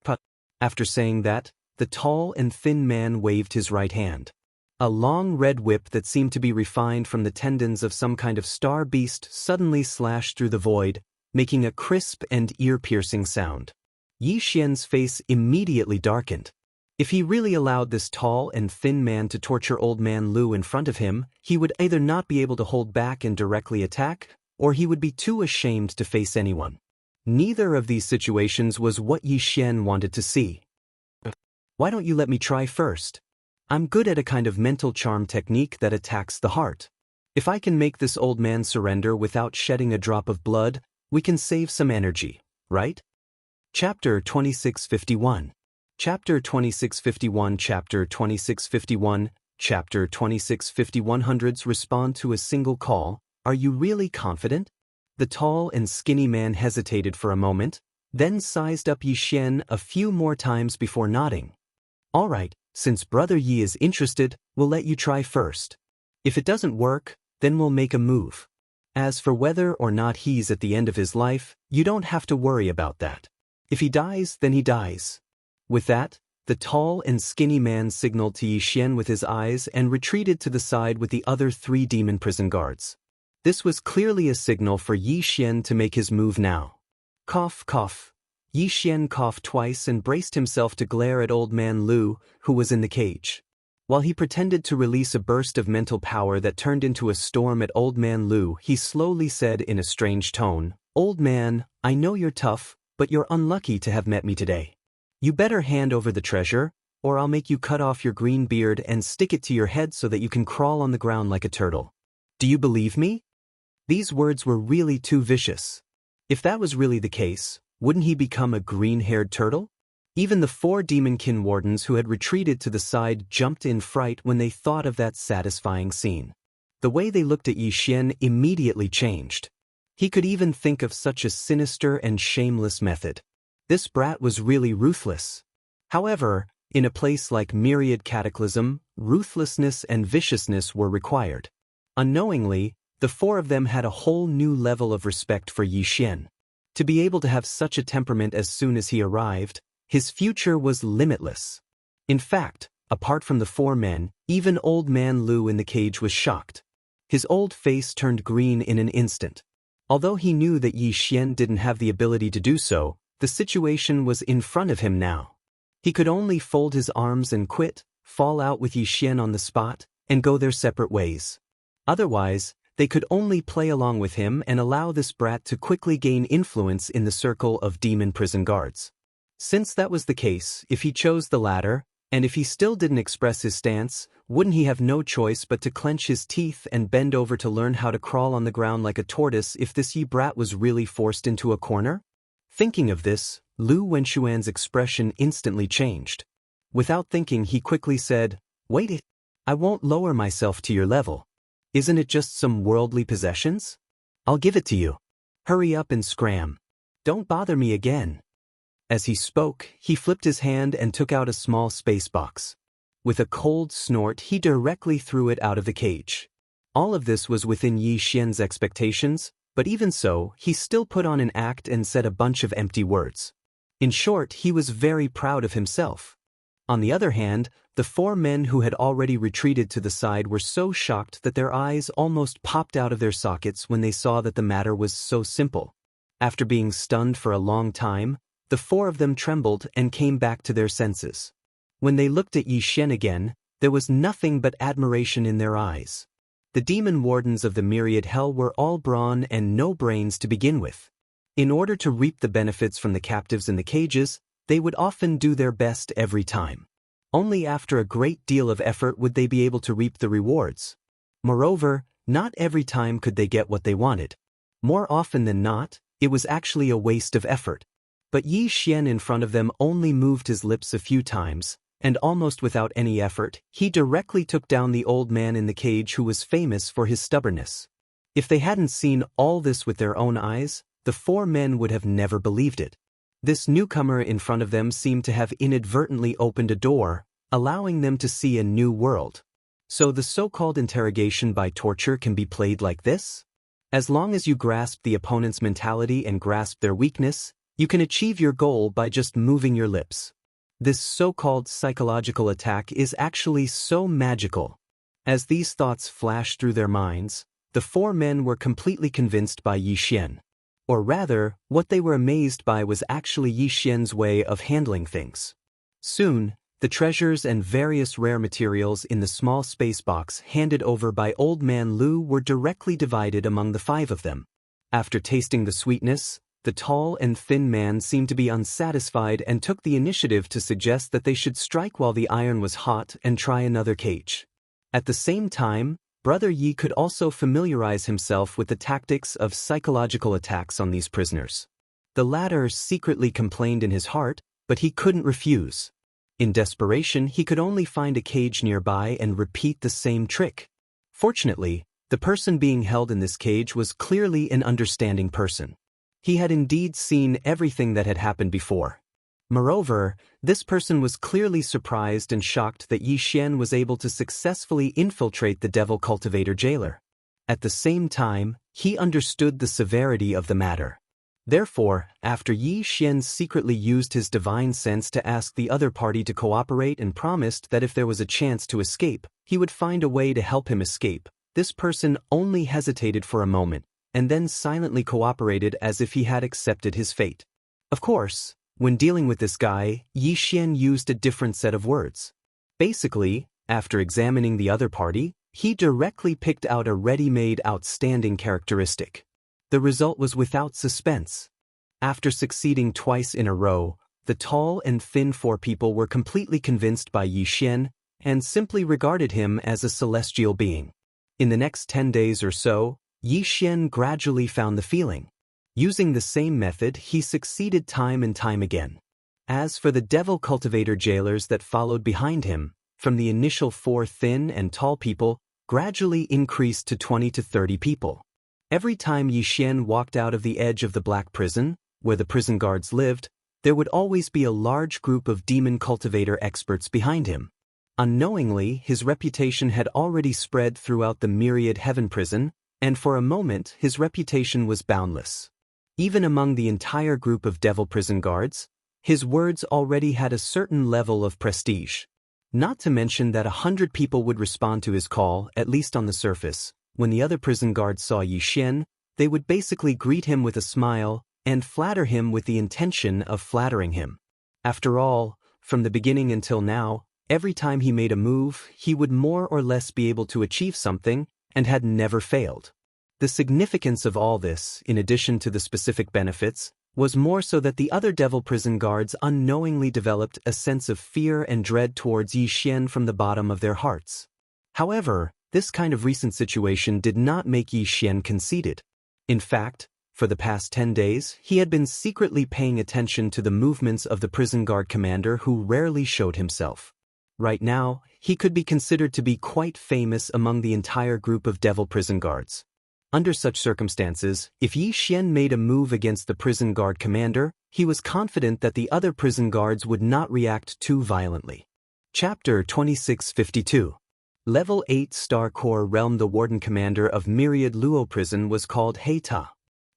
But after saying that, the tall and thin man waved his right hand. A long red whip that seemed to be refined from the tendons of some kind of star beast suddenly slashed through the void, making a crisp and ear-piercing sound. Yi Xian's face immediately darkened. If he really allowed this tall and thin man to torture old man Lu in front of him, he would either not be able to hold back and directly attack, or he would be too ashamed to face anyone. Neither of these situations was what Yi Xian wanted to see. Why don't you let me try first? I'm good at a kind of mental charm technique that attacks the heart. If I can make this old man surrender without shedding a drop of blood, we can save some energy, right? Chapter 2651. Chapter 2651. Chapter 2651. Chapter 2651. Hundreds respond to a single call. Are you really confident? The tall and skinny man hesitated for a moment, then sized up Yi Xian a few more times before nodding. All right, since Brother Yi is interested, we'll let you try first. If it doesn't work, then we'll make a move. As for whether or not he's at the end of his life, you don't have to worry about that. If he dies, then he dies. With that, the tall and skinny man signaled to Yi Xian with his eyes and retreated to the side with the other 3 demon prison guards. This was clearly a signal for Yi Xian to make his move now. Cough, cough. Yi Xian coughed twice and braced himself to glare at old man Lu, who was in the cage. While he pretended to release a burst of mental power that turned into a storm at old man Lu, he slowly said in a strange tone, "Old man, I know you're tough, but you're unlucky to have met me today. You better hand over the treasure, or I'll make you cut off your green beard and stick it to your head so that you can crawl on the ground like a turtle. Do you believe me?" These words were really too vicious. If that was really the case, Wouldn't he become a green-haired turtle? Even the 4 demonkin wardens who had retreated to the side jumped in fright when they thought of that satisfying scene. The way they looked at Yi Xian immediately changed. He could even think of such a sinister and shameless method. This brat was really ruthless. However, in a place like Myriad Cataclysm, ruthlessness and viciousness were required. Unknowingly, the 4 of them had a whole new level of respect for Yi Xian. To be able to have such a temperament as soon as he arrived, his future was limitless. In fact, apart from the 4 men, even old man Lu in the cage was shocked. His old face turned green in an instant. Although he knew that Yi Xian didn't have the ability to do so, the situation was in front of him now. He could only fold his arms and quit, fall out with Yi Xian on the spot, and go their separate ways. Otherwise, they could only play along with him and allow this brat to quickly gain influence in the circle of demon prison guards. Since that was the case, if he chose the latter, and if he still didn't express his stance, wouldn't he have no choice but to clench his teeth and bend over to learn how to crawl on the ground like a tortoise if this Yi brat was really forced into a corner? Thinking of this, Lu Wenxuan's expression instantly changed. Without thinking, he quickly said, "Wait, I won't lower myself to your level. Isn't it just some worldly possessions? I'll give it to you. Hurry up and scram. Don't bother me again." As he spoke, he flipped his hand and took out a small space box. With a cold snort, he directly threw it out of the cage. All of this was within Yi Xian's expectations, but even so, he still put on an act and said a bunch of empty words. In short, he was very proud of himself. On the other hand, the 4 men who had already retreated to the side were so shocked that their eyes almost popped out of their sockets when they saw that the matter was so simple. After being stunned for a long time, the 4 of them trembled and came back to their senses. When they looked at Yi Xian again, there was nothing but admiration in their eyes. The demon wardens of the Myriad Hell were all brawn and no brains to begin with. In order to reap the benefits from the captives in the cages, they would often do their best every time. Only after a great deal of effort would they be able to reap the rewards. Moreover, not every time could they get what they wanted. More often than not, it was actually a waste of effort. But Yi Xian in front of them only moved his lips a few times, and almost without any effort, he directly took down the old man in the cage who was famous for his stubbornness. If they hadn't seen all this with their own eyes, the 4 men would have never believed it. This newcomer in front of them seemed to have inadvertently opened a door, allowing them to see a new world. So the so-called interrogation by torture can be played like this? As long as you grasp the opponent's mentality and grasp their weakness, you can achieve your goal by just moving your lips. This so-called psychological attack is actually so magical. As these thoughts flashed through their minds, the 4 men were completely convinced by Yi Xian. Or rather, what they were amazed by was actually Yi Xian's way of handling things. Soon, the treasures and various rare materials in the small space box handed over by Old Man Lu were directly divided among the 5 of them. After tasting the sweetness, the tall and thin man seemed to be unsatisfied and took the initiative to suggest that they should strike while the iron was hot and try another cage. At the same time, Brother Yi could also familiarize himself with the tactics of psychological attacks on these prisoners. The latter secretly complained in his heart, but he couldn't refuse. In desperation, he could only find a cage nearby and repeat the same trick. Fortunately, the person being held in this cage was clearly an understanding person. He had indeed seen everything that had happened before. Moreover, this person was clearly surprised and shocked that Yi Xian was able to successfully infiltrate the devil cultivator jailer. At the same time, he understood the severity of the matter. Therefore, after Yi Xian secretly used his divine sense to ask the other party to cooperate and promised that if there was a chance to escape, he would find a way to help him escape, this person only hesitated for a moment, and then silently cooperated as if he had accepted his fate. Of course, when dealing with this guy, Yi Xian used a different set of words. Basically, after examining the other party, he directly picked out a ready-made outstanding characteristic. The result was without suspense. After succeeding twice in a row, the tall and thin 4 people were completely convinced by Yi Xian and simply regarded him as a celestial being. In the next 10 days or so, Yi Xian gradually found the feeling. Using the same method, he succeeded time and time again. As for the devil cultivator jailers that followed behind him, from the initial 4 thin and tall people, gradually increased to 20 to 30 people. Every time Xian walked out of the edge of the black prison, where the prison guards lived, there would always be a large group of demon cultivator experts behind him. Unknowingly, his reputation had already spread throughout the myriad heaven prison, and for a moment his reputation was boundless. Even among the entire group of devil prison guards, his words already had a certain level of prestige. Not to mention that 100 people would respond to his call, at least on the surface. When the other prison guards saw Xian, they would basically greet him with a smile and flatter him with the intention of flattering him. After all, from the beginning until now, every time he made a move, he would more or less be able to achieve something and had never failed. The significance of all this, in addition to the specific benefits, was more so that the other devil prison guards unknowingly developed a sense of fear and dread towards Xian from the bottom of their hearts. However, this kind of recent situation did not make Xian conceited. In fact, for the past 10 days, he had been secretly paying attention to the movements of the prison guard commander who rarely showed himself. Right now, he could be considered to be quite famous among the entire group of devil prison guards. Under such circumstances, if Xian made a move against the prison guard commander, he was confident that the other prison guards would not react too violently. Chapter 2652. Level 8 Star Core Realm. The warden commander of Myriad Luo Prison was called Heita.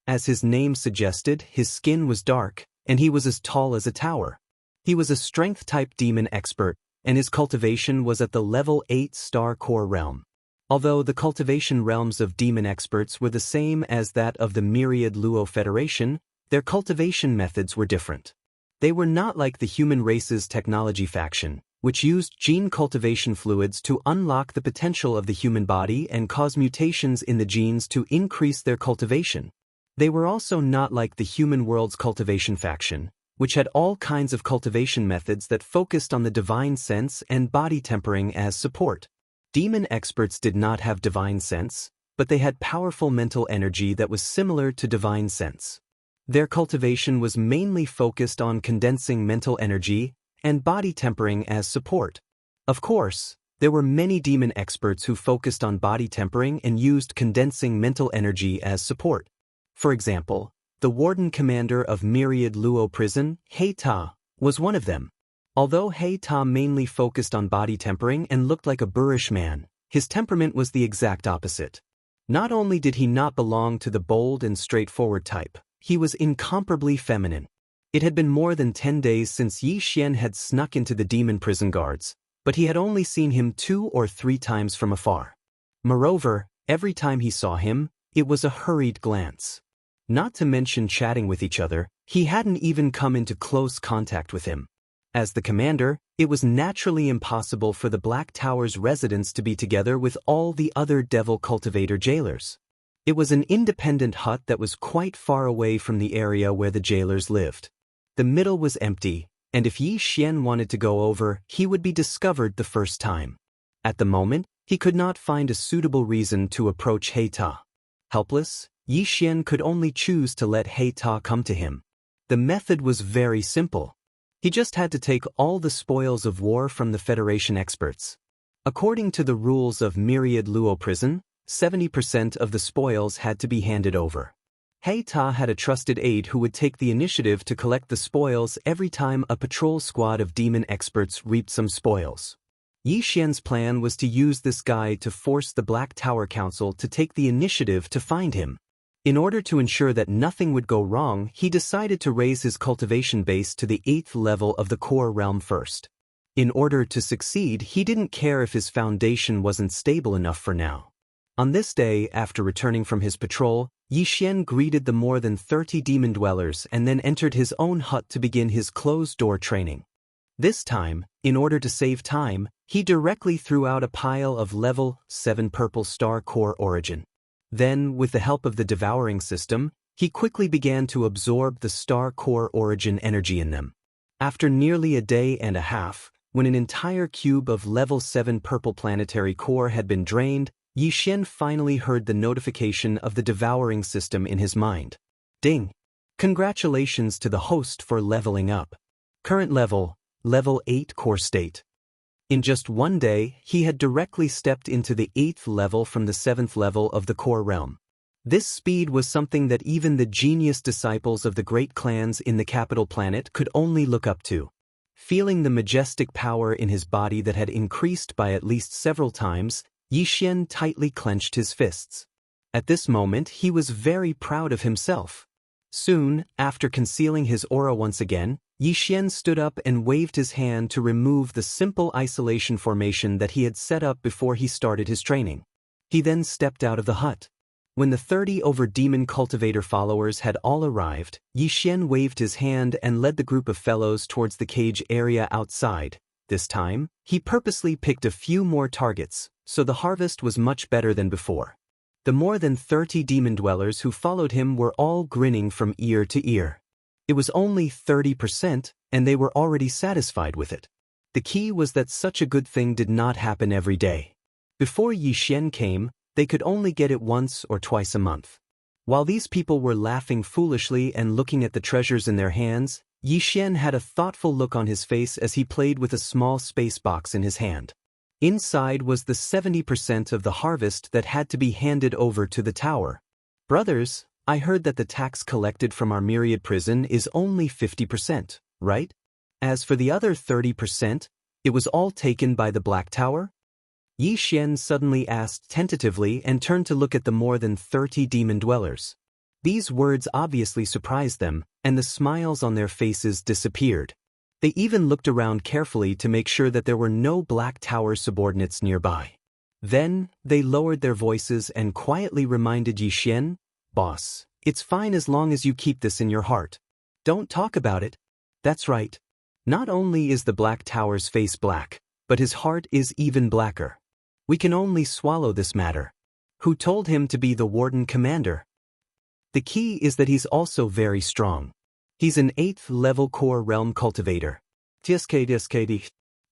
As his name suggested, his skin was dark, and he was as tall as a tower. He was a strength-type demon expert, and his cultivation was at the Level 8 Star Core Realm. Although the cultivation realms of demon experts were the same as that of the Myriad Luo Federation, their cultivation methods were different. They were not like the human race's technology faction, which used gene cultivation fluids to unlock the potential of the human body and cause mutations in the genes to increase their cultivation. They were also not like the human world's cultivation faction, which had all kinds of cultivation methods that focused on the divine sense and body tempering as support. Demon experts did not have divine sense, but they had powerful mental energy that was similar to divine sense. Their cultivation was mainly focused on condensing mental energy and body tempering as support. Of course, there were many demon experts who focused on body tempering and used condensing mental energy as support. For example, the warden commander of Myriad Luo Prison, Heita, was one of them. Although Heita mainly focused on body tempering and looked like a boorish man, his temperament was the exact opposite. Not only did he not belong to the bold and straightforward type, he was incomparably feminine. It had been more than 10 days since Xian had snuck into the demon prison guards, but he had only seen him 2 or 3 times from afar. Moreover, every time he saw him, it was a hurried glance. Not to mention chatting with each other, he hadn't even come into close contact with him. As the commander, it was naturally impossible for the Black Tower's residents to be together with all the other devil cultivator jailers. It was an independent hut that was quite far away from the area where the jailers lived. The middle was empty, and if Xian wanted to go over, he would be discovered the first time. At the moment, he could not find a suitable reason to approach Heita. Helpless, Xian could only choose to let Heita come to him. The method was very simple. He just had to take all the spoils of war from the Federation experts. According to the rules of Myriad Luo Prison, 70% of the spoils had to be handed over. Heita had a trusted aide who would take the initiative to collect the spoils every time a patrol squad of demon experts reaped some spoils. Xian's plan was to use this guy to force the Black Tower Council to take the initiative to find him. In order to ensure that nothing would go wrong, he decided to raise his cultivation base to the 8th level of the core realm first. In order to succeed, he didn't care if his foundation wasn't stable enough for now. On this day, after returning from his patrol, Xian greeted the more than 30 demon dwellers and then entered his own hut to begin his closed-door training. This time, in order to save time, he directly threw out a pile of level 7 purple star core origin. Then, with the help of the devouring system, he quickly began to absorb the star core origin energy in them. After nearly a day and a half, when an entire cube of level 7 purple planetary core had been drained, Xian finally heard the notification of the devouring system in his mind. Ding! Congratulations to the host for leveling up. Current level, level 8 core state. In just one day, he had directly stepped into the 8th level from the 7th level of the core realm. This speed was something that even the genius disciples of the great clans in the capital planet could only look up to. Feeling the majestic power in his body that had increased by at least several times, Yixian tightly clenched his fists. At this moment, he was very proud of himself. Soon, after concealing his aura once again, Yixian stood up and waved his hand to remove the simple isolation formation that he had set up before he started his training. He then stepped out of the hut. When the 30 over-demon cultivator followers had all arrived, Yixian waved his hand and led the group of fellows towards the cage area outside. This time, he purposely picked a few more targets, so the harvest was much better than before. The more than 30 demon dwellers who followed him were all grinning from ear to ear. It was only 30%, and they were already satisfied with it. The key was that such a good thing did not happen every day. Before Yixian came, they could only get it once or twice a month. While these people were laughing foolishly and looking at the treasures in their hands, Yixian had a thoughtful look on his face as he played with a small space box in his hand. Inside was the 70% of the harvest that had to be handed over to the tower. Brothers, I heard that the tax collected from our myriad prison is only 50%, right? As for the other 30%, it was all taken by the Black Tower? Yixian suddenly asked tentatively and turned to look at the more than 30 demon dwellers. These words obviously surprised them, and the smiles on their faces disappeared. They even looked around carefully to make sure that there were no Black Tower subordinates nearby. Then, they lowered their voices and quietly reminded Yixian, "Boss, it's fine as long as you keep this in your heart. Don't talk about it." That's right. Not only is the Black Tower's face black, but his heart is even blacker. We can only swallow this matter. Who told him to be the Warden Commander? The key is that he's also very strong. He's an 8th level core realm cultivator.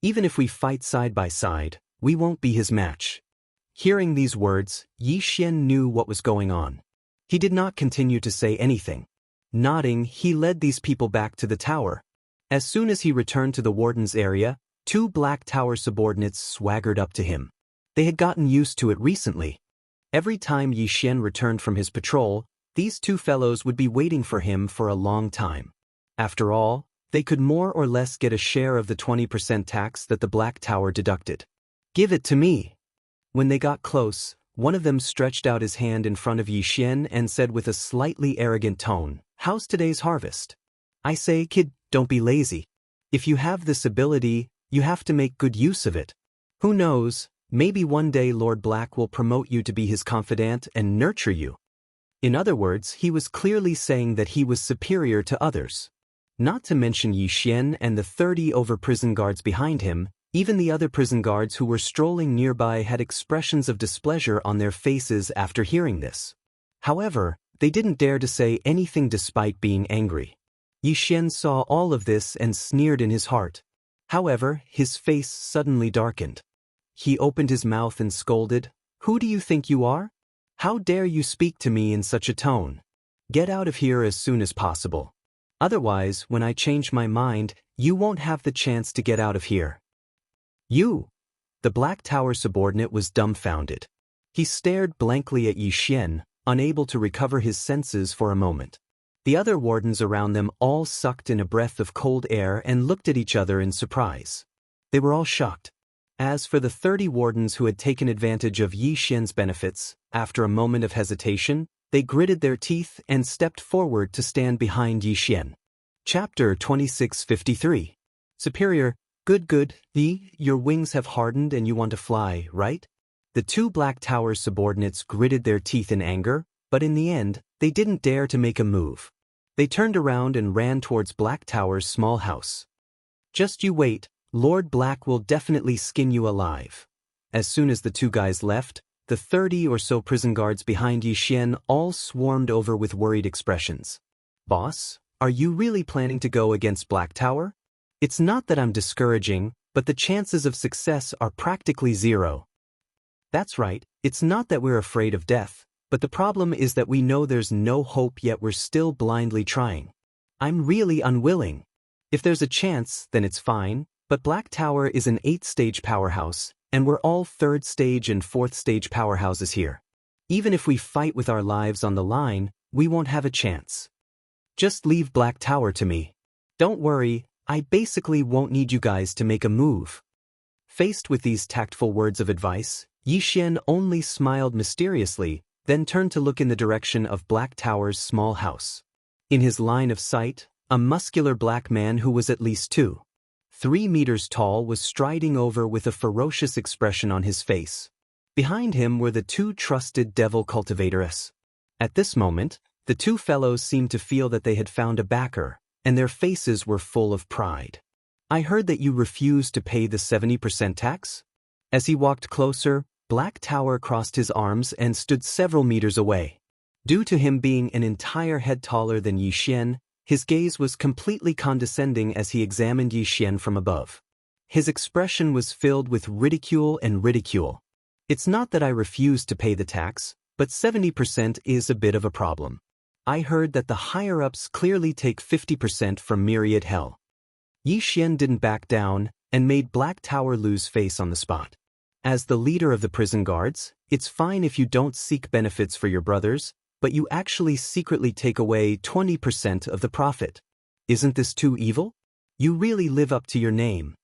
Even if we fight side by side, we won't be his match. Hearing these words, Yixian knew what was going on. He did not continue to say anything. Nodding, he led these people back to the tower. As soon as he returned to the warden's area, 2 Black Tower subordinates swaggered up to him. They had gotten used to it recently. Every time Yixian returned from his patrol, these 2 fellows would be waiting for him for a long time. After all, they could more or less get a share of the 20% tax that the Black Tower deducted. "Give it to me." When they got close, one of them stretched out his hand in front of Yixian and said with a slightly arrogant tone, "How's today's harvest?" "I say, kid, don't be lazy. If you have this ability, you have to make good use of it. Who knows, maybe one day Lord Black will promote you to be his confidant and nurture you." In other words, he was clearly saying that he was superior to others. Not to mention Yixian and the 30 over prison guards behind him, even the other prison guards who were strolling nearby had expressions of displeasure on their faces after hearing this. However, they didn't dare to say anything despite being angry. Yixian saw all of this and sneered in his heart. However, his face suddenly darkened. He opened his mouth and scolded, "Who do you think you are? How dare you speak to me in such a tone? Get out of here as soon as possible. Otherwise, when I change my mind, you won't have the chance to get out of here." "You!" The Black Tower subordinate was dumbfounded. He stared blankly at Yixian, unable to recover his senses for a moment. The other wardens around them all sucked in a breath of cold air and looked at each other in surprise. They were all shocked. As for the 30 wardens who had taken advantage of Yixian's benefits, after a moment of hesitation, they gritted their teeth and stepped forward to stand behind Yixian. Chapter 2653. Superior, good, your wings have hardened and you want to fly, right? The 2 Black Tower subordinates gritted their teeth in anger, but in the end, they didn't dare to make a move. They turned around and ran towards Black Tower's small house. "Just you wait, Lord Black will definitely skin you alive." As soon as the 2 guys left, the 30 or so prison guards behind Yixian all swarmed over with worried expressions. "Boss, are you really planning to go against Black Tower? It's not that I'm discouraging, but the chances of success are practically zero." "That's right, it's not that we're afraid of death, But the problem is that we know there's no hope, yet we're still blindly trying. I'm really unwilling. If there's a chance, then it's fine, but Black Tower is an 8th-stage powerhouse, and we're all 3rd-stage and 4th-stage powerhouses here. Even if we fight with our lives on the line, we won't have a chance. Just leave Black Tower to me. Don't worry, I basically won't need you guys to make a move. Faced with these tactful words of advice, Xian only smiled mysteriously, then turned to look in the direction of Black Tower's small house. In his line of sight, a muscular black man who was at least 2-3 meters tall was striding over with a ferocious expression on his face. Behind him were the 2 trusted devil cultivators. At this moment, the 2 fellows seemed to feel that they had found a backer, and their faces were full of pride. I heard that you refused to pay the 70% tax? As he walked closer, Black Tower crossed his arms and stood several meters away. Due to him being an entire head taller than Xian, his gaze was completely condescending as he examined Xian from above. His expression was filled with ridicule and ridicule. It's not that I refuse to pay the tax, but 70% is a bit of a problem. I heard that the higher-ups clearly take 50% from Myriad Hell. Xian didn't back down and made Black Tower lose face on the spot. As the leader of the prison guards, it's fine if you don't seek benefits for your brothers, but you actually secretly take away 20% of the profit. Isn't this too evil? You really live up to your name.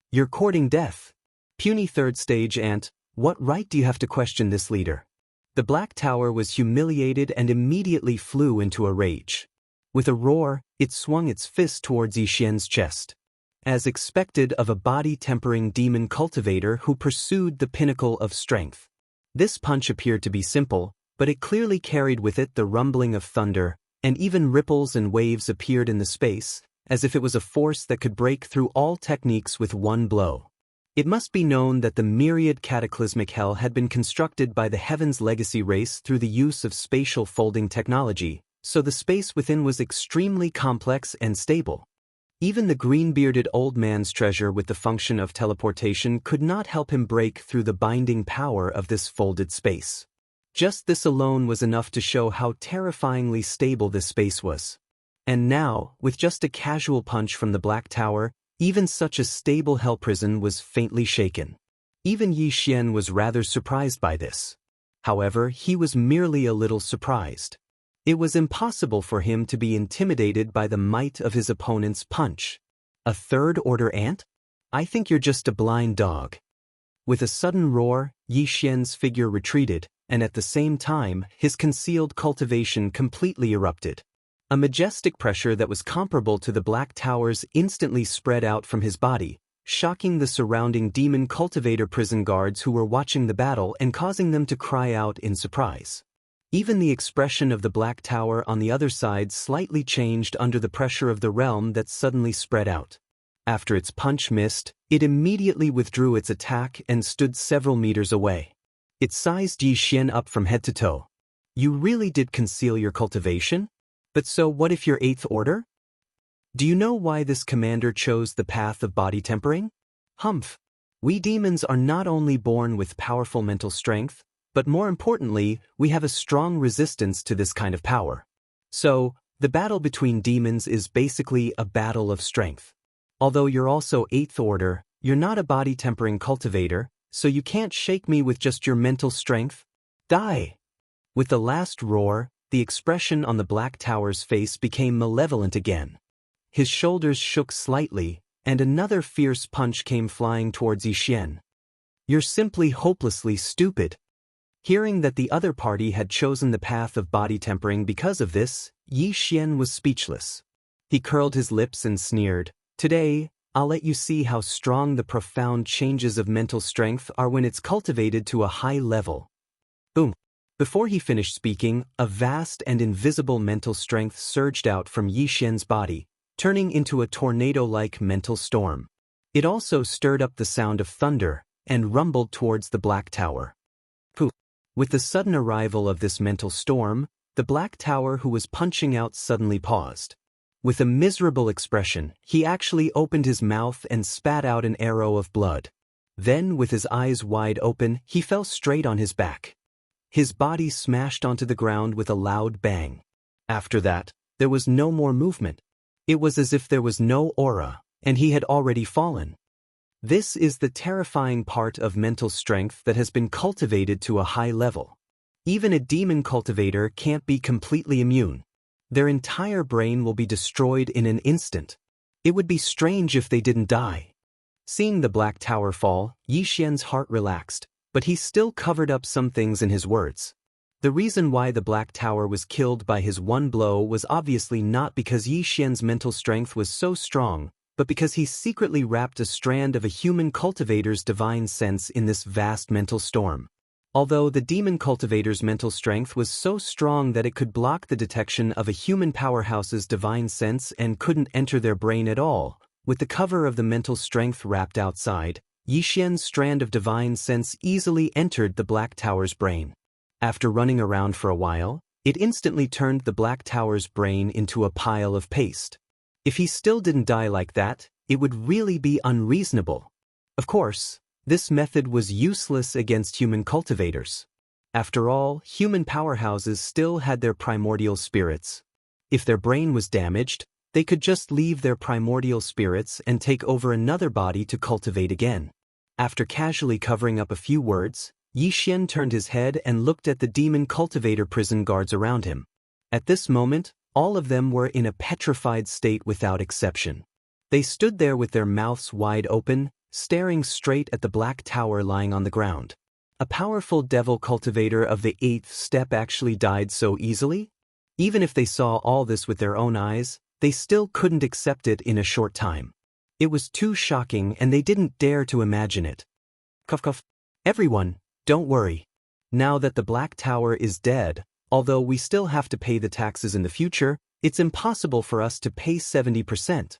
You're courting death. Puny 3rd-stage ant, what right do you have to question this leader? The Black Tower was humiliated and immediately flew into a rage. With a roar, it swung its fist towards Xian's chest. As expected of a body-tempering demon cultivator who pursued the pinnacle of strength. This punch appeared to be simple, but it clearly carried with it the rumbling of thunder, and even ripples and waves appeared in the space, as if it was a force that could break through all techniques with one blow. It must be known that the myriad cataclysmic hell had been constructed by the Heaven's Legacy race through the use of spatial folding technology, so the space within was extremely complex and stable. Even the green-bearded old man's treasure with the function of teleportation could not help him break through the binding power of this folded space. Just this alone was enough to show how terrifyingly stable this space was. And now, with just a casual punch from the Black Tower, even such a stable hell prison was faintly shaken. Even Xian was rather surprised by this. However, he was merely a little surprised. It was impossible for him to be intimidated by the might of his opponent's punch. A 3rd-order ant? I think you're just a blind dog. With a sudden roar, Xian's figure retreated, and at the same time, his concealed cultivation completely erupted. A majestic pressure that was comparable to the Black Tower's instantly spread out from his body, shocking the surrounding demon cultivator prison guards who were watching the battle and causing them to cry out in surprise. Even the expression of the Black Tower on the other side slightly changed under the pressure of the realm that suddenly spread out. After its punch missed, it immediately withdrew its attack and stood several meters away. It sized Xian up from head to toe. You really did conceal your cultivation? But so what if you're 8th order? Do you know why this commander chose the path of body tempering? Humph. We demons are not only born with powerful mental strength, but more importantly, we have a strong resistance to this kind of power. So, the battle between demons is basically a battle of strength. Although you're also 8th order, you're not a body-tempering cultivator, so you can't shake me with just your mental strength. Die! With the last roar, the expression on the Black Tower's face became malevolent again. His shoulders shook slightly, and another fierce punch came flying towards Xian. You're simply hopelessly stupid. Hearing that the other party had chosen the path of body tempering because of this, Xian was speechless. He curled his lips and sneered, "Today, I'll let you see how strong the profound changes of mental strength are when it's cultivated to a high level." Boom. Before he finished speaking, a vast and invisible mental strength surged out from Xian's body, turning into a tornado-like mental storm. It also stirred up the sound of thunder and rumbled towards the Black Tower. Poof. With the sudden arrival of this mental storm, the Black Tower who was punching out suddenly paused. With a miserable expression, he actually opened his mouth and spat out an arrow of blood. Then, with his eyes wide open, he fell straight on his back. His body smashed onto the ground with a loud bang. After that, there was no more movement. It was as if there was no aura, and he had already fallen. This is the terrifying part of mental strength that has been cultivated to a high level. Even a demon cultivator can't be completely immune. Their entire brain will be destroyed in an instant. It would be strange if they didn't die. Seeing the Black Tower fall, Yi Xian's heart relaxed, but he still covered up some things in his words. The reason why the Black Tower was killed by his one blow was obviously not because Yi Xian's mental strength was so strong, but because he secretly wrapped a strand of a human cultivator's divine sense in this vast mental storm. Although the demon cultivator's mental strength was so strong that it could block the detection of a human powerhouse's divine sense and couldn't enter their brain at all, with the cover of the mental strength wrapped outside, Yi Xian's strand of divine sense easily entered the Black Tower's brain. After running around for a while, it instantly turned the Black Tower's brain into a pile of paste. If he still didn't die like that, it would really be unreasonable. Of course, this method was useless against human cultivators. After all, human powerhouses still had their primordial spirits. If their brain was damaged, they could just leave their primordial spirits and take over another body to cultivate again. After casually covering up a few words, Yi Xian turned his head and looked at the demon cultivator prison guards around him. At this moment, all of them were in a petrified state without exception. They stood there with their mouths wide open, staring straight at the Black Tower lying on the ground. A powerful devil cultivator of the 8th step actually died so easily? Even if they saw all this with their own eyes, they still couldn't accept it in a short time. It was too shocking and they didn't dare to imagine it. Cough cough. Everyone, don't worry. Now that the Black Tower is dead, although we still have to pay the taxes in the future, it's impossible for us to pay 70%.